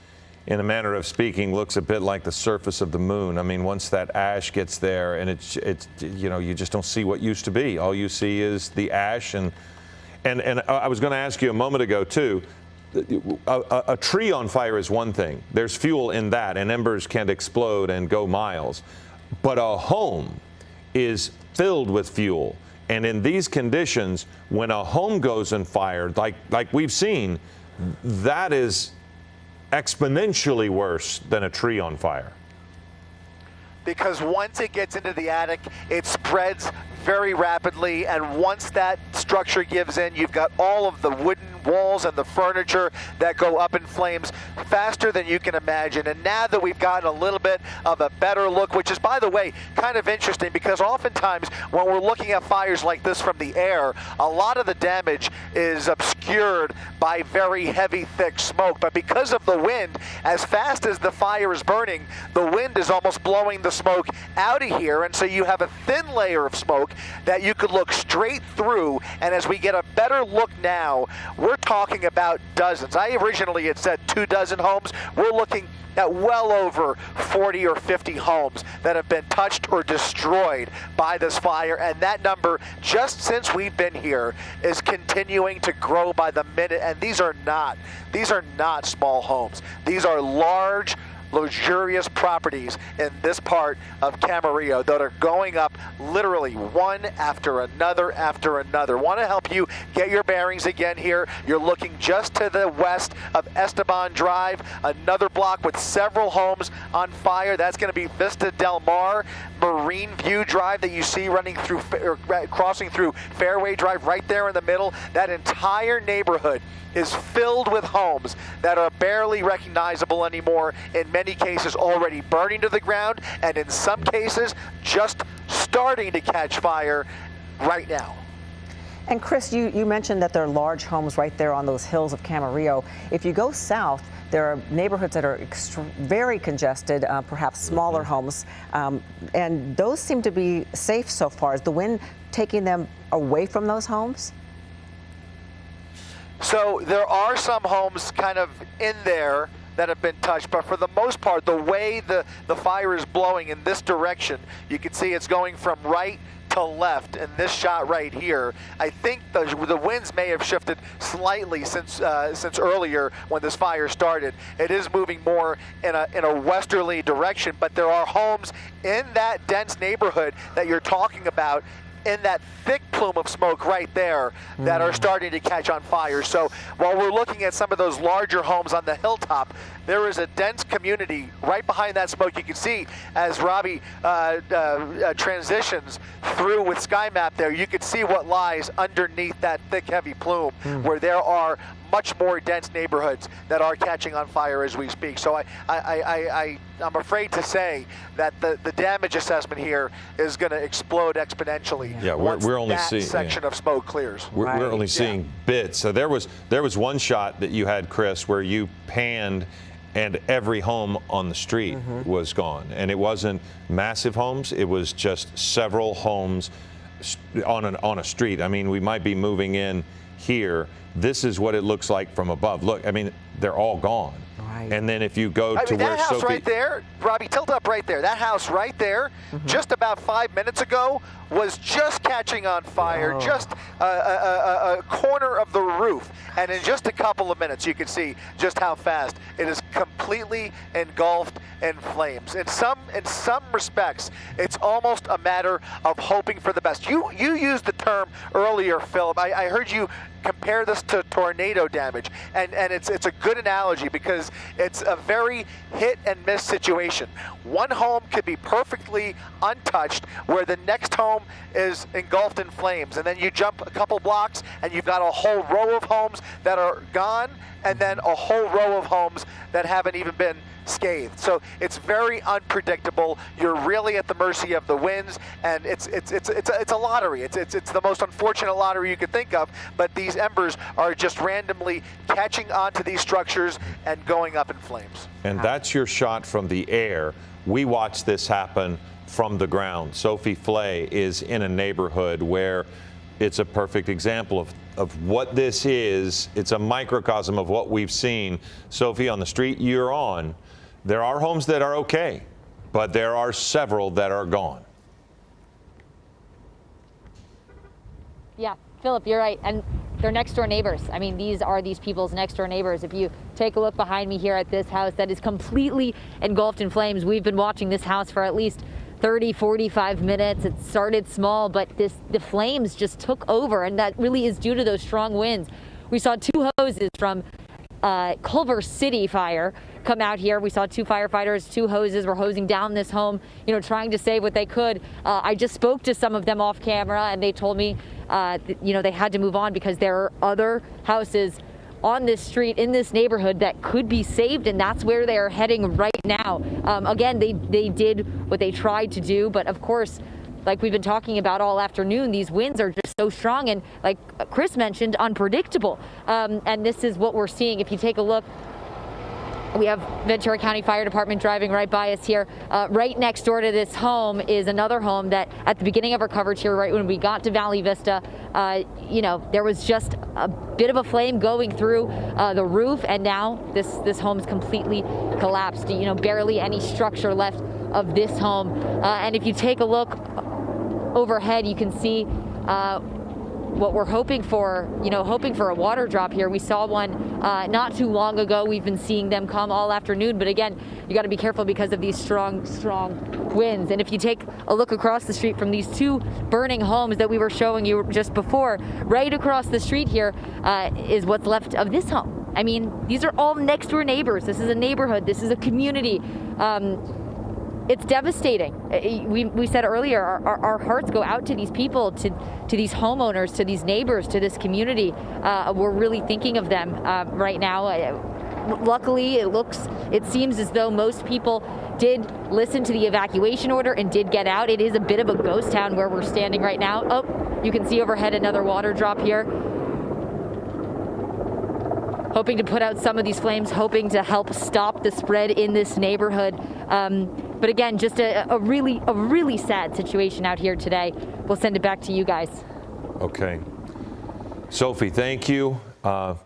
in a manner of speaking, looks a bit like the surface of the moon. I mean, once that ash gets there, and it's you know, you just don't see what used to be. All you see is the ash. And I was going to ask you a moment ago, too, a tree on fire is one thing. There's fuel in that, and embers can explode and go miles. But a home is filled with fuel. And in these conditions, when a home goes on fire, like we've seen, that is exponentially worse than a tree on fire. Because once it gets into the attic, it spreads very rapidly, and once that structure gives in, you've got all of the wooden walls and the furniture that go up in flames faster than you can imagine. And now that we've gotten a little bit of a better look, which is, by the way, kind of interesting, because oftentimes when we're looking at fires like this from the air, a lot of the damage is obscured by very heavy, thick smoke. But because of the wind, as fast as the fire is burning, the wind is almost blowing the smoke out of here, and so you have a thin layer of smoke that you could look straight through. And as we get a better look now, we're talking about dozens. I originally had said 24 homes. We're looking at well over 40 or 50 homes that have been touched or destroyed by this fire. And that number, just since we've been here, is continuing to grow by the minute. And these are not small homes. These are large, luxurious properties in this part of Camarillo that are going up literally one after another after another. Want to help you get your bearings again here. You're looking just to the west of Esteban Drive, another block with several homes on fire. That's going to be Vista Del Mar, Marine View Drive that you see running through, crossing through Fairway Drive right there in the middle. That entire neighborhood is filled with homes that are barely recognizable anymore, in many cases already burning to the ground, and in some cases just starting to catch fire right now. And Chris, you mentioned that there are large homes right there on those hills of Camarillo. If you go south, there are neighborhoods that are very congested, perhaps smaller homes, and those seem to be safe so far. Is the wind taking them away from those homes? So there are some homes kind of in there that have been touched, but for the most part, the way the fire is blowing in this direction, you can see it's going from right to left in this shot right here. I think the winds may have shifted slightly since earlier when this fire started. It is moving more in a westerly direction, but there are homes in that dense neighborhood that you're talking about, in that thick plume of smoke right there, that are starting to catch on fire. So while we're looking at some of those larger homes on the hilltop, there is a dense community right behind that smoke. You can see as Robbie transitions through with Sky Map there, you can see what lies underneath that thick, heavy plume, where there are much more dense neighborhoods that are catching on fire as we speak. So I'm afraid to say that the damage assessment here is going to explode exponentially. Yeah, we're only seeing that section of smoke clears. We're only seeing bits. So there was one shot that you had, Chris, where you panned and every home on the street was gone. And it wasn't massive homes. It was just several homes on a street. I mean, we might be moving in here. This is what it looks like from above. Look, I mean, they're all gone. And then if you go to where that house Sophie, right there, Robbie, tilt up right there. That house right there, just about 5 minutes ago, was just catching on fire, just a corner of the roof. And in just a couple of minutes, you can see just how fast it is completely engulfed in flames. In some respects, it's almost a matter of hoping for the best. You used the term earlier, Philip. I heard you compare this to tornado damage, and it's a good analogy because it's a very hit and miss situation. One home could be perfectly untouched where the next home is engulfed in flames, and then you jump a couple blocks and you've got a whole row of homes that are gone, and then a whole row of homes that haven't even been scathed. So it's very unpredictable. You're really at the mercy of the winds, and it's a lottery. It's the most unfortunate lottery you could think of. But these embers are just randomly catching onto these structures and going up in flames. and that's your shot from the air. We watched this happen from the ground. Sophie Flay is in a neighborhood where it's a perfect example of what this is. It's a microcosm of what we've seen. Sophie, on the street you're on, there are homes that are okay, but there are several that are gone. Yeah, Philip, you're right. And they're next door neighbors. I mean, these are these people's next door neighbors. If you take a look behind me here at this house that is completely engulfed in flames, we've been watching this house for at least 30, 45 minutes. It started small, but the flames just took over, and that really is due to those strong winds. We saw two hoses from Culver City Fire come out here. We saw two firefighters, two hoses were hosing down this home, trying to save what they could. I just spoke to some of them off camera, and they told me, they had to move on because there are other houses on this street in this neighborhood that could be saved, and that's where they are heading right now. Again, they did what they tried to do, but of course, like we've been talking about all afternoon, these winds are just so strong and, like Chris mentioned, unpredictable. And this is what we're seeing. If you take a look, we have Ventura County Fire Department driving right by us here. Right next door to this home is another home that at the beginning of our coverage here, right when we got to Valley Vista, there was just a bit of a flame going through the roof, and now this home is completely collapsed. Barely any structure left of this home. And if you take a look overhead, you can see what we're hoping for, hoping for a water drop here. We saw one not too long ago. We've been seeing them come all afternoon, but again, you got to be careful because of these strong winds. And if you take a look across the street from these two burning homes that we were showing you just before, right across the street here is what's left of this home. I mean, these are all next door neighbors. This is a neighborhood. This is a community. It's devastating. We said earlier, our hearts go out to these people, to these homeowners, to these neighbors, to this community. We're really thinking of them right now. Luckily, it seems as though most people did listen to the evacuation order and did get out. It is a bit of a ghost town where we're standing right now. Oh, you can see overhead another water drop here. Hoping to put out some of these flames, hoping to help stop the spread in this neighborhood. But again, just a really sad situation out here today. We'll send it back to you guys. Okay. Sophie, thank you.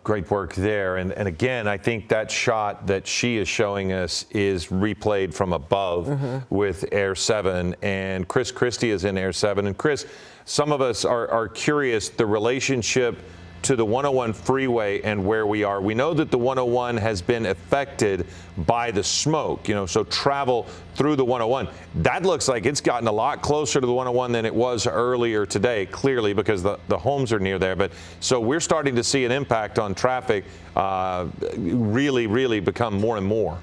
Great work there. And again, I think that shot that she is showing us is replayed from above with Air 7. And Chris Christie is in Air 7. And Chris, some of us are curious the relationship to the 101 freeway and where we are. We know that the 101 has been affected by the smoke, so travel through the 101. That looks like it's gotten a lot closer to the 101 than it was earlier today, clearly because the homes are near there. But so we're starting to see an impact on traffic really become more and more.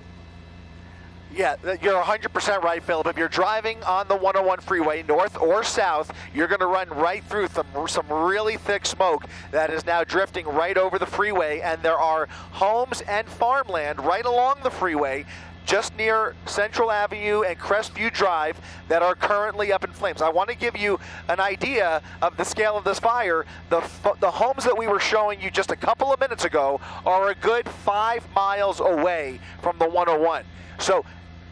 Yeah, you're 100% right, Philip. If you're driving on the 101 freeway, north or south, you're going to run right through some really thick smoke that is now drifting right over the freeway, and there are homes and farmland right along the freeway just near Central Avenue and Crestview Drive that are currently up in flames. I want to give you an idea of the scale of this fire. The homes that we were showing you just a couple of minutes ago are a good 5 miles away from the 101. So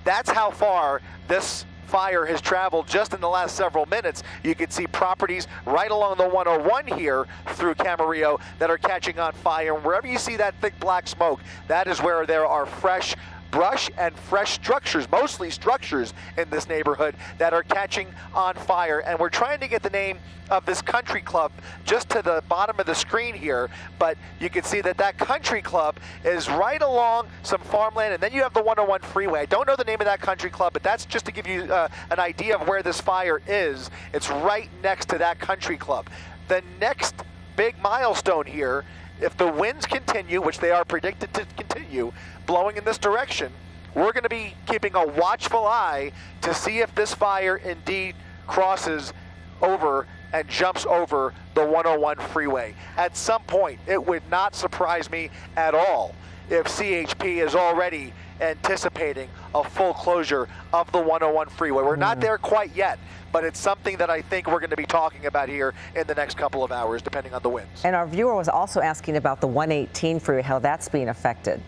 that's how far this fire has traveled just in the last several minutes. You can see properties right along the 101 here through Camarillo that are catching on fire. And wherever you see that thick black smoke, that is where there are fresh brush and fresh structures, mostly structures in this neighborhood that are catching on fire. And we're trying to get the name of this country club just to the bottom of the screen here, but you can see that that country club is right along some farmland, and then you have the 101 freeway. I don't know the name of that country club, but that's just to give you an idea of where this fire is. It's right next to that country club. The next big milestone here, if the winds continue, which they are predicted to continue, blowing in this direction, we're going to be keeping a watchful eye to see if this fire indeed crosses over and jumps over the 101 freeway. At some point, it would not surprise me at all if CHP is already anticipating a full closure of the 101 freeway. We're not there quite yet, but it's something that I think we're going to be talking about here in the next couple of hours, depending on the winds. And our viewer was also asking about the 118 freeway, how that's being affected.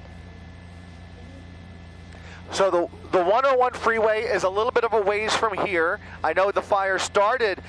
So the 101 freeway is a little bit of a ways from here. I know the fire started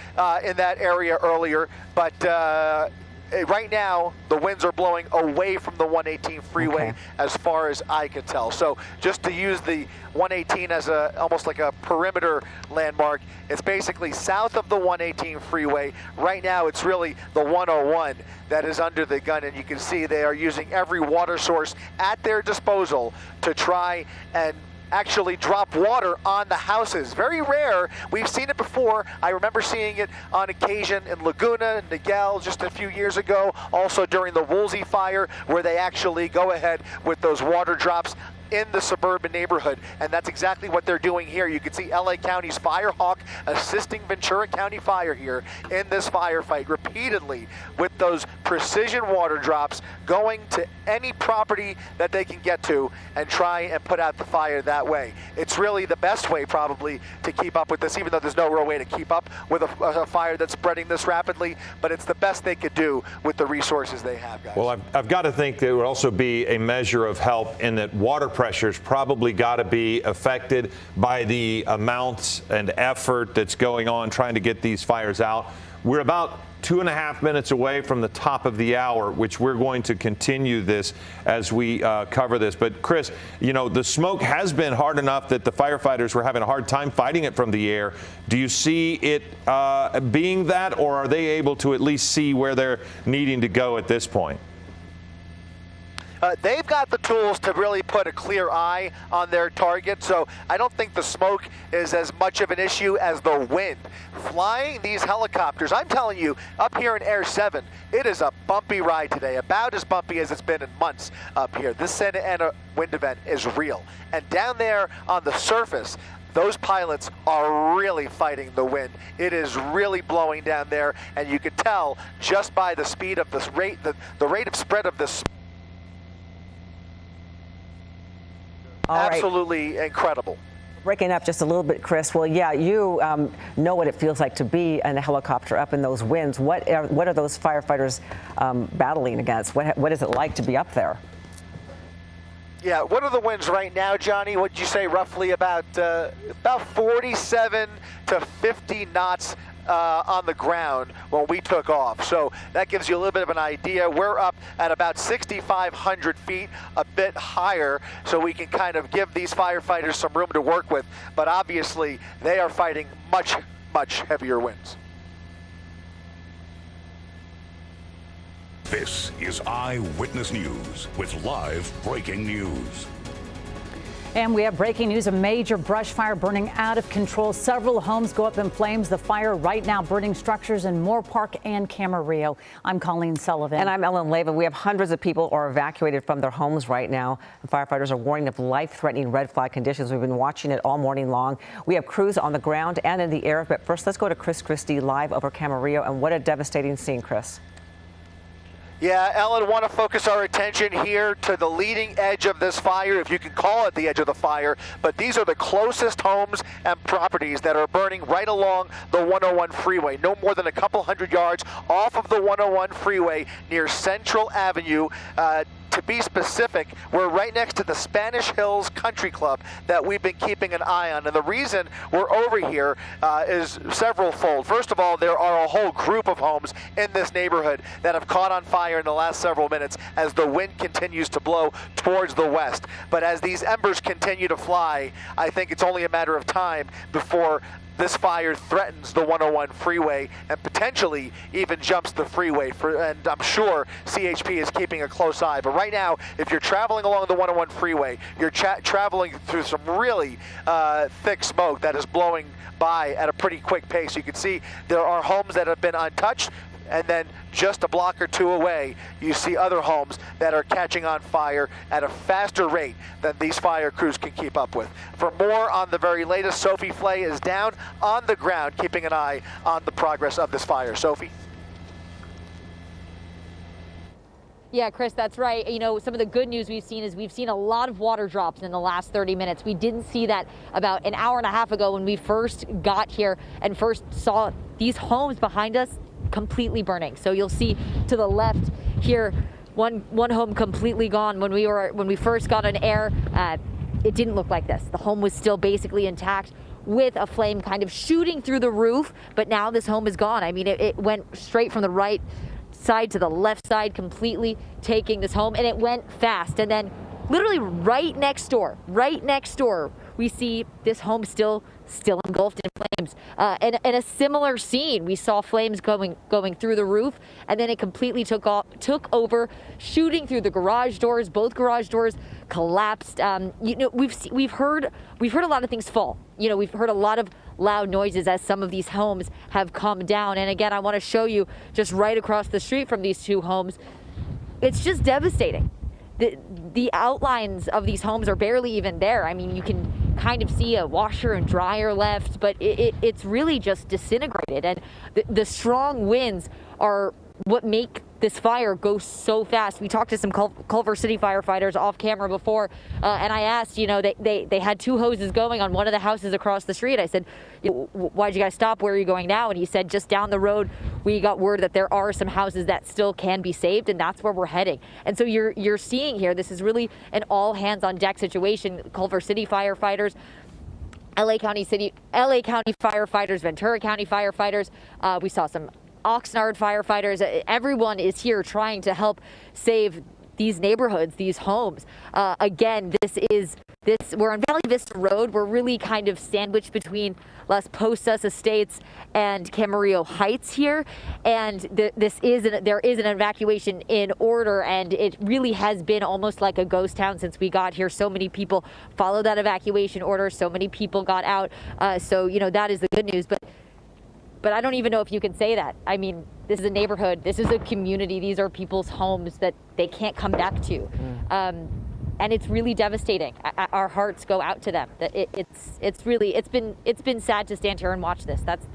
in that area earlier, but right now the winds are blowing away from the 118 freeway as far as I can tell. So just to use the 118 as almost like a perimeter landmark, it's basically south of the 118 freeway. Right now it's really the 101 that is under the gun, and you can see they are using every water source at their disposal to try and actually drop water on the houses. Very rare. We've seen it before. I remember seeing it on occasion in Laguna, Niguel, just a few years ago. Also during the Woolsey fire, where they actually go ahead with those water drops in the suburban neighborhood, and that's exactly what they're doing here. You can see LA County's Firehawk assisting Ventura County Fire here in this firefight repeatedly with those precision water drops going to any property that they can get to and try and put out the fire that way. It's really the best way probably to keep up with this, even though there's no real way to keep up with a fire that's spreading this rapidly, but it's the best they could do with the resources they have, guys. Well, I've got to think there would also be a measure of help in that water pressure's probably got to be affected by the amounts and effort that's going on trying to get these fires out. We're about 2.5 minutes away from the top of the hour, which we're going to continue this as we cover this. But Chris, you know, the smoke has been hard enough that the firefighters were having a hard time fighting it from the air. Do you see it being that, or are they able to at least see where they're needing to go at this point? They've got the tools to really put a clear eye on their target, so I don't think the smoke is as much of an issue as the wind. Flying these helicopters, I'm telling you, up here in Air 7, it is a bumpy ride today, about as bumpy as it's been in months up here. This Santa Ana wind event is real. And down there on the surface, those pilots are really fighting the wind. It is really blowing down there, and you can tell just by the speed of this rate, the rate of spread of this. Absolutely incredible. Breaking up just a little bit, Chris. Well, yeah, you know what it feels like to be in a helicopter up in those winds. What are those firefighters battling against? What is it like to be up there? Yeah, what are the winds right now, Johnny? What'd you say, roughly about 47 to 50 knots on the ground when we took off. So that gives you a little bit of an idea. We're up at about 6,500 feet, a bit higher, so we can kind of give these firefighters some room to work with. But obviously, they are fighting much, much heavier winds. This is Eyewitness News with live breaking news. And we have breaking news, a major brush fire burning out of control. Several homes go up in flames. The fire right now burning structures in Moorpark and Camarillo. I'm Colleen Sullivan. And I'm Ellen Leva. We have hundreds of people are evacuated from their homes right now. The firefighters are warning of life-threatening red flag conditions. We've been watching it all morning long. We have crews on the ground and in the air. But first, let's go to Chris Christie live over Camarillo. And what a devastating scene, Chris. Yeah, Ellen, want to focus our attention here to the leading edge of this fire, if you can call it the edge of the fire, but these are the closest homes and properties that are burning right along the 101 freeway, no more than a couple hundred yards off of the 101 freeway near Central Avenue. To be specific, we're right next to the Spanish Hills Country Club that we've been keeping an eye on. And the reason we're over here is several-fold. First of all, there are a whole group of homes in this neighborhood that have caught on fire in the last several minutes as the wind continues to blow towards the west. But as these embers continue to fly, I think it's only a matter of time before this fire threatens the 101 freeway and potentially even jumps the freeway. And I'm sure CHP is keeping a close eye. But right now, if you're traveling along the 101 freeway, you're traveling through some really thick smoke that is blowing by at a pretty quick pace. You can see there are homes that have been untouched, and then just a block or two away, you see other homes that are catching on fire at a faster rate than these fire crews can keep up with. For more on the very latest, Sophie Flay is down on the ground, keeping an eye on the progress of this fire. Sophie? Yeah, Chris, that's right. You know, some of the good news we've seen is we've seen a lot of water drops in the last 30 minutes. We didn't see that about an hour and a half ago when we first got here and first saw these homes behind us completely burning. So you'll see to the left here, one home completely gone. When we first got on air, it didn't look like this. The home was still basically intact with a flame kind of shooting through the roof, but now this home is gone. I mean, it went straight from the right side to the left side, completely taking this home, and it went fast. And then literally right next door, we see this home still engulfed in flames. And a similar scene, we saw flames going through the roof, and then it completely took over, shooting through the garage doors. Both garage doors collapsed. You know, we've heard a lot of things fall. You know, we've heard a lot of loud noises as some of these homes have come down. And again, I want to show you just right across the street from these two homes. It's just devastating. The outlines of these homes are barely even there. I mean, you can kind of see a washer and dryer left, but it's really just disintegrated. And the strong winds are what make this fire go so fast. We talked to some Culver City firefighters off camera before, and I asked, you know, they had two hoses going on one of the houses across the street. I said, why'd you guys stop? Where are you going now? And he said, just down the road, we got word that there are some houses that still can be saved, and that's where we're heading. And so you're seeing here, this is really an all hands on deck situation. Culver City firefighters, LA County firefighters, Ventura County firefighters. We saw some Oxnard firefighters. Everyone is here trying to help save these neighborhoods, these homes. Again, we're on Valley Vista Road. We're really kind of sandwiched between Las Postas Estates and Camarillo Heights here. And there is an evacuation in order, and it really has been almost like a ghost town since we got here. So many people followed that evacuation order. So many people got out. So, you know, that is the good news. But I don't even know if you can say that. I mean, this is a neighborhood. This is a community. These are people's homes that they can't come back to. And it's really devastating. Our hearts go out to them. It's been sad to stand here and watch this. That's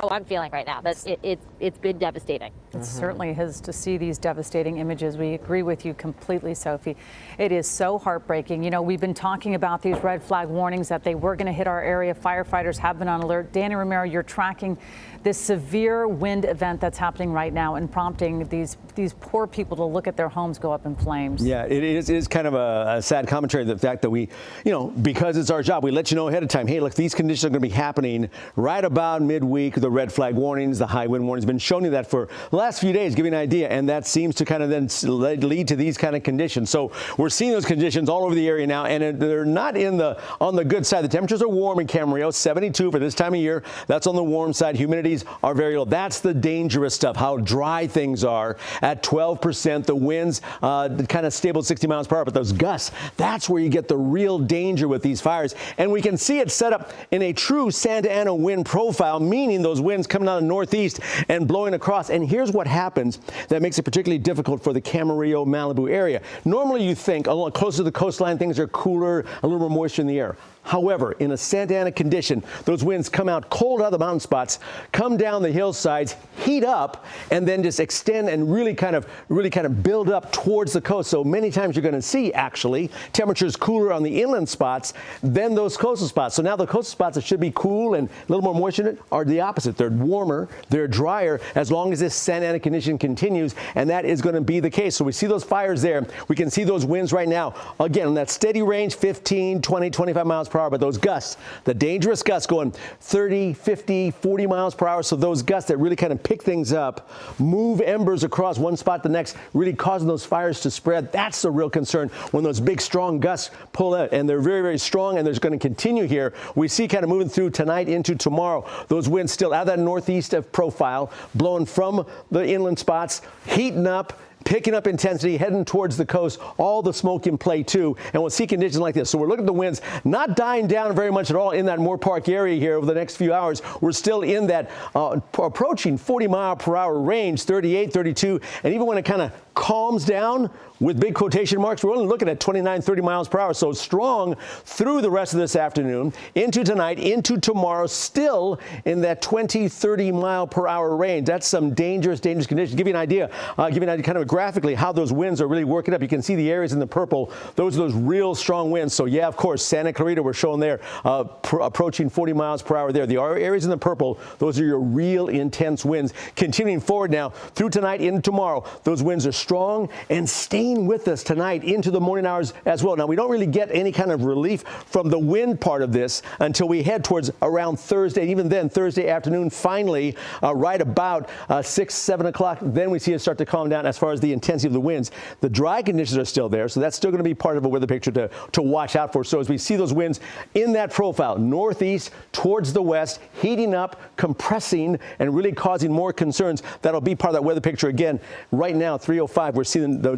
how I'm feeling right now. It's been devastating. It certainly is to see these devastating images. We agree with you completely, Sophie. It is so heartbreaking. You know, we've been talking about these red flag warnings that they were going to hit our area. Firefighters have been on alert. Danny Romero, you're tracking this severe wind event that's happening right now and prompting these poor people to look at their homes go up in flames. Yeah, it is kind of a sad commentary of the fact that we, you know, because it's our job, we let you know ahead of time, hey, look, these conditions are going to be happening right about midweek. The red flag warnings, the high wind warnings, been showing you that for the last few days, giving an idea, and that seems to kind of then lead to these kind of conditions. So we're seeing those conditions all over the area now, and they're not on the good side. The temperatures are warm in Camarillo, 72 for this time of year. That's on the warm side. Humidities are very low. That's the dangerous stuff, how dry things are at 12%. The winds kind of stable at 60 miles per hour, but those gusts, that's where you get the real danger with these fires. And we can see it set up in a true Santa Ana wind profile, meaning those winds coming out of the northeast and blowing across. And here's what happens that makes it particularly difficult for the Camarillo, Malibu area. Normally you think closer to the coastline, things are cooler, a little more moisture in the air. However, in a Santa Ana condition, those winds come out cold out of the mountain spots, come down the hillsides, heat up, and then just extend and really kind of build up towards the coast. So many times you're going to see actually temperatures cooler on the inland spots than those coastal spots. So now the coastal spots that should be cool and a little more moisture in it are the opposite. They're warmer, they're drier as long as this Santa Ana condition continues, and that is going to be the case. So we see those fires there. We can see those winds right now. Again, on that steady range, 15, 20, 25 miles per hour, but those gusts, the dangerous gusts going 30, 50, 40 miles per hour. So those gusts that really kind of pick things up, move embers across one spot to the next, really causing those fires to spread. That's the real concern when those big, strong gusts pull out, and they're very, very strong, and they're going to continue here. We see kind of moving through tonight into tomorrow, those winds still out of that northeast of profile, blowing from the inland spots, heating up, picking up intensity, heading towards the coast, all the smoke in play too, and we'll see conditions like this. So we're looking at the winds not dying down very much at all in that Moorpark area here over the next few hours. We're still in that approaching 40 mile per hour range, 38, 32, and even when it kind of calms down with big quotation marks, we're only looking at 29, 30 miles per hour. So strong through the rest of this afternoon, into tonight, into tomorrow, still in that 20, 30 mile per hour range. That's some dangerous conditions. Give you an idea kind of graphically how those winds are really working up. You can see the areas in the purple. Those are those real strong winds. So yeah, of course, Santa Clarita, we're showing there, approaching 40 miles per hour there. The areas in the purple, those are your real intense winds. Continuing forward now through tonight into tomorrow, those winds are strong and staying with us tonight into the morning hours as well. Now, we don't really get any kind of relief from the wind part of this until we head towards around Thursday. Even then, Thursday afternoon, finally, right about 6, 7 o'clock, then we see it start to calm down as far as the intensity of the winds. The dry conditions are still there, so that's still going to be part of a weather picture to watch out for. So as we see those winds in that profile, northeast towards the west, heating up, compressing, and really causing more concerns, that'll be part of that weather picture again. Right now, 3:05, we're seeing the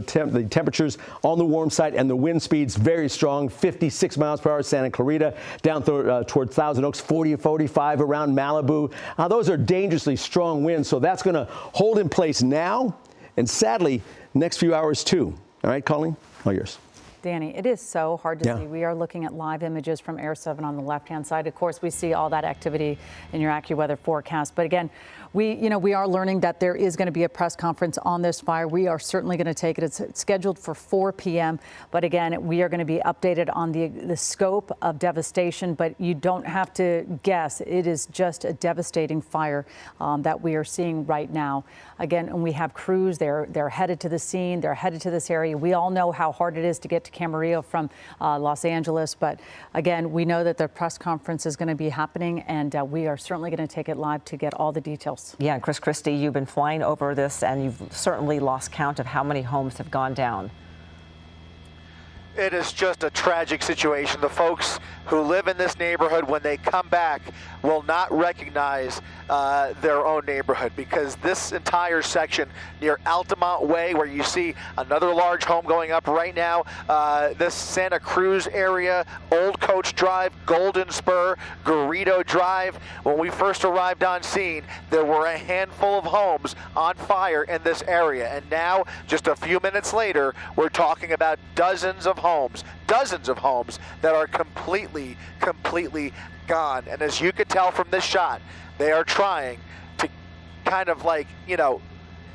temperatures on the warm side and the wind speeds very strong, 56 miles per hour, Santa Clarita, down toward Thousand Oaks, 40 and 45 around Malibu. Those are dangerously strong winds, so that's going to hold in place now and sadly, next few hours too. All right, Colleen, all yours. Danny, it is so hard to see. We are looking at live images from Air 7 on the left-hand side. Of course, we see all that activity in your AccuWeather forecast. But again, we are learning that there is going to be a press conference on this fire. We are certainly going to take it. It's scheduled for 4 p.m. But again, we are going to be updated on the scope of devastation. But you don't have to guess. It is just a devastating fire that we are seeing right now. Again, and we have crews. They're headed to the scene. They're headed to this area. We all know how hard it is to get to Camarillo from Los Angeles. But again, we know that the press conference is going to be happening, and we are certainly going to take it live to get all the details. Yeah, and Chris Christie, you've been flying over this, and you've certainly lost count of how many homes have gone down. It is just a tragic situation. The folks who live in this neighborhood, when they come back, will not recognize their own neighborhood, because this entire section near Altamont Way, where you see another large home going up right now, this Santa Cruz area, Old Coach Drive, Golden Spur, Garrido Drive. When we first arrived on scene, there were a handful of homes on fire in this area, and now, just a few minutes later, we're talking about dozens of homes that are completely gone. And as you could tell from this shot, they are trying to kind of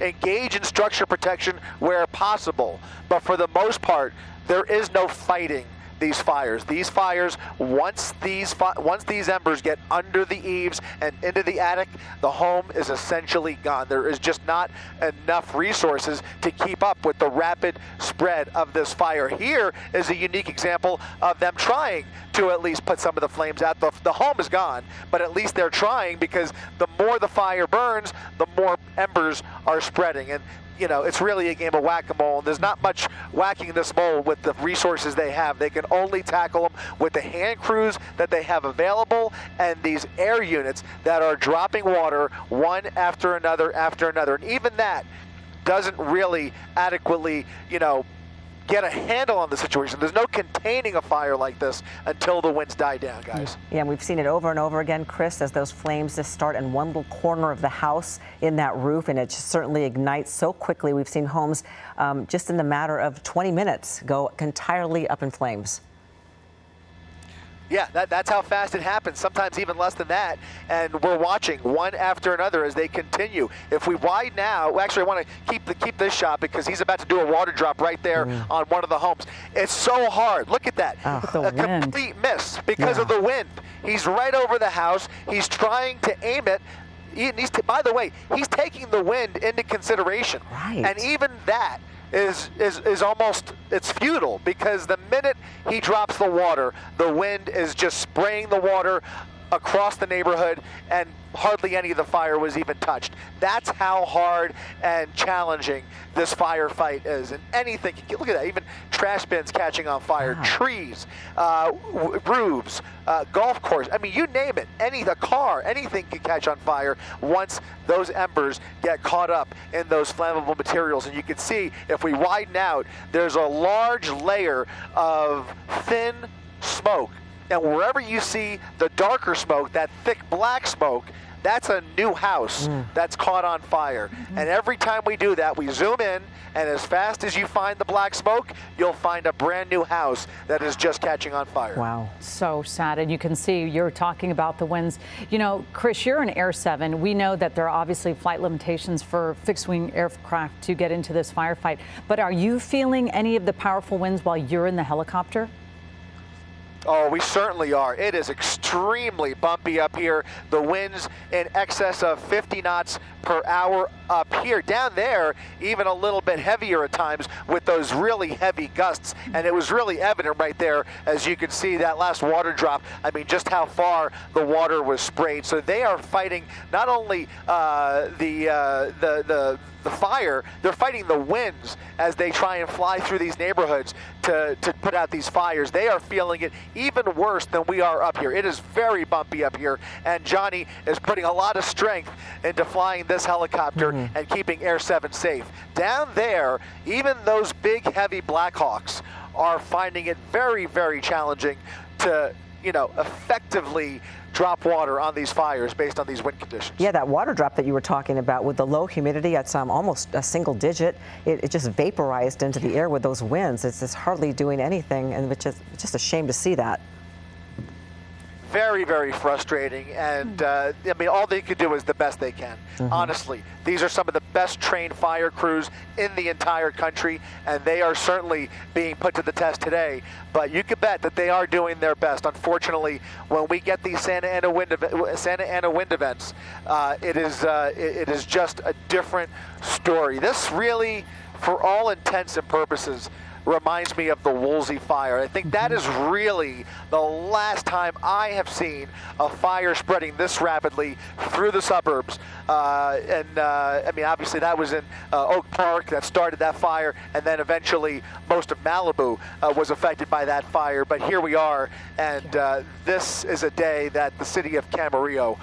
engage in structure protection where possible. But for the most part, there is no fighting these fires. These fires, once these embers get under the eaves and into the attic, the home is essentially gone. There is just not enough resources to keep up with the rapid spread of this fire. Here is a unique example of them trying to at least put some of the flames out. The home is gone, but at least they're trying, because the more the fire burns, the more embers are spreading. And it's really a game of whack-a-mole. There's not much whacking this mole with the resources they have. They can only tackle them with the hand crews that they have available and these air units that are dropping water one after another. And even that doesn't really adequately, get a handle on the situation. There's no containing a fire like this until the winds die down, guys. Yeah, and we've seen it over and over again, Chris, as those flames just start in one little corner of the house in that roof, and it just certainly ignites so quickly. We've seen homes just in the matter of 20 minutes go entirely up in flames. Yeah, that's how fast it happens, sometimes even less than that. And we're watching one after another as they continue. If we widen out, actually I want to keep this shot because he's about to do a water drop right there on one of the homes. It's so hard. Look at that. A complete miss because of the wind. He's right over the house. He's trying to aim it. By the way, he's taking the wind into consideration. Right. And even that is almost, it's futile because the minute he drops the water, the wind is just spraying the water across the neighborhood, and hardly any of the fire was even touched. That's how hard and challenging this firefight is. And anything, look at that, even trash bins catching on fire, trees, roofs, golf course, I mean, you name it, a car, anything can catch on fire once those embers get caught up in those flammable materials. And you can see, if we widen out, there's a large layer of thin smoke. And wherever you see the darker smoke, that thick black smoke, that's a new house that's caught on fire. And every time we do that, we zoom in, and as fast as you find the black smoke, you'll find a brand new house that is just catching on fire. Wow. So sad. And you can see, you're talking about the winds. You know, Chris, you're an Air 7. We know that there are obviously flight limitations for fixed-wing aircraft to get into this firefight. But are you feeling any of the powerful winds while you're in the helicopter? Oh, we certainly are. It is extremely bumpy up here. The winds in excess of 50 knots per hour up here. Down there, even a little bit heavier at times with those really heavy gusts. And it was really evident right there, as you can see that last water drop. I mean, just how far the water was sprayed. So they are fighting not only the fire, they're fighting the winds as they try and fly through these neighborhoods to put out these fires. They are feeling it even worse than we are up here. It is very bumpy up here, and Johnny is putting a lot of strength into flying this helicopter and keeping Air 7 safe. Down there, even those big, heavy Blackhawks are finding it very, very challenging to, effectively drop water on these fires based on these wind conditions. Yeah, that water drop that you were talking about with the low humidity at almost a single digit, it just vaporized into the air with those winds. It's just hardly doing anything, and it's just a shame to see that. Very, very frustrating, and I mean, all they could do is the best they can. Honestly, these are some of the best trained fire crews in the entire country, and they are certainly being put to the test today. But you can bet that they are doing their best. Unfortunately, when we get these Santa Ana wind events, it is just a different story. This really, for all intents and purposes, reminds me of the Woolsey fire. I think that is really the last time I have seen a fire spreading this rapidly through the suburbs. I mean, obviously that was in Oak Park that started that fire, and then eventually most of Malibu was affected by that fire. But here we are, and this is a day that the city of Camarillo,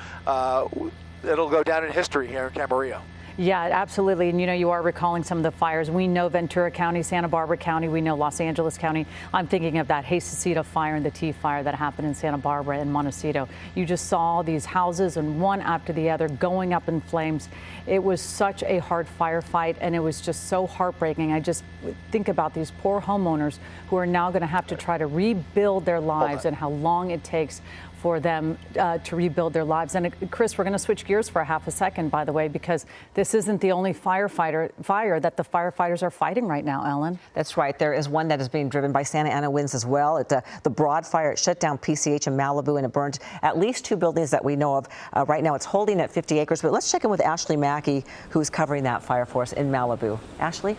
it'll go down in history here in Camarillo. Yeah, absolutely. And you are recalling some of the fires. We know Ventura County, Santa Barbara County, we know Los Angeles County. I'm thinking of that Hayescita fire and the T fire that happened in Santa Barbara and Montecito. You just saw these houses and one after the other going up in flames. It was such a hard firefight, and it was just so heartbreaking. I just think about these poor homeowners who are now going to have to try to rebuild their lives and how long it takes for them to rebuild their lives. And Chris, we're going to switch gears for a half a second, by the way, because this isn't the only fire that the firefighters are fighting right now, Ellen. That's right. There is one that is being driven by Santa Ana winds as well. The Broad fire, it shut down PCH in Malibu, and it burned at least 2 buildings that we know of. Right now, it's holding at 50 acres. But let's check in with Ashley Mackey, who's covering that fire for us in Malibu. Ashley?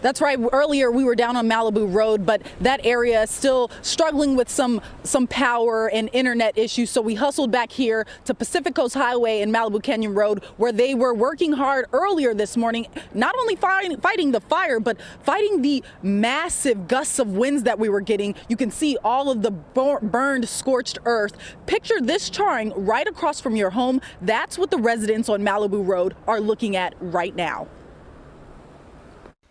That's right. Earlier we were down on Malibu Road, but that area is still struggling with some power and internet issues. So we hustled back here to Pacific Coast Highway and Malibu Canyon Road, where they were working hard earlier this morning, not only fighting the fire, but fighting the massive gusts of winds that we were getting. You can see all of the burned, scorched earth. Picture this charring right across from your home. That's what the residents on Malibu Road are looking at right now.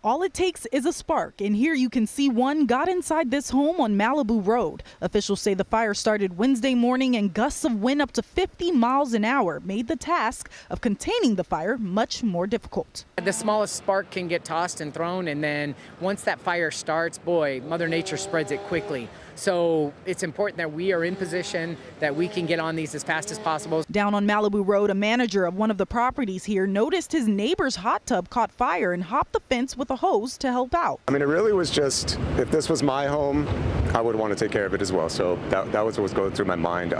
All it takes is a spark, and here you can see one got inside this home on Malibu Road. Officials say the fire started Wednesday morning, and gusts of wind up to 50 miles an hour made the task of containing the fire much more difficult. The smallest spark can get tossed and thrown, and then once that fire starts, boy, Mother Nature spreads it quickly. So it's important that we are in position, that we can get on these as fast as possible. Down on Malibu Road, a manager of one of the properties here noticed his neighbor's hot tub caught fire and hopped the fence with a hose to help out. I mean, it really was just, if this was my home, I would want to take care of it as well. So that was what was going through my mind.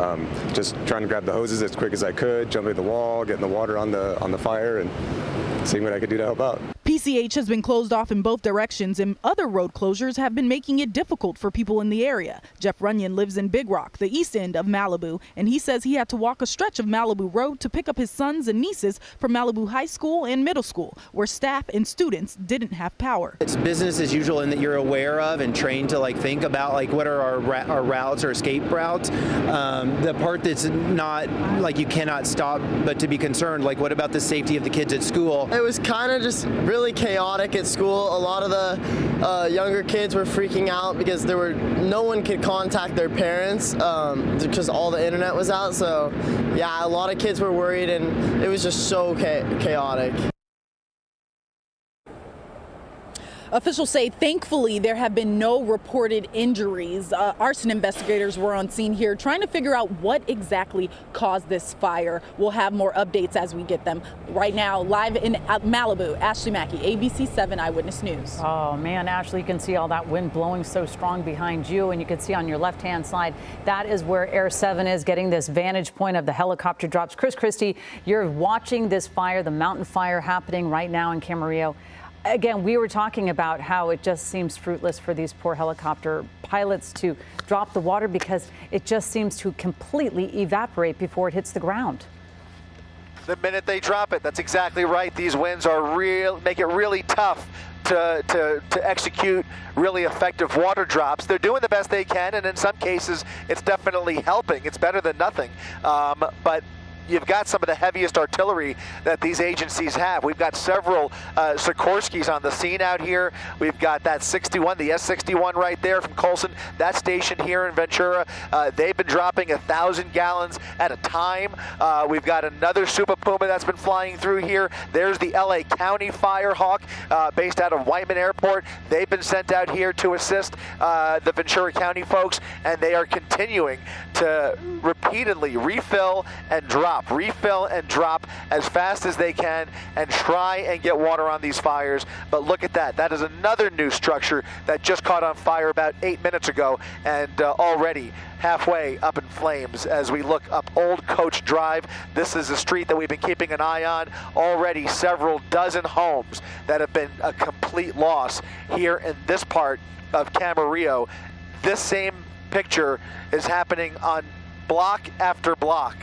Just trying to grab the hoses as quick as I could, jumping the wall, getting the water on the fire, and seeing what I could do to help out. PCH has been closed off in both directions, and other road closures have been making it difficult for people in the area. Jeff Runyon lives in Big Rock, the east end of Malibu, and he says he had to walk a stretch of Malibu Road to pick up his sons and nieces from Malibu High School and Middle School, where staff and students didn't have power. It's business as usual in that you're aware of and trained to think about what are our routes or escape routes. The part that's not you cannot stop but to be concerned, what about the safety of the kids at school? It was kind of just really chaotic at school. A lot of the younger kids were freaking out because no one could contact their parents because all the internet was out. So yeah, a lot of kids were worried, and it was just so chaotic. Officials say, thankfully, there have been no reported injuries. Arson investigators were on scene here trying to figure out what exactly caused this fire. We'll have more updates as we get them. Right now, live in Malibu, Ashley Mackey, ABC 7 Eyewitness News. Oh, man, Ashley, you can see all that wind blowing so strong behind you, and you can see on your left-hand side, that is where Air 7 is, getting this vantage point of the helicopter drops. Chris Christie, you're watching this fire, the mountain fire happening right now in Camarillo. Again, we were talking about how it just seems fruitless for these poor helicopter pilots to drop the water because it just seems to completely evaporate before it hits the ground. The minute they drop it, that's exactly right. These winds make it really tough to execute really effective water drops. They're doing the best they can, and in some cases, it's definitely helping. It's better than nothing. But you've got some of the heaviest artillery that these agencies have. We've got several Sikorskys on the scene out here. We've got that 61, the S-61 right there from Colson. That station here in Ventura, they've been dropping 1,000 gallons at a time. We've got another Super Puma that's been flying through here. There's the LA County Firehawk based out of Whiteman Airport. They've been sent out here to assist the Ventura County folks, and they are continuing to repeatedly refill and drop as fast as they can and try and get water on these fires. But look at that. That is another new structure that just caught on fire about 8 minutes ago, and already halfway up in flames as we look up Old Coach Drive. This is a street that we've been keeping an eye on. Already several dozen homes that have been a complete loss here in this part of Camarillo. This same picture is happening on block after block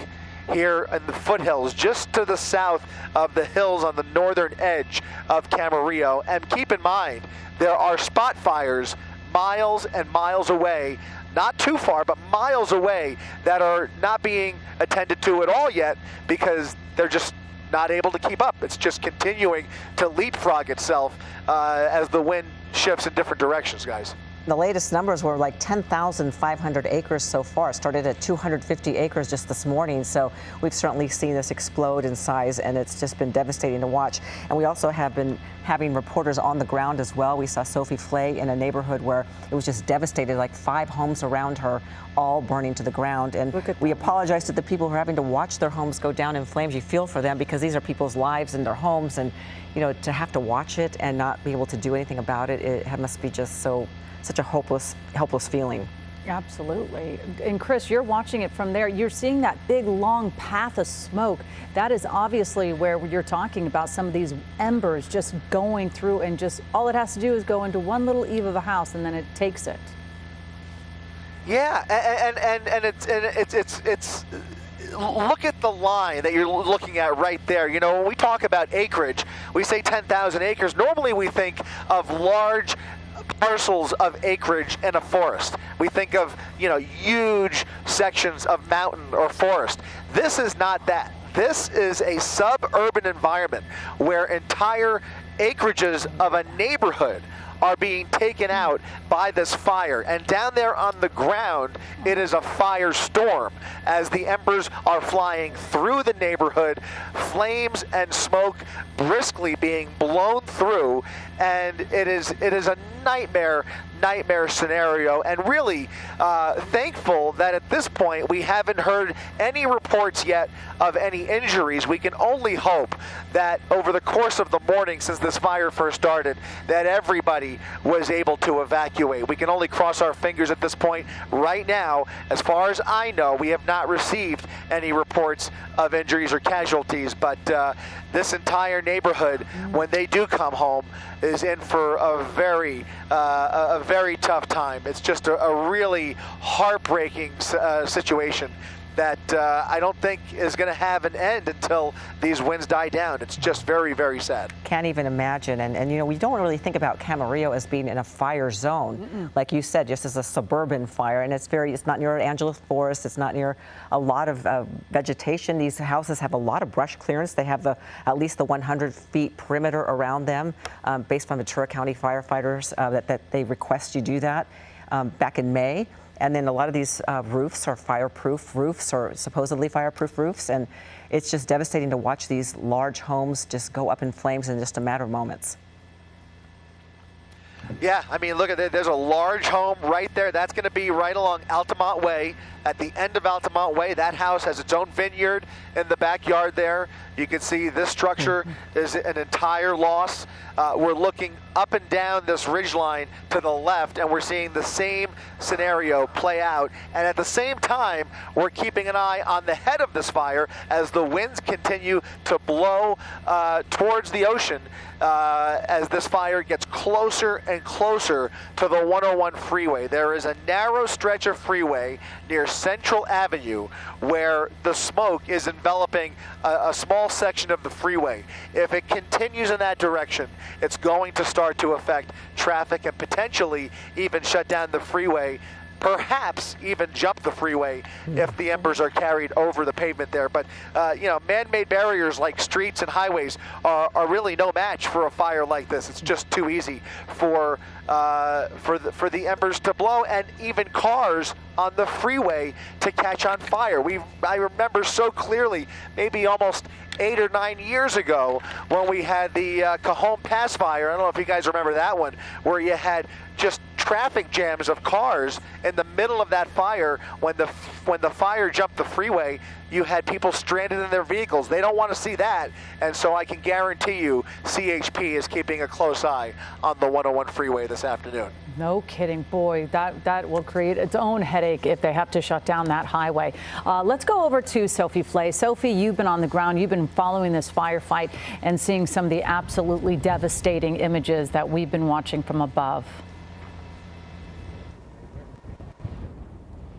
here in the foothills, just to the south of the hills on the northern edge of Camarillo. And keep in mind, there are spot fires miles and miles away, not too far, but miles away, that are not being attended to at all yet because they're just not able to keep up. It's just continuing to leapfrog itself as the wind shifts in different directions, guys. The latest numbers were 10,500 acres so far. It started at 250 acres just this morning. So we've certainly seen this explode in size, and it's just been devastating to watch. And we also have been having reporters on the ground as well. We saw Sophie Flay in a neighborhood where it was just devastated, 5 homes around her, all burning to the ground. And we apologize to the people who are having to watch their homes go down in flames. You feel for them because these are people's lives and their homes. And, to have to watch it and not be able to do anything about it, it must be just such a helpless feeling. Absolutely. And Chris, you're watching it from there. You're seeing that big, long path of smoke. That is obviously where you're talking about some of these embers just going through, and just all it has to do is go into one little eave of a house, and then it takes it. Yeah, and it's look at the line that you're looking at right there. When we talk about acreage, we say 10,000 acres. Normally we think of large parcels of acreage in a forest. We think of, huge sections of mountain or forest. This is not that. This is a suburban environment where entire acreages of a neighborhood are being taken out by this fire. And down there on the ground, it is a firestorm as the embers are flying through the neighborhood, flames and smoke briskly being blown through, and it is a nightmare scenario, and really thankful that at this point we haven't heard any reports yet of any injuries. We can only hope that over the course of the morning since this fire first started, that everybody was able to evacuate. We can only cross our fingers at this point. Right now, as far as I know, we have not received any reports of injuries or casualties, but this entire neighborhood, when they do come home, is in for a very tough time. It's just a really heartbreaking situation that I don't think is going to have an end until these winds die down. It's just very, very sad. Can't even imagine. And you know, we don't really think about Camarillo as being in a fire zone. Like you said, just as a suburban fire. And it's not near Angeles Forest. It's not near a lot of vegetation. These houses have a lot of brush clearance. They have at least the 100 feet perimeter around them based on Ventura County firefighters that they request you do that back in May. And then a lot of these roofs are fireproof roofs, or supposedly fireproof roofs. And it's just devastating to watch these large homes just go up in flames in just a matter of moments. Yeah, I mean, look at it. There's a large home right there. That's going to be right along Altamont Way. At the end of Altamont Way, that house has its own vineyard in the backyard there. You can see this structure is an entire loss. We're looking up and down this ridgeline to the left, and we're seeing the same scenario play out. And at the same time, we're keeping an eye on the head of this fire as the winds continue to blow towards the ocean as this fire gets closer and closer to the 101 freeway. There is a narrow stretch of freeway near Central Avenue where the smoke is enveloping a small section of the freeway. If it continues in that direction, it's going to start to affect traffic and potentially even shut down the freeway, perhaps even jump the freeway if the embers are carried over the pavement there. But you know, man-made barriers like streets and highways are really no match for a fire like this. It's just too easy for the embers to blow, and even cars on the freeway to catch on fire. I remember so clearly, maybe almost 8 or 9 years ago, when we had the Cajon Pass fire. I don't know if you guys remember that one, where you had just traffic jams of cars in the middle of that fire. When the fire jumped the freeway, you had people stranded in their vehicles. They don't want to see that, and so I can guarantee you CHP is keeping a close eye on the 101 freeway this afternoon. No kidding. Boy, that will create its own headache if they have to shut down that highway. Let's go over to Sophie Flay. Sophie, you've been on the ground. You've been following this firefight and seeing some of the absolutely devastating images that we've been watching from above.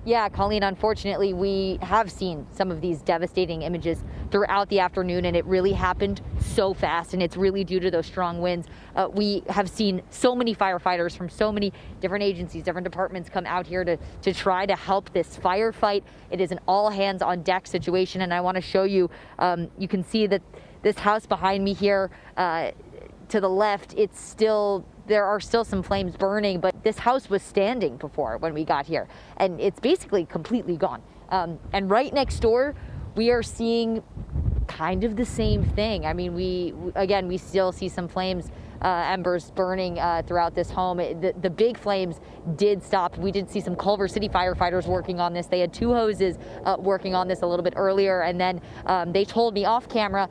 Yeah, Colleen, unfortunately, we have seen some of these devastating images throughout the afternoon, and it really happened so fast, and it's really due to those strong winds. We have seen so many firefighters from so many different agencies, different departments come out here to try to help this firefight. It is an all-hands-on-deck situation, and I want to show you, you can see that this house behind me here to the left, there are still some flames burning, but this house was standing before when we got here, and it's basically completely gone. And right next door, we are seeing kind of the same thing. I mean, we still see some flames, embers burning throughout this home. The big flames did stop. We did see some Culver City firefighters working on this. They had 2 hoses working on this a little bit earlier, and then they told me off camera,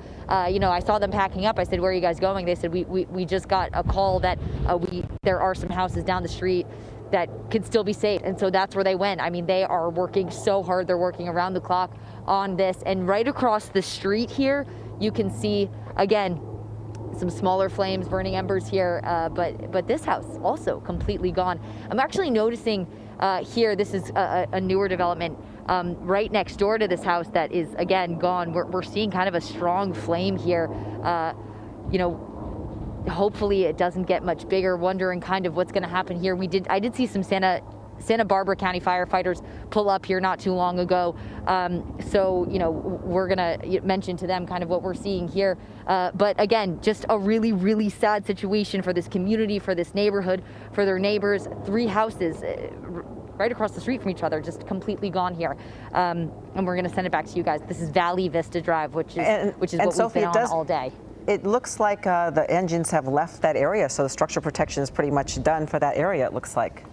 you know, I saw them packing up. I said, where are you guys going? They said, we just got a call that there are some houses down the street that could still be saved. And so that's where they went. I mean, they are working so hard. They're working around the clock on this. And right across the street here, you can see, again, some smaller flames, burning embers here, but this house also completely gone. I'm actually noticing here, this is a newer development right next door to this house that is, again, gone. We're seeing kind of a strong flame here. You know, hopefully it doesn't get much bigger, wondering kind of what's going to happen here. I did see some Santa Barbara County firefighters pull up here not too long ago. So, we're going to mention to them kind of what we're seeing here. But again, just a really, really sad situation for this community, for this neighborhood, for their neighbors. 3 houses right across the street from each other, just completely gone here. And we're going to send it back to you guys. This is Valley Vista Drive, which is what Sophie, we've been on all day. It looks like the engines have left that area, so the structure protection is pretty much done for that area, it looks like.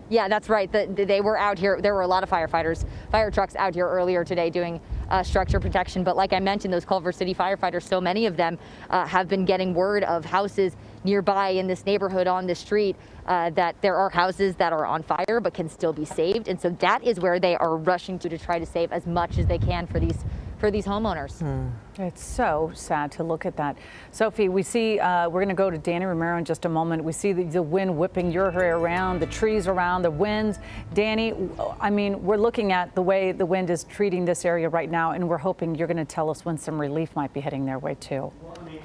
Yeah, that's right. They were out here. There were a lot of firefighters, fire trucks out here earlier today doing structure protection. But like I mentioned, those Culver City firefighters, so many of them have been getting word of houses nearby in this neighborhood on the street that there are houses that are on fire but can still be saved. And so that is where they are rushing to try to save as much as they can for these homeowners. It's so sad to look at that. Sophie, we see, we're going to go to Danny Romero in just a moment. We see the wind whipping your hair around, the trees around, the winds. Danny, I mean, we're looking at the way the wind is treating this area right now, and we're hoping you're going to tell us when some relief might be heading their way too. Well, I mean,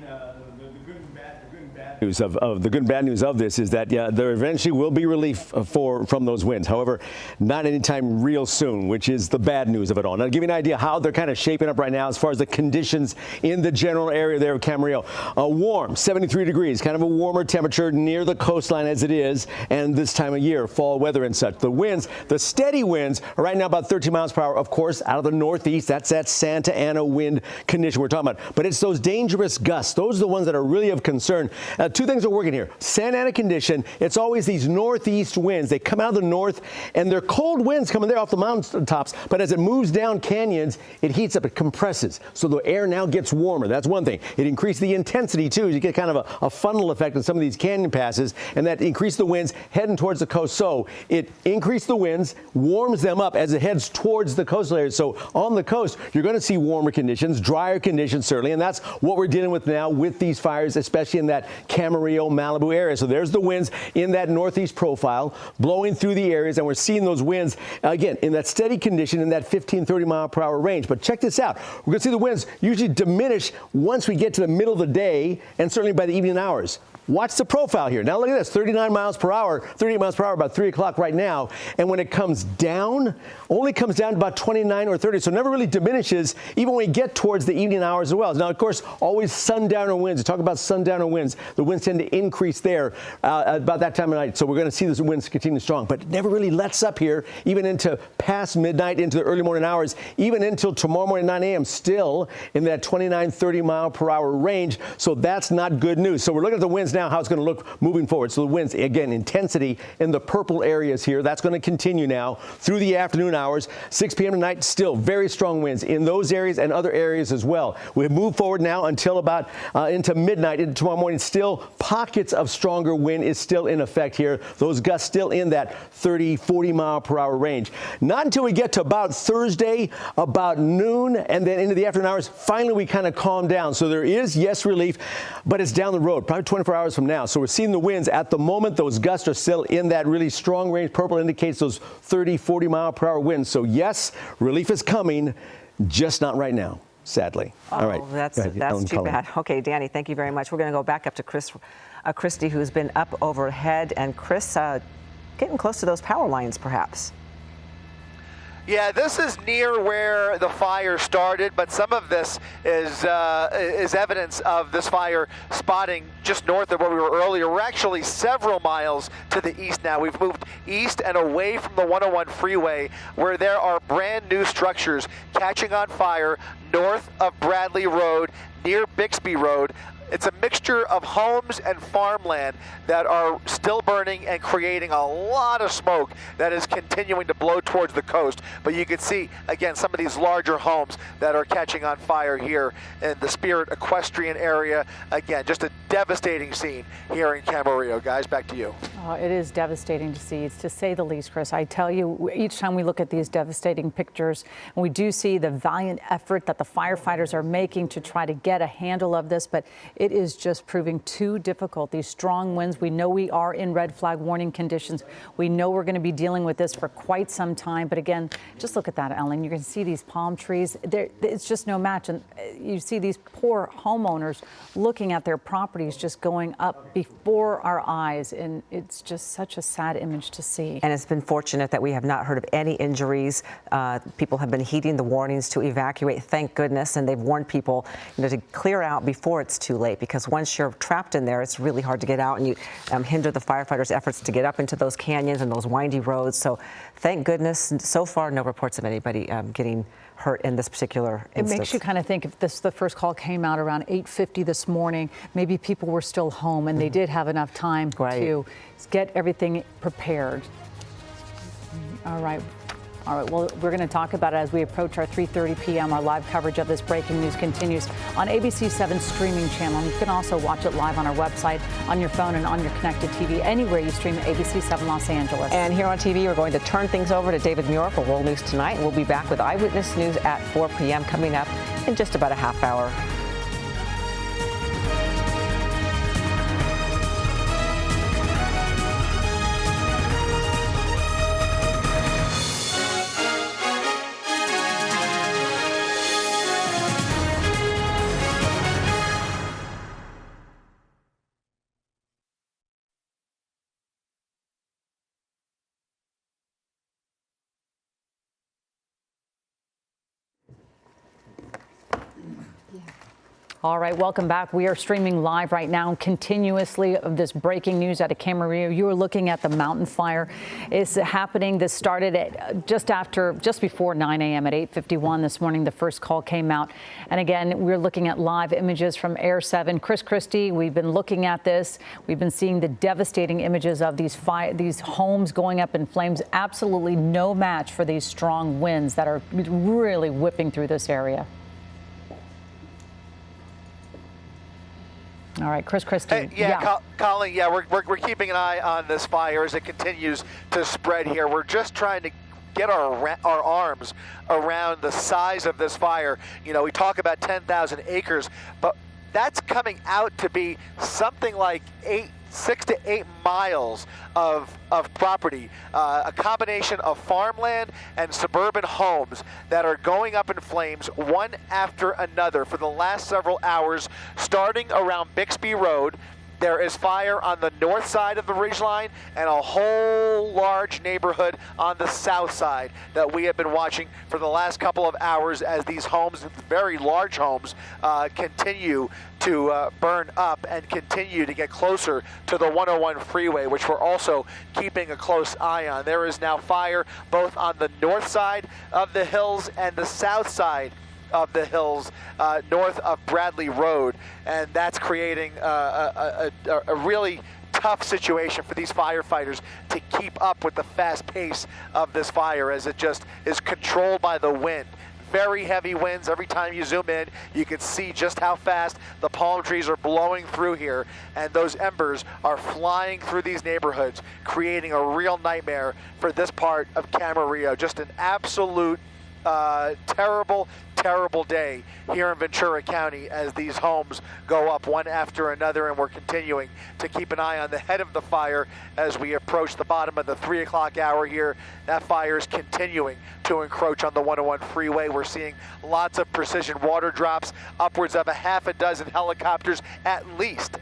the good and bad news of this is that there eventually will be relief from those winds. However, not anytime real soon, which is the bad news of it all. Now, to give you an idea how they're kind of shaping up right now as far as the conditions in the general area there of Camarillo. Warm, 73 degrees, kind of a warmer temperature near the coastline as it is, and this time of year, fall weather and such. The winds, the steady winds, are right now about 13 miles per hour, of course, out of the northeast. That's that Santa Ana wind condition we're talking about. But it's those dangerous gusts. Those are the ones that are really of concern. 2 things are working here. Santa Ana condition, it's always these northeast winds. They come out of the north, and they're cold winds coming there off the mountain tops. But as it moves down canyons, it heats up, it compresses. So the air now gets warmer. That's one thing. It increased the intensity, too. You get kind of a funnel effect in some of these canyon passes, and that increased the winds heading towards the coast. So it increased the winds, warms them up as it heads towards the coastal area. So on the coast, you're going to see warmer conditions, drier conditions, certainly. And that's what we're dealing with now with these fires, especially in that Camarillo, Malibu area. So there's the winds in that northeast profile blowing through the areas, and we're seeing those winds again in that steady condition in that 15-30 mile per hour range. But check this out. We're going to see the winds usually diminish once we get to the middle of the day and certainly by the evening hours. Watch the profile here. Now look at this, 39 miles per hour, 38 miles per hour, about 3 o'clock right now. And when it comes down, only comes down to about 29 or 30. So it never really diminishes, even when we get towards the evening hours as well. Now, of course, always sundowner winds. We talk about sundowner winds. The winds tend to increase there about that time of night. So we're going to see those winds continue strong. But it never really lets up here, even into past midnight, into the early morning hours, even until tomorrow morning, 9 a.m., still in that 29, 30 mile per hour range. So that's not good news. So we're looking at the winds now, how it's going to look moving forward. So the winds, again, intensity in the purple areas here. That's going to continue now through the afternoon hours. 6 p.m. tonight, still very strong winds in those areas and other areas as well. We move forward now until about into midnight, into tomorrow morning. Still pockets of stronger wind is still in effect here. Those gusts still in that 30, 40 mile per hour range. Not until we get to about Thursday, about noon, and then into the afternoon hours, finally we kind of calm down. So there is, yes, relief, but it's down the road, probably 24 hours from now. So we're seeing the winds at the moment. Those gusts are still in that really strong range. Purple indicates those 30, 40 mile per hour winds. So yes, relief is coming, just not right now, sadly. All right. That's too bad. Okay, Danny, thank you very much. We're going to go back up to Christy, who's been up overhead. And Chris, getting close to those power lines, perhaps. Yeah, this is near where the fire started, but some of this is evidence of this fire spotting just north of where we were earlier. We're actually several miles to the east now. We've moved east and away from the 101 freeway, where there are brand new structures catching on fire north of Bradley Road, near Bixby Road. It's a mixture of homes and farmland that are still burning and creating a lot of smoke that is continuing to blow towards the coast. But you can see, again, some of these larger homes that are catching on fire here in the Spirit Equestrian area. Again, just a devastating scene here in Camarillo. Guys, back to you. It is devastating to see, to say the least, Chris. I tell you, each time we look at these devastating pictures, and we do see the valiant effort that the firefighters are making to try to get a handle of this, but it is just proving too difficult. These strong winds, we know we are in red flag warning conditions. We know we're going to be dealing with this for quite some time. But again, just look at that, Ellen. You can see these palm trees. It's just no match. And you see these poor homeowners looking at their properties just going up before our eyes. And it's just such a sad image to see. And it's been fortunate that we have not heard of any injuries. People have been heeding the warnings to evacuate, thank goodness, and they've warned people, to clear out before it's too late, because once you're trapped in there, it's really hard to get out, and you hinder the firefighters' efforts to get up into those canyons and those windy roads. So thank goodness, so far no reports of anybody getting hurt in this particular instance. It makes you kind of think, if the first call came out around 8:50 this morning, maybe people were still home and they did have enough time to get everything prepared. All right. Well, we're going to talk about it as we approach our 3:30 p.m. Our live coverage of this breaking news continues on ABC 7 streaming channel. You can also watch it live on our website, on your phone, and on your connected TV, anywhere you stream ABC 7 Los Angeles. And here on TV, we're going to turn things over to David Muir for World News Tonight. We'll be back with Eyewitness News at 4 p.m. coming up in just about a half hour. All right, welcome back. We are streaming live right now continuously of this breaking news out of Camarillo. You are looking at the mountain fire. It's happening. This started at just before 9 a.m. at 8:51 this morning. The first call came out. And again, we're looking at live images from Air 7. Chris Christie, we've been looking at this. We've been seeing the devastating images of these homes going up in flames. Absolutely no match for these strong winds that are really whipping through this area. All right, Chris Christie. Hey, Colleen, we're keeping an eye on this fire as it continues to spread here. We're just trying to get our arms around the size of this fire. We talk about 10,000 acres, but that's coming out to be something like 6 to 8 miles of property, a combination of farmland and suburban homes that are going up in flames one after another for the last several hours, starting around Bixby Road. There is fire on the north side of the ridgeline and a whole large neighborhood on the south side that we have been watching for the last couple of hours as these homes, very large homes, continue to burn up and continue to get closer to the 101 freeway, which we're also keeping a close eye on. There is now fire both on the north side of the hills and the south side of the hills north of Bradley Road, and that's creating a really tough situation for these firefighters to keep up with the fast pace of this fire as it just is controlled by the wind. Very heavy winds. Every time you zoom in, you can see just how fast the palm trees are blowing through here, and those embers are flying through these neighborhoods, creating a real nightmare for this part of Camarillo. Just an absolute terrible day here in Ventura County as these homes go up one after another, and we're continuing to keep an eye on the head of the fire as we approach the bottom of the 3 o'clock hour here. That fire is continuing to encroach on the 101 freeway. We're seeing lots of precision water drops, upwards of a half a dozen helicopters at least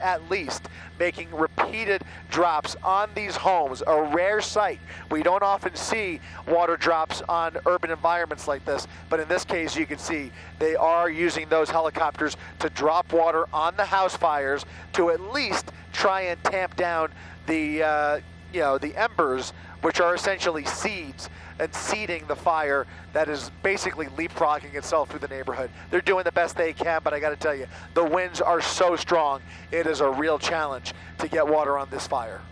making repeated drops on these homes, a rare sight. We don't often see water drops on urban environments like this, but in this case you can see they are using those helicopters to drop water on the house fires to at least try and tamp down the the embers, which are essentially seeds, and seeding the fire that is basically leapfrogging itself through the neighborhood. They're doing the best they can, but I got to tell you, the winds are so strong, it is a real challenge to get water on this fire.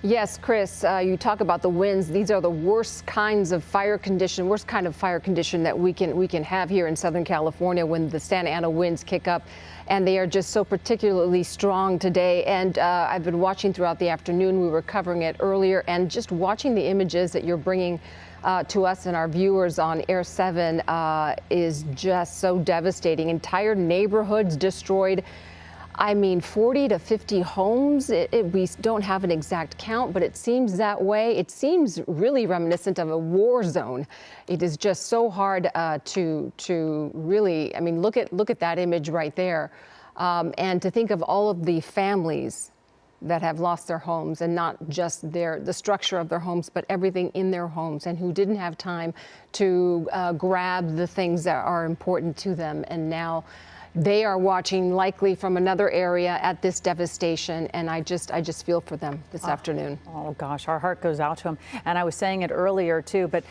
Yes, Chris, you talk about the winds. These are the worst kind of fire condition that we can have here in Southern California when the Santa Ana winds kick up, and they are just so particularly strong today. And I've been watching throughout the afternoon. We were covering it earlier, and just watching the images that you're bringing to us and our viewers on Air 7 is just so devastating. Entire neighborhoods destroyed. I mean, 40 to 50 homes. We don't have an exact count, but it seems that way. It seems really reminiscent of a war zone. It is just so hard to really. I mean, look at that image right there, and to think of all of the families that have lost their homes, and not just the structure of their homes, but everything in their homes, and who didn't have time to grab the things that are important to them, and now they are watching likely from another area at this devastation, and I just feel for them this afternoon. Oh gosh, our heart goes out to them. And I was saying it earlier too, but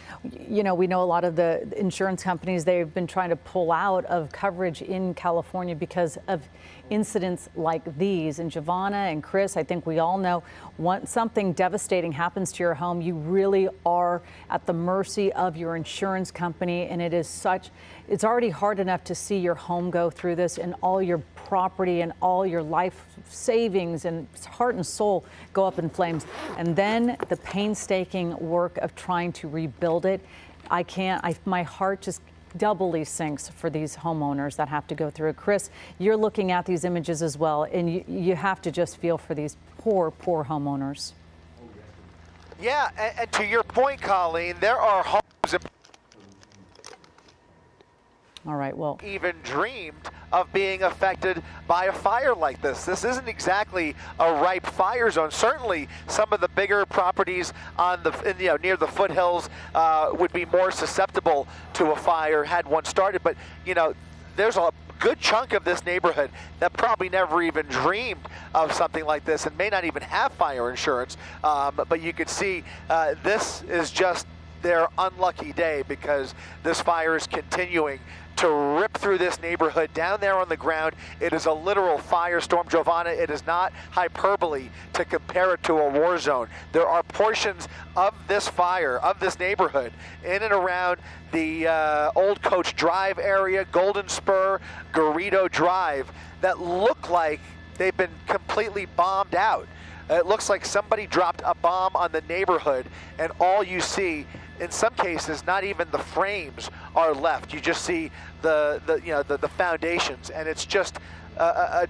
you know, we know a lot of the insurance companies, they've been trying to pull out of coverage in California because of incidents like these. And Giovanna and Chris, I think we all know, once something devastating happens to your home, you really are at the mercy of your insurance company. And it's already hard enough to see your home go through this, and all your property and all your life savings and heart and soul go up in flames. And then the painstaking work of trying to rebuild it. My heart just doubly sinks for these homeowners that have to go through it. Chris, you're looking at these images as well, and you have to just feel for these poor homeowners. Yeah, and to your point, Colleen, there are homes that all right, well, even dreamed of being affected by a fire like this. This isn't exactly a ripe fire zone. Certainly, some of the bigger properties on near the foothills would be more susceptible to a fire had one started. But there's a good chunk of this neighborhood that probably never even dreamed of something like this and may not even have fire insurance. But you could see this is just their unlucky day, because this fire is continuing to rip through this neighborhood down there on the ground. It is a literal firestorm, Giovanna. It is not hyperbole to compare it to a war zone. There are portions of this fire, of this neighborhood, in and around the Old Coach Drive area, Golden Spur, Garrido Drive, that look like they've been completely bombed out. It looks like somebody dropped a bomb on the neighborhood, and all you see, in some cases, not even the frames are left. You just see the foundations, and it's just a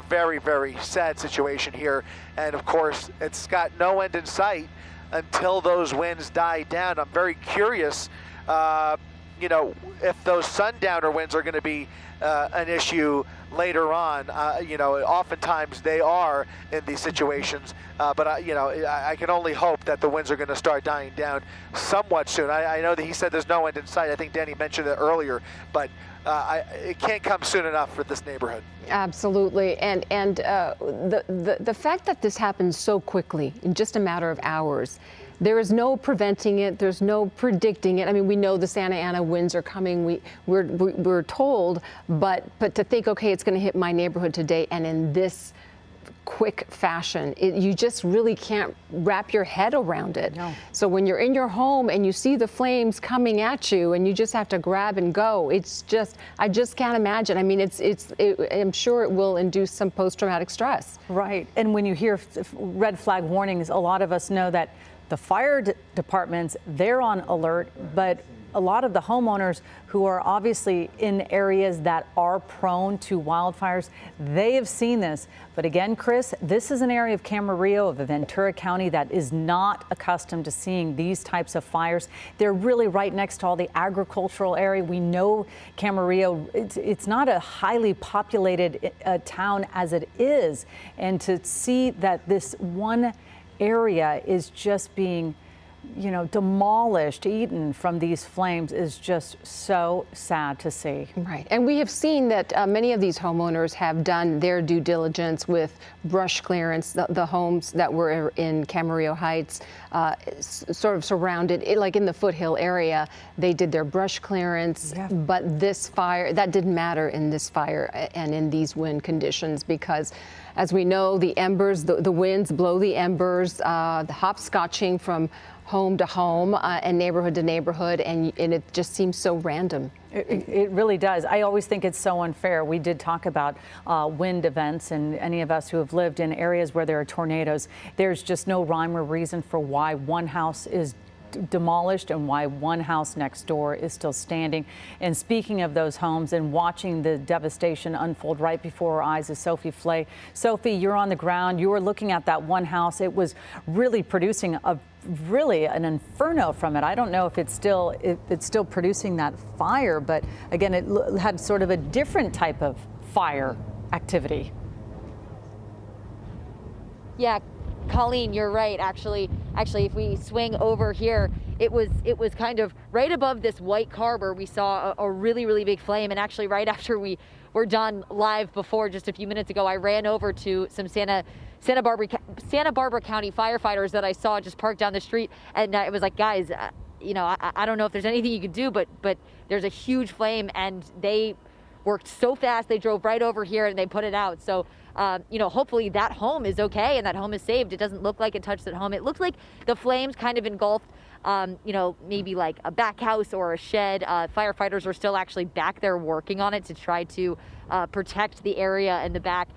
very, very sad situation here. And of course, it's got no end in sight until those winds die down. I'm very curious, if those sundowner winds are going to be an issue later on. Oftentimes they are in these situations, but I can only hope that the winds are going to start dying down somewhat soon. I know that he said there's no end in sight. I think Danny mentioned it earlier, but it can't come soon enough for this neighborhood. Absolutely, and the fact that this happens so quickly, in just a matter of hours. There is no preventing it. There's no predicting it. I mean, we know the Santa Ana winds are coming. We're told, but to think, okay, it's going to hit my neighborhood today, and in this quick fashion, you just really can't wrap your head around it. No. So when you're in your home and you see the flames coming at you, and you just have to grab and go, I just can't imagine. I mean, I'm sure it will induce some post-traumatic stress. Right, and when you hear red flag warnings, a lot of us know that the fire departments, they're on alert, but a lot of the homeowners who are obviously in areas that are prone to wildfires, they have seen this. But again, Chris, this is an area of Camarillo, of Ventura County, that is not accustomed to seeing these types of fires. They're really right next to all the agricultural area. We know Camarillo, it's not a highly populated town as it is. And to see that this one area is just being, demolished, eaten from these flames is just so sad to see. Right. And we have seen that many of these homeowners have done their due diligence with brush clearance. The homes that were in Camarillo Heights, sort of surrounded, like in the foothill area, they did their brush clearance. Yeah. But this fire, that didn't matter in this fire and in these wind conditions, because as we know, the embers, the winds blow the embers, the hopscotching from home to home and neighborhood to neighborhood, and it just seems so random. It really does. I always think it's so unfair. We did talk about wind events, and any of us who have lived in areas where there are tornadoes, there's just no rhyme or reason for why one house is demolished and why one house next door is still standing. And speaking of those homes and watching the devastation unfold right before our eyes is Sophie Flay. Sophie, you're on the ground. You were looking at that one house. It was really producing an inferno from it. I don't know if it's still producing that fire, but again, it had sort of a different type of fire activity. Yeah, Colleen, you're right. Actually, if we swing over here, it was kind of right above this white car where we saw a really, really big flame. And actually, right after we were done live before, just a few minutes ago, I ran over to some Santa Barbara County firefighters that I saw just parked down the street, and it was like, guys, I don't know if there's anything you can do, but there's a huge flame, and they worked so fast. They drove right over here and they put it out. So, hopefully that home is okay and that home is saved. It doesn't look like it touched that home. It looks like the flames kind of engulfed, maybe like a back house or a shed. Firefighters are still actually back there working on it to try to protect the area in the back.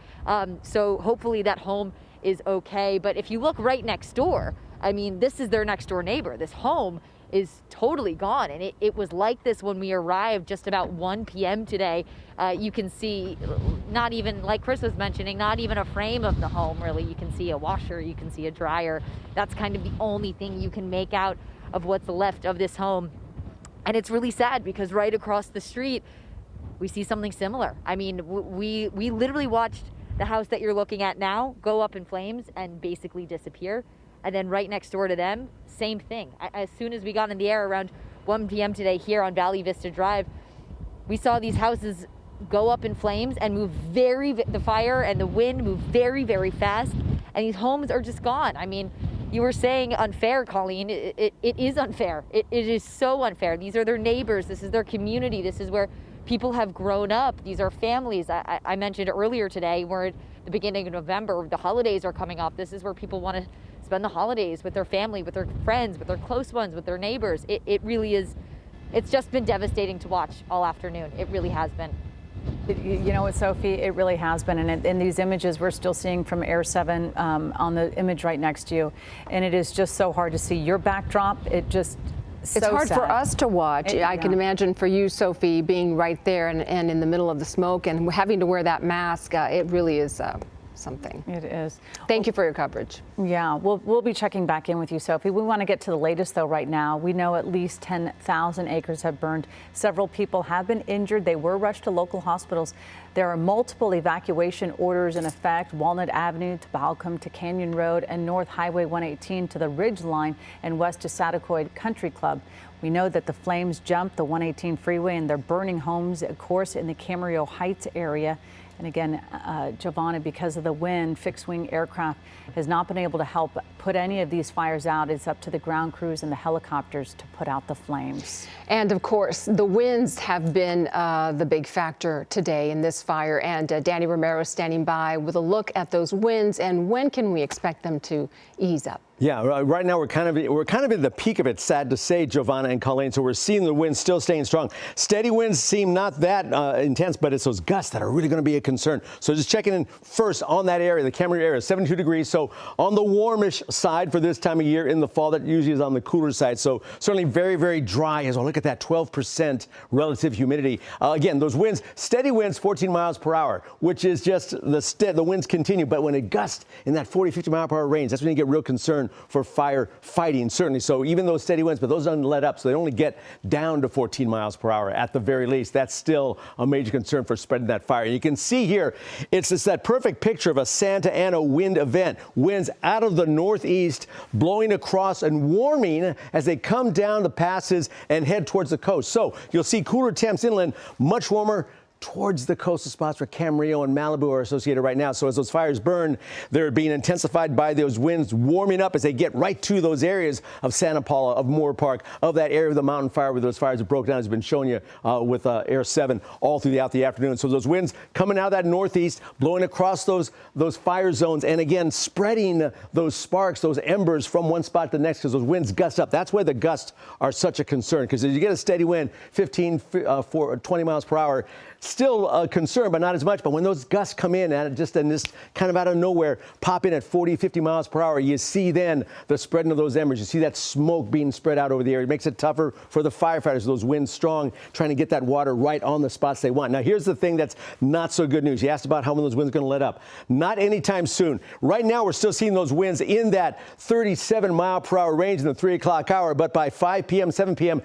So hopefully that home is okay. But if you look right next door, I mean, this is their next door neighbor. This home is totally gone. And it was like this when we arrived just about 1 p.m. today. You can see, not even, like Chris was mentioning, not even a frame of the home, really. You can see a washer, you can see a dryer. That's kind of the only thing you can make out of what's left of this home. And it's really sad because right across the street, we see something similar. I mean, we literally watched the house that you're looking at now go up in flames and basically disappear. And then right next door to them, same thing. As soon as we got in the air around 1 p.m. today here on Valley Vista Drive, we saw these houses go up in flames and move the fire and the wind move very, very fast. And these homes are just gone. I mean, you were saying unfair, Colleen. It is unfair. It is so unfair. These are their neighbors. This is their community. This is where people have grown up. These are families. I mentioned earlier today, we're at the beginning of November. The holidays are coming up. This is where people want to spend the holidays with their family, with their friends, with their close ones, with their neighbors. It really is. It's just been devastating to watch all afternoon. It really has been. You know what, Sophie, it really has been. And in these images we're still seeing from Air 7 on the image right next to you. And it is just so hard to see your backdrop. It's hard for us to watch. I can imagine for you, Sophie, being right there and in the middle of the smoke and having to wear that mask. It really is something. It is. Thank you for your coverage. Yeah, we'll be checking back in with you, Sophie. We want to get to the latest, though, right now. We know at least 10,000 acres have burned. Several people have been injured. They were rushed to local hospitals. There are multiple evacuation orders in effect. Walnut Avenue to Balcombe to Canyon Road and North Highway 118 to the Ridge Line and west to Satacoy Country Club. We know that the flames jumped the 118 freeway and they're burning homes, of course, in the Camarillo Heights area. And again, Giovanna, because of the wind, fixed-wing aircraft has not been able to help put any of these fires out. It's up to the ground crews and the helicopters to put out the flames. And of course, the winds have been the big factor today in this fire. And Danny Romero standing by with a look at those winds and when can we expect them to ease up? Yeah, right now we're kind of in the peak of it, sad to say, Giovanna and Colleen. So we're seeing the winds still staying strong. Steady winds seem not that intense, but it's those gusts that are really going to be a concern. So just checking in first on that area, the Camarillo area, 72 degrees. So on the warmish side for this time of year in the fall, that usually is on the cooler side. So certainly very, very dry as well. Look at that 12% relative humidity. Again, those winds, steady winds, 14 miles per hour, which is just the winds continue. But when it gusts in that 40, 50 mile per hour range, that's when you get real concerned for fire fighting, certainly. So even those steady winds, but those don't let up, so they only get down to 14 miles per hour at the very least. That's still a major concern for spreading that fire. You can see here, it's that perfect picture of a Santa Ana wind event. Winds out of the northeast, blowing across and warming as they come down the passes and head towards the coast. So you'll see cooler temps inland, much warmer towards the coastal spots where Camarillo and Malibu are associated right now. So as those fires burn, they're being intensified by those winds warming up as they get right to those areas of Santa Paula, of Moorpark, of that area of the mountain fire where those fires have broken down, has been showing you with Air 7 all throughout the afternoon. So those winds coming out of that northeast, blowing across those fire zones, and again, spreading those sparks, those embers from one spot to the next because those winds gust up. That's why the gusts are such a concern, because as you get a steady wind, 15, 20 miles per hour, still a concern, but not as much. But when those gusts come in and just kind of out of nowhere, pop in at 40, 50 miles per hour, you see then the spreading of those embers. You see that smoke being spread out over the area. It makes it tougher for the firefighters. Those winds strong, trying to get that water right on the spots they want. Now, here's the thing that's not so good news. You asked about how when those winds are going to let up. Not anytime soon. Right now, we're still seeing those winds in that 37 mile per hour range in the 3 o'clock hour. But by 5 p.m., 7 p.m.,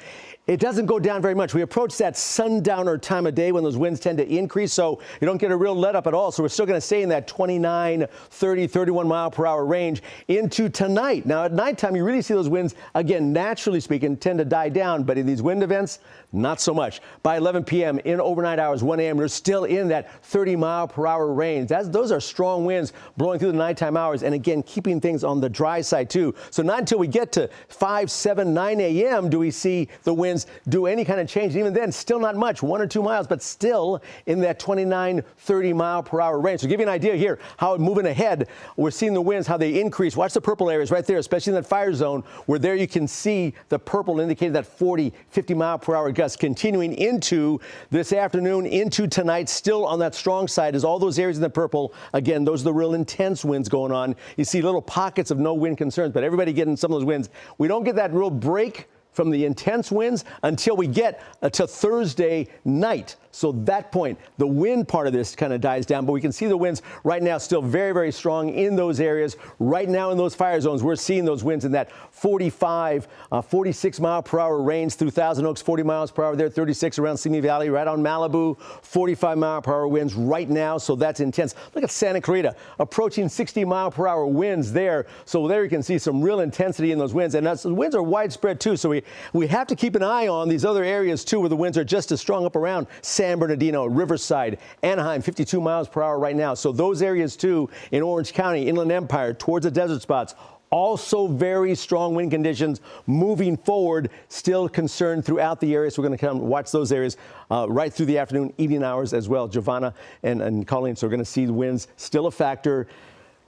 it doesn't go down very much. We approach that sundowner time of day when those winds tend to increase, so you don't get a real let up at all. So we're still going to stay in that 29, 30, 31 mile per hour range into tonight. Now, at nighttime, you really see those winds, again, naturally speaking, tend to die down. But in these wind events, not so much. By 11 p.m. in overnight hours, 1 a.m., we're still in that 30 mile per hour range. Those are strong winds blowing through the nighttime hours, and again, keeping things on the dry side, too. So not until we get to 5, 7, 9 a.m. do we see the winds do any kind of change. And even then, still not much, 1 or 2 miles, but still in that 29, 30 mile per hour range. So give you an idea here how moving ahead, we're seeing the winds, how they increase. Watch the purple areas right there, especially in that fire zone, where there you can see the purple indicating that 40, 50 mile per hour gusts continuing into this afternoon, into tonight, still on that strong side as all those areas in the purple. Again, those are the real intense winds going on. You see little pockets of no wind concerns, but everybody getting some of those winds. We don't get that real break from the intense winds until we get to Thursday night. So that point, the wind part of this kind of dies down, but we can see the winds right now still very, very strong in those areas. Right now in those fire zones, we're seeing those winds in that 45, 46 mile per hour range through Thousand Oaks, 40 miles per hour there, 36 around Simi Valley, right on Malibu, 45 mile per hour winds right now. So that's intense. Look at Santa Clarita approaching 60 mile per hour winds there. So there you can see some real intensity in those winds, and the winds are widespread too. So we have to keep an eye on these other areas too, where the winds are just as strong up around San Bernardino, Riverside, Anaheim, 52 miles per hour right now. So those areas too in Orange County, Inland Empire, towards the desert spots, also very strong wind conditions moving forward, still concerned throughout the area. So we're going to come watch those areas right through the afternoon, evening hours as well. Giovanna and Colleen, so we're going to see the winds still a factor.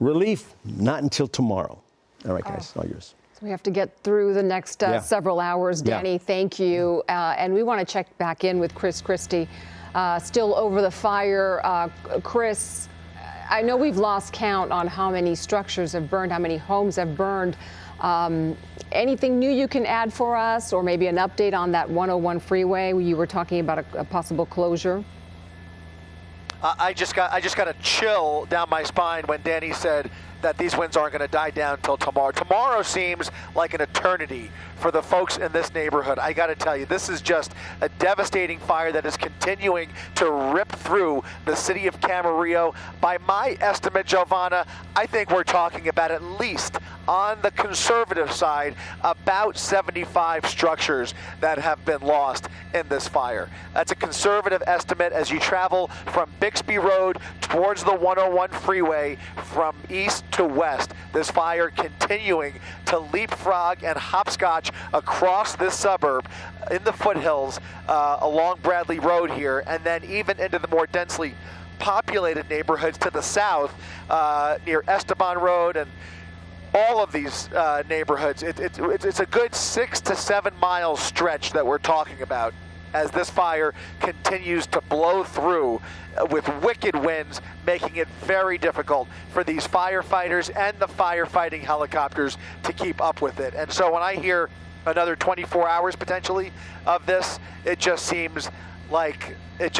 Relief, not until tomorrow. All right, guys, all yours. We have to get through the next several hours. Danny, thank you. And we want to check back in with Chris Christie, still over the fire. Chris, I know we've lost count on how many structures have burned, how many homes have burned. Anything new you can add for us, or maybe an update on that 101 freeway where you were talking about a possible closure? I just got a chill down my spine when Danny said that these winds aren't going to die down until tomorrow. Tomorrow seems like an eternity for the folks in this neighborhood. I got to tell you, this is just a devastating fire that is continuing to rip through the city of Camarillo. By my estimate, Giovanna, I think we're talking about at least on the conservative side, about 75 structures that have been lost in this fire. That's a conservative estimate as you travel from Bixby Road towards the 101 freeway from east to west. This fire continuing to leapfrog and hopscotch across this suburb in the foothills along Bradley Road here, and then even into the more densely populated neighborhoods to the south near Esteban Road and all of these neighborhoods. It's a good 6 to 7 mile stretch that we're talking about as this fire continues to blow through with wicked winds, making it very difficult for these firefighters and the firefighting helicopters to keep up with it. And so when I hear another 24 hours potentially of this, it just seems like it's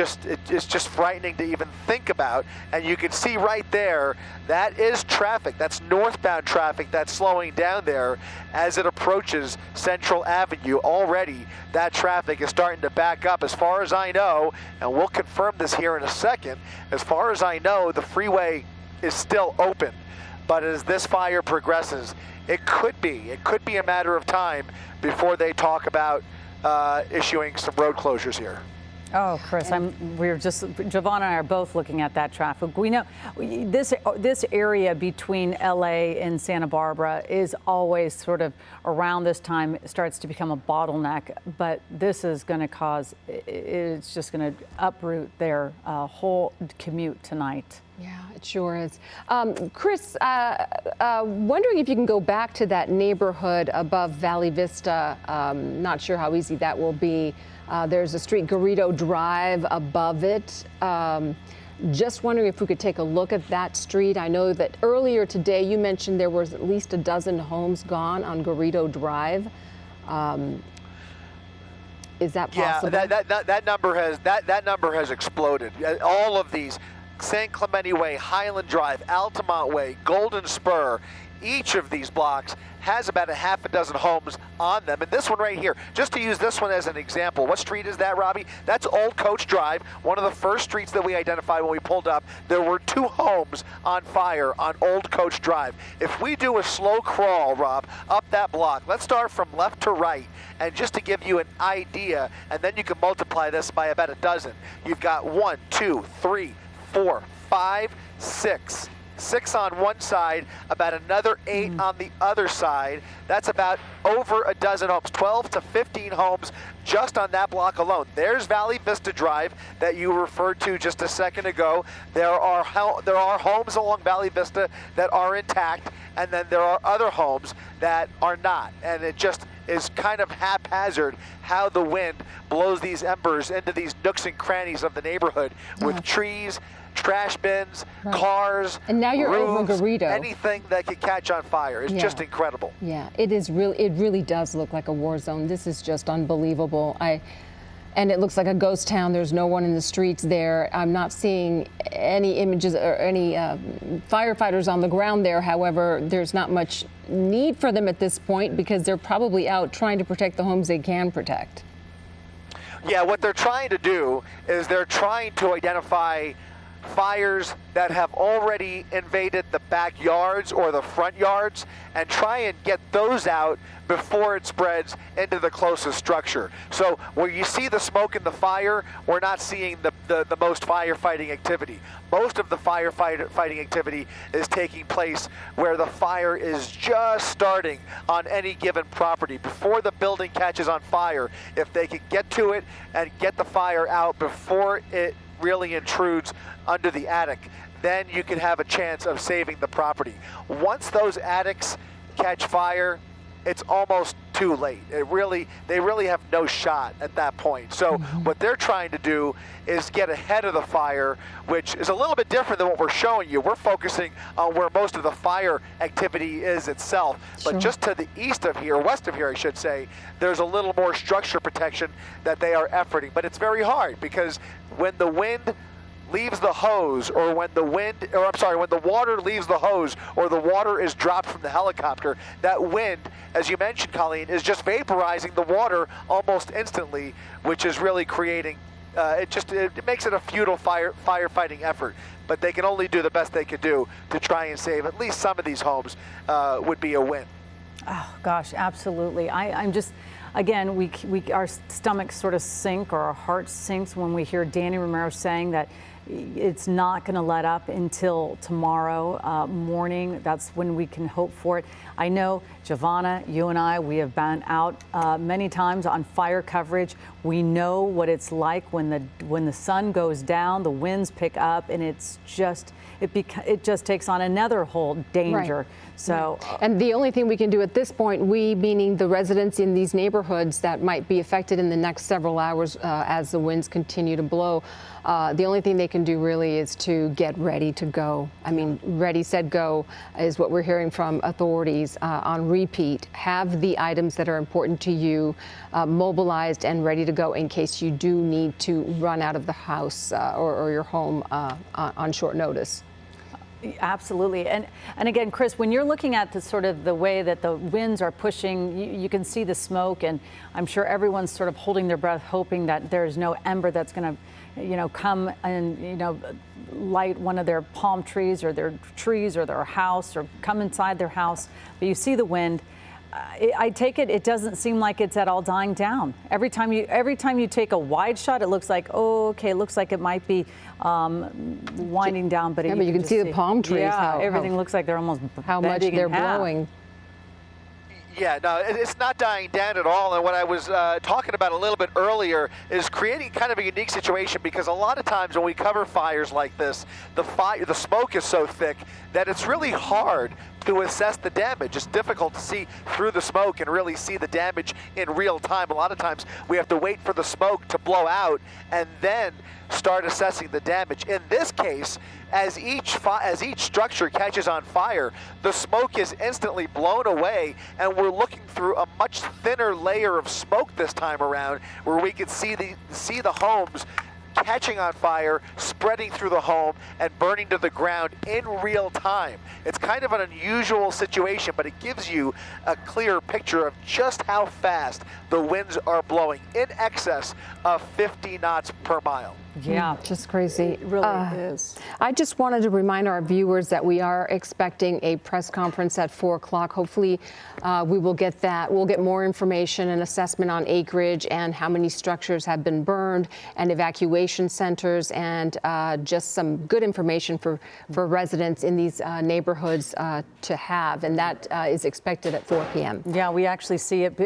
just frightening to even think about. And you can see right there, that is traffic. That's northbound traffic that's slowing down there as it approaches Central Avenue. Already, that traffic is starting to back up. As far as I know, and we'll confirm this here in a second, as far as I know, the freeway is still open. But as this fire progresses, it could be a matter of time before they talk about issuing some road closures here. Oh, Chris, Giovanna and I are both looking at that traffic. We know this area between LA and Santa Barbara is always sort of around this time it starts to become a bottleneck, but this is going to cause, it's just going to uproot their whole commute tonight. Yeah, it sure is. Chris, wondering if you can go back to that neighborhood above Valley Vista. Not sure how easy that will be. There's a street, Garrido Drive, above it. Just wondering if we could take a look at that street. I know that earlier today you mentioned there was at least a dozen homes gone on Garrido Drive. Is that possible? Yeah, that number has exploded. All of these, San Clemente Way, Highland Drive, Altamont Way, Golden Spur, each of these blocks has about a half a dozen homes on them. And this one right here, just to use this one as an example, what street is that, Robbie? That's Old Coach Drive, one of the first streets that we identified when we pulled up. There were 2 homes on fire on Old Coach Drive. If we do a slow crawl, Rob, up that block, let's start from left to right, and just to give you an idea, and then you can multiply this by about a dozen. You've got 1, 2, 3, 4, 5, 6. 6 on one side, about another 8 on the other side. That's about over a dozen homes, 12 to 15 homes just on that block alone. There's Valley Vista Drive that you referred to just a second ago. There are homes along Valley Vista that are intact, and then there are other homes that are not. And it just is kind of haphazard how the wind blows these embers into these nooks and crannies of the neighborhood with trees, trash bins, cars, and now you're roofs, over Garrido. Anything that could catch on fire is just incredible. Yeah, it really does look like a war zone. This is just unbelievable. And it looks like a ghost town. There's no one in the streets there. I'm not seeing any images or any firefighters on the ground there. However, there's not much need for them at this point because they're probably out trying to protect the homes they can protect. Yeah, what they're trying to do is they're trying to identify fires that have already invaded the backyards or the front yards and try and get those out before it spreads into the closest structure. So where you see the smoke and the fire, we're not seeing the most firefighting activity. Most of the firefighting activity is taking place where the fire is just starting on any given property. Before the building catches on fire, if they can get to it and get the fire out before it really intrudes under the attic, then you can have a chance of saving the property. Once those attics catch fire, it's almost too late. They really have no shot at that point. So what they're trying to do is get ahead of the fire, which is a little bit different than what we're showing you. We're focusing on where most of the fire activity is itself. But just to the east of here, west of here, I should say, there's a little more structure protection that they are efforting. But it's very hard because when the wind leaves the hose, or when the water leaves the hose, or the water is dropped from the helicopter, that wind, as you mentioned, Colleen, is just vaporizing the water almost instantly, which is really creating, it makes it a futile firefighting effort. But they can only do the best they can do to try and save at least some of these homes. Would be a win. Oh gosh, absolutely. I'm just, again, our stomachs sort of sink, or our heart sinks when we hear Danny Romero saying that it's not going to let up until tomorrow morning. That's when we can hope for it. I know, Giovanna, you and I, we have been out many times on fire coverage. We know what it's like when the sun goes down, the winds pick up, and it just takes on another whole danger. Right. So, and the only thing we can do at this point, we meaning the residents in these neighborhoods that might be affected in the next several hours as the winds continue to blow, the only thing they can do really is to get ready to go. I mean, ready, set, go is what we're hearing from authorities on repeat. Have the items that are important to you mobilized and ready to go in case you do need to run out of the house or your home on short notice. Absolutely. And again, Chris, when you're looking at the sort of the way that the winds are pushing, you can see the smoke, and I'm sure everyone's sort of holding their breath, hoping that there's no ember that's going to, come and, light one of their palm trees or their trees or their house or come inside their house. But you see the wind. I take it doesn't seem like it's at all dying down. Every time you take a wide shot, it looks like, oh, okay, it looks like it might be winding down, but you can see the palm trees. Yeah, everything looks like they're almost how much they're blowing. Yeah, no, it's not dying down at all. And what I was talking about a little bit earlier is creating kind of a unique situation, because a lot of times when we cover fires like this, the smoke is so thick that it's really hard to assess the damage. It's difficult to see through the smoke and really see the damage in real time. A lot of times we have to wait for the smoke to blow out and then start assessing the damage. In this case, as each structure catches on fire, the smoke is instantly blown away, and we're looking through a much thinner layer of smoke this time around, where we can see the homes catching on fire, spreading through the home, and burning to the ground in real time. It's kind of an unusual situation, but it gives you a clear picture of just how fast the winds are blowing, in excess of 50 knots per mile. Yeah, just crazy. It really is. I just wanted to remind our viewers that we are expecting a press conference at 4 o'clock. Hopefully we will get that. We'll get more information and assessment on acreage and how many structures have been burned and evacuation centers, and just some good information for residents in these neighborhoods to have. And that is expected at 4 p.m. Yeah, we actually see it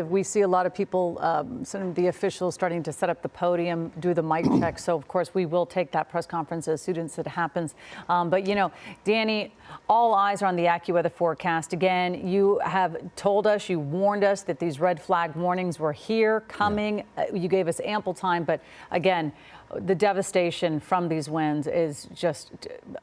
we see a lot of people, some of the officials starting to set up the podium, do the mic check. So, of course, we will take that press conference as soon as it happens. But, you know, Danny, all eyes are on the AccuWeather forecast. Again, you have told us, you warned us that these red flag warnings were here, coming. You gave us ample time. But, again, the devastation from these winds is just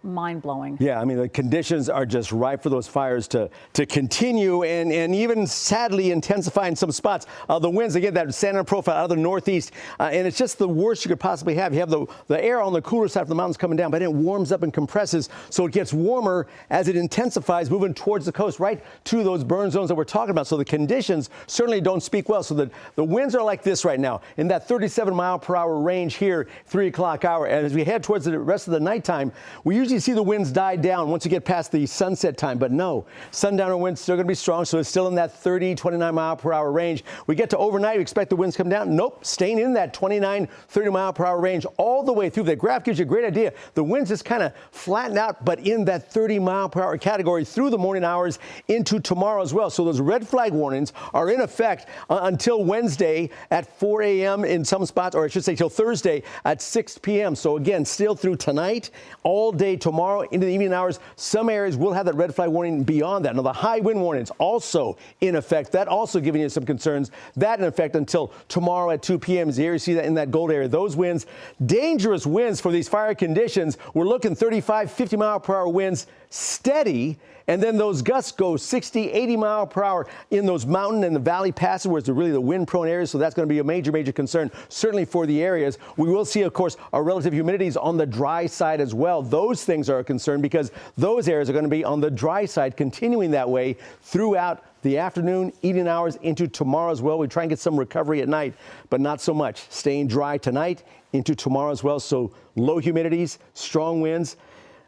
mind-blowing. Yeah, I mean, the conditions are just ripe for those fires to continue and even sadly intensify in some spots. The winds, again, that Santa Ana profile out of the northeast, and it's just the worst you could possibly have. You have the air on the cooler side of the mountains coming down, but it warms up and compresses, so it gets warmer as it intensifies, moving towards the coast, right to those burn zones that we're talking about. So the conditions certainly don't speak well. So the winds are like this right now, in that 37-mile-per-hour range here, 3 o'clock hour. And as we head towards the rest of the nighttime, we usually see the winds die down once you get past the sunset time. But no, sundowner winds still going to be strong, so it's still in that 30, 29-mile-per-hour range. We get to overnight, we expect the winds to come down. Nope, staying in that 29, 30-mile-per-hour range all the way through. The graph gives you a great idea. The winds just kind of flatten out, but in that 30-mile-per-hour category through the morning hours into tomorrow as well. So those red flag warnings are in effect until Wednesday at 4 a.m. in some spots, or I should say till Thursday at 6 p.m. So again, still through tonight, all day tomorrow into the evening hours. Some areas will have that red flag warning beyond that. Now, the high wind warnings also in effect. That also giving you some concerns. That in effect until tomorrow at 2 p.m. As you see that in that gold area. Those winds, dangerous winds for these fire conditions. We're looking 35, 50-mile-per-hour winds, steady. And then those gusts go 60, 80 mile per hour in those mountain and the valley passes where it's really the wind-prone areas. So that's going to be a major, major concern, certainly for the areas. We will see, of course, our relative humidities on the dry side as well. Those things are a concern because those areas are going to be on the dry side, continuing that way throughout the afternoon, evening hours into tomorrow as well. We try and get some recovery at night, but not so much. Staying dry tonight into tomorrow as well. So low humidities, strong winds.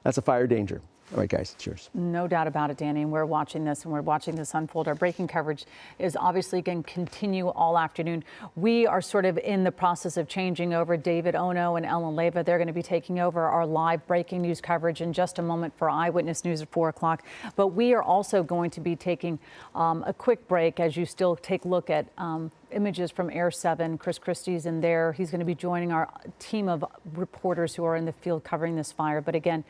That's a fire danger. All right, guys, cheers. No doubt about it, Danny, and we're watching this unfold. Our breaking coverage is obviously going to continue all afternoon. We are sort of in the process of changing over. David Ono and Ellen Leyva, they're going to be taking over our live breaking news coverage in just a moment for Eyewitness News at 4 o'clock. But we are also going to be taking a quick break as you still take a look at images from Air 7. Chris Christie's in there. He's going to be joining our team of reporters who are in the field covering this fire. But again,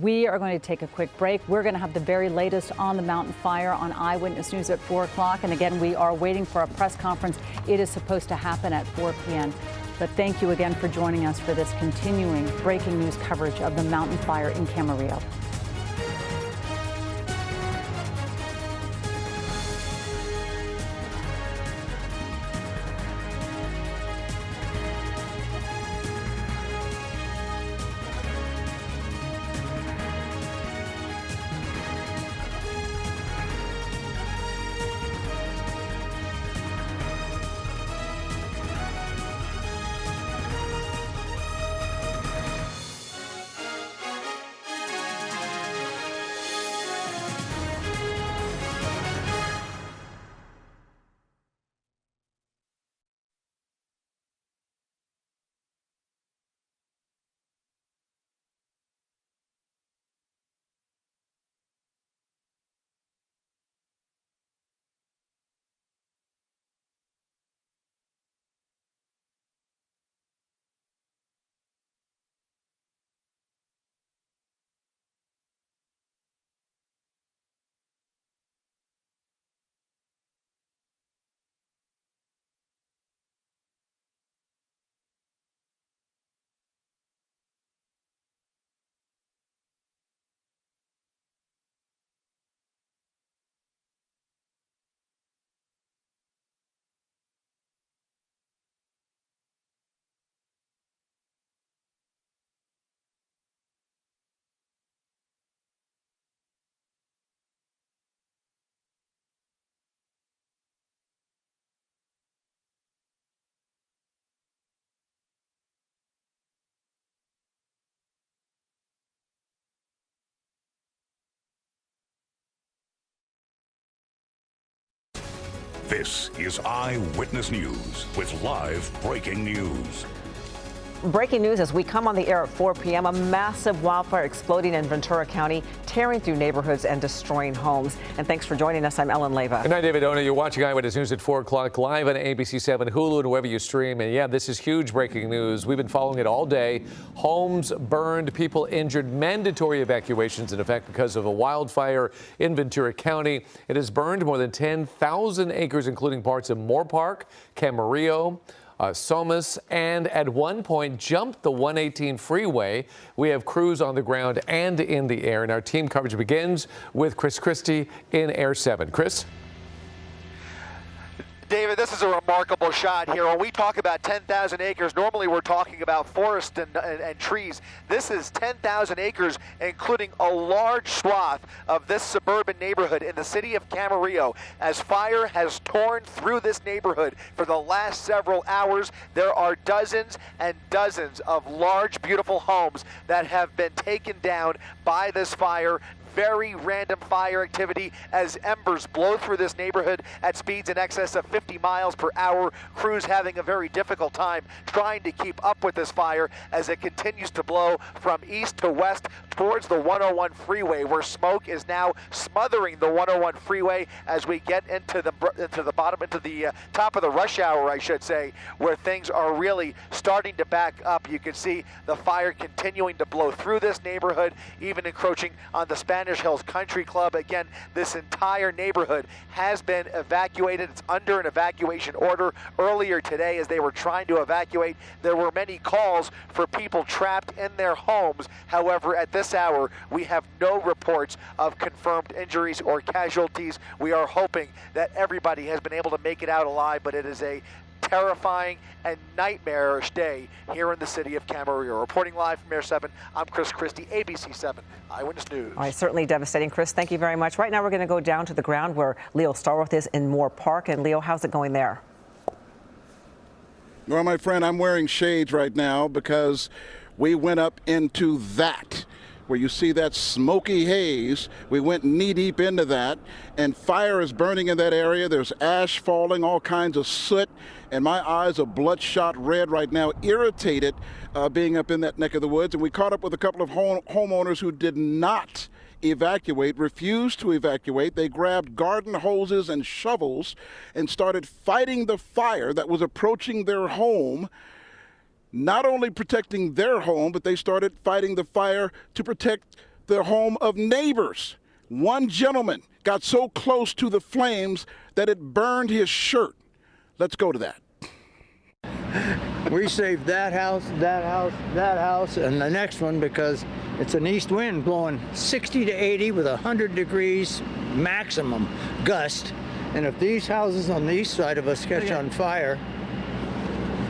we are going to take a quick break. We're going to have the very latest on the mountain fire on Eyewitness News at 4 o'clock. And again, we are waiting for a press conference. It is supposed to happen at 4 p.m. But thank you again for joining us for this continuing breaking news coverage of the mountain fire in Camarillo. This is Eyewitness News with live breaking news. Breaking news as we come on the air at 4 p.m. A massive wildfire exploding in Ventura County, tearing through neighborhoods and destroying homes. And thanks for joining us. I'm Ellen Leyva. And I'm David Ona. You're watching Eyewitness News at 4 o'clock live on ABC 7, Hulu, and wherever you stream. And yeah, this is huge breaking news. We've been following it all day. Homes burned, people injured, mandatory evacuations in effect because of a wildfire in Ventura County. It has burned more than 10,000 acres, including parts of Moorpark, Camarillo, Somas, and at one point jumped the 118 freeway. We have crews on the ground and in the air, and our team coverage begins with Chris Christie in Air 7. Chris? David, this is a remarkable shot here. When we talk about 10,000 acres, normally we're talking about forest and trees. This is 10,000 acres, including a large swath of this suburban neighborhood in the city of Camarillo. As fire has torn through this neighborhood for the last several hours, there are dozens and dozens of large, beautiful homes that have been taken down by this fire. Very random fire activity as embers blow through this neighborhood at speeds in excess of 50 miles per hour. Crews having a very difficult time trying to keep up with this fire as it continues to blow from east to west towards the 101 freeway, where smoke is now smothering the 101 freeway as we get into the top of the rush hour, I should say, where things are really starting to back up. You can see the fire continuing to blow through this neighborhood, even encroaching on the Spanish Hills Country Club. Again, this entire neighborhood has been evacuated. It's under an evacuation order. Earlier today, as they were trying to evacuate, there were many calls for people trapped in their homes. However, at this hour, we have no reports of confirmed injuries or casualties. We are hoping that everybody has been able to make it out alive, but it is a terrifying and nightmarish day here in the city of Camarillo. Reporting live from Air 7, I'm Chris Christie, ABC 7 Eyewitness News. All right, certainly devastating, Chris. Thank you very much. Right now, we're going to go down to the ground where Leo Starworth is in Moorpark. And Leo, how's it going there? Well, my friend, I'm wearing shades right now because we went up into that, where you see that smoky haze. We went knee deep into that, and fire is burning in that area. There's ash falling, all kinds of soot, and my eyes are bloodshot red right now, irritated being up in that neck of the woods. And we caught up with a couple of homeowners who did not evacuate, refused to evacuate. They grabbed garden hoses and shovels and started fighting the fire that was approaching their home. Not only protecting their home, but they started fighting the fire to protect the home of neighbors. One gentleman got so close to the flames that it burned his shirt. Let's go to that. We saved that house, and the next one because it's an east wind blowing 60 to 80 with 100 degrees maximum gust. And if these houses on the east side of us catch on fire,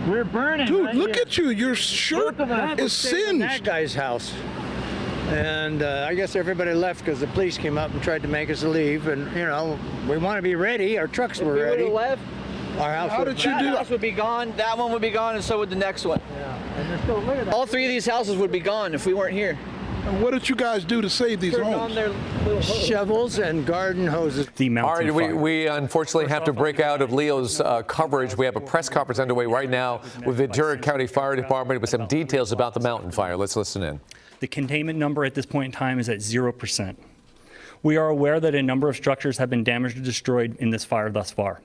we're burning. Dude, right look here. at you. Your shirt is singed. That guy's house. And I guess everybody left because the police came up and tried to make us leave. And, you know, we want to be ready. Our trucks were ready. Left, our house How did you do that? House would be gone. That one would be gone, and so would the next one. Yeah. And there's still, look at that. All three of these houses would be gone if we weren't here. And what did you guys do to save these homes? Shovels and garden hoses. All right, we unfortunately have to break out of Leo's coverage. We have a press conference underway right now with Ventura County Fire Department with some details about the mountain fire. Let's listen in. The containment number at this point in time is at 0%. We are aware that a number of structures have been damaged or destroyed in this fire thus far.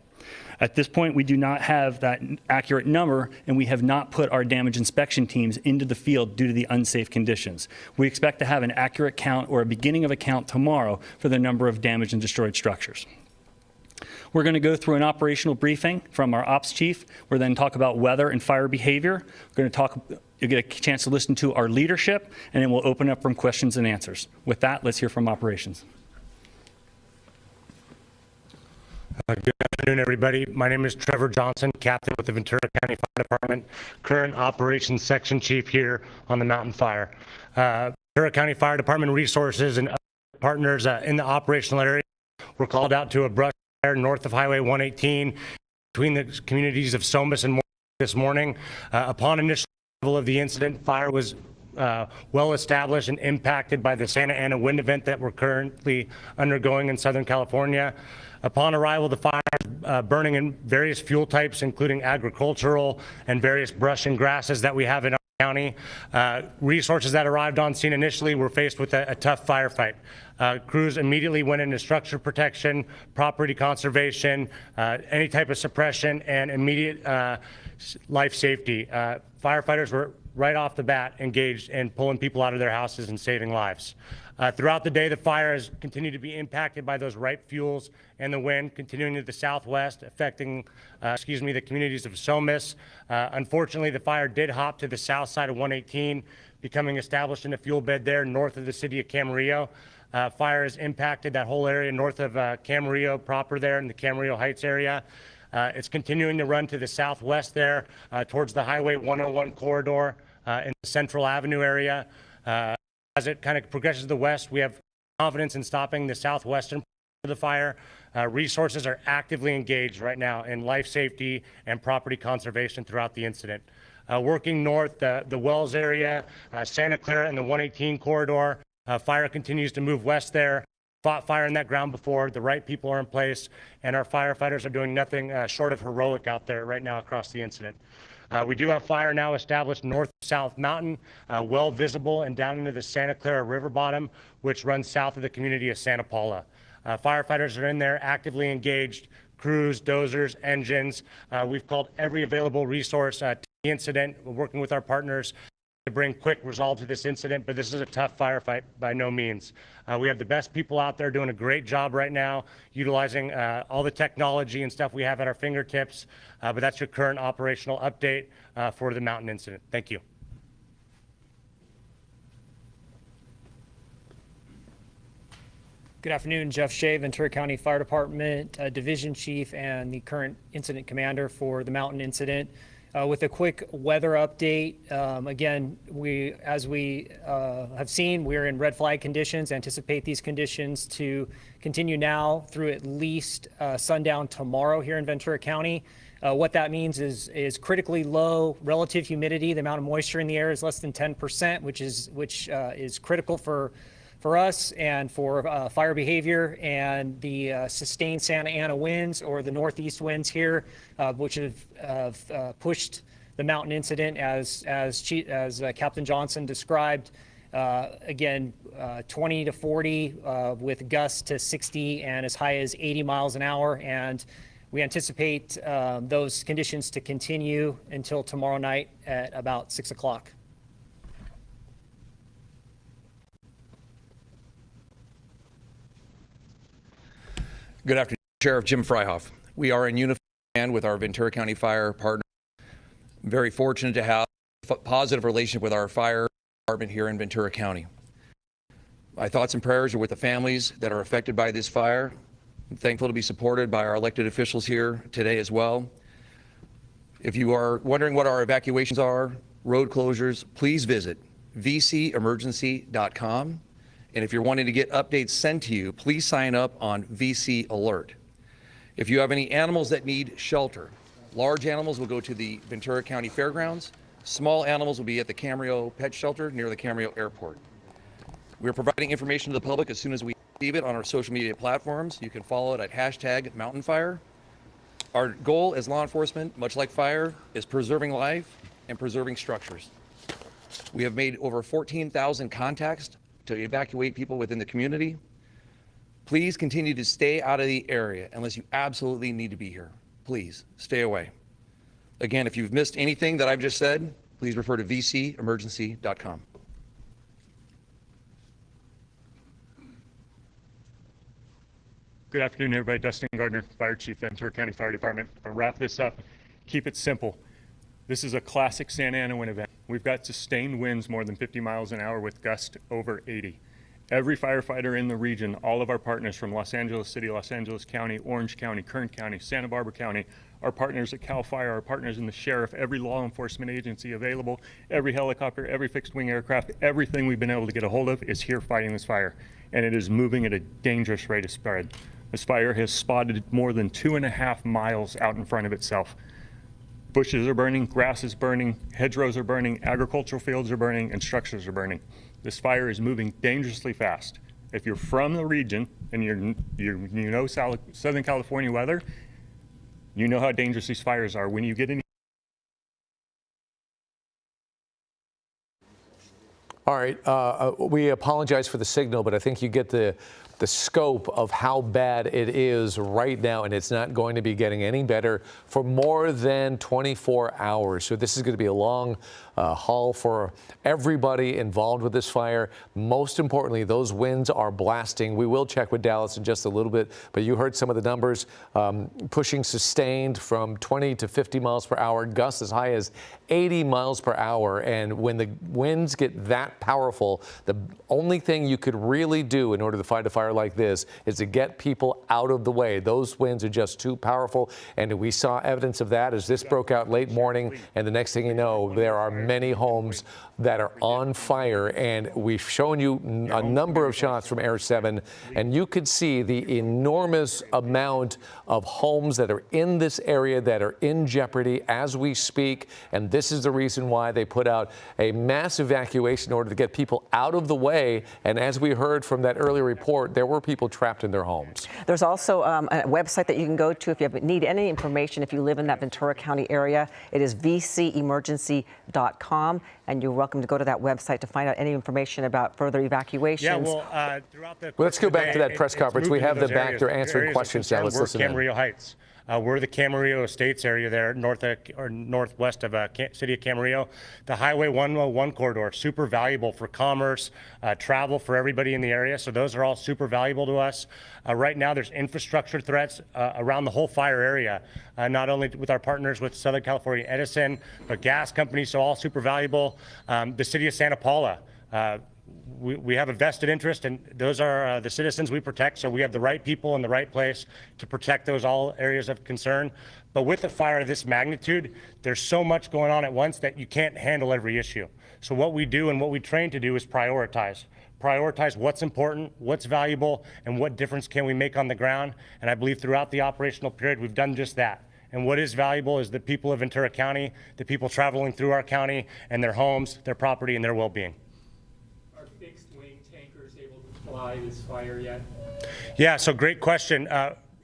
At this point, we do not have that accurate number, and we have not put our damage inspection teams into the field due to the unsafe conditions. We expect to have an accurate count or a beginning of a count tomorrow for the number of damaged and destroyed structures. We're going to go through an operational briefing from our ops chief. We'll then talk about weather and fire behavior. We're going to talk, you'll get a chance to listen to our leadership, and then we'll open up from questions and answers. With that, let's hear from operations. Good afternoon, everybody. My name is Trevor Johnson, captain with the Ventura County Fire Department, current operations section chief here on the mountain fire. Ventura County Fire Department resources and other partners in the operational area were called out to a brush fire north of Highway 118 between the communities of Somas and Moorpark this morning. Upon initial level of the incident, fire was well established and impacted by the Santa Ana wind event that we're currently undergoing in Southern California. Upon arrival, the fire burning in various fuel types, including agricultural and various brush and grasses that we have in our county. Resources that arrived on scene initially were faced with a tough firefight. Crews immediately went into structure protection, property conservation, any type of suppression, and immediate life safety. Firefighters were right off the bat engaged in pulling people out of their houses and saving lives. Throughout the day, the fire has continued to be impacted by those ripe fuels and the wind continuing to the southwest, affecting, the communities of Somis. Unfortunately, the fire did hop to the south side of 118, becoming established in a fuel bed there north of the city of Camarillo. Fire has impacted that whole area north of Camarillo proper there in the Camarillo Heights area. It's continuing to run to the southwest there towards the Highway 101 corridor in the Central Avenue area. As it kind of progresses to the west, we have confidence in stopping the southwestern part of the fire. Resources are actively engaged right now in life safety and property conservation throughout the incident. Working north, the Wells area, Santa Clara and the 118 corridor, fire continues to move west there. Fought fire in that ground before. The right people are in place, and our firefighters are doing nothing short of heroic out there right now across the incident. We do have fire now established north-south mountain, well visible and down into the Santa Clara River bottom, which runs south of the community of Santa Paula. Firefighters are in there actively engaged, crews, dozers, engines. We've called every available resource to the incident. We're working with our partners to bring quick resolve to this incident, but this is a tough firefight by no means. We have the best people out there doing a great job right now, utilizing all the technology and stuff we have at our fingertips, but that's your current operational update for the mountain incident. Thank you. Good afternoon, Jeff Shea, Ventura County Fire Department Division Chief and the current incident commander for the mountain incident. With a quick weather update, again, as we have seen, we're in red flag conditions. Anticipate these conditions to continue now through at least sundown tomorrow here in Ventura County. What that means is critically low relative humidity. The amount of moisture in the air is less than 10%, which is critical for us and for fire behavior, and the sustained Santa Ana winds or the northeast winds here, which have pushed the mountain incident as Captain Johnson described. Again, 20 to 40 with gusts to 60 and as high as 80 miles an hour. And we anticipate those conditions to continue until tomorrow night at about 6 o'clock. Good afternoon, Sheriff Jim Freihoff. We are in unified command with our Ventura County Fire partner. I'm very fortunate to have a positive relationship with our fire department here in Ventura County. My thoughts and prayers are with the families that are affected by this fire. I'm thankful to be supported by our elected officials here today as well. If you are wondering what our evacuations are, road closures, please visit vcemergency.com. And if you're wanting to get updates sent to you, please sign up on VC Alert. If you have any animals that need shelter, large animals will go to the Ventura County Fairgrounds. Small animals will be at the Camarillo Pet Shelter near the Camarillo Airport. We're providing information to the public as soon as we receive it on our social media platforms. You can follow it at #MountainFire. Our goal as law enforcement, much like fire, is preserving life and preserving structures. We have made over 14,000 contacts to evacuate people within the community. Please continue to stay out of the area unless you absolutely need to be here. Please stay away. Again, if you've missed anything that I've just said, please refer to vcemergency.com. Good afternoon, everybody. Dustin Gardner, Fire Chief, Ventura County Fire Department. I'll wrap this up. Keep it simple. This is a classic Santa Ana wind event. We've got sustained winds more than 50 miles an hour with gusts over 80. Every firefighter in the region, all of our partners from Los Angeles City, Los Angeles County, Orange County, Kern County, Santa Barbara County, our partners at CAL FIRE, our partners in the sheriff, every law enforcement agency available, every helicopter, every fixed wing aircraft, everything we've been able to get a hold of is here fighting this fire. And it is moving at a dangerous rate of spread. This fire has spotted more than 2.5 miles out in front of itself. Bushes are burning, grass is burning, hedgerows are burning, agricultural fields are burning, and structures are burning. This fire is moving dangerously fast. if you're from the region and you know Southern California weather, you know how dangerous these fires are. When you get in. All right, we apologize for the signal, but I think you get the scope of how bad it is right now, and it's not going to be getting any better for more than 24 hours. So this is going to be a long haul for everybody involved with this fire. Most importantly, those winds are blasting. We will check with Dallas in just a little bit, but you heard some of the numbers, pushing sustained from 20 to 50 miles per hour, gusts as high as 80 miles per hour. And when the winds get that powerful, the only thing you could really do in order to fight a fire like this is to get people out of the way. Those winds are just too powerful, and we saw evidence of that as this broke out late morning, and the next thing you know, there are many homes that are on fire, and we've shown you a number of shots from Air 7, and you could see the enormous amount of homes that are in this area that are in jeopardy as we speak, and this is the reason why they put out a mass evacuation in order to get people out of the way. And as we heard from that earlier report, there were people trapped in their homes. There's also a website that you can go to if you need any information if you live in that Ventura County area. It is vcemergency.com, and you're welcome to go to that website to find out any information about further evacuations. Yeah, well, throughout the Let's go back to that press conference. We have them back there answering questions now. Let's we're listen in. Camarillo Heights. We're the Camarillo Estates area there, northwest of city of Camarillo. The Highway 101 corridor, super valuable for commerce, travel for everybody in the area. So those are all super valuable to us. Right now, there's infrastructure threats around the whole fire area, not only with our partners with Southern California Edison, but gas companies, so all super valuable. The city of Santa Paula. We have a vested interest, and those are the citizens we protect, so we have the right people in the right place to protect those all areas of concern. But with a fire of this magnitude, there's so much going on at once that you can't handle every issue. So what we do and what we train to do is prioritize what's important, what's valuable, and what difference can we make on the ground. And I believe throughout the operational period, we've done just that. And what is valuable is the people of Ventura County, the people traveling through our county, and their homes, their property, and their well-being. Fly this fire yet? Yeah, so great question.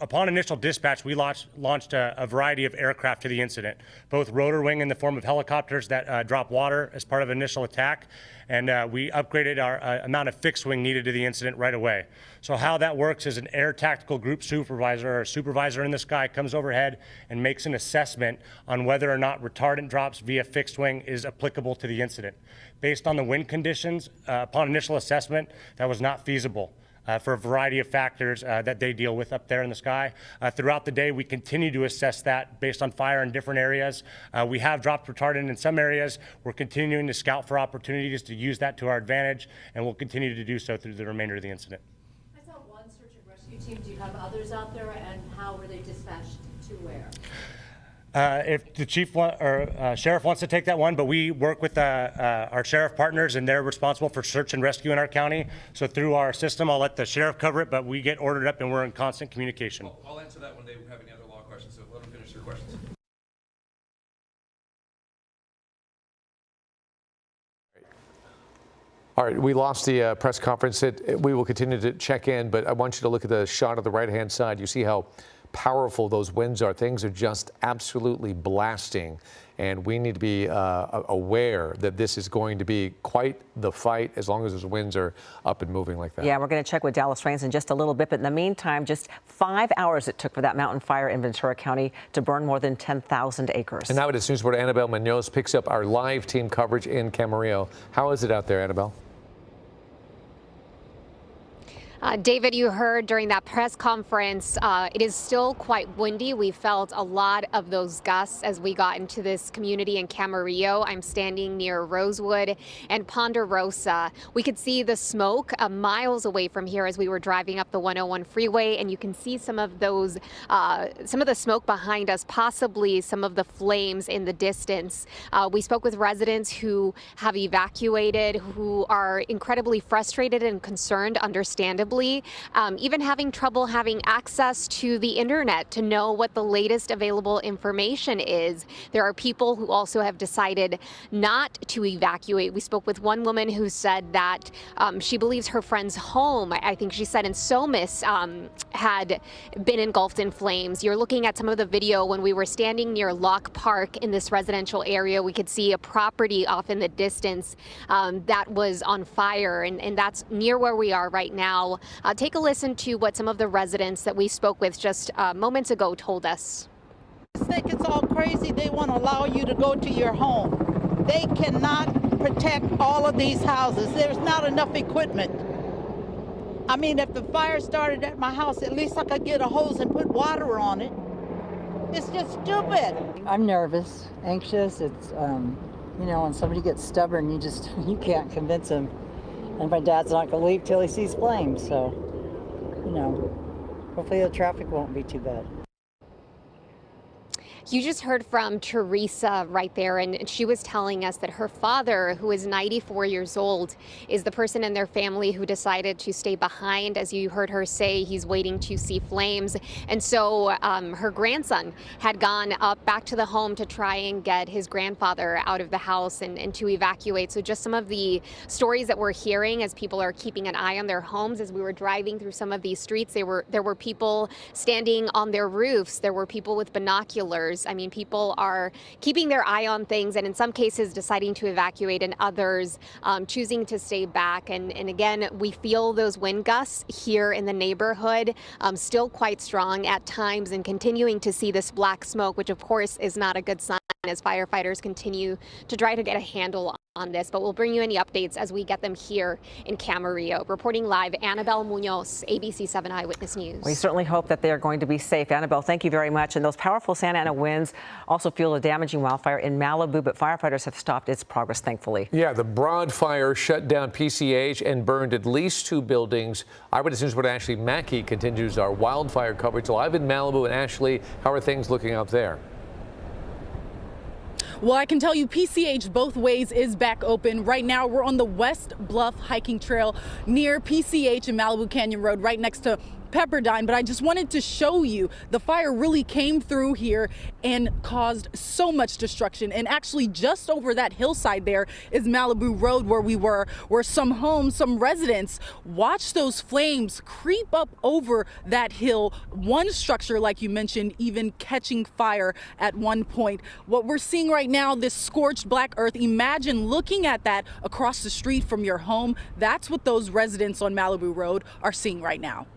Upon initial dispatch, we launched a variety of aircraft to the incident, both rotor wing in the form of helicopters that drop water as part of initial attack, and we upgraded our amount of fixed wing needed to the incident right away. So how that works is an air tactical group supervisor or a supervisor in the sky comes overhead and makes an assessment on whether or not retardant drops via fixed wing is applicable to the incident. Based on the wind conditions, upon initial assessment, that was not feasible. For a variety of factors that they deal with up there in the sky. Throughout the day, we continue to assess that based on fire in different areas. We have dropped retardant in some areas. We're continuing to scout for opportunities to use that to our advantage, and we'll continue to do so through the remainder of the incident. I saw one search and rescue team. Do you have others out there, and how were they dispatched to where? If the chief or sheriff wants to take that one, but we work with our sheriff partners, and they're responsible for search and rescue in our county. So through our system, I'll let the sheriff cover it, but we get ordered up and we're in constant communication. I'll answer that when they have any other law questions, so let them finish their questions. All right, we lost the press conference. We will continue to check in, but I want you to look at the shot of the right-hand side. You see how powerful those winds are. Things are just absolutely blasting, and we need to be aware that this is going to be quite the fight as long as those winds are up and moving like that. Yeah, we're going to check with Dallas Rains in just a little bit, but in the meantime, just 5 hours it took for that mountain fire in Ventura County to burn more than 10,000 acres. And now it is News Reporter Annabelle Munoz picks up our live team coverage in Camarillo. How is it out there, Annabelle? David, you heard during that press conference, it is still quite windy. We felt a lot of those gusts as we got into this community in Camarillo. I'm standing near Rosewood and Ponderosa. We could see the smoke miles away from here as we were driving up the 101 freeway, and you can see some of those, some of the smoke behind us, possibly some of the flames in the distance. We spoke with residents who have evacuated, who are incredibly frustrated and concerned, understandably, understandably, even having trouble having access to the internet to know what the latest available information is. There are people who also have decided not to evacuate. We spoke with one woman who said that she believes her friend's home, I think she said in Somis, had been engulfed in flames. You're looking at some of the video when we were standing near Lock Park in this residential area. We could see a property off in the distance that was on fire, and that's near where we are right now. Take a listen to what some of the residents that we spoke with just moments ago told us. I think it's all crazy. They want to allow you to go to your home. They cannot protect all of these houses. There's not enough equipment. I mean, if the fire started at my house, at least I could get a hose and put water on it. It's just stupid. I'm nervous, anxious. It's, you know, when somebody gets stubborn, you can't convince them. And my dad's not going to leave till he sees flames. So, you know, hopefully the traffic won't be too bad. You just heard from Teresa right there, and she was telling us that her father, who is 94 years old, is the person in their family who decided to stay behind. As you heard her say, he's waiting to see flames. And so her grandson had gone up back to the home to try and get his grandfather out of the house and to evacuate. So just some of the stories that we're hearing as people are keeping an eye on their homes. As we were driving through some of these streets, there were people standing on their roofs. There were people with binoculars. I mean, people are keeping their eye on things and in some cases deciding to evacuate, and others choosing to stay back. And again, we feel those wind gusts here in the neighborhood still quite strong at times, and continuing to see this black smoke, which of course is not a good sign as firefighters continue to try to get a handle on this. But we'll bring you any updates as we get them here in Camarillo. Reporting live, Annabelle Munoz, ABC 7 Eyewitness News. We certainly hope that they are going to be safe. Annabelle, thank you very much. And those powerful Santa Ana winds also fueled a damaging wildfire in Malibu, but firefighters have stopped its progress, thankfully. Yeah, the Broad Fire shut down PCH and burned at least 2 buildings. Eyewitness News reporter Ashley Mackey continues our wildfire coverage live in Malibu. And Ashley, how are things looking out there? Well, I can tell you PCH both ways is back open. Right now, we're on the West Bluff hiking trail near PCH and Malibu Canyon Road, right next to Pepperdine. But I just wanted to show you the fire really came through here and caused so much destruction. And actually just over that hillside there is Malibu Road where we were, where some homes, some residents watched those flames creep up over that hill. One structure, like you mentioned, even catching fire at one point. What we're seeing right now, this scorched black earth, imagine looking at that across the street from your home. That's what those residents on Malibu Road are seeing right now.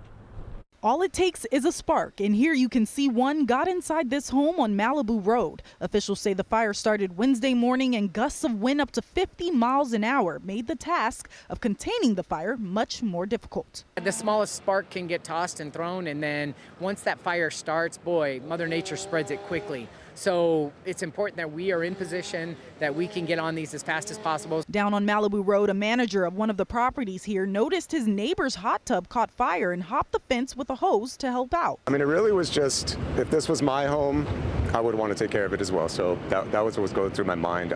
All it takes is a spark, and here you can see one got inside this home on Malibu Road. Officials say the fire started Wednesday morning, and gusts of wind up to 50 miles an hour made the task of containing the fire much more difficult. The smallest spark can get tossed and thrown, and then once that fire starts, boy, Mother Nature spreads it quickly. So it's important that we are in position, that we can get on these as fast as possible. Down on Malibu Road, a manager of one of the properties here noticed his neighbor's hot tub caught fire and hopped the fence with a hose to help out. I mean, it really was just, if this was my home, I would want to take care of it as well. So that was what was going through my mind.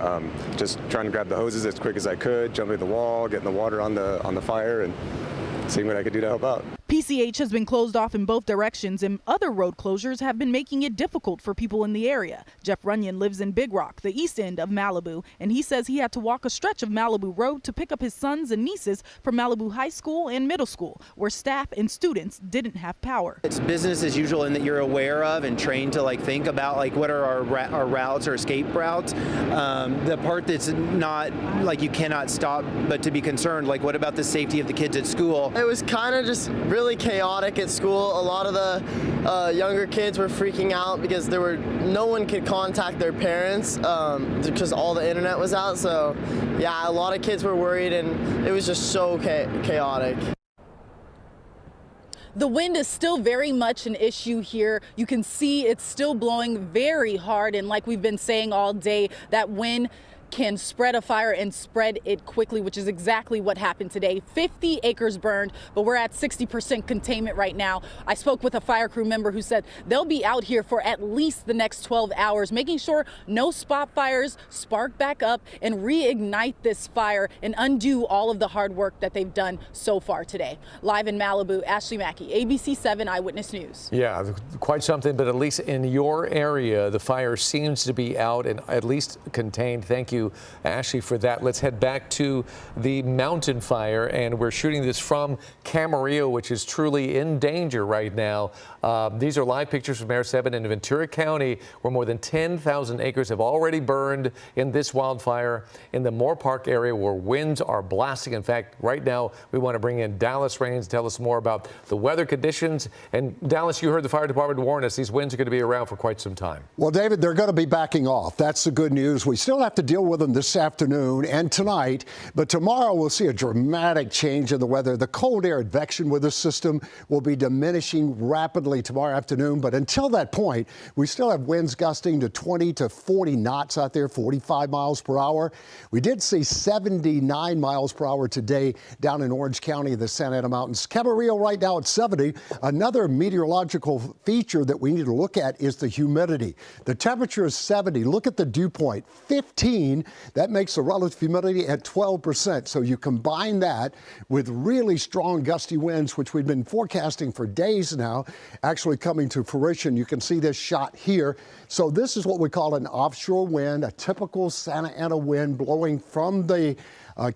Just trying to grab the hoses as quick as I could, jumping the wall, getting the water on the fire, and seeing what I could do to help out. PCH has been closed off in both directions, and other road closures have been making it difficult for people in the area. Jeff Runyon lives in Big Rock, the east end of Malibu, and he says he had to walk a stretch of Malibu Road to pick up his sons and nieces from Malibu High School and Middle School, where staff and students didn't have power. It's business as usual in that you're aware of and trained to think about what are our routes or escape routes. The part that's not you cannot stop but to be concerned, what about the safety of the kids at school? It was kind of just really chaotic at school. A lot of the younger kids were freaking out because no one could contact their parents because all the internet was out. So yeah, a lot of kids were worried, and it was just so chaotic. The wind is still very much an issue here. You can see it's still blowing very hard, and like we've been saying all day, that wind can spread a fire and spread it quickly, which is exactly what happened today. 50 acres burned, but we're at 60% containment right now. I spoke with a fire crew member who said they'll be out here for at least the next 12 hours, making sure no spot fires spark back up and reignite this fire and undo all of the hard work that they've done so far today. Live in Malibu, Ashley Mackey, ABC 7 Eyewitness News. Yeah, quite something, but at least in your area, the fire seems to be out and at least contained. Thank you, Ashley, for that. Let's head back to the mountain fire, and we're shooting this from Camarillo, which is truly in danger right now. These are live pictures from Air 7 in Ventura County, where more than 10,000 acres have already burned in this wildfire in the Moorpark area, where winds are blasting. In fact, right now, we want to bring in Dallas Rains to tell us more about the weather conditions. And Dallas, you heard the fire department warn us these winds are going to be around for quite some time. Well, David, they're going to be backing off. That's the good news. We still have to deal with them this afternoon and tonight, but tomorrow we'll see a dramatic change in the weather. The cold air advection with this system will be diminishing rapidly tomorrow afternoon, but until that point, we still have winds gusting to 20 to 40 knots out there, 45 miles per hour. We did see 79 miles per hour today down in Orange County, the Santa Ana Mountains. Camarillo right now at 70. Another meteorological feature that we need to look at is the humidity. The temperature is 70. Look at the dew point, 15. That makes the relative humidity at 12%. So you combine that with really strong gusty winds, which we've been forecasting for days now, actually coming to fruition. You can see this shot here. So this is what we call an offshore wind, a typical Santa Ana wind blowing from the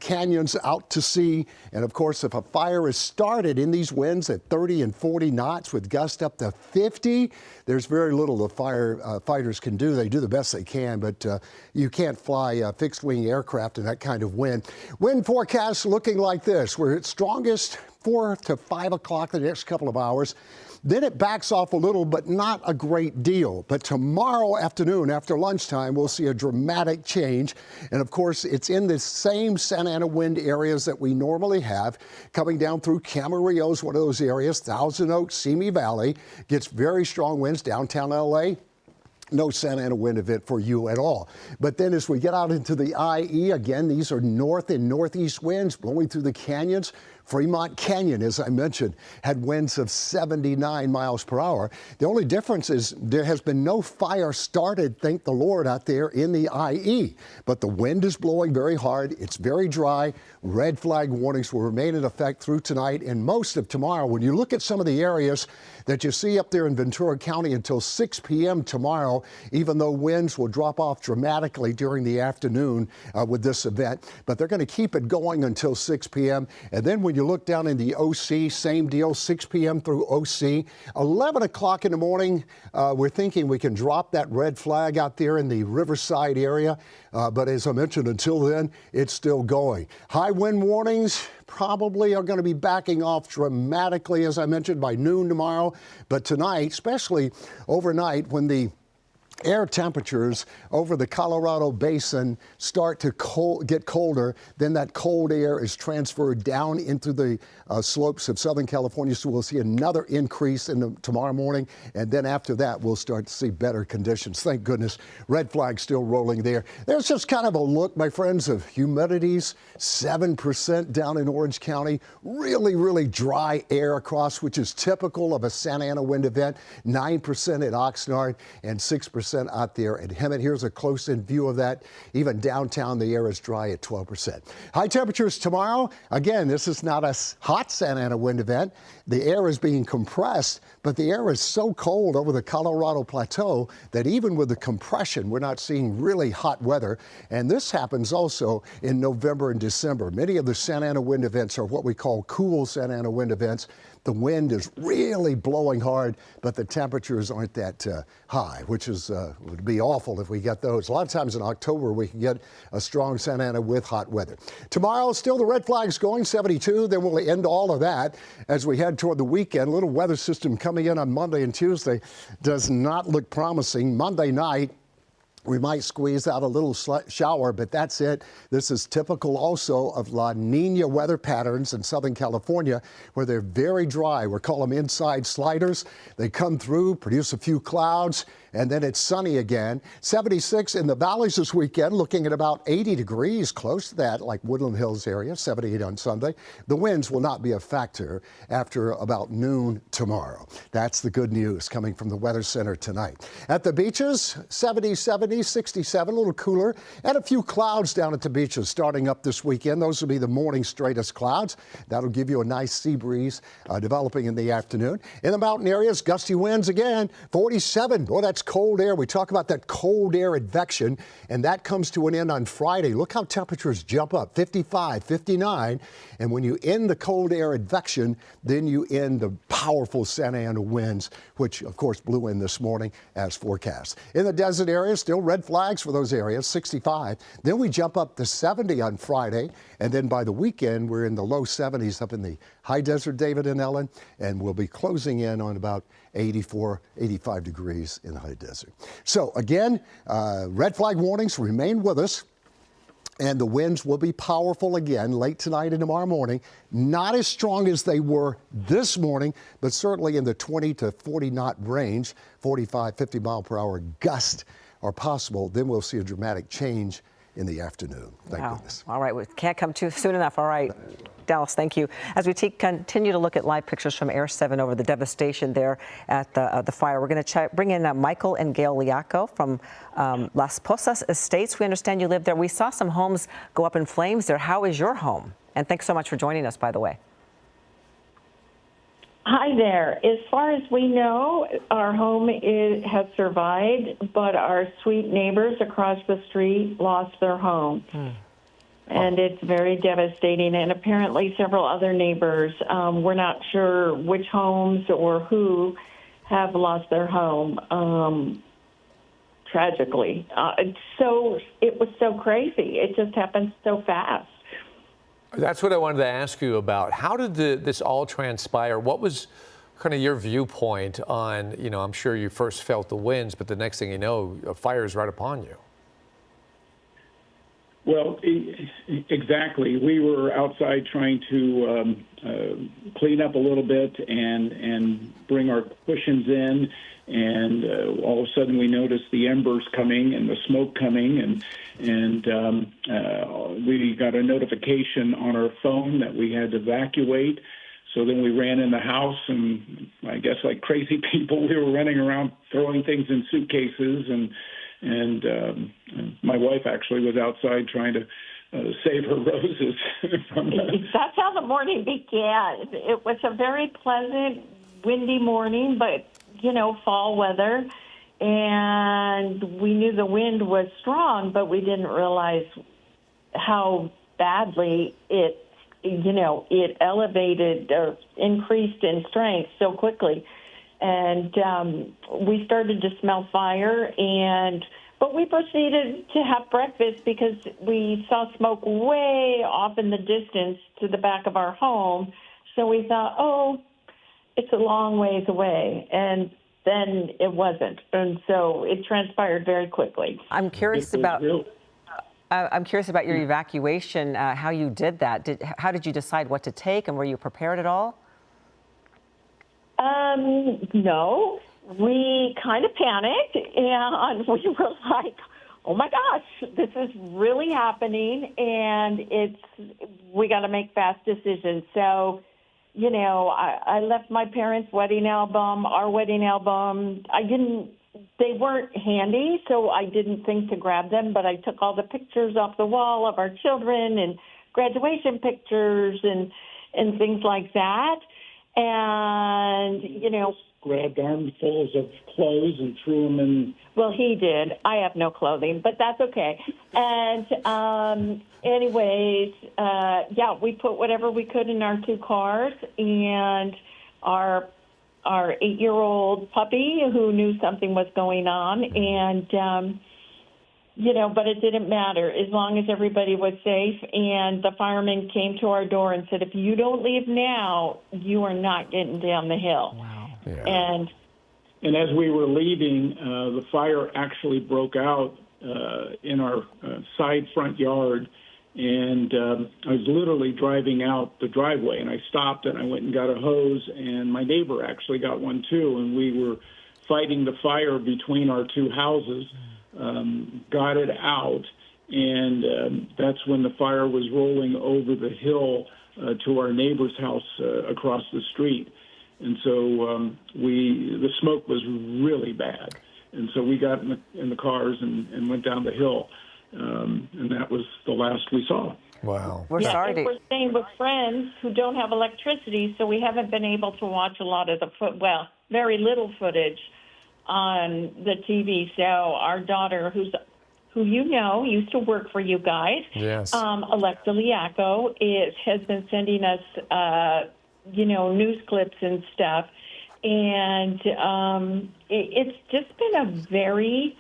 canyons out to sea. And of course, if a fire is started in these winds at 30 and 40 knots with gusts up to 50, there's very little the firefighters can do. They do the best they can, but you can't fly fixed-wing aircraft in that kind of wind. Wind forecast looking like this. We're at strongest 4 to 5 o'clock the next couple of hours. Then it backs off a little, but not a great deal. But tomorrow afternoon, after lunchtime, we'll see a dramatic change. And of course, it's in the same Santa Ana wind areas that we normally have. Coming down through Camarillo is one of those areas. Thousand Oaks, Simi Valley gets very strong winds. Downtown LA, no Santa Ana wind event for you at all. But then as we get out into the IE, again, these are north and northeast winds blowing through the canyons. Fremont Canyon, as I mentioned, had winds of 79 miles per hour. The only difference is there has been no fire started, thank the Lord, out there in the IE. But the wind is blowing very hard. It's very dry. Red flag warnings will remain in effect through tonight and most of tomorrow. When you look at some of the areas that you see up there in Ventura County until 6 p.m. tomorrow, even though winds will drop off dramatically during the afternoon with this event, but they're going to keep it going until 6 p.m. And then when you look down in the OC, same deal, 6 p.m. through OC. 11 o'clock in the morning, we're thinking we can drop that red flag out there in the Riverside area. But as I mentioned, until then, it's still going. High wind warnings probably are going to be backing off dramatically, as I mentioned, by noon tomorrow. But tonight, especially overnight, when the air temperatures over the Colorado Basin start to get colder, then that cold air is transferred down into the slopes of Southern California. So we'll see another increase in tomorrow morning. And then after that, we'll start to see better conditions. Thank goodness. Red flag still rolling there. There's just kind of a look, my friends, of humidities, 7% down in Orange County. Really, really dry air across, which is typical of a Santa Ana wind event. 9% at Oxnard and 6% out there at Hemet. Here's a close-in view of that. Even downtown, the air is dry at 12%. High temperatures tomorrow. Again, this is not a hot Santa Ana wind event. The air is being compressed, but the air is so cold over the Colorado Plateau that even with the compression, we're not seeing really hot weather. And this happens also in November and December. Many of the Santa Ana wind events are what we call cool Santa Ana wind events. The wind is really blowing hard, but the temperatures aren't that high, which is would be awful if we get those. A lot of times in October, we can get a strong Santa Ana with hot weather. Tomorrow, still the red flags going, 72. Then we'll end all of that as we head toward the weekend. A little weather system coming in on Monday and Tuesday does not look promising. Monday night, We might squeeze out a little shower, but that's it. This is typical also of La Nina weather patterns in Southern California, where they're very dry. We call them inside sliders. They come through, produce a few clouds, and then it's sunny again. 76 in the valleys this weekend, looking at about 80 degrees, close to that, like Woodland Hills area, 78 on Sunday. The winds will not be a factor after about noon tomorrow. That's the good news coming from the Weather Center tonight. At the beaches, 70, 67, a little cooler, and a few clouds down at the beaches starting up this weekend. Those will be the morning straightest clouds. That'll give you a nice sea breeze developing in the afternoon. In the mountain areas, gusty winds again, 47. Boy, that's cold air. We talk about that cold air advection, and that comes to an end on Friday. Look how temperatures jump up, 55, 59. And when you end the cold air advection, then you end the powerful Santa Ana winds, which, of course, blew in this morning as forecast. In the desert areas, still red flags for those areas, 65. Then we jump up to 70 on Friday, and then by the weekend, we're in the low 70s up in the high desert, David and Ellen, and we'll be closing in on about 84, 85 degrees in the high desert. So again, red flag warnings remain with us. And the winds will be powerful again late tonight and tomorrow morning. Not as strong as they were this morning, but certainly in the 20 to 40 knot range. 45, 50 mile per hour gusts are possible. Then we'll see a dramatic change in the afternoon. Thank goodness. All right, we can't come too soon enough. All right, Dallas, thank you. As we continue to look at live pictures from Air 7 over the devastation there at the fire, we're going to bring in Michael and Gail Liaco from Las Posas Estates. We understand you live there. We saw some homes go up in flames there. How is your home? And thanks so much for joining us, by the way. Hi there. As far as we know, our home has survived, but our sweet neighbors across the street lost their home. And it's very devastating. And apparently several other neighbors, we're not sure which homes or who have lost their home, tragically. It was so crazy. It just happened so fast. That's what I wanted to ask you about. How did this all transpire? What was kind of your viewpoint on, I'm sure you first felt the winds, but the next thing you know, a fire is right upon you. Well, exactly. We were outside trying to clean up a little bit and bring our cushions in, and all of a sudden we noticed the embers coming and the smoke coming, and we got a notification on our phone that we had to evacuate. So then we ran in the house, and I guess like crazy people, we were running around throwing things in suitcases, and my wife actually was outside trying to save her roses. That's how the morning began. It was a very pleasant, windy morning, but, fall weather. And we knew the wind was strong, but we didn't realize how badly it elevated or increased in strength so quickly. And we started to smell fire, but we proceeded to have breakfast because we saw smoke way off in the distance to the back of our home. So we thought, it's a long ways away. And then it wasn't. And so it transpired very quickly. I'm curious about your evacuation, how you did that. How did you decide what to take, and were you prepared at all? No, we kind of panicked, and we were like, oh my gosh, this is really happening, and we got to make fast decisions. So, I left my parents' wedding album, our wedding album. They weren't handy, so I didn't think to grab them, but I took all the pictures off the wall of our children and graduation pictures and things like that. And, grabbed armfuls of clothes and threw them in. Well, he did. I have no clothing, but that's okay. And anyways, we put whatever we could in our 2 cars, and our 8-year-old puppy who knew something was going on, and but it didn't matter as long as everybody was safe. And the firemen came to our door and said, if you don't leave now, you are not getting down the hill. Wow. Yeah. And as we were leaving, the fire actually broke out in our side front yard. And I was literally driving out the driveway, and I stopped and I went and got a hose, and my neighbor actually got one too, and we were fighting the fire between our two houses, got it out, and that's when the fire was rolling over the hill to our neighbor's house across the street. And so the smoke was really bad. And so we got in the cars and went down the hill. And that was the last we saw. Wow. We're sorry. We're staying with friends who don't have electricity, so we haven't been able to watch a lot of very little footage on the TV. So our daughter, who you know used to work for you guys, yes, Alexa Liaco, has been sending us, news clips and stuff, and it's just been a very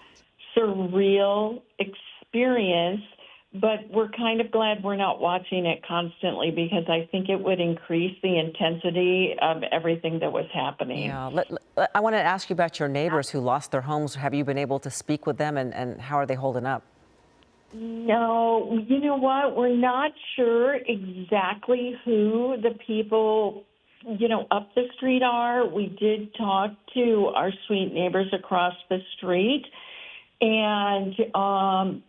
surreal experience. But we're kind of glad we're not watching it constantly, because I think it would increase the intensity of everything that was happening. Yeah, I want to ask you about your neighbors who lost their homes. Have you been able to speak with them, and how are they holding up? No, you know what? We're not sure exactly who the people, up the street are. We did talk to our sweet neighbors across the street, and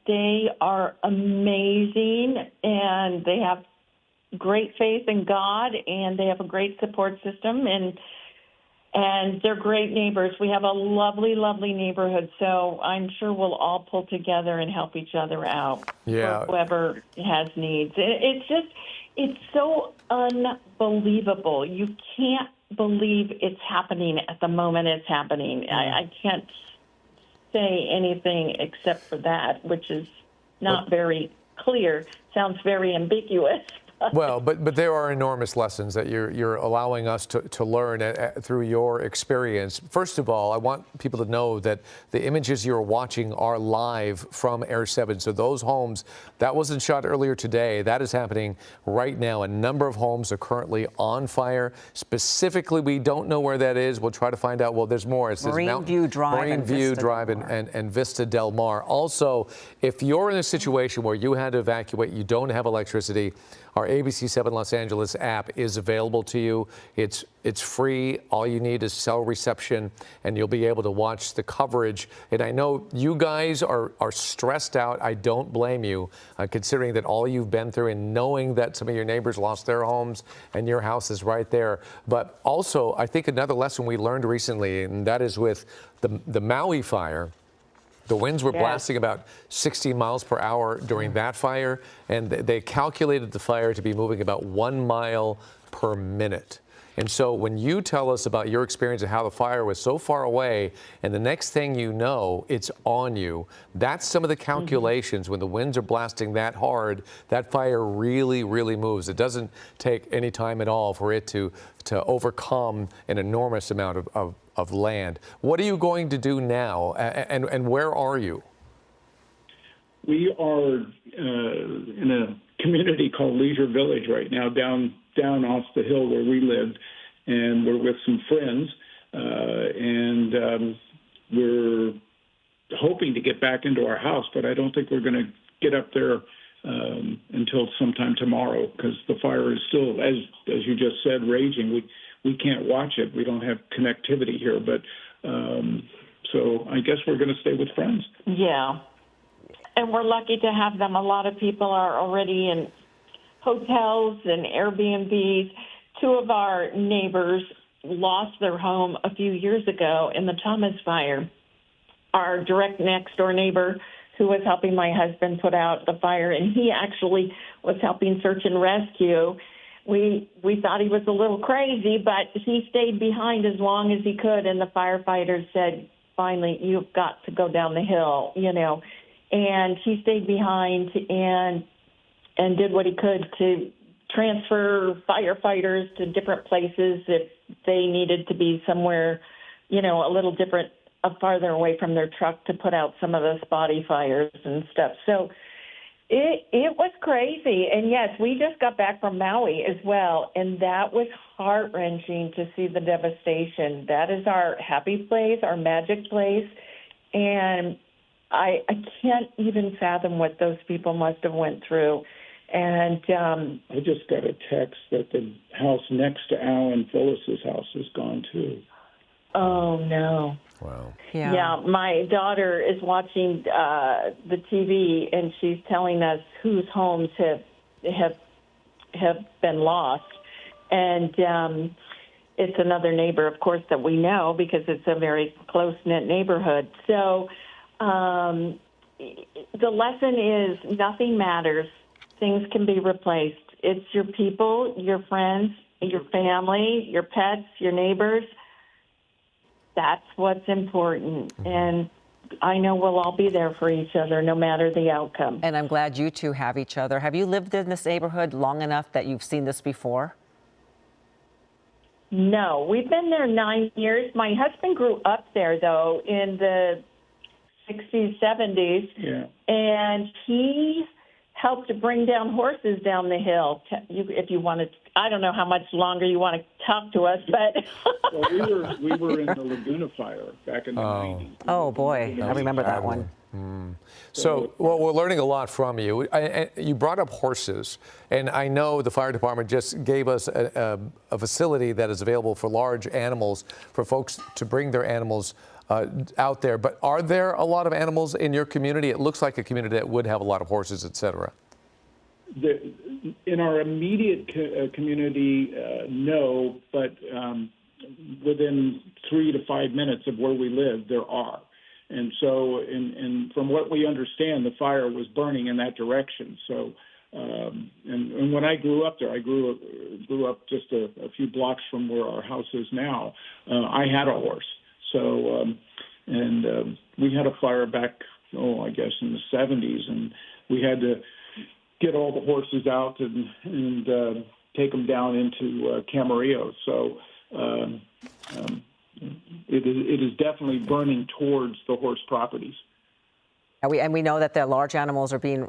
they are amazing, and they have great faith in God, and they have a great support system, and they're great neighbors. We have a lovely, lovely neighborhood, so I'm sure we'll all pull together and help each other out for whoever has needs. It's so unbelievable. You can't believe it's happening at the moment it's happening. I can't say anything except for that, which is not very clear. Sounds very ambiguous. Well, but there are enormous lessons that you're allowing us to learn through your experience. First of all, I want people to know that the images you're watching are live from Air 7. So those homes, that wasn't shot earlier today. That is happening right now. A number of homes are currently on fire. Specifically, we don't know where that is. We'll try to find out. Well, there's more. It says Marine View Drive and Vista Del Mar. Also, if you're in a situation where you had to evacuate, you don't have electricity, our ABC 7 Los Angeles app is available to you. It's free. All you need is cell reception, and you'll be able to watch the coverage. And I know you guys are stressed out. I don't blame you, considering that all you've been through and knowing that some of your neighbors lost their homes and your house is right there. But also, I think another lesson we learned recently, and that is with the Maui fire. The winds were blasting about 60 miles per hour during that fire, and they calculated the fire to be moving about 1 mile per minute. And so when you tell us about your experience of how the fire was so far away, and the next thing you know, it's on you, that's some of the calculations. When the winds are blasting that hard, that fire really, really moves. It doesn't take any time at all for it to overcome an enormous amount of land. What are you going to do now, and where are you? We are in a community called Leisure Village right now, down off the hill where we lived, and we're with some friends, and we're hoping to get back into our house, but I don't think we're going to get up there until sometime tomorrow, because the fire is still, as you just said, raging. We can't watch it. We don't have connectivity here, but so I guess we're going to stay with friends. Yeah. And we're lucky to have them. A lot of people are already in hotels and Airbnbs. Two of our neighbors lost their home a few years ago in the Thomas fire. Our direct next door neighbor, who was helping my husband put out the fire, and he actually was helping search and rescue. We thought he was a little crazy, but he stayed behind as long as he could, and the firefighters said, finally, you've got to go down the hill, And he stayed behind and did what he could to transfer firefighters to different places if they needed to be somewhere, a little different, farther away from their truck to put out some of the spotty fires and stuff. So it was crazy. And yes, we just got back from Maui as well, and that was heart-wrenching to see the devastation. That is our happy place, our magic place, and I can't even fathom what those people must have went through. And I just got a text that the house next to Alan Phyllis's house is gone too. oh no. Wow. Yeah, my daughter is watching the TV, and she's telling us whose homes have been lost, and it's another neighbor, of course, that we know because it's a very close-knit neighborhood. So the lesson is nothing matters. Things can be replaced. It's your people, your friends, your family, your pets, your neighbors. That's what's important. And I know we'll all be there for each other no matter the outcome. And I'm glad you two have each other. Have you lived in this neighborhood long enough that you've seen this before? No, we've been there 9 years. My husband grew up there, though, in the 60s, 70s. Yeah. And he helped to bring down horses down the hill. If you want to, I don't know how much longer you want to talk to us, but Well, we were in the Laguna fire back in the 90s. Oh boy, I remember that one. So, well, we're learning a lot from you. You brought up horses, and I know the fire department just gave us a facility that is available for large animals, for folks to bring their animals out there. But are there a lot of animals in your community? It looks like a community that would have a lot of horses, et cetera. In our immediate community, no, but within 3 to 5 minutes of where we live, there are. And so, and from what we understand, the fire was burning in that direction. So, and when I grew up there, I grew up just a few blocks from where our house is now. I had a horse. So, we had a fire back, I guess in the 70s, and we had to get all the horses out and take them down into Camarillo. So, it is definitely burning towards the horse properties. And we know that the large animals are being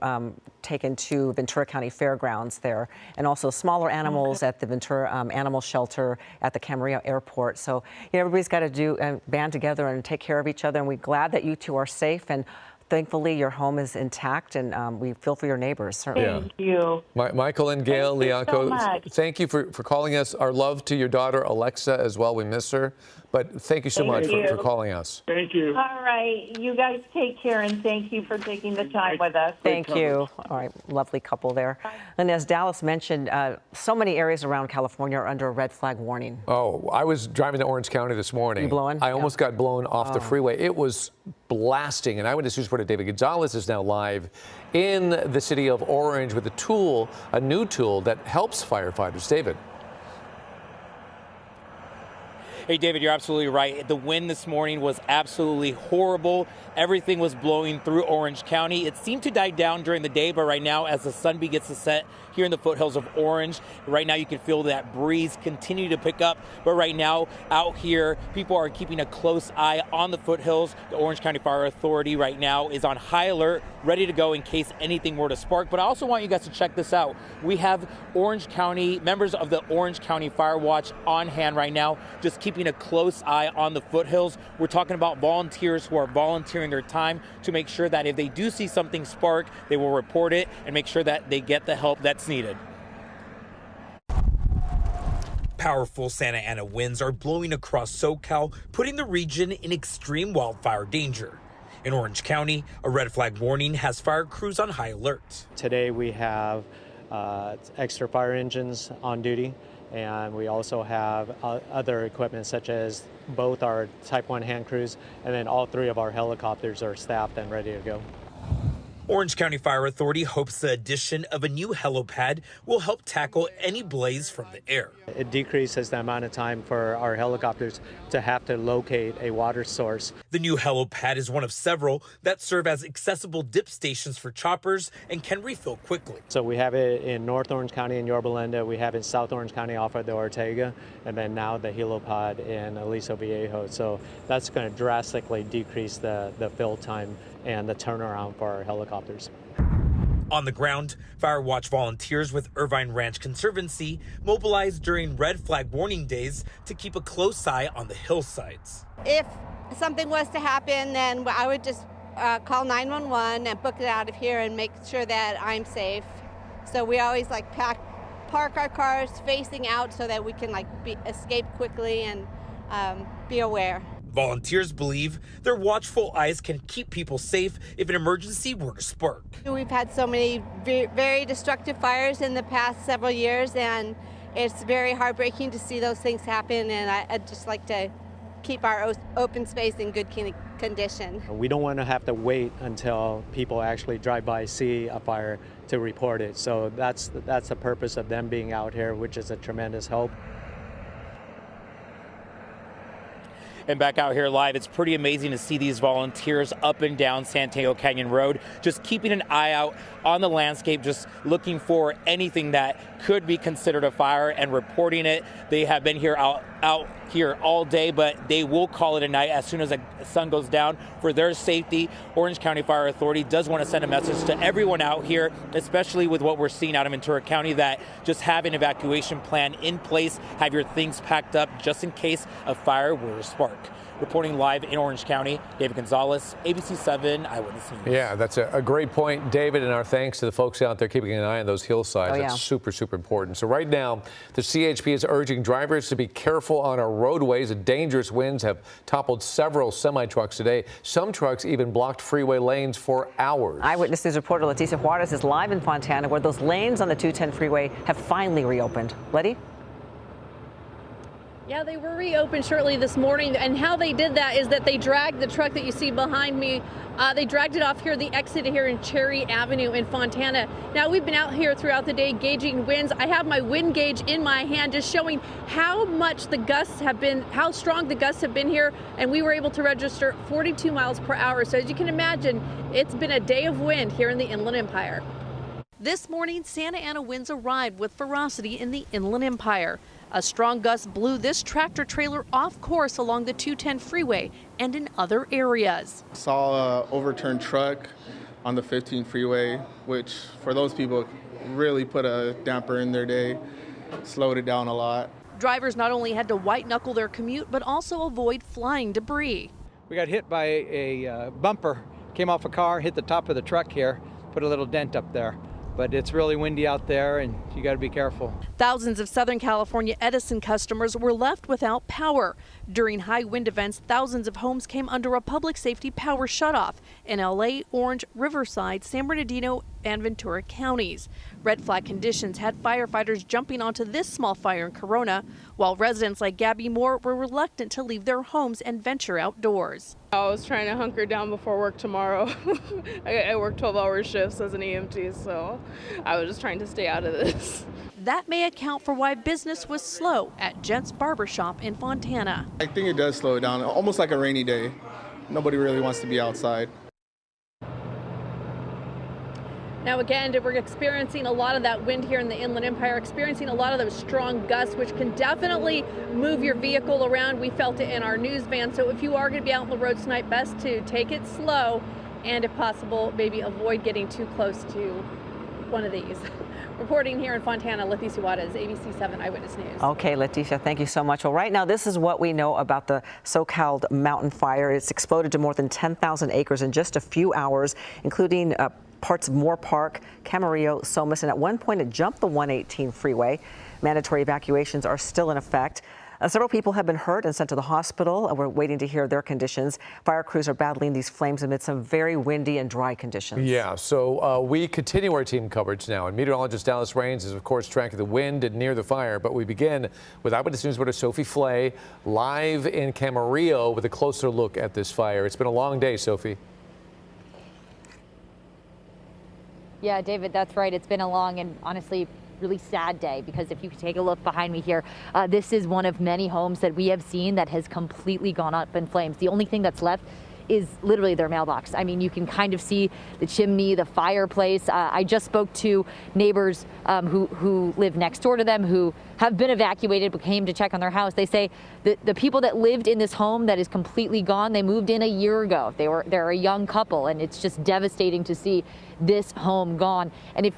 taken to Ventura County Fairgrounds there, and also smaller animals at the Ventura Animal Shelter at the Camarillo Airport. So everybody's got to do and band together and take care of each other. And we're glad that you two are safe, and thankfully your home is intact, and we feel for your neighbors. Certainly. Thank you. Michael and Gail Lianco, much. thank you for calling us. Our love to your daughter, Alexa, as well. We miss her. But thank you so much for calling us. Thank you. all right, you guys take care, and thank you for taking the time with us. Thank you. All right, lovely couple there. And as Dallas mentioned, so many areas around California are under a red flag warning. Oh, I was driving to Orange County this morning. You blowing? I almost got blown off the freeway. It was blasting. And Eyewitness News reporter David Gonzalez is now live in the city of Orange with a new tool that helps firefighters. David. Hey, David, you're absolutely right. The wind this morning was absolutely horrible. Everything was blowing through Orange County. It seemed to die down during the day, but right now, as the sun begins to set here in the foothills of Orange, right now you can feel that breeze continue to pick up. But right now, out here, people are keeping a close eye on the foothills. The Orange County Fire Authority right now is on high alert, ready to go in case anything were to spark. But I also want you guys to check this out. We have Orange County, members of the Orange County Fire Watch on hand right now, just keeping a close eye on the foothills. We're talking about volunteers who are volunteering their time to make sure that if they do see something spark, they will report it and make sure that they get the help that's needed. Powerful Santa Ana winds are blowing across SoCal, putting the region in extreme wildfire danger. In Orange County, a red flag warning has fire crews on high alert. Today we have extra fire engines on duty, and we also have other equipment such as both our Type 1 hand crews, and then all 3 of our helicopters are staffed and ready to go. Orange County Fire Authority hopes the addition of a new helipad will help tackle any blaze from the air. It decreases the amount of time for our helicopters to have to locate a water source. The new helipad is one of several that serve as accessible dip stations for choppers and can refill quickly. So we have it in North Orange County in Yorba Linda, we have it in South Orange County off of the Ortega, and then now the helipad in Aliso Viejo. So that's going to drastically decrease the fill time and the turnaround for our helicopters. On the ground, Fire Watch volunteers with Irvine Ranch Conservancy mobilized during red flag warning days to keep a close eye on the hillsides. If something was to happen, then I would just call 911 and book it out of here and make sure that I'm safe. So we always like park our cars facing out so that we can escape quickly and be aware. Volunteers believe their watchful eyes can keep people safe if an emergency were to spark. We've had so many very destructive fires in the past several years, and it's very heartbreaking to see those things happen, and I'd just like to keep our open space in good condition. We don't want to have to wait until people actually drive by, see a fire to report it. So that's the purpose of them being out here, which is a tremendous help. And back out here live, it's pretty amazing to see these volunteers up and down San Diego Canyon Road, just keeping an eye out on the landscape, just looking for anything that could be considered a fire and reporting it. They have been here out here all day, but they will call it a night as soon as the sun goes down for their safety. Orange County Fire Authority does want to send a message to everyone out here, especially with what we're seeing out of Ventura County, that just have an evacuation plan in place, have your things packed up just in case a fire were to spark. Reporting live in Orange County, David Gonzalez, ABC 7 Eyewitness News. Yeah, that's a great point, David, and our thanks to the folks out there keeping an eye on those hillsides. Oh, yeah. That's super important. So right now, the CHP is urging drivers to be careful on our roadways. Dangerous winds have toppled several semi-trucks today. Some trucks even blocked freeway lanes for hours. Eyewitness News reporter Leticia Juarez is live in Fontana, where those lanes on the 210 freeway have finally reopened. Letty? Yeah, they were reopened shortly this morning, and how they did that is that they dragged the truck that you see behind me. They dragged it off here, the exit here in Cherry Avenue in Fontana. Now, we've been out here throughout the day gauging winds. I have my wind gauge in my hand, just showing how much the gusts have been, how strong the gusts have been here, and we were able to register 42 miles per hour. So as you can imagine, it's been a day of wind here in the Inland Empire. This morning, Santa Ana winds arrived with ferocity in the Inland Empire. A strong gust blew this tractor trailer off course along the 210 freeway and in other areas. Saw an overturned truck on the 15 freeway, which for those people really put a damper in their day, slowed it down a lot. Drivers not only had to white knuckle their commute, but also avoid flying debris. We got hit by a bumper, came off a car, hit the top of the truck here, put a little dent up there. But it's really windy out there, and you got to be careful. Thousands of Southern California Edison customers were left without power. During high wind events, thousands of homes came under a public safety power shutoff in LA, Orange, Riverside, San Bernardino, and Ventura counties. Red flag conditions had firefighters jumping onto this small fire in Corona, while residents like Gabby Moore were reluctant to leave their homes and venture outdoors. I was trying to hunker down before work tomorrow. I work 12-hour shifts as an EMT, so I was just trying to stay out of this. That may account for why business was slow at Gent's Barbershop in Fontana. I think it does slow it down, almost like a rainy day. Nobody really wants to be outside. Now again, we're experiencing a lot of that wind here in the Inland Empire, experiencing a lot of those strong gusts, which can definitely move your vehicle around. We felt it in our news van. So if you are going to be out on the road tonight, best to take it slow and if possible, maybe avoid getting too close to one of these. Reporting here in Fontana, Leticia Juarez, ABC 7 Eyewitness News. Okay, Leticia, thank you so much. Well, right now, this is what we know about the so-called mountain fire. It's exploded to more than 10,000 acres in just a few hours, including parts of Moorpark, Camarillo, Somas, and at one point it jumped the 118 freeway. Mandatory evacuations are still in effect. Several people have been hurt and sent to the hospital. We're waiting to hear their conditions. Fire crews are battling these flames amid some very windy and dry conditions. Yeah, so we continue our team coverage now. And meteorologist Dallas Rains is, of course, tracking the wind near the fire. But we begin with Eyewitness News reporter Sophie Flay live in Camarillo with a closer look at this fire. It's been a long day, Sophie. Yeah, David, that's right. It's been a long and honestly really sad day, because if you could take a look behind me here, this is one of many homes that we have seen that has completely gone up in flames. The only thing that's left is literally their mailbox. I mean, you can kind of see the chimney, the fireplace. I just spoke to neighbors who live next door to them who have been evacuated but came to check on their house. They say that the people that lived in this home that is completely gone, they moved in a year ago. They're a young couple, and it's just devastating to see this home gone. And if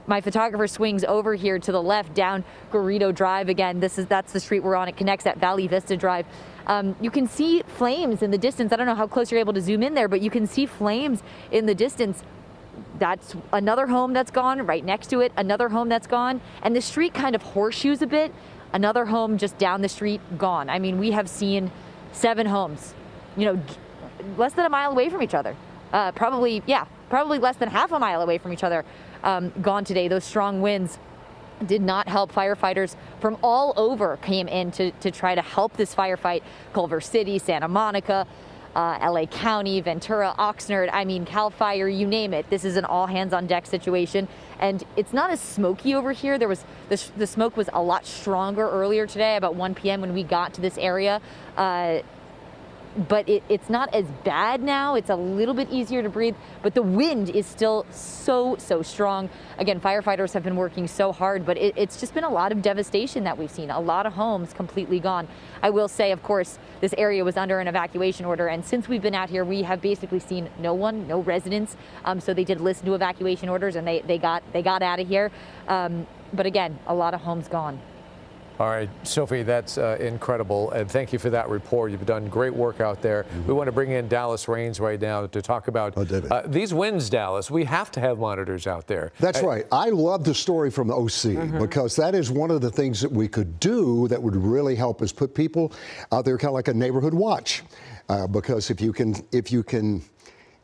my photographer swings over here to the left down Garrido Drive again, that's the street we're on. It connects that Valley Vista Drive. You can see flames in the distance. I don't know how close you're able to zoom in there, but you can see flames in the distance. That's another home that's gone. Right next to it, another home that's gone. And the street kind of horseshoes a bit. Another home just down the street gone. I mean, we have seen 7 homes, less than a mile away from each other. Probably less than half a mile away from each other, gone today. Those strong winds did not help. Firefighters from all over came in to try to help this firefight. Culver City, Santa Monica, LA County, Ventura, Oxnard, I mean, Cal Fire, you name it. This is an all hands on deck situation. And it's not as smoky over here. The smoke was a lot stronger earlier today, about 1 p.m. when we got to this area. But it's not as bad now. It's a little bit easier to breathe, but the wind is still so strong. Again, firefighters have been working so hard, but it's just been a lot of devastation that we've seen. A lot of homes completely gone. I will say, of course, this area was under an evacuation order, and since we've been out here, we have basically seen no residents. So they did listen to evacuation orders, and they got out of here. But again, a lot of homes gone. All right, Sophie, that's incredible, and thank you for that report. You've done great work out there. We want to bring in Dallas Raines right now to talk about these winds, Dallas. We have to have monitors out there. That's right. I love the story from OC because that is one of the things that we could do that would really help us put people out there, kind of like a neighborhood watch. Because if you can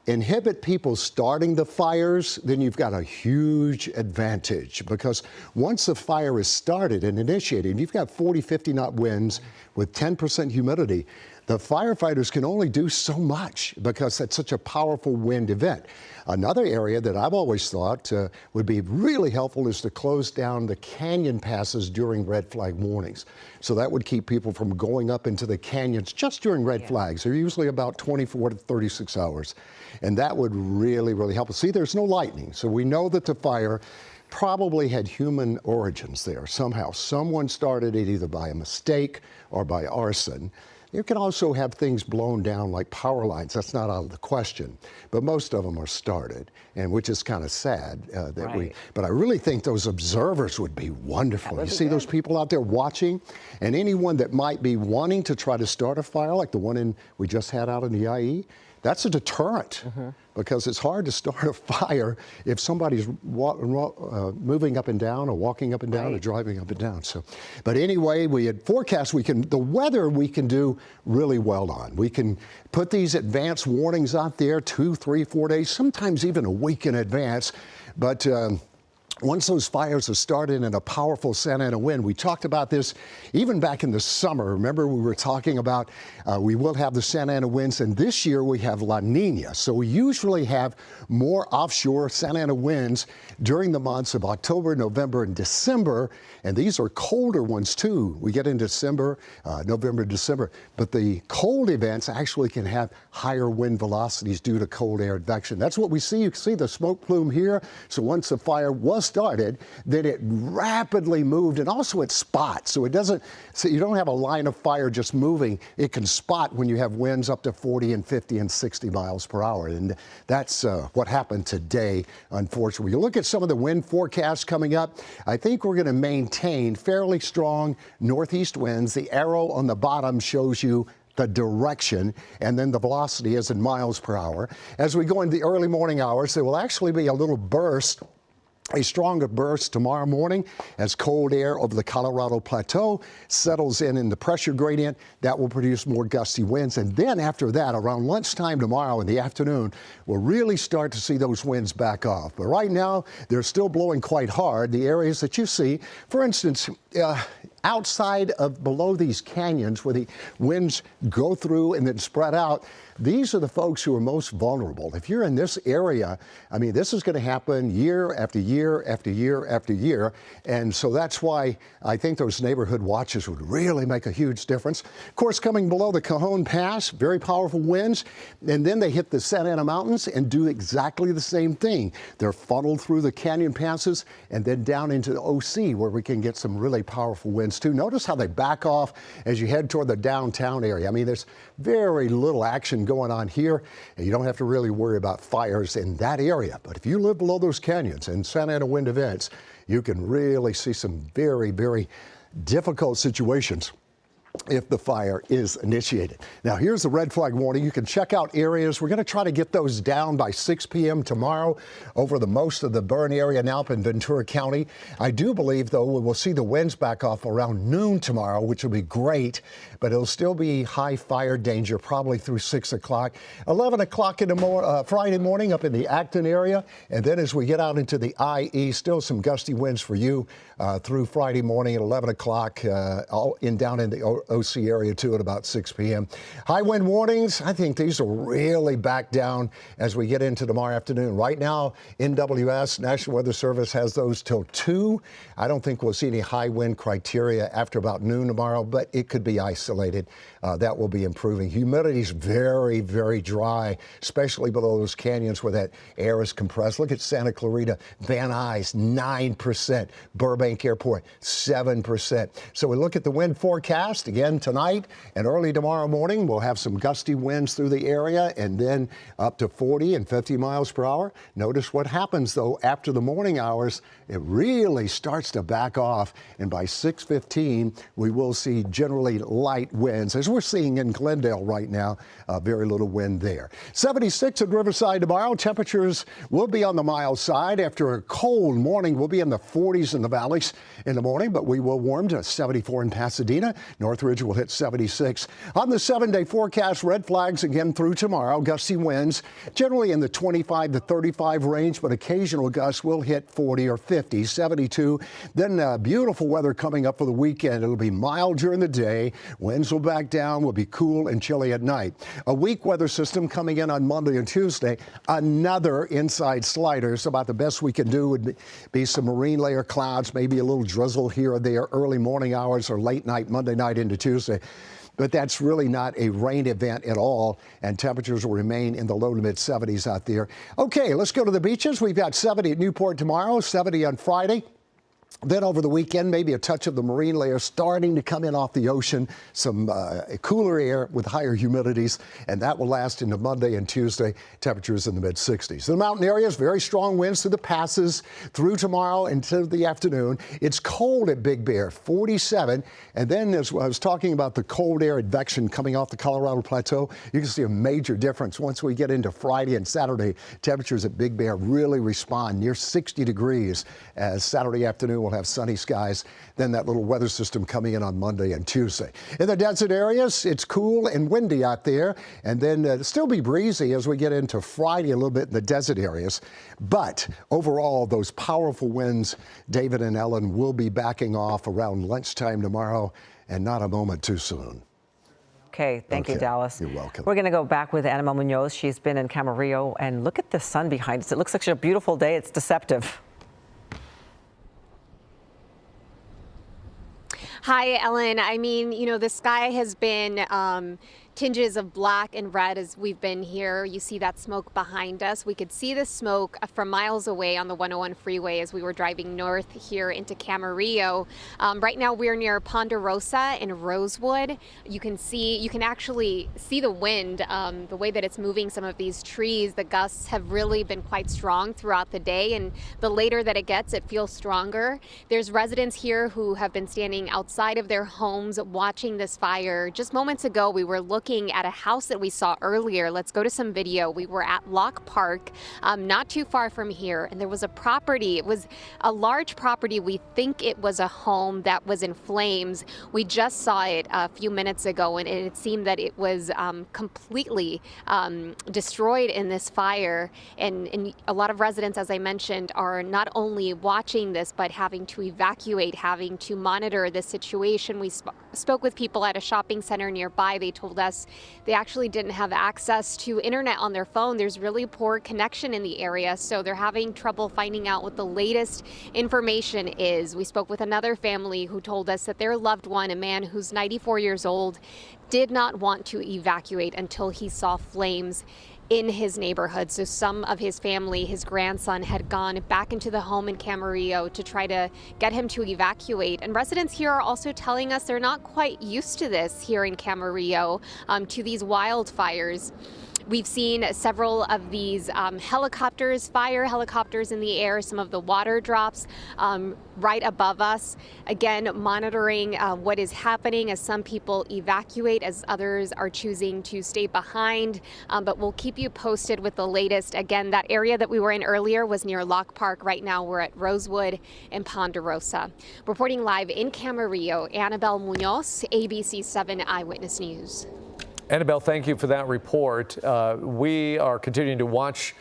inhibit people starting the fires, then you've got a huge advantage, because once the fire is started and initiated, you've got 40, 50 knot winds with 10% humidity. The firefighters can only do so much because that's such a powerful wind event. Another area that I've always thought would be really helpful is to close down the canyon passes during red flag warnings. So that would keep people from going up into the canyons just during red flags. They're usually about 24 to 36 hours. And that would really, really help us. See, there's no lightning, so we know that the fire probably had human origins there somehow. Someone started it either by a mistake or by arson. You can also have things blown down like power lines. That's not out of the question. But most of them are started, and which is kind of sad but I really think those observers would be wonderful. You see those people out there watching, and anyone that might be wanting to try to start a fire like the one we just had out in the IE, that's a deterrent, because it's hard to start a fire if somebody's moving up and down or walking up and down or driving up and down. So, but anyway, we had forecast the weather we can do really well on. We can put these advance warnings out there 2, 3, 4 days, sometimes even a week in advance. But once those fires are started in a powerful Santa Ana wind, we talked about this even back in the summer. Remember, we were talking about we will have the Santa Ana winds, and this year we have La Nina. So we usually have more offshore Santa Ana winds during the months of October, November, and December. And these are colder ones too. We get in December, November, December. But the cold events actually can have higher wind velocities due to cold air advection. That's what we see. You can see the smoke plume here. So once the fire was started, then it rapidly moved, and also it spots. So you don't have a line of fire just moving. It can spot when you have winds up to 40 and 50 and 60 miles per hour. And that's what happened today, unfortunately. You look at some of the wind forecasts coming up, I think we're going to maintain fairly strong northeast winds. The arrow on the bottom shows you the direction, and then the velocity is in miles per hour. As we go into the early morning hours, there will actually be a little burst, a stronger burst tomorrow morning as cold air over the Colorado Plateau settles in the pressure gradient. That will produce more gusty winds. And then after that, around lunchtime tomorrow in the afternoon, we'll really start to see those winds back off. But right now, they're still blowing quite hard. The areas that you see, for instance, outside of below these canyons where the winds go through and then spread out, these are the folks who are most vulnerable. If you're in this area, I mean, this is going to happen year after year after year after year. And so that's why I think those neighborhood watches would really make a huge difference. Of course, coming below the Cajon Pass, very powerful winds. And then they hit the Santa Ana Mountains and do exactly the same thing. They're funneled through the canyon passes and then down into the OC, where we can get some really powerful winds too. Notice how they back off as you head toward the downtown area. I mean, there's very little action going on here, and you don't have to really worry about fires in that area. But if you live below those canyons and Santa Ana wind events, you can really see some very, very difficult situations. if the fire is initiated. Now, here's the red flag warning. You can check out areas. We're going to try to get those down by 6 p.m. tomorrow over the most of the burn area now up in Ventura County. I do believe, though, we will see the winds back off around noon tomorrow, which will be great, but it'll still be high fire danger probably through 6 o'clock. 11 o'clock in the Friday morning up in the Acton area, and then as we get out into the IE, still some gusty winds for you through Friday morning at 11 o'clock down in the OC area too at about 6 p.m. High wind warnings, I think these will really back down as we get into tomorrow afternoon. Right now, NWS, National Weather Service, has those till 2. I don't think we'll see any high wind criteria after about noon tomorrow, but it could be isolated. That will be improving. Humidity is very, very dry, especially below those canyons where that air is compressed. Look at Santa Clarita, Van Nuys, 9%, Burbank Airport, 7%. So we look at the wind forecast again tonight and early tomorrow morning. We'll have some gusty winds through the area and then up to 40 and 50 miles per hour. Notice what happens, though, after the morning hours. It really starts to back off, and by 6:15, we will see generally light winds, as we're seeing in Glendale right now. Very little wind there. 76 at Riverside tomorrow. Temperatures will be on the mild side. After a cold morning, we'll be in the 40s in the valleys in the morning, but we will warm to 74 in Pasadena. Northridge will hit 76. On the 7-day forecast, red flags again through tomorrow. Gusty winds generally in the 25 to 35 range, but occasional gusts will hit 40 or 50. 72. Then beautiful weather coming up for the weekend. It'll be mild during the day. Winds will back down, will be cool and chilly at night. A weak weather system coming in on Monday and Tuesday. Another inside slider. So about the best we can do would be some marine layer clouds, maybe a little drizzle here or there early morning hours or late night, Monday night into Tuesday. But that's really not a rain event at all, and temperatures will remain in the low to mid 70s out there. Okay, let's go to the beaches. We've got 70 at Newport tomorrow, 70 on Friday. Then over the weekend, maybe a touch of the marine layer starting to come in off the ocean, some cooler air with higher humidities, and that will last into Monday and Tuesday, temperatures in the mid-60s. The mountain areas, very strong winds through the passes through tomorrow into the afternoon. It's cold at Big Bear, 47, and then as I was talking about the cold air advection coming off the Colorado Plateau, you can see a major difference once we get into Friday and Saturday. Temperatures at Big Bear really respond near 60 degrees as Saturday afternoon we'll have sunny skies, then that little weather system coming in on Monday and Tuesday. In the desert areas, it's cool and windy out there, and then it'll still be breezy as we get into Friday a little bit in the desert areas. But overall, those powerful winds, David and Ellen, will be backing off around lunchtime tomorrow, and not a moment too soon. Okay, thank you, Dallas. You're welcome. We're going to go back with Anna Munoz. She's been in Camarillo, and look at the sun behind us. It looks like such a beautiful day. It's deceptive. Hi, Ellen. I mean, you know, the sky has been tinges of black and red as we've been here. You see that smoke behind us. We could see the smoke from miles away on the 101 freeway as we were driving north here into Camarillo. Right now we're near Ponderosa and Rosewood. You can actually see the wind, the way that it's moving some of these trees. The gusts have really been quite strong throughout the day, and the later that it gets, it feels stronger. There's residents here who have been standing outside of their homes watching this fire. Just moments ago, we were looking at a house that we saw earlier. Let's go to some video. We were at Lock Park, not too far from here, and there was a property. It was a large property. We think it was a home that was in flames. We just saw it a few minutes ago, and it seemed that it was completely destroyed in this fire. And a lot of residents, as I mentioned, are not only watching this, but having to evacuate, having to monitor this situation. We spoke with people at a shopping center nearby. They told us they actually didn't have access to internet on their phone. There's really poor connection in the area, so they're having trouble finding out what the latest information is. We spoke with another family who told us that their loved one, a man who's 94 years old, did not want to evacuate until he saw flames in his neighborhood. So some of his family, his grandson, had gone back into the home in Camarillo to try to get him to evacuate. And residents here are also telling us they're not quite used to this here in Camarillo, to these wildfires. We've seen several of these helicopters, fire helicopters in the air, some of the water drops right above us. Again, monitoring what is happening as some people evacuate, as others are choosing to stay behind. But we'll keep you posted with the latest. Again, that area that we were in earlier was near Lock Park. Right now we're at Rosewood and Ponderosa. Reporting live in Camarillo, Annabelle Munoz, ABC 7 Eyewitness News. Annabelle, thank you for that report. We are continuing to watch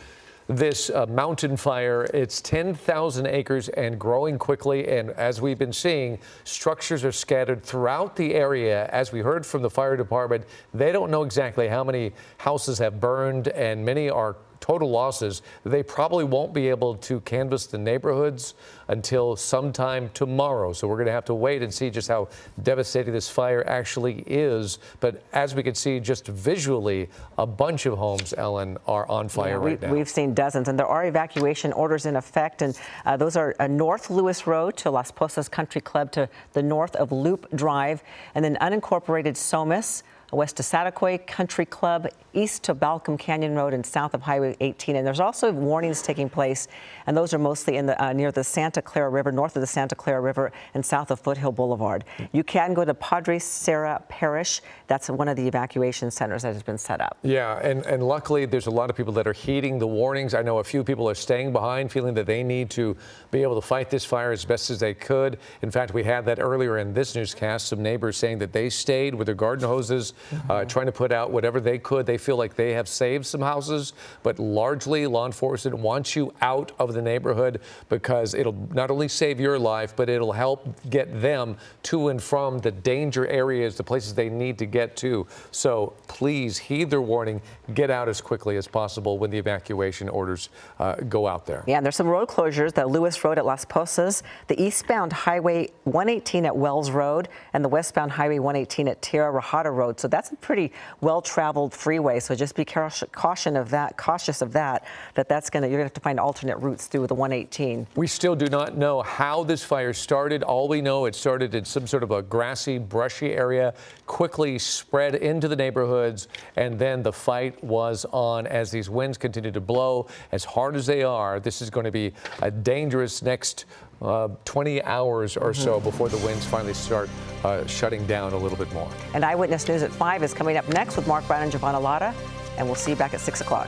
this mountain fire. It's 10,000 acres and growing quickly. And as we've been seeing, structures are scattered throughout the area. As we heard from the fire department, they don't know exactly how many houses have burned, and many are total losses. They probably won't be able to canvass the neighborhoods until sometime tomorrow. So we're going to have to wait and see just how devastating this fire actually is. But as we can see just visually, a bunch of homes, Ellen, are on fire right now. We've seen dozens, and there are evacuation orders in effect. And those are North Lewis Road to Las Posas Country Club to the north of Loop Drive, and then unincorporated Somis, west to Satacoy Country Club, east to Balcom Canyon Road, and south of Highway 18. And there's also warnings taking place, and those are mostly in the near the Santa Clara River, north of the Santa Clara River, and south of Foothill Boulevard. You can go to Padre Serra Parish. That's one of the evacuation centers that has been set up. Yeah, and luckily there's a lot of people that are heeding the warnings. I know a few people are staying behind, feeling that they need to be able to fight this fire as best as they could. In fact, we had that earlier in this newscast, some neighbors saying that they stayed with their garden hoses, trying to put out whatever they could. They feel like they have saved some houses, but largely law enforcement wants you out of the neighborhood because it'll not only save your life, but it'll help get them to and from the danger areas, the places they need to get to. So please heed their warning, get out as quickly as possible when the evacuation orders go out there. Yeah, and there's some road closures, the Lewis Road at Las Posas, the eastbound Highway 118 at Wells Road, and the westbound Highway 118 at Tierra Rajada Road. So that's a pretty well-traveled freeway. So just be cautious of that. That's you're gonna have to find alternate routes through the 118. We still do not know how this fire started. All we know, it started in some sort of a grassy, brushy area, quickly spread into the neighborhoods, and then the fight was on as these winds continue to blow as hard as they are. This is going to be a dangerous next 20 hours or so before the winds finally start shutting down a little bit more. And Eyewitness News at 5 is coming up next with Mark Brown and Giovanna Lara, and we'll see you back at 6 o'clock.